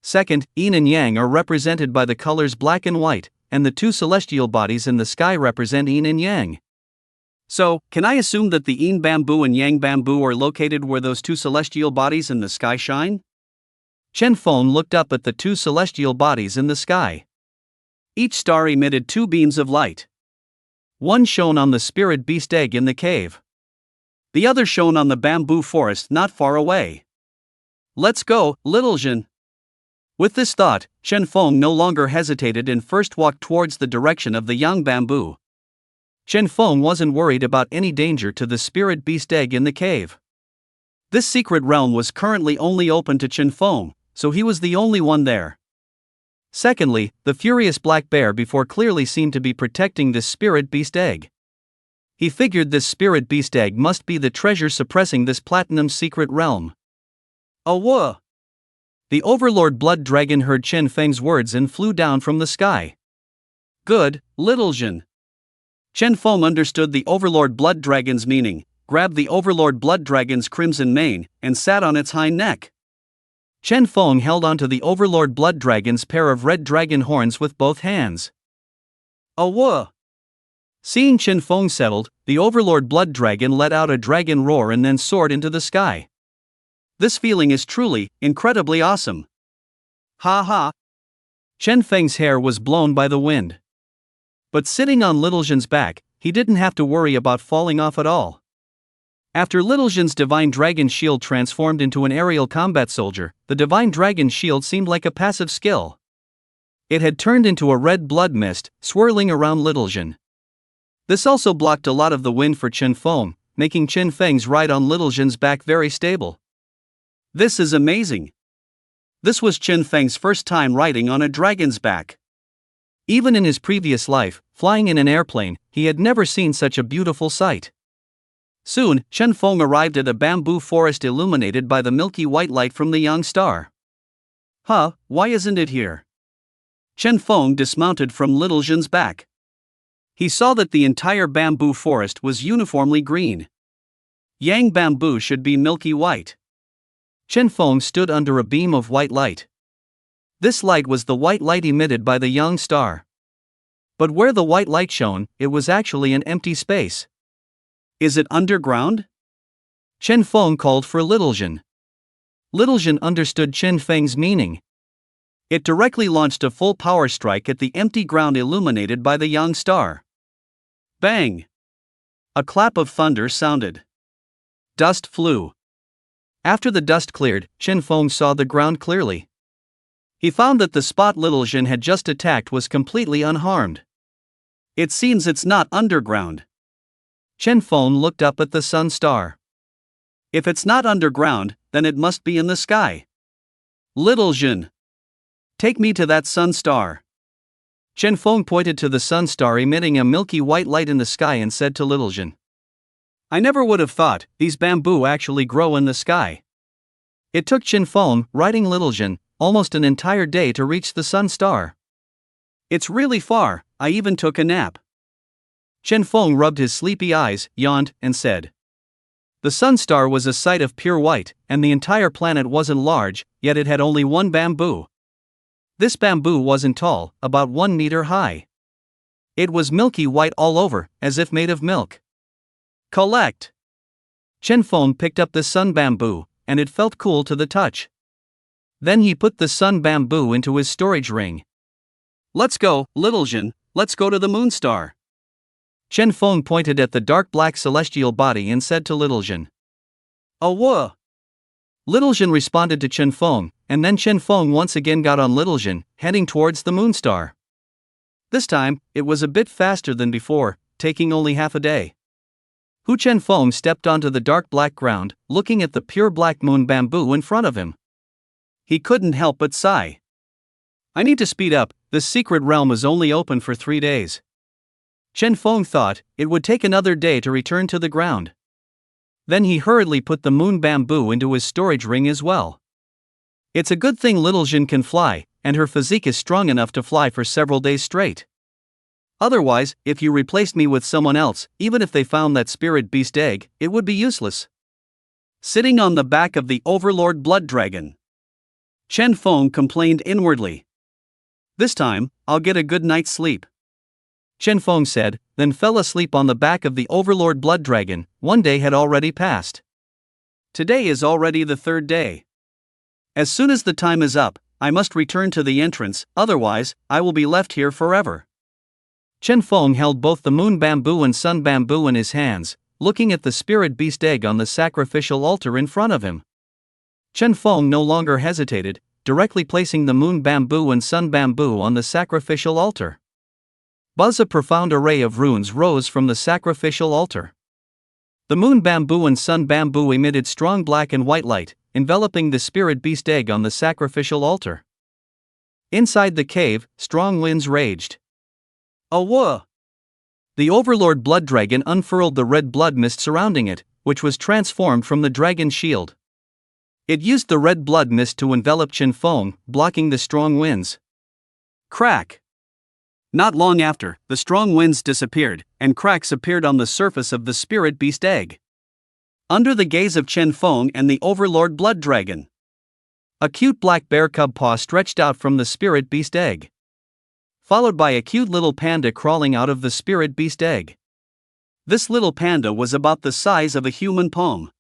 Second, yin and yang are represented by the colors black and white, and the two celestial bodies in the sky represent yin and yang. So, can I assume that the yin bamboo and yang bamboo are located where those two celestial bodies in the sky shine? Chen Feng looked up at the two celestial bodies in the sky. Each star emitted two beams of light. One shone on the spirit beast egg in the cave. The other shone on the bamboo forest not far away. Let's go, Little Jin. With this thought, Chen Feng no longer hesitated and first walked towards the direction of the young bamboo. Chen Feng wasn't worried about any danger to the spirit beast egg in the cave. This secret realm was currently only open to Chen Feng, so he was the only one there. Secondly, the furious black bear before clearly seemed to be protecting this spirit beast egg. He figured this spirit beast egg must be the treasure suppressing this platinum secret realm. Awah! The Overlord Blood Dragon heard Chen Feng's words and flew down from the sky. Good, Little Jin. Chen Feng understood the Overlord Blood Dragon's meaning, grabbed the Overlord Blood Dragon's crimson mane, and sat on its hind neck. Chen Feng held onto the Overlord Blood Dragon's pair of red dragon horns with both hands. Awah! Seeing Chen Feng settled, the Overlord Blood Dragon let out a dragon roar and then soared into the sky. This feeling is truly, incredibly awesome. Ha ha! Chen Feng's hair was blown by the wind. But sitting on Little Jin's back, he didn't have to worry about falling off at all. After Little Jin's divine dragon shield transformed into an aerial combat soldier, the divine dragon shield seemed like a passive skill. It had turned into a red blood mist, swirling around Little Jin. This also blocked a lot of the wind for Chen Feng, making Chen Feng's ride on Little Jin's back very stable. This is amazing. This was Chen Feng's first time riding on a dragon's back. Even in his previous life, flying in an airplane, he had never seen such a beautiful sight. Soon, Chen Feng arrived at a bamboo forest illuminated by the milky white light from the young star. Huh, why isn't it here? Chen Feng dismounted from Little Jin's back. He saw that the entire bamboo forest was uniformly green. Yang bamboo should be milky white. Chen Feng stood under a beam of white light. This light was the white light emitted by the young star. But where the white light shone, it was actually an empty space. Is it underground? Chen Feng called for Little Jin. Little Jin understood Chen Feng's meaning. It directly launched a full power strike at the empty ground illuminated by the young star. Bang! A clap of thunder sounded. Dust flew. After the dust cleared, Chen Feng saw the ground clearly. He found that the spot Little Jin had just attacked was completely unharmed. It seems it's not underground. Chen Feng looked up at the sun star. If it's not underground, then it must be in the sky. Little Jin, take me to that sun star. Chen Feng pointed to the sun star emitting a milky white light in the sky and said to Little Jin, I never would have thought these bamboo actually grow in the sky. It took Chen Feng, riding Little Jin, almost an entire day to reach the sun star. It's really far, I even took a nap. Chen Feng rubbed his sleepy eyes, yawned, and said, the sun star was a sight of pure white, and the entire planet wasn't large, yet it had only one bamboo. This bamboo wasn't tall, about 1 meter high. It was milky white all over, as if made of milk. Collect! Chen Feng picked up the sun bamboo, and it felt cool to the touch. Then he put the sun bamboo into his storage ring. Let's go, Little Jin, let's go to the moon star. Chen Feng pointed at the dark black celestial body and said to Little Jin, oh whoa! Little Jin responded to Chen Feng, and then Chen Feng once again got on Little Jin, heading towards the moon star. This time, it was a bit faster than before, taking only half a day. Hu Chen Feng stepped onto the dark black ground, looking at the pure black moon bamboo in front of him. He couldn't help but sigh. I need to speed up, this secret realm is only open for 3 days. Chen Feng thought it would take another day to return to the ground. Then he hurriedly put the moon bamboo into his storage ring as well. It's a good thing Little Jin can fly, and her physique is strong enough to fly for several days straight. Otherwise, if you replaced me with someone else, even if they found that spirit beast egg, it would be useless. Sitting on the back of the Overlord Blood Dragon, Chen Feng complained inwardly. This time, I'll get a good night's sleep. Chen Feng said, then fell asleep on the back of the Overlord Blood Dragon. 1 day had already passed. Today is already the 3rd day. As soon as the time is up, I must return to the entrance, otherwise, I will be left here forever. Chen Feng held both the moon bamboo and sun bamboo in his hands, looking at the spirit beast egg on the sacrificial altar in front of him. Chen Feng no longer hesitated, directly placing the moon bamboo and sun bamboo on the sacrificial altar. Buzz, a profound array of runes rose from the sacrificial altar. The moon bamboo and sun bamboo emitted strong black and white light, enveloping the spirit beast egg on the sacrificial altar. Inside the cave, strong winds raged. Oh whoa! The Overlord Blood Dragon unfurled the red blood mist surrounding it, which was transformed from the dragon's shield. It used the red blood mist to envelop Chen Feng, blocking the strong winds. Crack! Not long after, the strong winds disappeared, and cracks appeared on the surface of the spirit beast egg. Under the gaze of Chen Feng and the Overlord Blood Dragon, a cute black bear cub paw stretched out from the spirit beast egg, followed by a cute little panda crawling out of the spirit beast egg. This little panda was about the size of a human palm.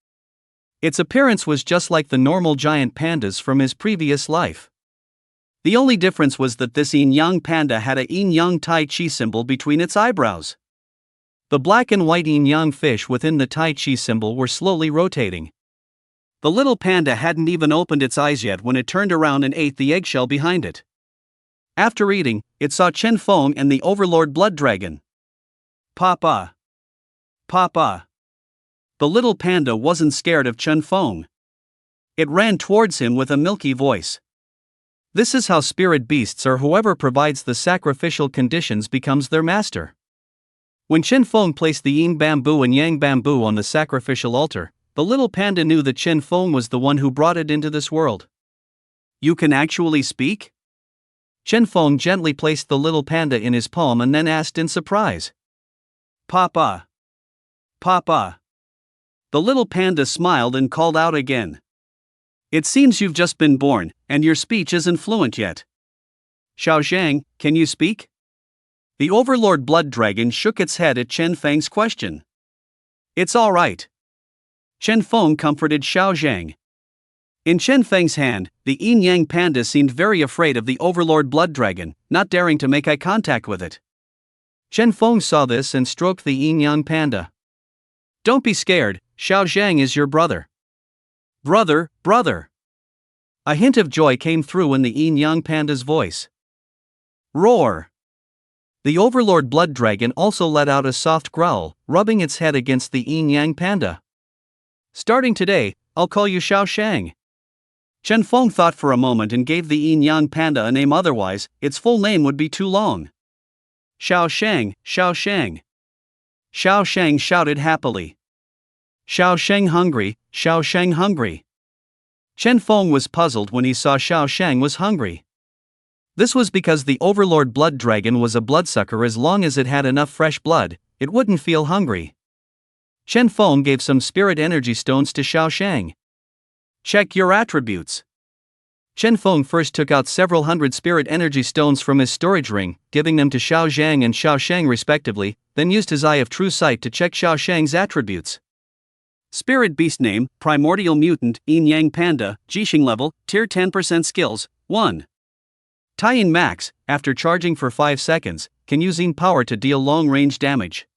Its appearance was just like the normal giant pandas from his previous life. The only difference was that this yin-yang panda had a yin-yang Tai Chi symbol between its eyebrows. The black and white yin-yang fish within the Tai Chi symbol were slowly rotating. The little panda hadn't even opened its eyes yet when it turned around and ate the eggshell behind it. After eating, it saw Chen Feng and the Overlord Blood Dragon. Papa! Papa! The little panda wasn't scared of Chen Feng. It ran towards him with a milky voice. This is how spirit beasts or whoever provides the sacrificial conditions becomes their master. When Chen Feng placed the yin bamboo and yang bamboo on the sacrificial altar, the little panda knew that Chen Feng was the one who brought it into this world. You can actually speak? Chen Feng gently placed the little panda in his palm and then asked in surprise. Papa! Papa! The little panda smiled and called out again. It seems you've just been born, and your speech isn't fluent yet. Xiao Zhang, can you speak? The Overlord Blood Dragon shook its head at Chen Feng's question. It's all right. Chen Feng comforted Xiao Zhang. In Chen Feng's hand, the yin-yang panda seemed very afraid of the Overlord Blood Dragon, not daring to make eye contact with it. Chen Feng saw this and stroked the yin-yang panda. Don't be scared, Xiao Zhang is your brother. Brother, brother. A hint of joy came through in the yin-yang panda's voice. Roar. The Overlord Blood Dragon also let out a soft growl, rubbing its head against the yin-yang panda. "Starting today, I'll call you Xiao Shang." Chen Feng thought for a moment and gave the yin-yang panda a name, otherwise, its full name would be too long. "Xiao Shang, Xiao Shang." Xiao Shang shouted happily. "Xiao Shang hungry, Xiao Shang hungry." Chen Feng was puzzled when he saw Xiao Shang was hungry. This was because the Overlord Blood Dragon was a bloodsucker. As long as it had enough fresh blood, it wouldn't feel hungry. Chen Feng gave some spirit energy stones to Xiao Shang. "Check your attributes." Chen Feng first took out several hundred spirit energy stones from his storage ring, giving them to Xiao Zhang and Xiao Shang respectively, then used his Eye of True Sight to check Xiao Shang's attributes. Spirit Beast name, Primordial Mutant, Yin-Yang Panda, Jixing level, Tier 10% skills, 1. Tie-in max, after charging for 5 seconds, can use Yin power to deal long-range damage.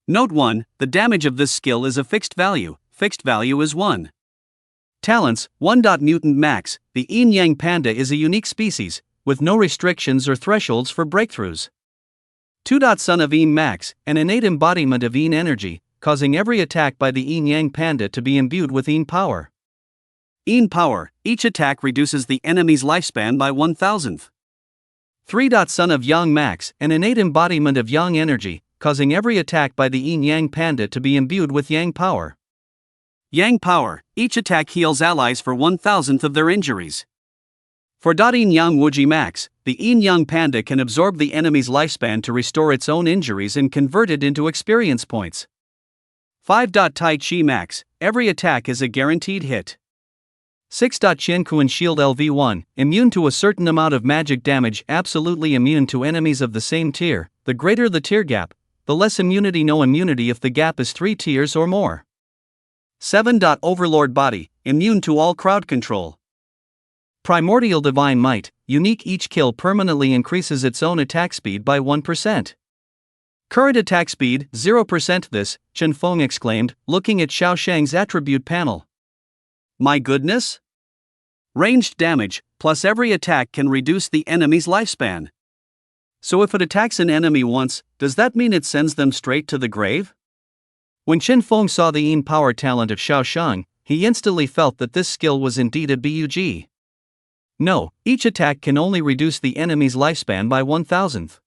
Note 1, the damage of this skill is a fixed value is 1. Talents, 1. Mutant max, the Yin-Yang Panda is a unique species, with no restrictions or thresholds for breakthroughs. 2. Son of Yin max, an innate embodiment of Yin energy, causing every attack by the Yin-Yang Panda to be imbued with Yin power. Yin power, each attack reduces the enemy's lifespan by 1,000th. 3. Son of Yang max, an innate embodiment of Yang energy, causing every attack by the Yin-Yang Panda to be imbued with Yang power. Yang power, each attack heals allies for 1,000th of their injuries. 4. Yin-Yang Wuji max, the Yin-Yang Panda can absorb the enemy's lifespan to restore its own injuries and convert it into experience points. 5. Tai Chi max, every attack is a guaranteed hit. 6. Qianquan Shield LV1, immune to a certain amount of magic damage, absolutely immune to enemies of the same tier. The greater the tier gap, the less immunity. No immunity if the gap is 3 tiers or more. 7. Overlord Body, immune to all crowd control. Primordial Divine Might, unique, each kill permanently increases its own attack speed by 1%. Current attack speed, 0%. This, Chen Feng exclaimed, looking at Xiao Shang's attribute panel. My goodness! Ranged damage, plus every attack can reduce the enemy's lifespan. So if it attacks an enemy once, does that mean it sends them straight to the grave? When Chen Feng saw the Yin power talent of Xiao Shang, he instantly felt that this skill was indeed a bug. No, each attack can only reduce the enemy's lifespan by 1,000th.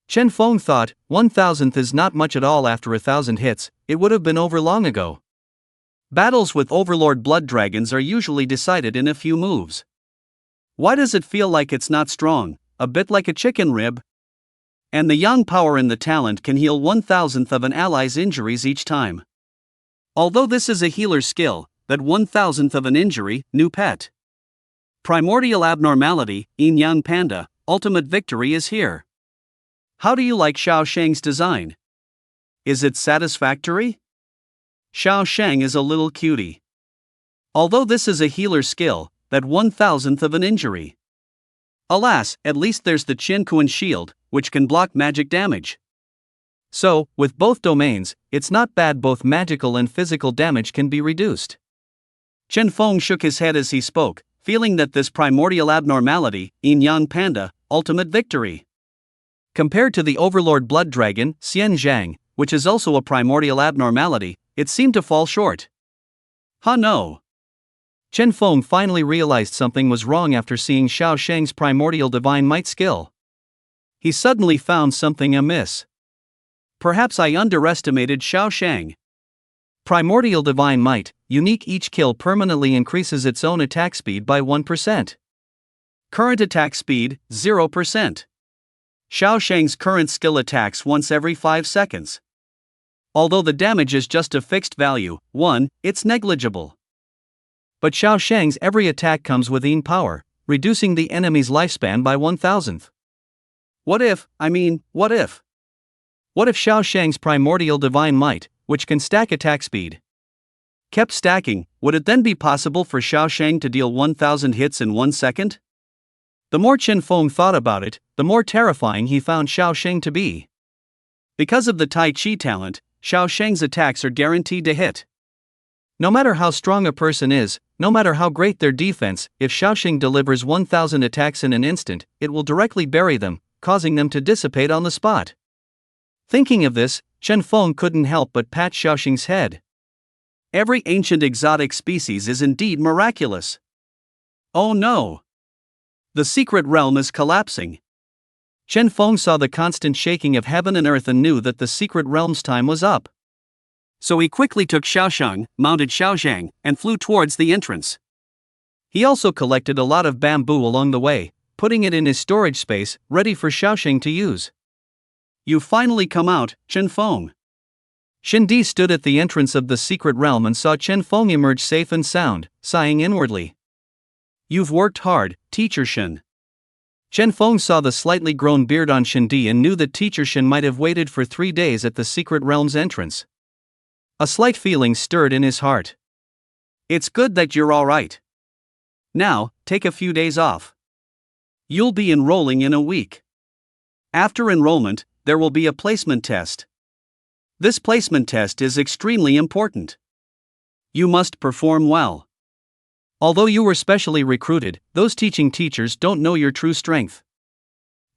Chen Feng thought, 1,000th is not much at all. After 1,000 hits, it would have been over long ago. Battles with Overlord Blood Dragons are usually decided in a few moves. Why does it feel like it's not strong, a bit like a chicken rib? And the Yang power in the talent can heal 1,000th of an ally's injuries each time. Although this is a healer's skill, that 1,000th of an injury, new pet. Primordial Abnormality, Yin-Yang Panda, ultimate victory is here. How do you like Xiao Shang's design? Is it satisfactory? Xiao Shang is a little cutie. Although this is a healer's skill, that 1,000th of an injury. Alas, at least there's the Qianquan Shield, which can block magic damage. So, with both domains, it's not bad. Both magical and physical damage can be reduced. Chen Feng shook his head as he spoke, feeling that this primordial abnormality, Yin-Yang Panda, ultimate victory. Compared to the Overlord Blood Dragon, Xian Zhang, which is also a primordial abnormality, it seemed to fall short. No. Chen Feng finally realized something was wrong after seeing Xiao Shang's primordial divine might skill. He suddenly found something amiss. Perhaps I underestimated Xiao Shang. Primordial divine might, unique, each kill permanently increases its own attack speed by 1%. Current attack speed, 0%. Xiao Shang's current skill attacks once every 5 seconds. Although the damage is just a fixed value, 1, it's negligible. But Xiao Shang's every attack comes with Yin power, reducing the enemy's lifespan by 1,000th. What if Xiao Shang's primordial divine might, which can stack attack speed, kept stacking? Would it then be possible for Xiao Shang to deal 1,000 hits in 1 second? The more Chen Feng thought about it, the more terrifying he found Xiao Shang to be. Because of the Tai Chi talent, Xiao Shang's attacks are guaranteed to hit. No matter how strong a person is, no matter how great their defense, if Xiao Shang delivers 1,000 attacks in an instant, it will directly bury them, causing them to dissipate on the spot. Thinking of this, Chen Feng couldn't help but pat Xiaoxing's head. Every ancient exotic species is indeed miraculous. Oh no! The secret realm is collapsing. Chen Feng saw the constant shaking of heaven and earth and knew that the secret realm's time was up. So he quickly took Xiaosheng, mounted Xiaozhang, and flew towards the entrance. He also collected a lot of bamboo along the way, putting it in his storage space, ready for Xiaosheng to use. You finally come out, Chen Feng. Shindi stood at the entrance of the secret realm and saw Chen Feng emerge safe and sound, sighing inwardly. You've worked hard, Teacher Shen. Chen Feng saw the slightly grown beard on Shindi and knew that Teacher Shen might have waited for 3 days at the secret realm's entrance. A slight feeling stirred in his heart. It's good that you're alright. Now, take a few days off. You'll be enrolling in a week. After enrollment, there will be a placement test. This placement test is extremely important. You must perform well. Although you were specially recruited, those teaching teachers don't know your true strength.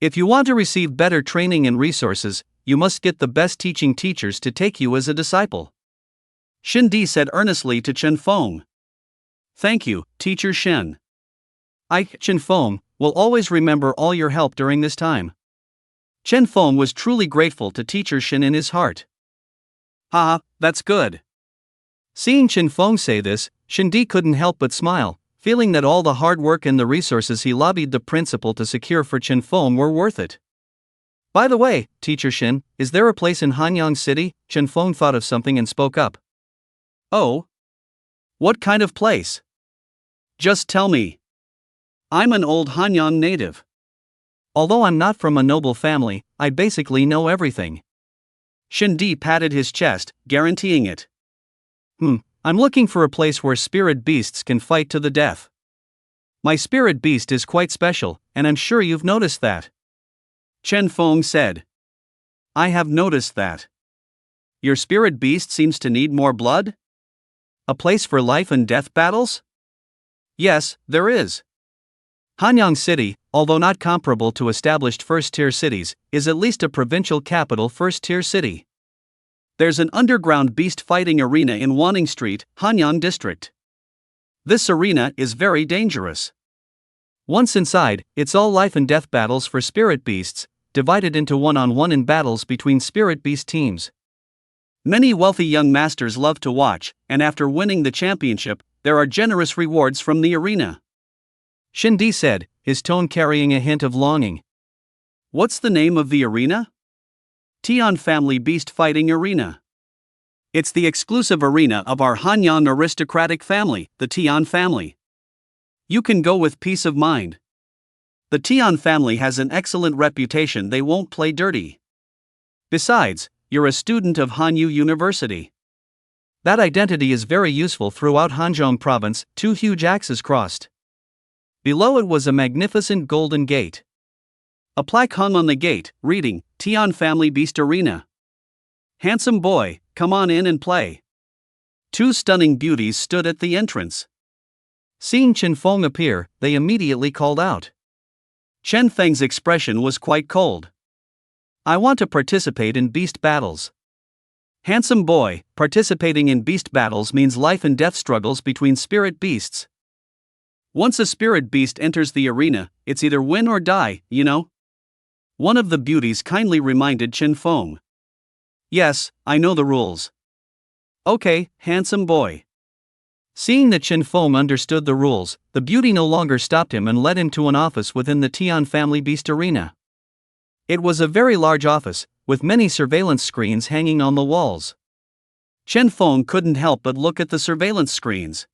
If you want to receive better training and resources, you must get the best teaching teachers to take you as a disciple. Shindi said earnestly to Chen Feng. Thank you, Teacher Shen. I, Chen Feng, will always remember all your help during this time. Chen Feng was truly grateful to Teacher Shen in his heart. Haha, that's good. Seeing Chen Feng say this, Shindi couldn't help but smile, feeling that all the hard work and the resources he lobbied the principal to secure for Chen Feng were worth it. By the way, Teacher Shen, is there a place in Hanyang City? Chen Feng thought of something and spoke up. Oh? What kind of place? Just tell me. I'm an old Hanyang native. Although I'm not from a noble family, I basically know everything. Shindi patted his chest, guaranteeing it. I'm looking for a place where spirit beasts can fight to the death. My spirit beast is quite special, and I'm sure you've noticed that. Chen Feng said. I have noticed that. Your spirit beast seems to need more blood? A place for life and death battles? Yes, there is. Hanyang City, although not comparable to established first-tier cities, is at least a provincial capital first-tier city. There's an underground beast fighting arena in Wanning Street, Hanyang District. This arena is very dangerous. Once inside, it's all life and death battles for spirit beasts, divided into one-on-one in battles between spirit beast teams. Many wealthy young masters love to watch, and after winning the championship, there are generous rewards from the arena. Shindi said, his tone carrying a hint of longing. What's the name of the arena? Tian Family Beast Fighting Arena. It's the exclusive arena of our Hanyang aristocratic family, the Tian family. You can go with peace of mind. The Tian family has an excellent reputation, they won't play dirty. Besides, you're a student of Hanyu University. That identity is very useful throughout Hanzhong province. 2 huge axes crossed. Below it was a magnificent golden gate. A plaque hung on the gate, reading, Tian Family Beast Arena. Handsome boy, come on in and play. 2 stunning beauties stood at the entrance. Seeing Chen Feng appear, they immediately called out. Chen Feng's expression was quite cold. I want to participate in beast battles. Handsome boy, participating in beast battles means life and death struggles between spirit beasts. Once a spirit beast enters the arena, it's either win or die, you know? One of the beauties kindly reminded Chen Feng. Yes, I know the rules. Okay, handsome boy. Seeing that Chen Feng understood the rules, the beauty no longer stopped him and led him to an office within the Tian Family Beast Arena. It was a very large office, with many surveillance screens hanging on the walls. Chen Feng couldn't help but look at the surveillance screens.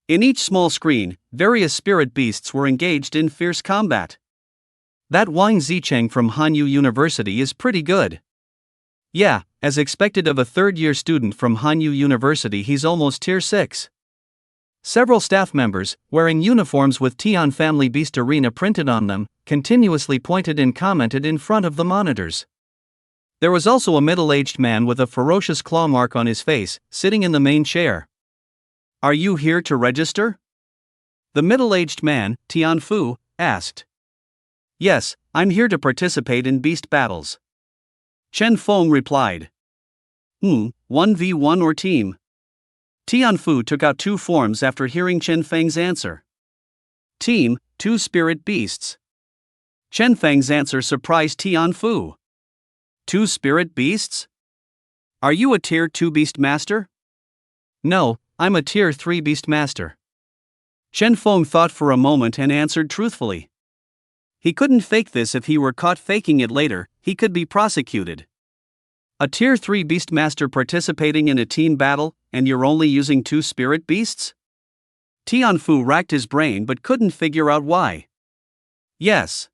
In each small screen, various spirit beasts were engaged in fierce combat. That Wang Zicheng from Hanyu University is pretty good. Yeah, as expected of a third-year student from Hanyu University, he's almost tier 6. Several staff members, wearing uniforms with Tian Family Beast Arena printed on them, continuously pointed and commented in front of the monitors. There was also a middle-aged man with a ferocious claw mark on his face, sitting in the main chair. Are you here to register? The middle-aged man, Tian Fu, asked. Yes, I'm here to participate in beast battles. Chen Feng replied. 1v1 or team? Tianfu took out two forms after hearing Chen Feng's answer. Team, two spirit beasts. Chen Feng's answer surprised Tianfu. Two spirit beasts? Are you a tier 2 beast master? No, I'm a tier 3 beast master. Chen Feng thought for a moment and answered truthfully. He couldn't fake this. If he were caught faking it later, he could be prosecuted. A tier 3 beast master participating in a team battle, and you're only using two spirit beasts? Tianfu racked his brain but couldn't figure out why. Yes.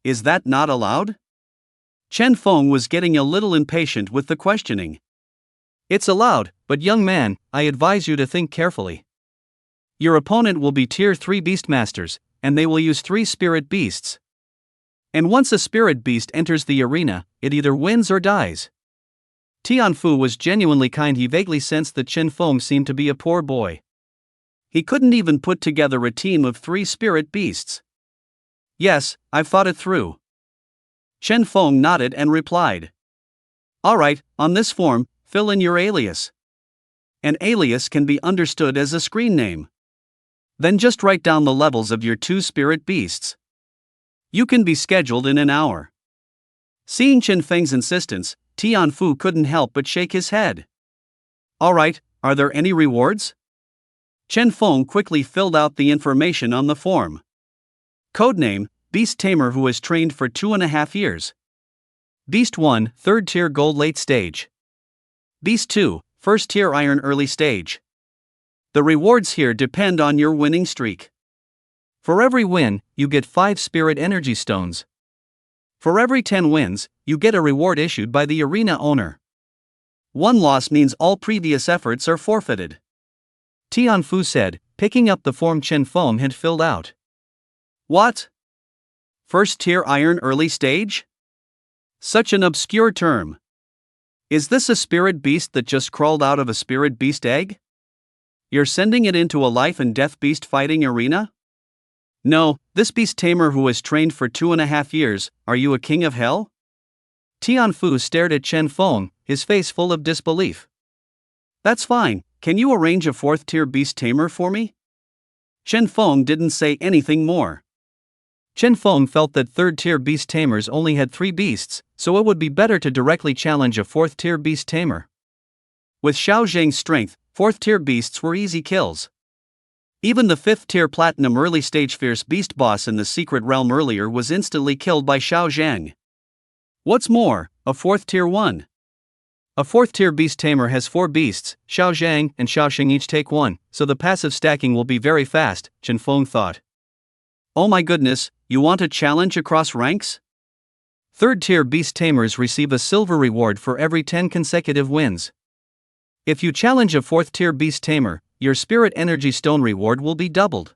Is that not allowed? Chen Feng was getting a little impatient with the questioning. It's allowed, but young man, I advise you to think carefully. Your opponent will be tier 3 beastmasters, and they will use 3 spirit beasts. And once a spirit beast enters the arena, it either wins or dies. Tianfu was genuinely kind. He vaguely sensed that Chen Feng seemed to be a poor boy. He couldn't even put together a team of 3 spirit beasts. Yes, I've thought it through. Chen Feng nodded and replied. Alright, on this form, fill in your alias. An alias can be understood as a screen name. Then just write down the levels of your 2 spirit beasts. You can be scheduled in an hour. Seeing Chen Feng's insistence, Tianfu couldn't help but shake his head. Alright, are there any rewards? Chen Feng quickly filled out the information on the form. Codename, Beast Tamer who has trained for 2.5 years. Beast 1, 3rd tier gold late stage. Beast 2, 1st tier iron early stage. The rewards here depend on your winning streak. For every win, you get 5 spirit energy stones. For every 10 wins, you get a reward issued by the arena owner. 1 loss means all previous efforts are forfeited. Tianfu said, picking up the form Chen Feng had filled out. What? 1st tier iron early stage? Such an obscure term. Is this a spirit beast that just crawled out of a spirit beast egg? You're sending it into a life and death beast fighting arena? No, this beast tamer who has trained for 2.5 years, are you a king of hell? Tianfu stared at Chen Feng, his face full of disbelief. That's fine, can you arrange a 4th tier beast tamer for me? Chen Feng didn't say anything more. Chen Feng felt that 3rd tier beast tamers only had 3 beasts, so it would be better to directly challenge a 4th tier beast tamer. With Xiao Zhang's strength, 4th tier beasts were easy kills. Even the 5th tier platinum early stage fierce beast boss in the secret realm earlier was instantly killed by Xiao Zhang. What's more, a 4th tier one. A 4th tier beast tamer has 4 beasts, Xiao Zhang and Xiao Xing each take 1, so the passive stacking will be very fast, Chen Feng thought. Oh my goodness, you want a challenge across ranks? 3rd tier beast tamers receive a silver reward for every 10 consecutive wins. If you challenge a 4th tier beast tamer, your spirit energy stone reward will be doubled.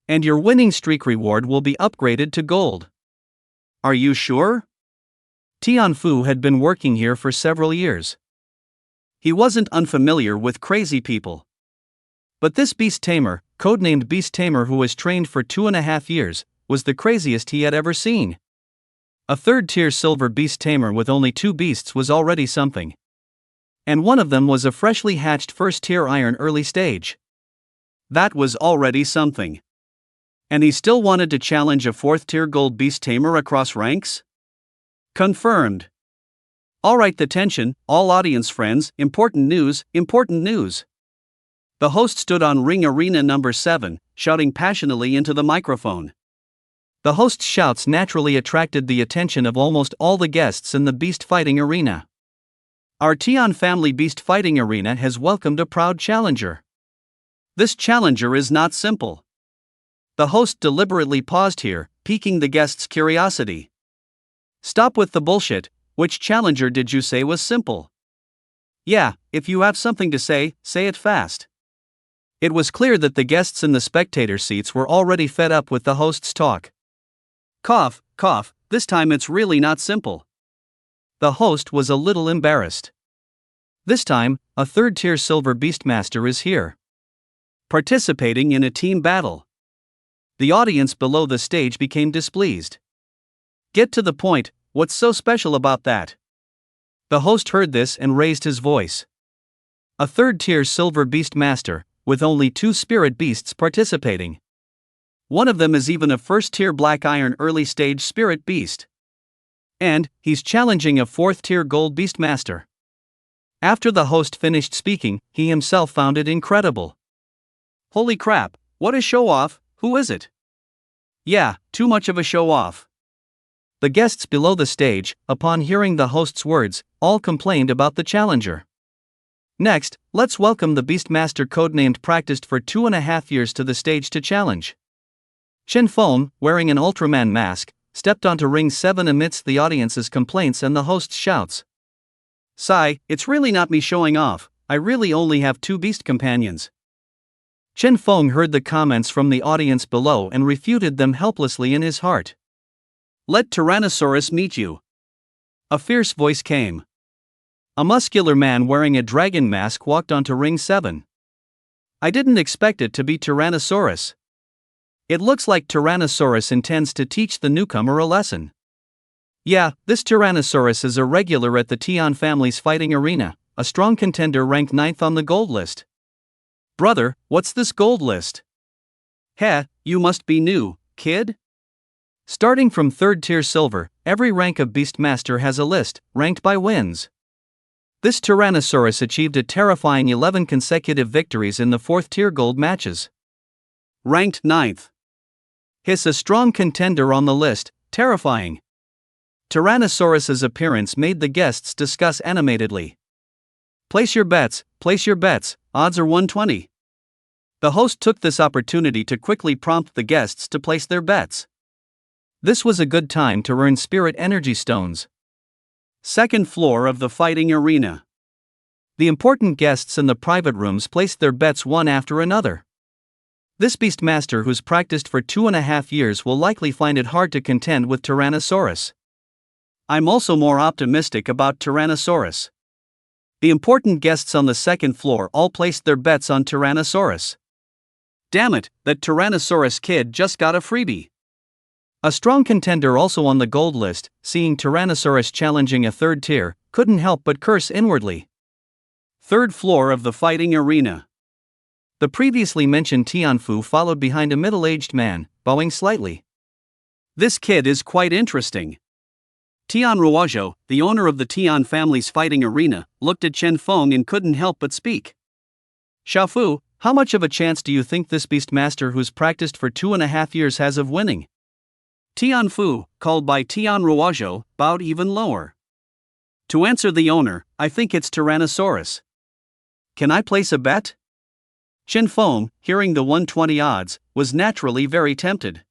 And your winning streak reward will be upgraded to gold. Are you sure? Tianfu had been working here for several years. He wasn't unfamiliar with crazy people. But this beast tamer, codenamed Beast Tamer who was trained for 2.5 years, was the craziest he had ever seen. A 3rd tier silver beast tamer with only 2 beasts was already something. And one of them was a freshly hatched 1st tier iron early stage. That was already something. And he still wanted to challenge a 4th tier gold beast tamer across ranks? Confirmed. Alright, attention, all audience friends, important news, important news. The host stood on ring arena number 7, shouting passionately into the microphone. The host's shouts naturally attracted the attention of almost all the guests in the beast fighting arena. Our Tian family beast fighting arena has welcomed a proud challenger. This challenger is not simple. The host deliberately paused here, piquing the guests' curiosity. Stop with the bullshit, which challenger did you say was simple? Yeah, if you have something to say it fast. It was clear that the guests in the spectator seats were already fed up with the host's talk. Cough, cough, this time it's really not simple. The host was a little embarrassed. This time, a 3rd tier silver beastmaster is here. Participating in a team battle. The audience below the stage became displeased. Get to the point, what's so special about that? The host heard this and raised his voice. A third-tier silver beast master, with only 2 spirit beasts participating. One of them is even a first-tier black iron early-stage spirit beast. And he's challenging a 4th-tier gold beast master. After the host finished speaking, he himself found it incredible. Holy crap, what a show-off, who is it? Yeah, too much of a show-off. The guests below the stage, upon hearing the host's words, all complained about the challenger. Next, let's welcome the Beastmaster codenamed Practiced for 2.5 years to the stage to challenge. Chen Feng, wearing an Ultraman mask, stepped onto ring 7 amidst the audience's complaints and the host's shouts. Sigh, it's really not me showing off, I really only have 2 beast companions. Chen Feng heard the comments from the audience below and refuted them helplessly in his heart. Let Tyrannosaurus meet you. A fierce voice came. A muscular man wearing a dragon mask walked onto ring 7. I didn't expect it to be Tyrannosaurus. It looks like Tyrannosaurus intends to teach the newcomer a lesson. Yeah, this Tyrannosaurus is a regular at the Tian family's fighting arena, a strong contender ranked 9th on the gold list. Brother, what's this gold list? Heh, you must be new, kid? Starting from 3rd tier silver, every rank of Beastmaster has a list, ranked by wins. This Tyrannosaurus achieved a terrifying 11 consecutive victories in the 4th tier gold matches. Ranked 9th. He's a strong contender on the list, terrifying. Tyrannosaurus's appearance made the guests discuss animatedly. Place your bets, odds are 120. The host took this opportunity to quickly prompt the guests to place their bets. This was a good time to earn spirit energy stones. 2nd floor of the fighting arena. The important guests in the private rooms placed their bets one after another. This Beastmaster who's practiced for 2.5 years will likely find it hard to contend with Tyrannosaurus. I'm also more optimistic about Tyrannosaurus. The important guests on the 2nd floor all placed their bets on Tyrannosaurus. Damn it, that Tyrannosaurus kid just got a freebie. A strong contender also on the gold list, seeing Tyrannosaurus challenging a 3rd tier, couldn't help but curse inwardly. 3rd floor of the fighting arena. The previously mentioned Tianfu followed behind a middle-aged man, bowing slightly. This kid is quite interesting. Tian Ruozhou, the owner of the Tian family's fighting arena, looked at Chen Feng and couldn't help but speak. Xiaofu, how much of a chance do you think this Beastmaster who's practiced for 2.5 years has of winning? Tianfu, called by Tian Ruozhou, bowed even lower. To answer the owner, I think it's Tyrannosaurus. Can I place a bet? Chen Feng, hearing the 120 odds, was naturally very tempted.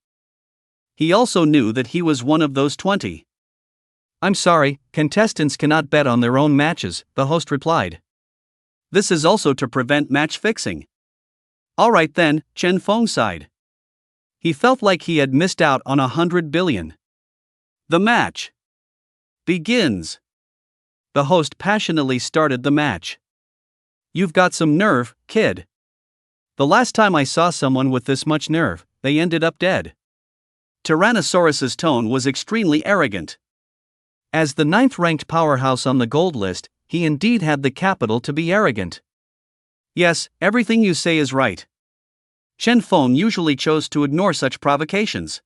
He also knew that he was one of those 20. I'm sorry, contestants cannot bet on their own matches, the host replied. This is also to prevent match fixing. Alright then, Chen Feng sighed. He felt like he had missed out on 100 billion. The match begins. The host passionately started the match. You've got some nerve, kid. The last time I saw someone with this much nerve, they ended up dead. Tyrannosaurus's tone was extremely arrogant. As the 9th-ranked powerhouse on the gold list, he indeed had the capital to be arrogant. Yes, everything you say is right. Chen Feng usually chose to ignore such provocations.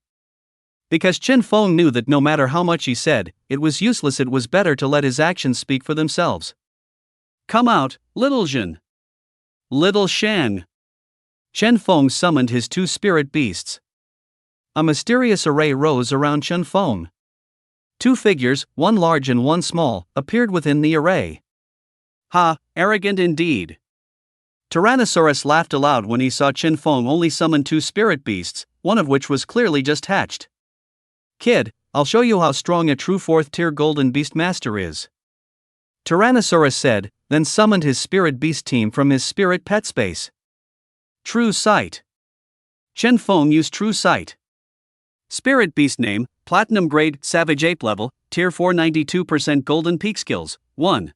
Because Chen Feng knew that no matter how much he said, it was useless. It was better to let his actions speak for themselves. Come out, little Zhen. Little Shan. Chen Feng summoned his 2 spirit beasts. A mysterious array rose around Chen Feng. 2 figures, one large and one small, appeared within the array. Ha, arrogant indeed. Tyrannosaurus laughed aloud when he saw Chen Feng only summon 2 spirit beasts, one of which was clearly just hatched. Kid, I'll show you how strong a true 4th tier golden Beastmaster is. Tyrannosaurus said, then summoned his spirit beast team from his spirit pet space. True Sight. Chen Feng used True Sight. Spirit beast name, Platinum grade, Savage Ape level, Tier 4 92% golden peak skills, 1.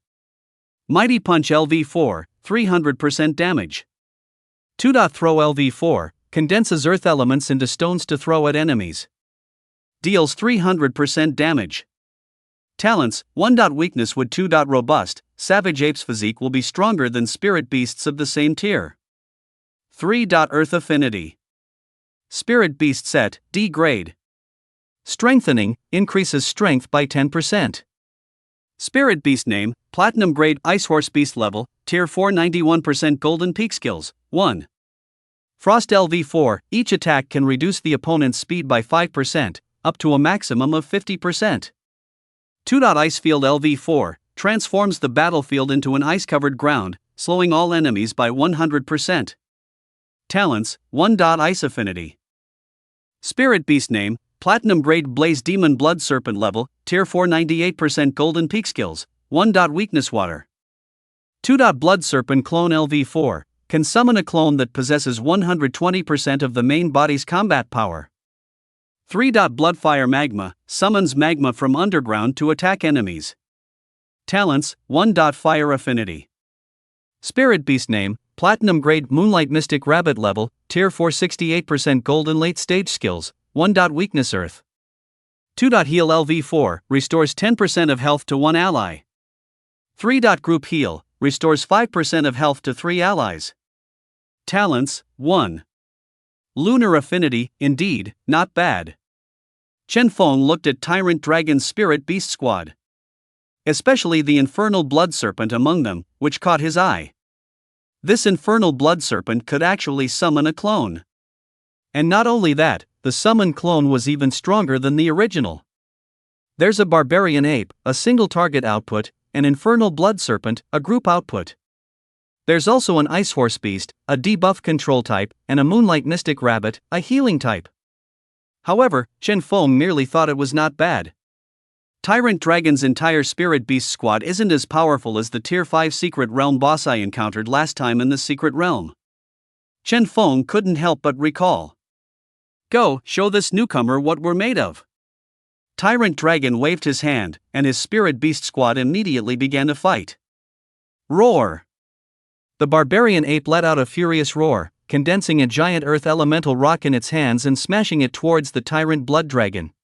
Mighty Punch LV4, 300% damage. 2. Throw LV4, condenses earth elements into stones to throw at enemies. Deals 300% damage. Talents: 1. Weakness would 2. Robust, savage ape's physique will be stronger than spirit beasts of the same tier. 3. Earth affinity. Spirit beast set, D grade. Strengthening, increases strength by 10%. Spirit beast name, platinum grade ice horse beast level, tier 4 91% golden peak skills, 1. Frost LV4, each attack can reduce the opponent's speed by 5%, up to a maximum of 50%. 2. Icefield LV4, transforms the battlefield into an ice-covered ground, slowing all enemies by 100%. Talents: 1. Ice affinity. Spirit beast name, platinum grade blaze demon blood serpent level, tier 4 98% golden peak skills, 1. Weakness water. 2. Blood serpent clone LV4, can summon a clone that possesses 120% of the main body's combat power. 3. Bloodfire magma, summons magma from underground to attack enemies. Talents: 1. Fire affinity. Spirit beast name, platinum grade moonlight mystic rabbit level, tier 4 68% golden late stage skills, 1. Weakness earth. 2. Heal LV4, restores 10% of health to one ally. 3. Group heal, restores 5% of health to 3 allies. Talents: 1. Lunar affinity, indeed, not bad. Chen Feng looked at Tyrant Dragon's spirit beast squad. Especially the infernal blood serpent among them, which caught his eye. This infernal blood serpent could actually summon a clone. And not only that, the summoned clone was even stronger than the original. There's a barbarian ape, a single target output, an infernal blood serpent, a group output. There's also an ice horse beast, a debuff control type, and a moonlight mystic rabbit, a healing type. However, Chen Feng merely thought it was not bad. Tyrant Dragon's entire spirit beast squad isn't as powerful as the tier 5 secret realm boss I encountered last time in the secret realm. Chen Feng couldn't help but recall. Go, show this newcomer what we're made of. Tyrant Dragon waved his hand, and his spirit beast squad immediately began to fight. Roar! The barbarian ape let out a furious roar, condensing a giant earth elemental rock in its hands and smashing it towards the tyrant blood dragon.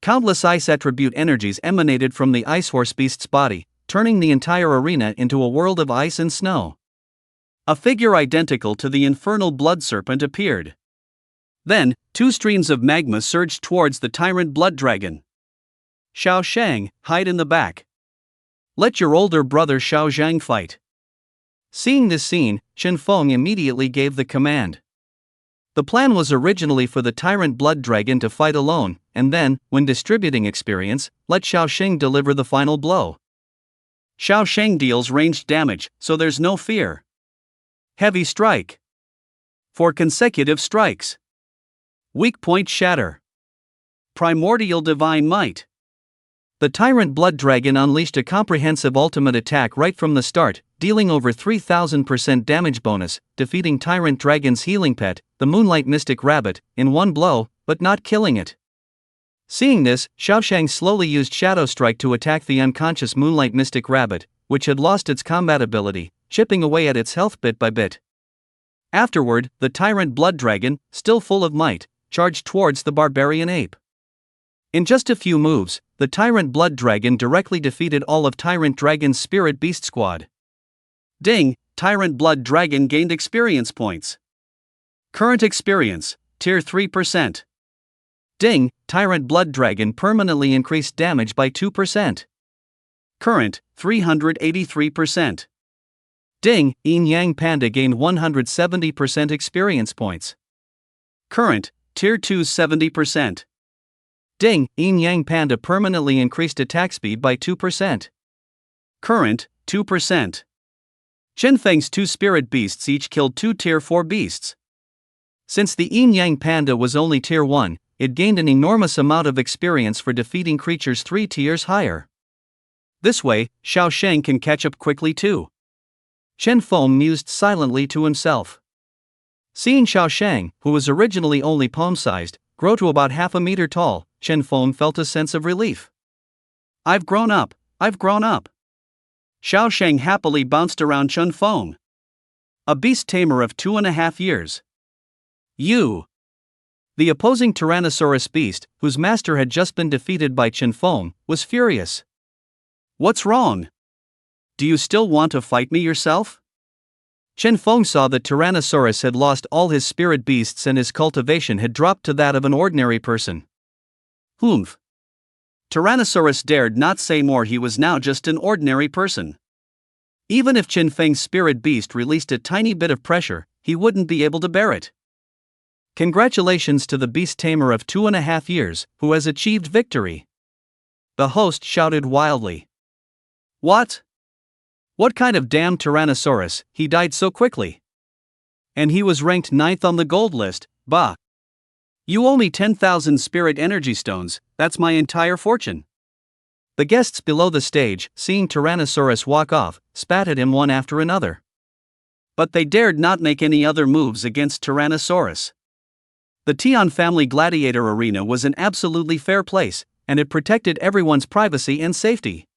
Countless ice attribute energies emanated from the ice horse beast's body, turning the entire arena into a world of ice and snow. A figure identical to the infernal blood serpent appeared. Then, 2 streams of magma surged towards the tyrant blood dragon. Xiao Shang, hide in the back. Let your older brother Xiao Zhang fight. Seeing this scene, Chen Feng immediately gave the command. The plan was originally for the tyrant blood dragon to fight alone, and then, when distributing experience, let Xiao Shang deliver the final blow. Xiao Shang deals ranged damage, so there's no fear. Heavy strike. 4 consecutive strikes. Weak point shatter. Primordial divine might. The tyrant blood dragon unleashed a comprehensive ultimate attack right from the start, dealing over 3000% damage bonus, defeating tyrant dragon's healing pet, the moonlight mystic rabbit, in one blow, but not killing it. Seeing this, Xiaoshang slowly used Shadow Strike to attack the unconscious moonlight mystic rabbit, which had lost its combat ability, chipping away at its health bit by bit. Afterward, the tyrant blood dragon, still full of might, charged towards the barbarian ape. In just a few moves, the tyrant blood dragon directly defeated all of Tyrant Dragon's spirit beast squad. Ding! Tyrant blood dragon gained experience points. Current experience, tier 3%. Ding! Tyrant blood dragon permanently increased damage by 2%. Current, 383%. Ding! Yin Yang Panda gained 170% experience points. Current, tier 2 70%. Ding! Yin Yang Panda permanently increased attack speed by 2%. Current, 2%. Chen Feng's 2 spirit beasts each killed 2 tier 4 beasts. Since the Yin Yang Panda was only tier 1, it gained an enormous amount of experience for defeating creatures 3 tiers higher. This way, Xiao Shang can catch up quickly too. Chen Feng mused silently to himself. Seeing Xiao Shang, who was originally only palm-sized, grow to about half a meter tall, Chen Feng felt a sense of relief. I've grown up, I've grown up. Xiao Shang happily bounced around Chen Feng. A beast tamer of 2.5 years. You! The opposing Tyrannosaurus beast, whose master had just been defeated by Chen Feng, was furious. What's wrong? Do you still want to fight me yourself? Chen Feng saw that Tyrannosaurus had lost all his spirit beasts and his cultivation had dropped to that of an ordinary person. Humph! Tyrannosaurus dared not say more. He was now just an ordinary person. Even if Chen Feng's spirit beast released a tiny bit of pressure, he wouldn't be able to bear it. Congratulations to the beast tamer of 2.5 years, who has achieved victory. The host shouted wildly. What? What kind of damn Tyrannosaurus, he died so quickly? And he was ranked 9th on the gold list, bah. You owe me 10,000 spirit energy stones, that's my entire fortune. The guests below the stage, seeing Tyrannosaurus walk off, spat at him one after another. But they dared not make any other moves against Tyrannosaurus. The Tian family gladiator arena was an absolutely fair place, and it protected everyone's privacy and safety.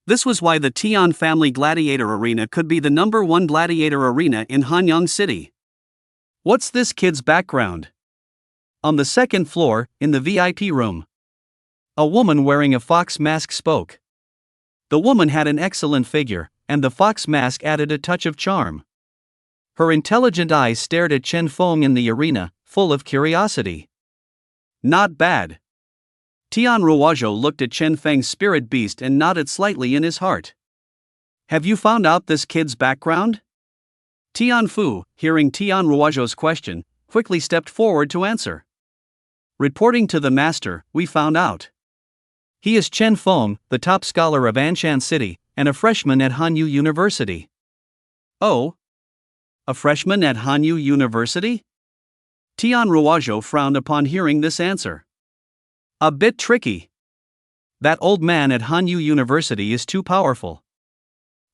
This was why the Tian family gladiator arena could be the #1 gladiator arena in Hanyang City. What's this kid's background? On the second floor, in the VIP room, a woman wearing a fox mask spoke. The woman had an excellent figure, and the fox mask added a touch of charm. Her intelligent eyes stared at Chen Feng in the arena, full of curiosity. Not bad. Tian Ruozhou looked at Chen Feng's spirit beast and nodded slightly in his heart. Have you found out this kid's background? Tian Fu, hearing Tian Ruozhou's question, quickly stepped forward to answer. Reporting to the master, we found out. He is Chen Feng, the top scholar of Anshan City, and a freshman at Hanyu University. Oh? A freshman at Hanyu University? Tian Ruozhou frowned upon hearing this answer. A bit tricky. That old man at Hanyu University is too powerful.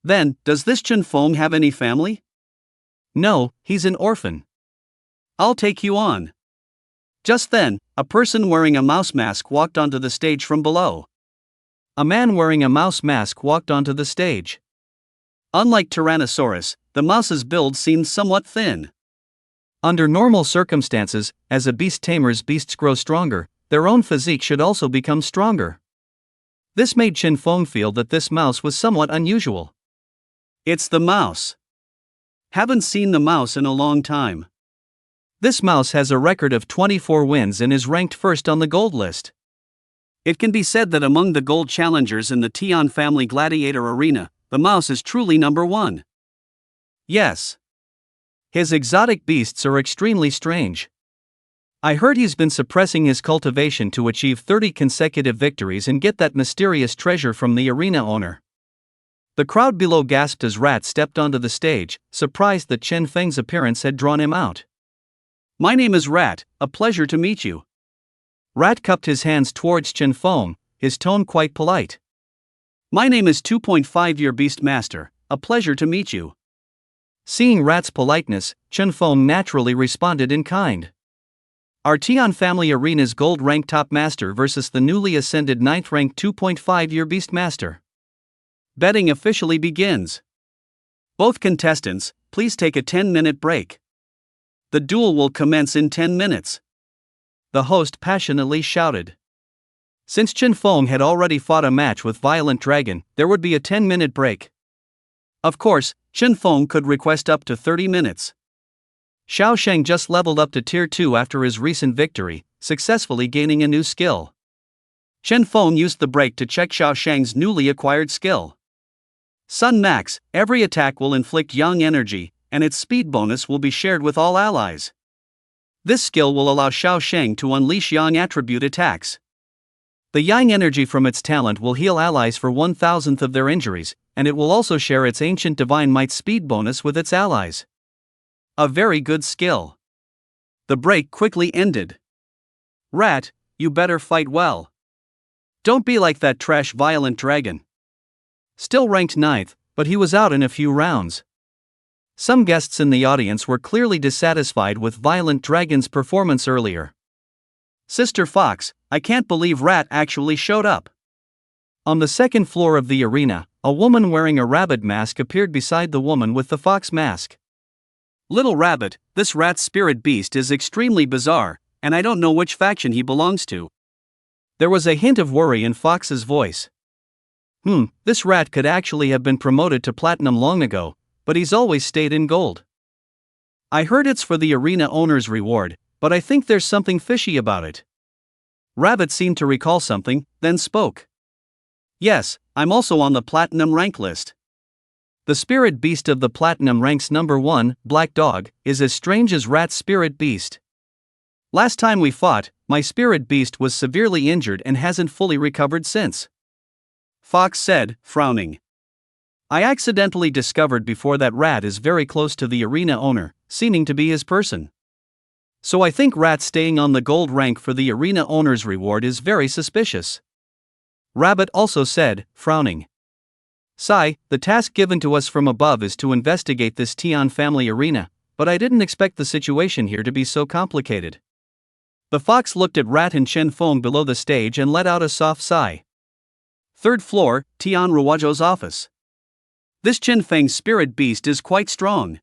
Then, does this Chen Feng have any family? No, he's an orphan. I'll take you on. Just then, a person wearing a mouse mask walked onto the stage from below. A man wearing a mouse mask walked onto the stage. Unlike Tyrannosaurus, the mouse's build seemed somewhat thin. Under normal circumstances, as a beast tamer's beasts grow stronger, their own physique should also become stronger. This made Chen Feng feel that this mouse was somewhat unusual. It's the mouse. Haven't seen the mouse in a long time. This mouse has a record of 24 wins and is ranked first on the gold list. It can be said that among the gold challengers in the Tian family gladiator arena, the mouse is truly #1. Yes. His exotic beasts are extremely strange. I heard he's been suppressing his cultivation to achieve 30 consecutive victories and get that mysterious treasure from the arena owner. The crowd below gasped as Rat stepped onto the stage, surprised that Chen Feng's appearance had drawn him out. My name is Rat, a pleasure to meet you. Rat cupped his hands towards Chen Feng, his tone quite polite. My name is 2.5-year Beast Master, a pleasure to meet you. Seeing Rat's politeness, Chen Feng naturally responded in kind. Our Tian family arena's gold rank top master versus the newly ascended 9th rank 2.5-year Beast Master. Betting officially begins. Both contestants, please take a 10-minute break. The duel will commence in 10 minutes. The host passionately shouted. Since Chen Feng had already fought a match with Violent Dragon, there would be a 10-minute break. Of course, Chen Feng could request up to 30 minutes. Xiao Sheng just leveled up to Tier 2 after his recent victory, successfully gaining a new skill. Chen Feng used the break to check Xiao Sheng's newly acquired skill. Sun Max, every attack will inflict Yang energy, and its speed bonus will be shared with all allies. This skill will allow Xiao Sheng to unleash Yang attribute attacks. The Yang energy from its talent will heal allies for 1,000th of their injuries, and it will also share its ancient divine might speed bonus with its allies. A very good skill. The break quickly ended. Rat, you better fight well. Don't be like that trash Violent Dragon. Still ranked 9th, but he was out in a few rounds. Some guests in the audience were clearly dissatisfied with Violent Dragon's performance earlier. Sister Fox, I can't believe Rat actually showed up. On the second floor of the arena, a woman wearing a rabbit mask appeared beside the woman with the fox mask. Little Rabbit, this rat's spirit beast is extremely bizarre, and I don't know which faction he belongs to. There was a hint of worry in Fox's voice. This rat could actually have been promoted to platinum long ago, but he's always stayed in gold. I heard it's for the arena owner's reward, but I think there's something fishy about it. Rabbit seemed to recall something, then spoke. Yes, I'm also on the platinum rank list. The spirit beast of the platinum ranks number 1, Black Dog, is as strange as Rat's spirit beast. Last time we fought, my spirit beast was severely injured and hasn't fully recovered since. Fox said, frowning. I accidentally discovered before that Rat is very close to the arena owner, seeming to be his person. So I think Rat staying on the gold rank for the arena owner's reward is very suspicious. Rabbit also said, frowning. Sigh, the task given to us from above is to investigate this Tian family arena, but I didn't expect the situation here to be so complicated. The fox looked at Rat and Chen Feng below the stage and let out a soft sigh. 3rd floor, Tian Ruwajo's office. This Chen Feng's spirit beast is quite strong.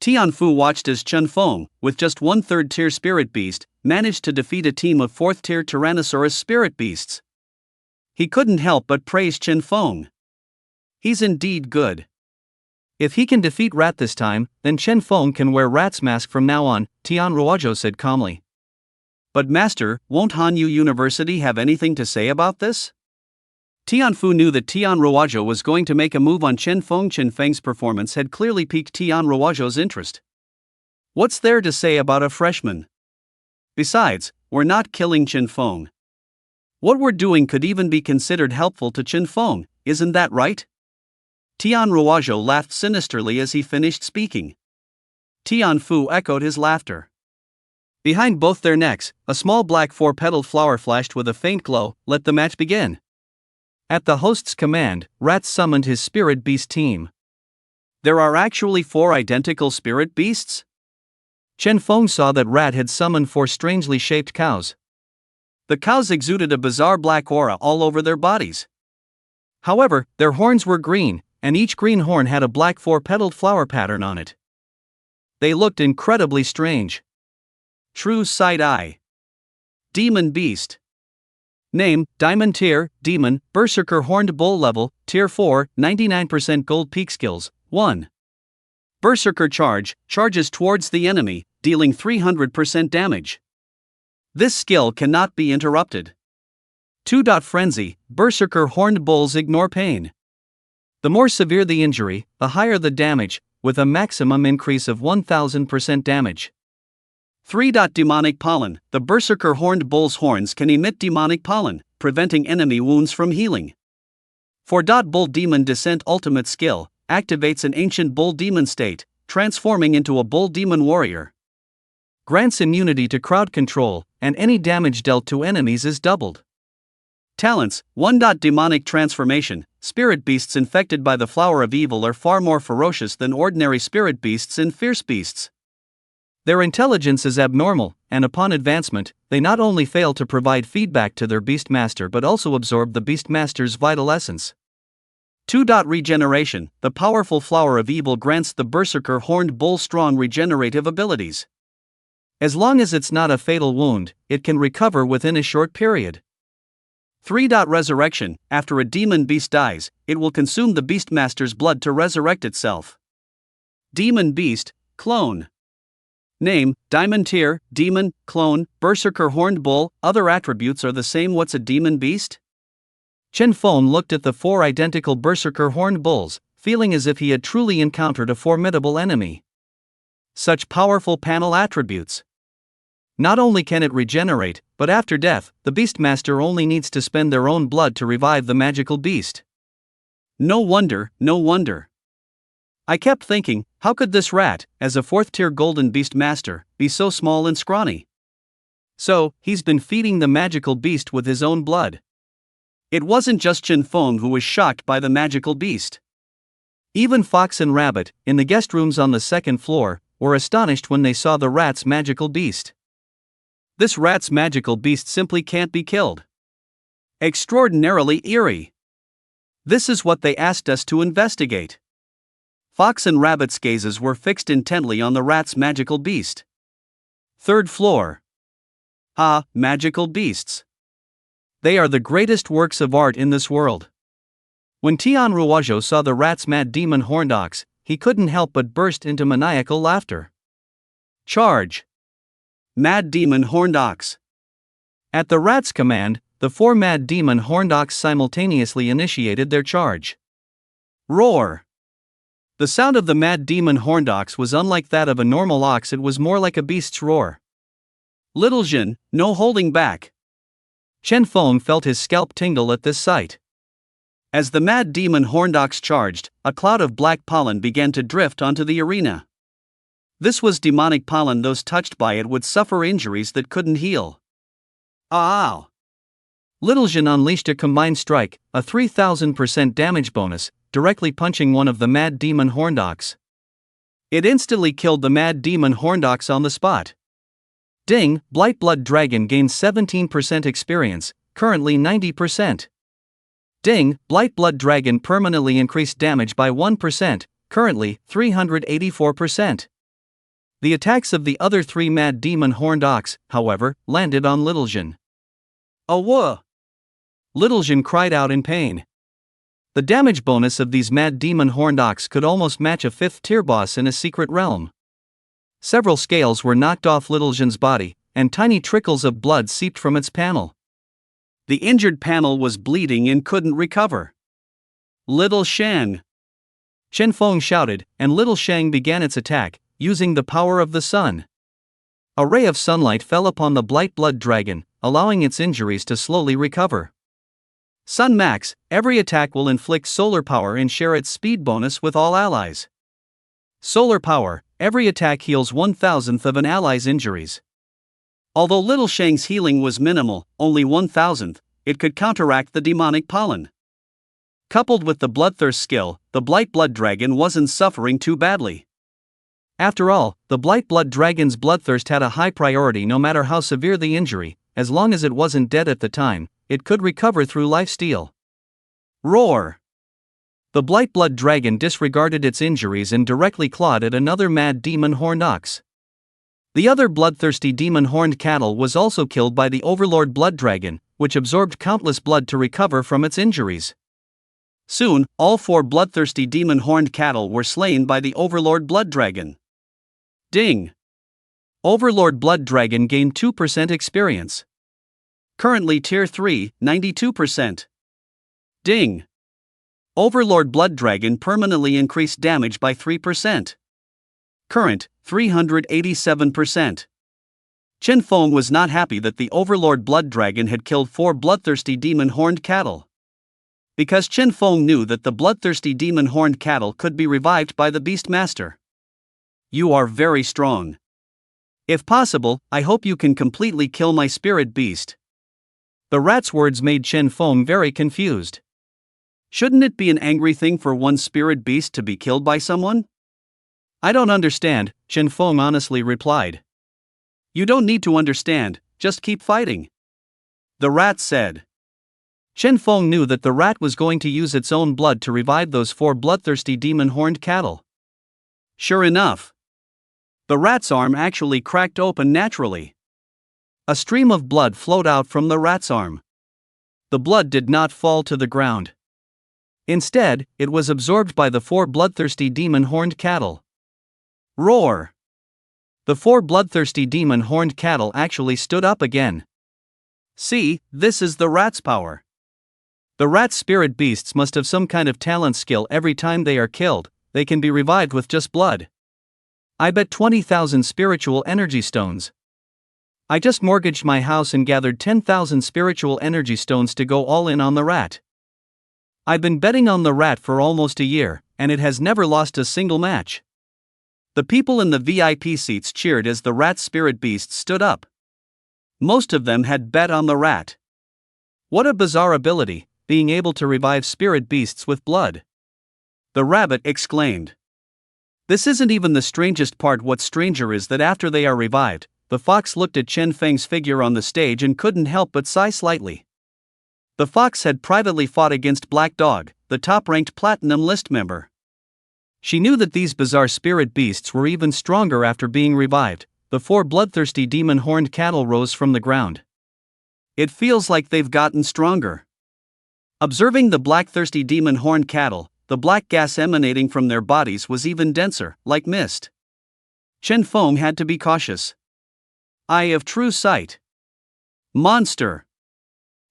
Tian Fu watched as Chen Feng, with just 1 3rd tier spirit beast, managed to defeat a team of 4th tier Tyrannosaurus spirit beasts. He couldn't help but praise Chen Feng. He's indeed good. If he can defeat Rat this time, then Chen Feng can wear Rat's mask from now on, Tian Ruwajo said calmly. But Master, won't Hanyu University have anything to say about this? Tian Fu knew that Tian Ruwajo was going to make a move on Chen Feng. Chen Feng's performance had clearly piqued Tian Ruwajo's interest. What's there to say about a freshman? Besides, we're not killing Chen Feng. What we're doing could even be considered helpful to Chen Feng, isn't that right? Tian Ruwajo laughed sinisterly as he finished speaking. Tian Fu echoed his laughter. Behind both their necks, a small black 4-petaled flower flashed with a faint glow. Let the match begin. At the host's command, Rat summoned his spirit beast team. There are actually 4 identical spirit beasts? Chen Feng saw that Rat had summoned 4 strangely shaped cows. The cows exuded a bizarre black aura all over their bodies. However, their horns were green, and each green horn had a black 4-petaled flower pattern on it. They looked incredibly strange. True side-eye. Demon Beast. Name, Diamond Tier, Demon, Berserker Horned Bull Level, Tier 4, 99% Gold Peak Skills, 1. Berserker Charge, charges towards the enemy, dealing 300% damage. This skill cannot be interrupted. 2. Frenzy, Berserker Horned Bulls ignore pain. The more severe the injury, the higher the damage, with a maximum increase of 1000% damage. 3. Demonic Pollen, the Berserker Horned Bull's horns can emit demonic pollen, preventing enemy wounds from healing. 4. Bull Demon Descent Ultimate Skill, activates an ancient bull demon state, transforming into a bull demon warrior. Grants immunity to crowd control, and any damage dealt to enemies is doubled. Talents, 1. Demonic Transformation, spirit beasts infected by the Flower of Evil are far more ferocious than ordinary spirit beasts and fierce beasts. Their intelligence is abnormal, and upon advancement, they not only fail to provide feedback to their Beastmaster but also absorb the Beastmaster's vital essence. 2. Regeneration, the powerful Flower of Evil grants the Berserker Horned Bull strong regenerative abilities. As long as it's not a fatal wound, it can recover within a short period. 3. Resurrection, after a demon beast dies, it will consume the Beastmaster's blood to resurrect itself. Demon Beast, Clone. Name, Diamond Tier, Demon, Clone, Berserker Horned Bull, other attributes are the same. What's a demon beast? Chen Feng looked at the 4 identical Berserker Horned Bulls, feeling as if he had truly encountered a formidable enemy. Such powerful panel attributes. Not only can it regenerate, but after death, the Beastmaster only needs to spend their own blood to revive the magical beast. No wonder, no wonder. I kept thinking, how could this rat, as a 4th tier Golden Beastmaster, be so small and scrawny? So, he's been feeding the magical beast with his own blood. It wasn't just Chen Feng who was shocked by the magical beast. Even Fox and Rabbit, in the guest rooms on the 2nd floor, were astonished when they saw the rat's magical beast. This rat's magical beast simply can't be killed. Extraordinarily eerie. This is what they asked us to investigate. Fox and Rabbit's gazes were fixed intently on the rat's magical beast. Third floor. Ah, magical beasts. They are the greatest works of art in this world. When Tian Ruojo saw the rat's mad demon horned ox, he couldn't help but burst into maniacal laughter. Charge! Mad demon horned ox. At the rat's command, the 4 mad demon horned ox simultaneously initiated their charge. Roar! The sound of the mad demon horned ox was unlike that of a normal ox, it was more like a beast's roar. Little Jin, no holding back. Chen Feng felt his scalp tingle at this sight. As the mad demon horned ox charged, a cloud of black pollen began to drift onto the arena. This was demonic pollen, those touched by it would suffer injuries that couldn't heal. Ow! Little Jin unleashed a combined strike, a 3000% damage bonus, directly punching one of the mad demon horned ox. It instantly killed the mad demon horned ox on the spot. Ding, Blight Blood Dragon gains 17% experience, currently 90%. Ding, Blight Blood Dragon permanently increased damage by 1%, currently 384%. The attacks of the other 3 mad demon horned ox, however, landed on Little Jin. Oh whoa! Little Jin cried out in pain. The damage bonus of these mad demon horned ox could almost match a 5th tier boss in a secret realm. Several scales were knocked off Little Jin's body, and tiny trickles of blood seeped from its panel. The injured panel was bleeding and couldn't recover. Little Shang! Chen Feng shouted, and Little Shang began its attack, using the power of the sun. A ray of sunlight fell upon the Blight Blood Dragon, allowing its injuries to slowly recover. Sun Max, every attack will inflict solar power and share its speed bonus with all allies. Solar power, every attack heals 1,000th of an ally's injuries. Although Little Shang's healing was minimal, only 1,000th, it could counteract the demonic pollen. Coupled with the Bloodthirst skill, the Blight Blood Dragon wasn't suffering too badly. After all, the Blight Blood Dragon's bloodthirst had a high priority no matter how severe the injury, as long as it wasn't dead at the time, it could recover through lifesteal. Roar! The Blight Blood Dragon disregarded its injuries and directly clawed at another mad demon horned ox. The other bloodthirsty demon horned cattle was also killed by the Overlord Blood Dragon, which absorbed countless blood to recover from its injuries. Soon, all 4 bloodthirsty demon horned cattle were slain by the Overlord Blood Dragon. Ding! Overlord Blood Dragon gained 2% experience. Currently Tier 3, 92%. Ding! Overlord Blood Dragon permanently increased damage by 3%. Current, 387%. Chen Feng was not happy that the Overlord Blood Dragon had killed 4 bloodthirsty demon horned cattle. Because Chen Feng knew that the bloodthirsty demon horned cattle could be revived by the Beastmaster. You are very strong. If possible, I hope you can completely kill my spirit beast. The rat's words made Chen Feng very confused. Shouldn't it be an angry thing for one spirit beast to be killed by someone? I don't understand, Chen Feng honestly replied. You don't need to understand, just keep fighting. The rat said. Chen Feng knew that the rat was going to use its own blood to revive those 4 bloodthirsty demon horned cattle. Sure enough. The rat's arm actually cracked open naturally. A stream of blood flowed out from the rat's arm. The blood did not fall to the ground. Instead, it was absorbed by the 4 bloodthirsty demon horned cattle. Roar! The 4 bloodthirsty demon horned cattle actually stood up again. See, this is the rat's power. The rat's spirit beasts must have some kind of talent skill. Every time they are killed, they can be revived with just blood. I bet 20,000 spiritual energy stones. I just mortgaged my house and gathered 10,000 spiritual energy stones to go all in on the rat. I've been betting on the rat for almost a year, and it has never lost a single match. The people in the VIP seats cheered as the rat's spirit beasts stood up. Most of them had bet on the rat. What a bizarre ability, being able to revive spirit beasts with blood. The rabbit exclaimed. This isn't even the strangest part. What's stranger is that after they are revived, the fox looked at Chen Feng's figure on the stage and couldn't help but sigh slightly. The fox had privately fought against Black Dog, the top-ranked Platinum List member. She knew that these bizarre spirit beasts were even stronger after being revived. The 4 bloodthirsty demon horned cattle rose from the ground. It feels like they've gotten stronger. Observing the black-thirsty demon horned cattle, the black gas emanating from their bodies was even denser, like mist. Chen Feng had to be cautious. Eye of true sight. Monster.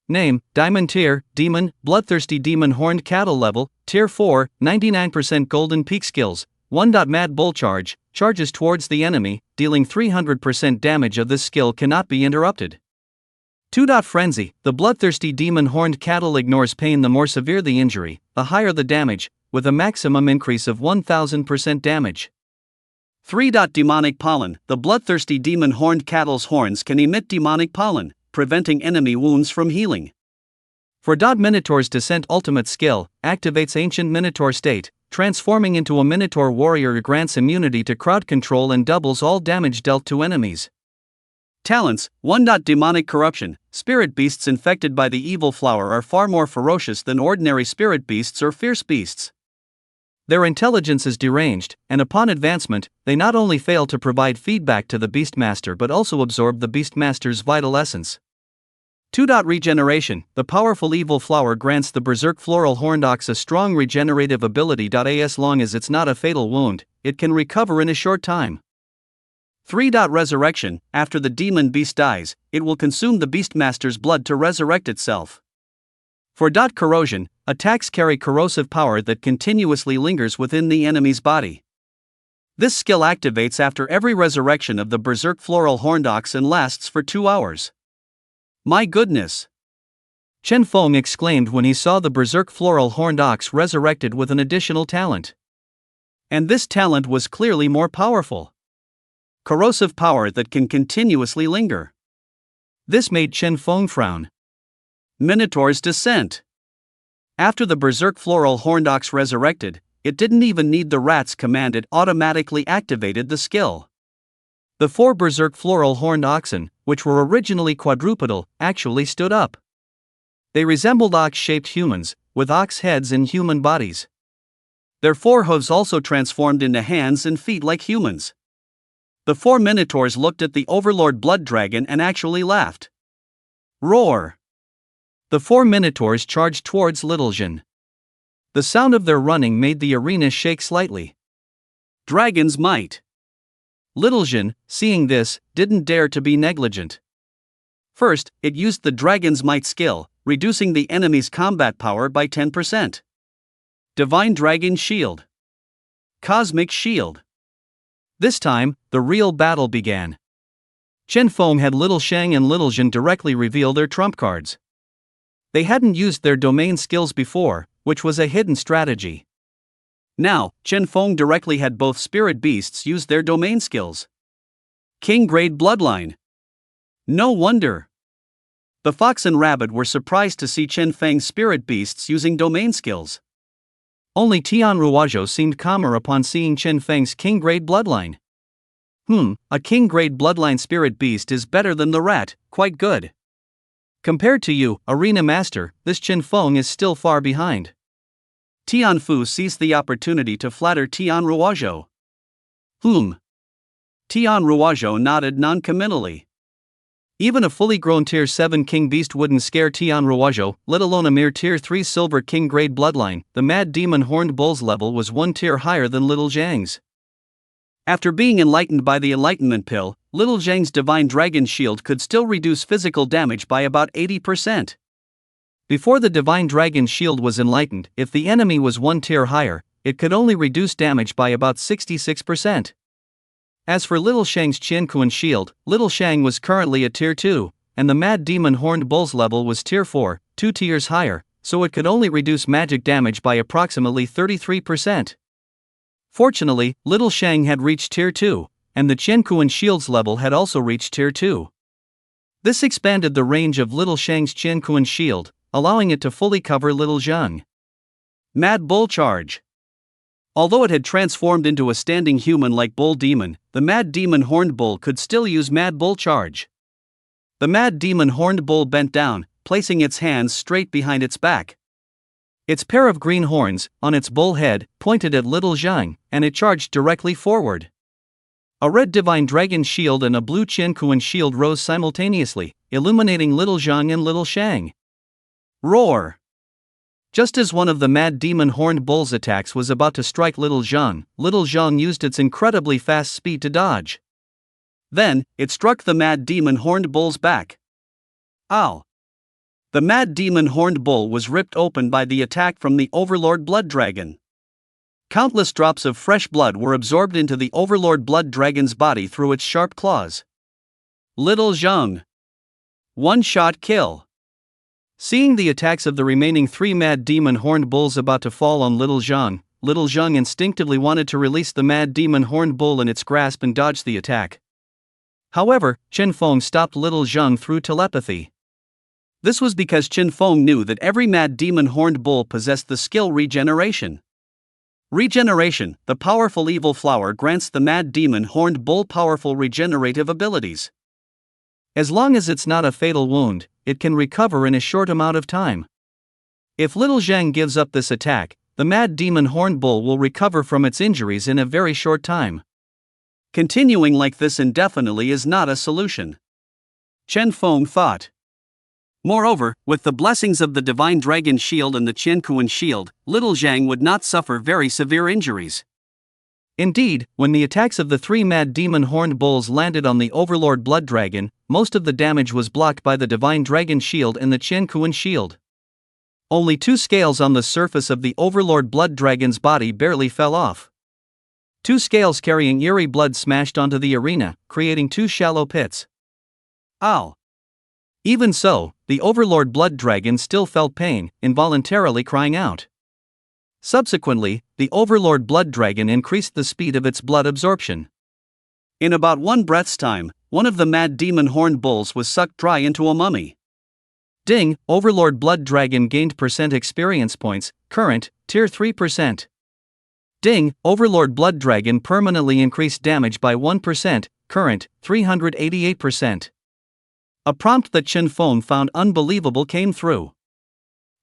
Name: Diamond Tier, Demon, Bloodthirsty Demon Horned Cattle Level, Tier 4, 99% Golden Peak Skills, 1. Mad Bull Charge, charges towards the enemy, dealing 300% damage. Of this skill cannot be interrupted. 2. Frenzy, the bloodthirsty demon horned cattle ignores pain. The more severe the injury, the higher the damage, with a maximum increase of 1000% damage. 3. Demonic Pollen, the bloodthirsty demon horned cattle's horns can emit demonic pollen, preventing enemy wounds from healing. 4. Minotaur's Descent ultimate skill, activates Ancient Minotaur state, transforming into a Minotaur warrior. Grants immunity to crowd control and doubles all damage dealt to enemies. Talents: 1. Demonic Corruption, spirit beasts infected by the evil flower are far more ferocious than ordinary spirit beasts or fierce beasts. Their intelligence is deranged, and upon advancement, they not only fail to provide feedback to the Beastmaster but also absorb the Beastmaster's vital essence. 2. Regeneration, the powerful evil flower grants the berserk floral horned ox a strong regenerative ability. As long as it's not a fatal wound, it can recover in a short time. 3. Resurrection, after the demon beast dies, it will consume the Beastmaster's blood to resurrect itself. 4. Corrosion, attacks carry corrosive power that continuously lingers within the enemy's body. This skill activates after every resurrection of the berserk floral horned ox and lasts for 2 hours. My goodness! Chen Feng exclaimed when he saw the berserk floral horned ox resurrected with an additional talent. And this talent was clearly more powerful. Corrosive power that can continuously linger. This made Chen Feng frown. Minotaur's Descent. After the berserk floral horned ox resurrected, it didn't even need the rat's command, it automatically activated the skill. The 4 berserk floral horned oxen, which were originally quadrupedal, actually stood up. They resembled ox-shaped humans, with ox heads and human bodies. Their 4 hooves also transformed into hands and feet like humans. The 4 minotaurs looked at the overlord blood dragon and actually laughed. Roar! The 4 minotaurs charged towards Little Jin. The sound of their running made the arena shake slightly. Dragon's Might. Little Jin, seeing this, didn't dare to be negligent. First, it used the Dragon's Might skill, reducing the enemy's combat power by 10%. Divine Dragon Shield. Cosmic Shield. This time, the real battle began. Chen Feng had Little Shang and Little Jin directly reveal their trump cards. They hadn't used their domain skills before, which was a hidden strategy. Now, Chen Feng directly had both spirit beasts use their domain skills. King Grade Bloodline. No wonder. The fox and rabbit were surprised to see Chen Feng's spirit beasts using domain skills. Only Tian Ruozhou seemed calmer upon seeing Chen Feng's King Grade Bloodline. A King Grade Bloodline spirit beast is better than the rat, quite good. Compared to you, Arena Master, this Chen Feng is still far behind. Tian Fu seized the opportunity to flatter Tian Ruozhou. Tian Ruozhou nodded non-committally. Even a fully grown Tier 7 King Beast wouldn't scare Tian Ruozhou, let alone a mere Tier 3 Silver King Grade Bloodline. The Mad Demon Horned Bull's level was 1 tier higher than Little Zhang's. After being enlightened by the Enlightenment Pill, Little Zhang's Divine Dragon Shield could still reduce physical damage by about 80%. Before the Divine Dragon Shield was enlightened, if the enemy was 1 tier higher, it could only reduce damage by about 66%. As for Little Shang's Qianquan Shield, Little Shang was currently at Tier 2, and the Mad Demon Horned Bull's level was Tier 4, 2 tiers higher, so it could only reduce magic damage by approximately 33%. Fortunately, Little Shang had reached Tier 2, and the Qianquan Shield's level had also reached Tier 2. This expanded the range of Little Shang's Qianquan Shield, allowing it to fully cover Little Zhang. Mad Bull Charge. Although it had transformed into a standing human-like bull demon, the Mad Demon Horned Bull could still use Mad Bull Charge. The Mad Demon Horned Bull bent down, placing its hands straight behind its back. Its pair of green horns, on its bull head, pointed at little Zhang, and it charged directly forward. A red divine dragon shield and a blue Qian Kuan shield rose simultaneously, illuminating little Zhang and little Shang. Roar! Just as one of the mad demon horned bull's attacks was about to strike little Zhang used its incredibly fast speed to dodge. Then, it struck the mad demon horned bull's back. Ow! The mad demon horned bull was ripped open by the attack from the Overlord Blood Dragon. Countless drops of fresh blood were absorbed into the Overlord Blood Dragon's body through its sharp claws. Little Zhang. One-shot kill. Seeing the attacks of the remaining 3 mad demon horned bulls about to fall on little Zhang instinctively wanted to release the mad demon horned bull in its grasp and dodge the attack. However, Chen Feng stopped little Zhang through telepathy. This was because Chen Feng knew that every mad demon horned bull possessed the skill regeneration. Regeneration, the powerful evil flower, grants the mad demon horned bull powerful regenerative abilities. As long as it's not a fatal wound, it can recover in a short amount of time. If little Zhang gives up this attack, the mad demon horned bull will recover from its injuries in a very short time. Continuing like this indefinitely is not a solution, Chen Feng thought. Moreover, with the blessings of the Divine Dragon Shield and the Qiankuan Shield, little Zhang would not suffer very severe injuries. Indeed, when the attacks of the 3 mad demon horned bulls landed on the Overlord Blood Dragon, most of the damage was blocked by the Divine Dragon Shield and the Qiankuan Shield. Only 2 scales on the surface of the Overlord Blood Dragon's body barely fell off. 2 scales carrying eerie blood smashed onto the arena, creating 2 shallow pits. Ow! Even so, the Overlord Blood Dragon still felt pain, involuntarily crying out. Subsequently, the Overlord Blood Dragon increased the speed of its blood absorption. In about 1 breath's time, one of the mad demon horned bulls was sucked dry into a mummy. Ding! Overlord Blood Dragon gained % experience points, current, tier 3%. Ding! Overlord Blood Dragon permanently increased damage by 1%, current, 388%. A prompt that Chen Feng found unbelievable came through.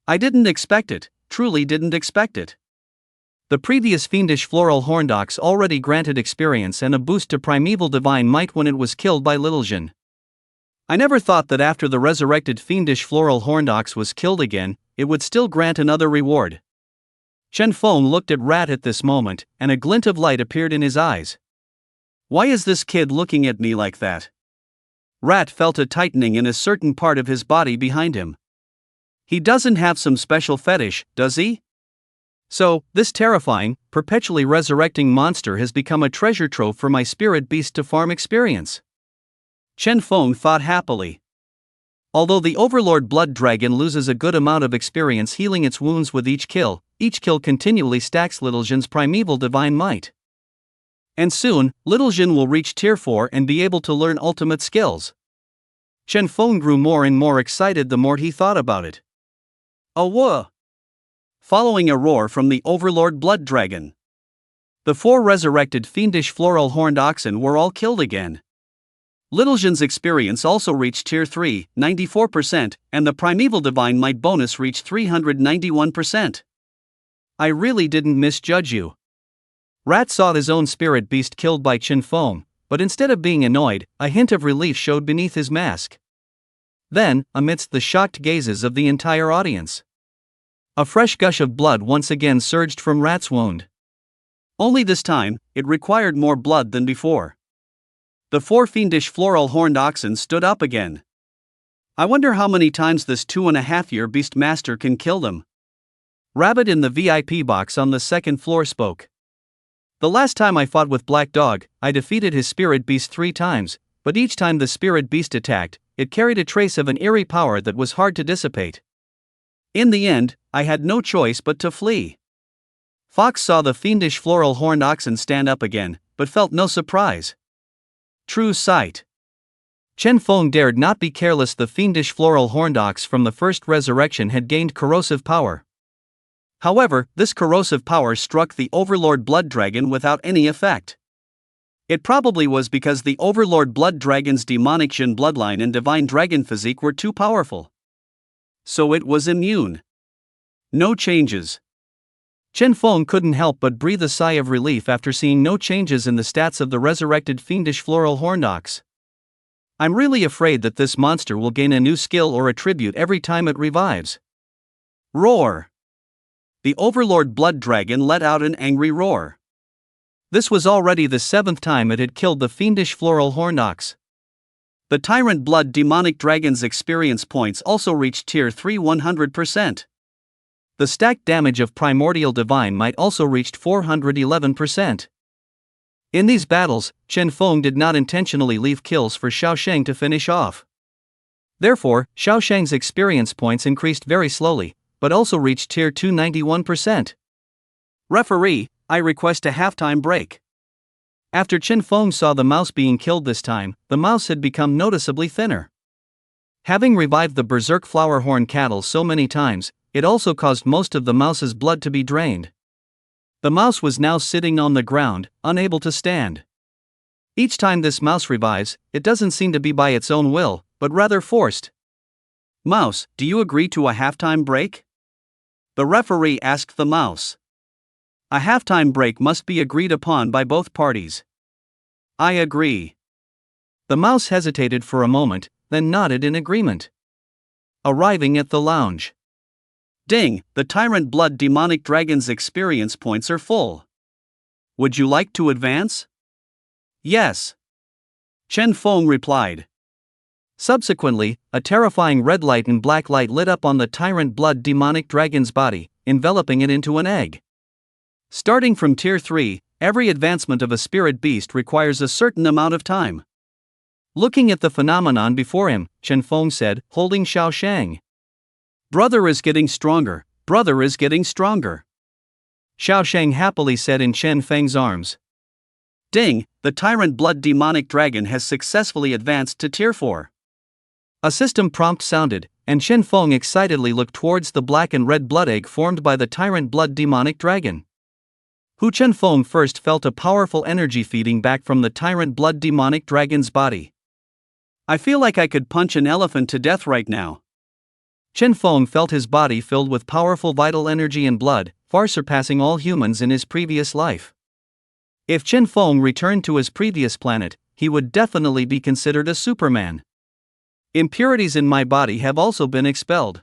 I didn't expect it, truly didn't expect it. The previous fiendish floral horned ox already granted experience and a boost to primeval divine might when it was killed by Little Zhen. I never thought that after the resurrected fiendish floral horned ox was killed again, it would still grant another reward. Chen Feng looked at Rat at this moment, and a glint of light appeared in his eyes. Why is this kid looking at me like that? Rat felt a tightening in a certain part of his body behind him. He doesn't have some special fetish, does he? So, this terrifying, perpetually resurrecting monster has become a treasure trove for my spirit beast to farm experience. Chen Feng thought happily. Although the Overlord Blood Dragon loses a good amount of experience healing its wounds with each kill continually stacks Little Zhen's primeval divine might. And soon, Little Zhen will reach tier 4 and be able to learn ultimate skills. Chen Feng grew more and more excited the more he thought about it. A whoa! Following a roar from the Overlord Blood Dragon. The 4 resurrected fiendish floral horned oxen were all killed again. Little Zhen's experience also reached tier 3, 94%, and the primeval divine might bonus reached 391%. I really didn't misjudge you. Rat saw his own spirit beast killed by Chen Feng, but instead of being annoyed, a hint of relief showed beneath his mask. Then, amidst the shocked gazes of the entire audience, a fresh gush of blood once again surged from Rat's wound. Only this time, it required more blood than before. The 4 fiendish floral horned oxen stood up again. I wonder how many times this 2.5-year beast master can kill them. Rabbit in the VIP box on the 2nd floor spoke. The last time I fought with Black Dog, I defeated his spirit beast 3 times, but each time the spirit beast attacked, it carried a trace of an eerie power that was hard to dissipate. In the end, I had no choice but to flee. Fox saw the fiendish floral horned oxen stand up again, but felt no surprise. True sight. Chen Feng dared not be careless. The fiendish floral horned ox from the first resurrection had gained corrosive power. However, this corrosive power struck the Overlord Blood Dragon without any effect. It probably was because the Overlord Blood Dragon's demonic Zhen bloodline and divine dragon physique were too powerful. So it was immune. No changes. Chen Feng couldn't help but breathe a sigh of relief after seeing no changes in the stats of the resurrected fiendish floral horned ox. I'm really afraid that this monster will gain a new skill or attribute every time it revives. Roar! The Overlord Blood Dragon let out an angry roar. This was already the 7th time it had killed the fiendish floral horned ox. The Tyrant Blood Demonic Dragon's experience points also reached Tier 3 100%. The stacked damage of Primordial Divine Might also reached 411%. In these battles, Chen Feng did not intentionally leave kills for Xiaosheng to finish off. Therefore, Xiaosheng's experience points increased very slowly, but also reached Tier 2 91%. Referee, I request a halftime break. After Chen Feng saw the mouse being killed this time, the mouse had become noticeably thinner. Having revived the Berserk Flowerhorn cattle so many times, it also caused most of the mouse's blood to be drained. The mouse was now sitting on the ground, unable to stand. Each time this mouse revives, it doesn't seem to be by its own will, but rather forced. Mouse, do you agree to a halftime break? The referee asked the mouse. A halftime break must be agreed upon by both parties. I agree. The mouse hesitated for a moment, then nodded in agreement. Arriving at the lounge. Ding, the Tyrant Blood Demonic Dragon's experience points are full. Would you like to advance? Yes. Chen Feng replied. Subsequently, a terrifying red light and black light lit up on the Tyrant Blood Demonic Dragon's body, enveloping it into an egg. Starting from Tier 3, every advancement of a spirit beast requires a certain amount of time. Looking at the phenomenon before him, Chen Feng said, holding Xiaosheng. Brother is getting stronger, brother is getting stronger. Xiaosheng happily said in Chen Feng's arms. Ding, the Tyrant Blood Demonic Dragon has successfully advanced to Tier 4. A system prompt sounded, and Chen Feng excitedly looked towards the black and red blood egg formed by the Tyrant Blood Demonic Dragon. Chen Feng first felt a powerful energy feeding back from the Tyrant Blood Demonic Dragon's body. I feel like I could punch an elephant to death right now. Chen Feng felt his body filled with powerful vital energy and blood, far surpassing all humans in his previous life. If Chen Feng returned to his previous planet, he would definitely be considered a Superman. Impurities in my body have also been expelled.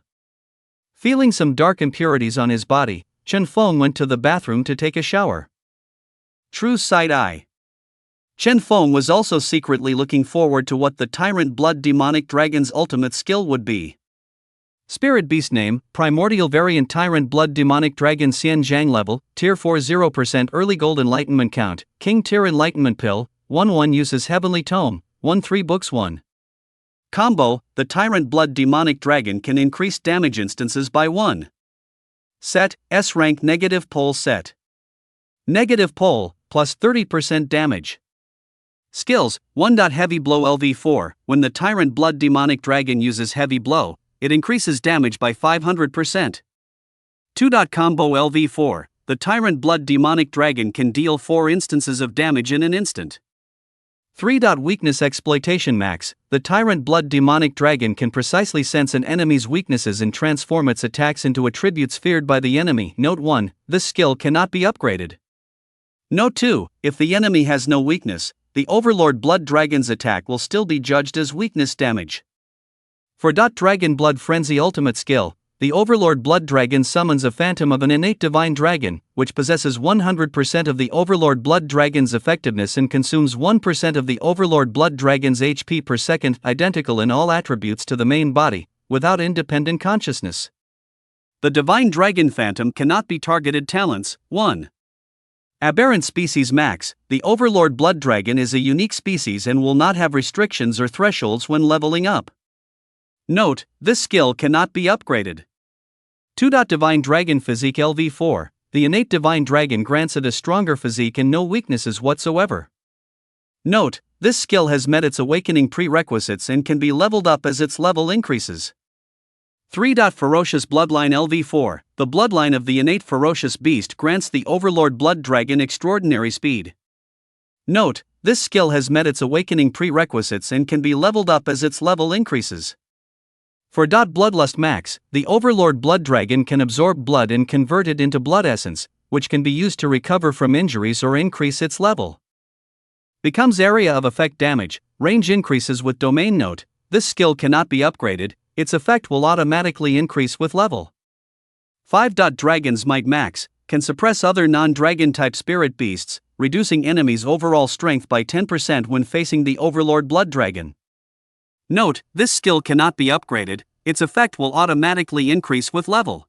Feeling some dark impurities on his body, Chen Feng went to the bathroom to take a shower. True side-eye. Chen Feng was also secretly looking forward to what the Tyrant Blood Demonic Dragon's ultimate skill would be. Spirit Beast name, Primordial Variant Tyrant Blood Demonic Dragon Xian Zhang level, Tier 4 0% Early Gold Enlightenment Count, King Tier Enlightenment Pill, 1-1 uses Heavenly Tome, 1-3 books 1. Combo, the Tyrant Blood Demonic Dragon can increase damage instances by 1. Set, S-Rank Negative Pole Set. Negative Pole, plus 30% damage. Skills, 1. Heavy Blow LV4, when the Tyrant Blood Demonic Dragon uses Heavy Blow, it increases damage by 500%. 2. Combo LV4, the Tyrant Blood Demonic Dragon can deal 4 instances of damage in an instant. 3. Weakness Exploitation Max, the Tyrant Blood Demonic Dragon can precisely sense an enemy's weaknesses and transform its attacks into attributes feared by the enemy. Note 1, this skill cannot be upgraded. Note 2, if the enemy has no weakness, the Overlord Blood Dragon's attack will still be judged as weakness damage. For Dragon Blood Frenzy Ultimate Skill, the Overlord Blood Dragon summons a phantom of an innate divine dragon, which possesses 100% of the Overlord Blood Dragon's effectiveness and consumes 1% of the Overlord Blood Dragon's HP per second, identical in all attributes to the main body, without independent consciousness. The Divine Dragon Phantom cannot be targeted. Talents, 1. Aberrant Species Max, the Overlord Blood Dragon is a unique species and will not have restrictions or thresholds when leveling up. Note, this skill cannot be upgraded. 2. Divine Dragon Physique LV4, the innate Divine Dragon grants it a stronger physique and no weaknesses whatsoever. Note, this skill has met its awakening prerequisites and can be leveled up as its level increases. 3. Ferocious Bloodline LV4, the bloodline of the innate ferocious beast grants the Overlord Blood Dragon extraordinary speed. Note, this skill has met its awakening prerequisites and can be leveled up as its level increases. For Bloodlust Max, the Overlord Blood Dragon can absorb blood and convert it into blood essence, which can be used to recover from injuries or increase its level. Becomes area of effect damage, range increases with domain note. This skill cannot be upgraded, its effect will automatically increase with level. 5. Dragon's Might Max can suppress other non-dragon type spirit beasts, reducing enemies' overall strength by 10% when facing the Overlord Blood Dragon. Note, this skill cannot be upgraded, its effect will automatically increase with level.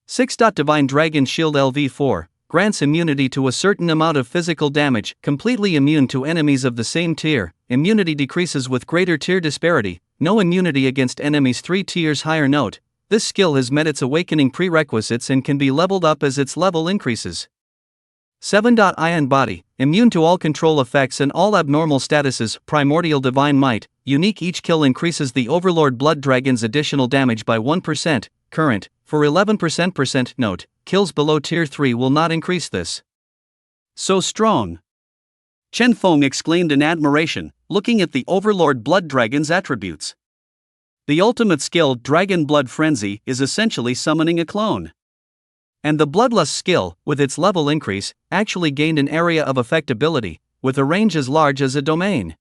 6. Divine Dragon Shield LV4 grants immunity to a certain amount of physical damage, completely immune to enemies of the same tier. Immunity decreases with greater tier disparity, no immunity against enemies 3 tiers higher. Note, this skill has met its awakening prerequisites and can be leveled up as its level increases. 7. Iron Body, immune to all control effects and all abnormal statuses. Primordial Divine Might, unique. Each kill increases the Overlord Blood Dragon's additional damage by 1%, current, for 11%. Note, kills below tier 3 will not increase this. So strong! Chen Feng exclaimed in admiration, looking at the Overlord Blood Dragon's attributes. The ultimate skill, Dragon Blood Frenzy, is essentially summoning a clone. And the Bloodlust skill, with its level increase, actually gained an area of effect ability, with a range as large as a domain.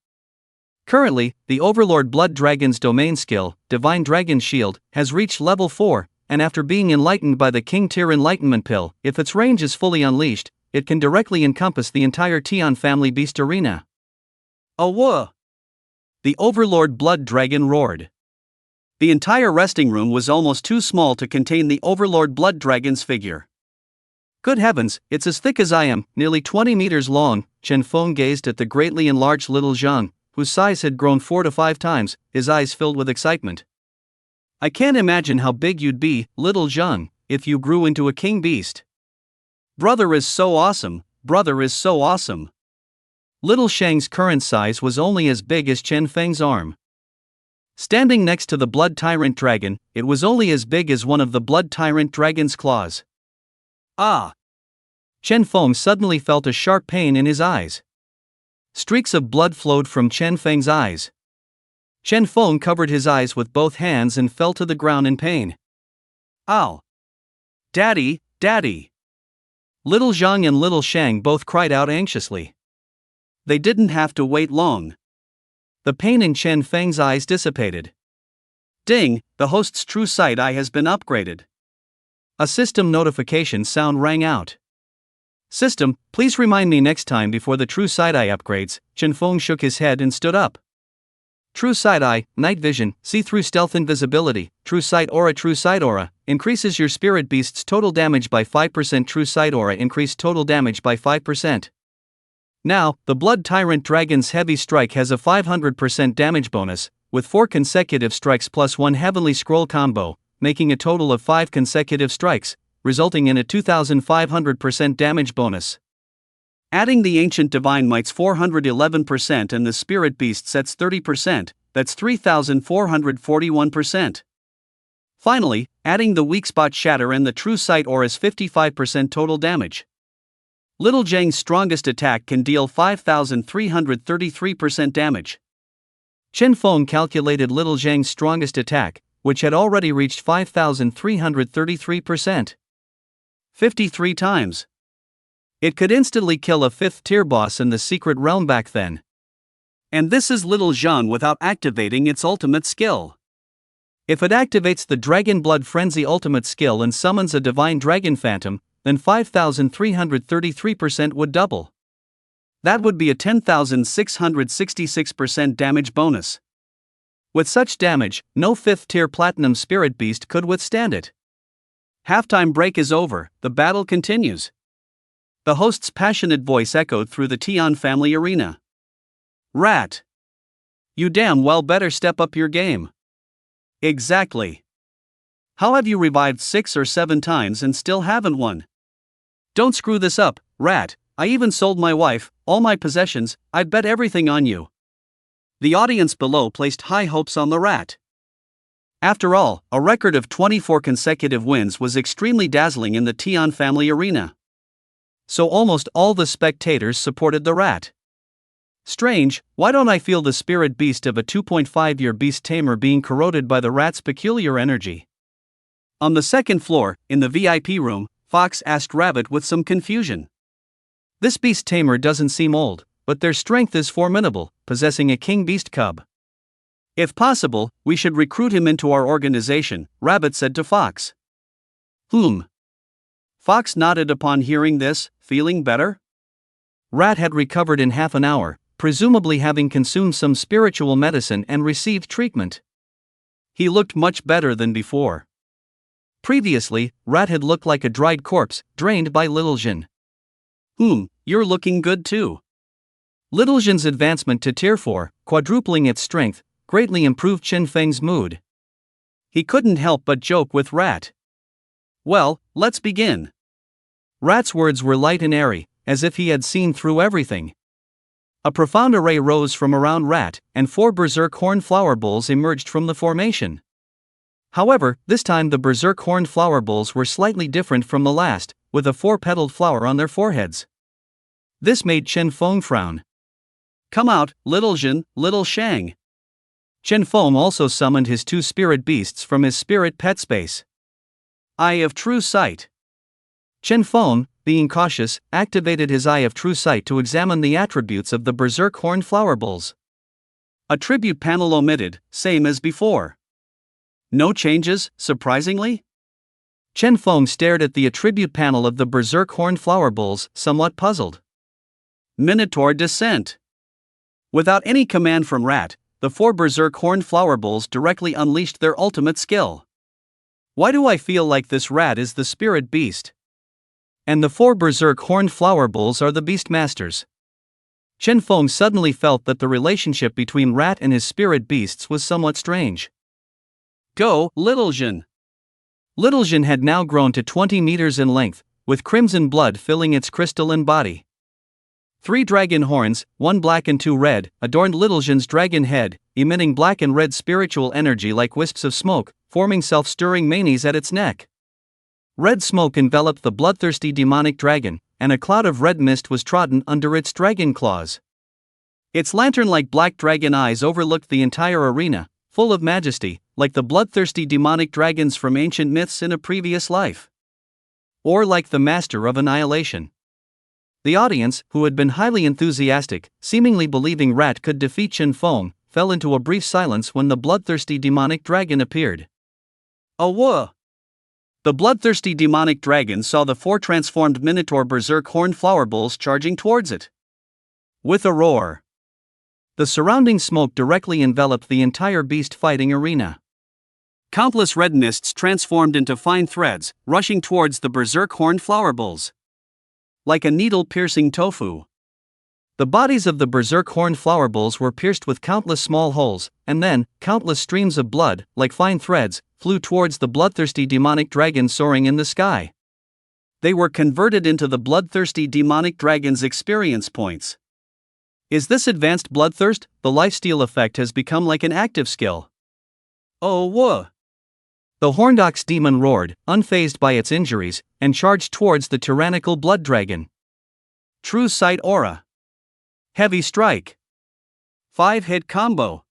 Currently, the Overlord Blood Dragon's domain skill, Divine Dragon Shield, has reached level 4, and after being enlightened by the King Tier Enlightenment Pill, if its range is fully unleashed, it can directly encompass the entire Tian family beast arena. Oh whoa! The Overlord Blood Dragon roared. The entire resting room was almost too small to contain the Overlord Blood Dragon's figure. Good heavens, it's as thick as I am, nearly 20 meters long. Chen Feng gazed at the greatly enlarged little Zhang, whose size had grown 4 to 5 times, his eyes filled with excitement. I can't imagine how big you'd be, little Zhang, if you grew into a king beast. Brother is so awesome, brother is so awesome. Little Shang's current size was only as big as Chen Feng's arm. Standing next to the Blood Tyrant Dragon, it was only as big as one of the Blood Tyrant Dragon's claws. Ah! Chen Feng suddenly felt a sharp pain in his eyes. Streaks of blood flowed from Chen Feng's eyes. Chen Feng covered his eyes with both hands and fell to the ground in pain. Ow! Daddy, Daddy! Little Zhang and little Shang both cried out anxiously. They didn't have to wait long. The pain in Chen Feng's eyes dissipated. Ding, the host's True Sight Eye has been upgraded. A system notification sound rang out. System, please remind me next time before the True Sight Eye upgrades. Chen Feng shook his head and stood up. True Sight Eye, Night Vision, See-Through Stealth Invisibility, True Sight Aura, increases your spirit beast's total damage by 5%. True Sight Aura increased total damage by 5%. Now, the Blood Tyrant Dragon's Heavy Strike has a 500% damage bonus, with 4 consecutive strikes plus 1 Heavenly Scroll combo, making a total of 5 consecutive strikes, resulting in a 2,500% damage bonus. Adding the Ancient Divine Might's 411% and the Spirit Beast's 30%, that's 3,441%. Finally, adding the Weak Spot Shatter and the True Sight Aura's 55% total damage. Little Zhang's strongest attack can deal 5,333% damage. Chen Feng calculated Little Zhang's strongest attack, which had already reached 5,333%. 53 times. It could instantly kill a 5th tier boss in the secret realm back then. And this is Little Zhang without activating its ultimate skill. If it activates the Dragon Blood Frenzy ultimate skill and summons a Divine Dragon Phantom, then 5,333% would double. That would be a 10,666% damage bonus. With such damage, no 5th tier Platinum Spirit Beast could withstand it. Halftime break is over, the battle continues. The host's passionate voice echoed through the Tian family arena. Rat! You damn well better step up your game. Exactly. How have you revived 6 or 7 times and still haven't won? Don't screw this up, Rat. I even sold my wife, all my possessions, I'd bet everything on you. The audience below placed high hopes on the Rat. After all, a record of 24 consecutive wins was extremely dazzling in the Tian family arena. So almost all the spectators supported the Rat. Strange, why don't I feel the spirit beast of a 2.5-year beast tamer being corroded by the rat's peculiar energy? On the second floor, in the VIP room, Fox asked Rabbit with some confusion. This beast tamer doesn't seem old, but their strength is formidable, possessing a king beast cub. If possible, we should recruit him into our organization, Rabbit said to Fox. Fox nodded upon hearing this, feeling better. Rat had recovered in half an hour, presumably having consumed some spiritual medicine and received treatment. He looked much better than before. Previously, Rat had looked like a dried corpse, drained by Little Jin. You're looking good too. Little Jin's advancement to Tier 4, quadrupling its strength, greatly improved Chen Feng's mood. He couldn't help but joke with Rat. Well, let's begin. Rat's words were light and airy, as if he had seen through everything. A profound array rose from around Rat, and 4 berserk horn flower bowls emerged from the formation. However, this time the berserk horned flower bowls were slightly different from the last, with a 4-petaled flower on their foreheads. This made Chen Feng frown. Come out, Little Jin, Little Shang. Chen Feng also summoned his 2 spirit beasts from his spirit pet space. Eye of True Sight. Chen Feng, being cautious, activated his Eye of True Sight to examine the attributes of the berserk horned flower bowls. Attribute panel omitted, same as before. No changes, surprisingly? Chen Feng stared at the attribute panel of the berserk horned flower bowls, somewhat puzzled. Minotaur Descent. Without any command from Rat, the 4 berserk horned flower bowls directly unleashed their ultimate skill. Why do I feel like this rat is the spirit beast? And the 4 berserk horned flower bowls are the beast masters. Chen Feng suddenly felt that the relationship between Rat and his spirit beasts was somewhat strange. Go, Little Jin. Little Jin had now grown to 20 meters in length, with crimson blood filling its crystalline body. 3 dragon horns, 1 black and 2 red, adorned Little Jin's dragon head, emitting black and red spiritual energy like wisps of smoke, forming self-stirring manes at its neck. Red smoke enveloped the bloodthirsty demonic dragon, and a cloud of red mist was trodden under its dragon claws. Its lantern-like black dragon eyes overlooked the entire arena, full of majesty, like the bloodthirsty demonic dragons from ancient myths in a previous life. Or like the master of annihilation. The audience, who had been highly enthusiastic, seemingly believing Rat could defeat Chen Feng, fell into a brief silence when the bloodthirsty demonic dragon appeared. Awah! The bloodthirsty demonic dragon saw the 4 transformed minotaur berserk horned flower bowls charging towards it. With a roar, the surrounding smoke directly enveloped the entire beast fighting arena. Countless red mists transformed into fine threads, rushing towards the berserk horned flower bowls. Like a needle-piercing tofu. The bodies of the berserk horned flower bowls were pierced with countless small holes, and then, countless streams of blood, like fine threads, flew towards the bloodthirsty demonic dragon soaring in the sky. They were converted into the bloodthirsty demonic dragon's experience points. Is this advanced bloodthirst? The lifesteal effect has become like an active skill. Oh whoa! The horned ox demon roared, unfazed by its injuries, and charged towards the tyrannical blood dragon. True Sight Aura. Heavy Strike. 5-hit combo.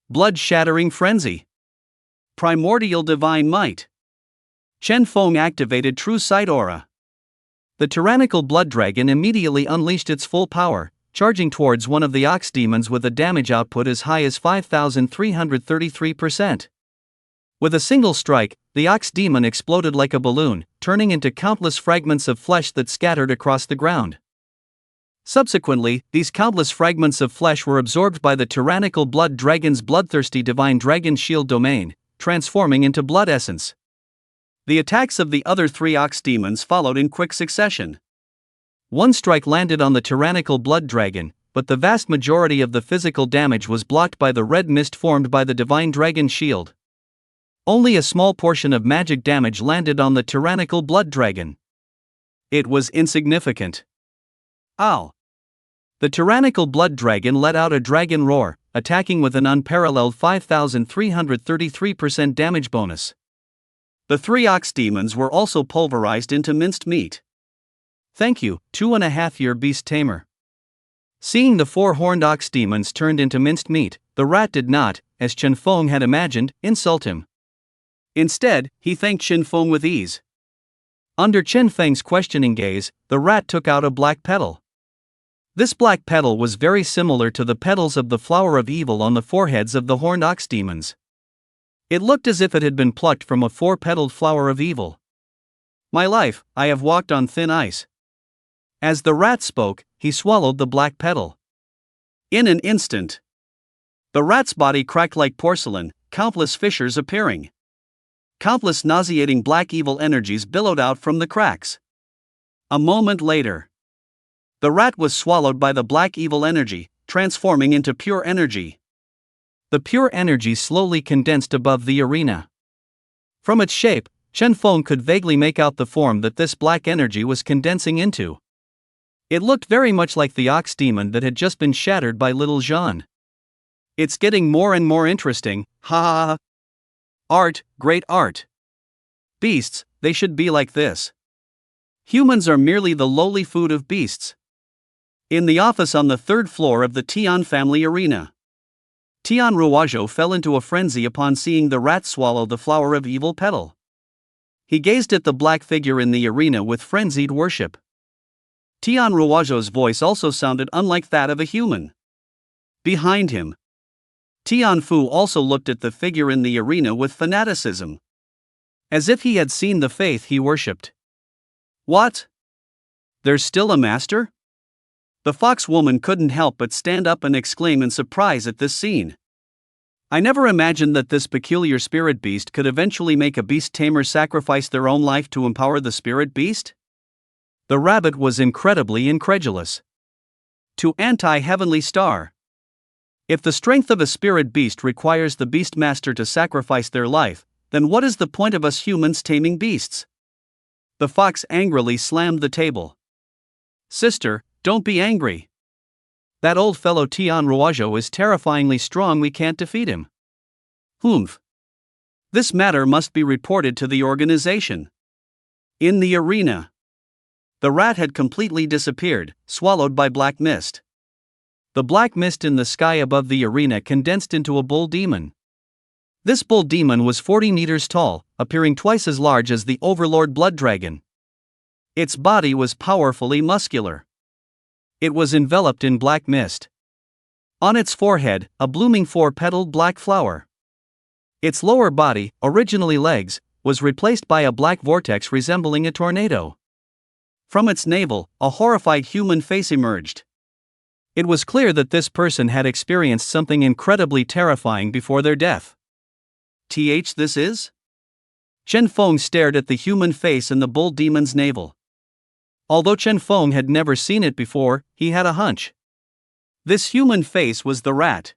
Blood-shattering frenzy. Primordial divine might. Chen Feng activated True Sight Aura. The tyrannical blood dragon immediately unleashed its full power, charging towards one of the ox demons with a damage output as high as 5,333%. With a single strike, the ox demon exploded like a balloon, turning into countless fragments of flesh that scattered across the ground. Subsequently, these countless fragments of flesh were absorbed by the tyrannical blood dragon's bloodthirsty divine dragon shield domain, transforming into blood essence. The attacks of the other 3 ox demons followed in quick succession. One strike landed on the tyrannical blood dragon, but the vast majority of the physical damage was blocked by the red mist formed by the divine dragon shield. Only a small portion of magic damage landed on the tyrannical blood dragon. It was insignificant. Ow! The tyrannical blood dragon let out a dragon roar, attacking with an unparalleled 5,333% damage bonus. The 3 ox demons were also pulverized into minced meat. Thank you, 2.5-year beast tamer. Seeing the four horned ox demons turned into minced meat, the rat did not, as Chen Feng had imagined, insult him. Instead, he thanked Chen Feng with ease. Under Chen Feng's questioning gaze, the rat took out a black petal. This black petal was very similar to the petals of the flower of evil on the foreheads of the horned ox demons. It looked as if it had been plucked from a four-petaled flower of evil. My life, I have walked on thin ice. As the rat spoke, he swallowed the black petal. In an instant, the rat's body cracked like porcelain, countless fissures appearing. Countless nauseating black evil energies billowed out from the cracks. A moment later, the rat was swallowed by the black evil energy, transforming into pure energy. The pure energy slowly condensed above the arena. From its shape, Chen Feng could vaguely make out the form that this black energy was condensing into. It looked very much like the ox demon that had just been shattered by little Jean. It's getting more and more interesting, ha ha ha. Art, great art. Beasts, they should be like this. Humans are merely the lowly food of beasts. In the office on the third floor of the Tian family arena, Tian Ruozhou fell into a frenzy upon seeing the rat swallow the flower of evil petal. He gazed at the black figure in the arena with frenzied worship. Tian Ruozhou's voice also sounded unlike that of a human. Behind him, Tian Fu also looked at the figure in the arena with fanaticism, as if he had seen the faith he worshipped. What? There's still a master? The fox woman couldn't help but stand up and exclaim in surprise at this scene. I never imagined that this peculiar spirit beast could eventually make a beast tamer sacrifice their own life to empower the spirit beast? The rabbit was incredibly incredulous. To anti-heavenly star. If the strength of a spirit beast requires the beast master to sacrifice their life, then what is the point of us humans taming beasts? The fox angrily slammed the table. Sister, don't be angry. That old fellow Tian Ruozhou is terrifyingly strong, we can't defeat him. Humph. This matter must be reported to the organization. In the arena, the rat had completely disappeared, swallowed by black mist. The black mist in the sky above the arena condensed into a bull demon. This bull demon was 40 meters tall, appearing twice as large as the Overlord Blood Dragon. Its body was powerfully muscular. It was enveloped in black mist. On its forehead, a blooming four-petaled black flower. Its lower body, originally legs, was replaced by a black vortex resembling a tornado. From its navel, a horrified human face emerged. It was clear that this person had experienced something incredibly terrifying before their death. This is? Chen Feng stared at the human face in the bull demon's navel. Although Chen Feng had never seen it before, he had a hunch. This human face was the rat.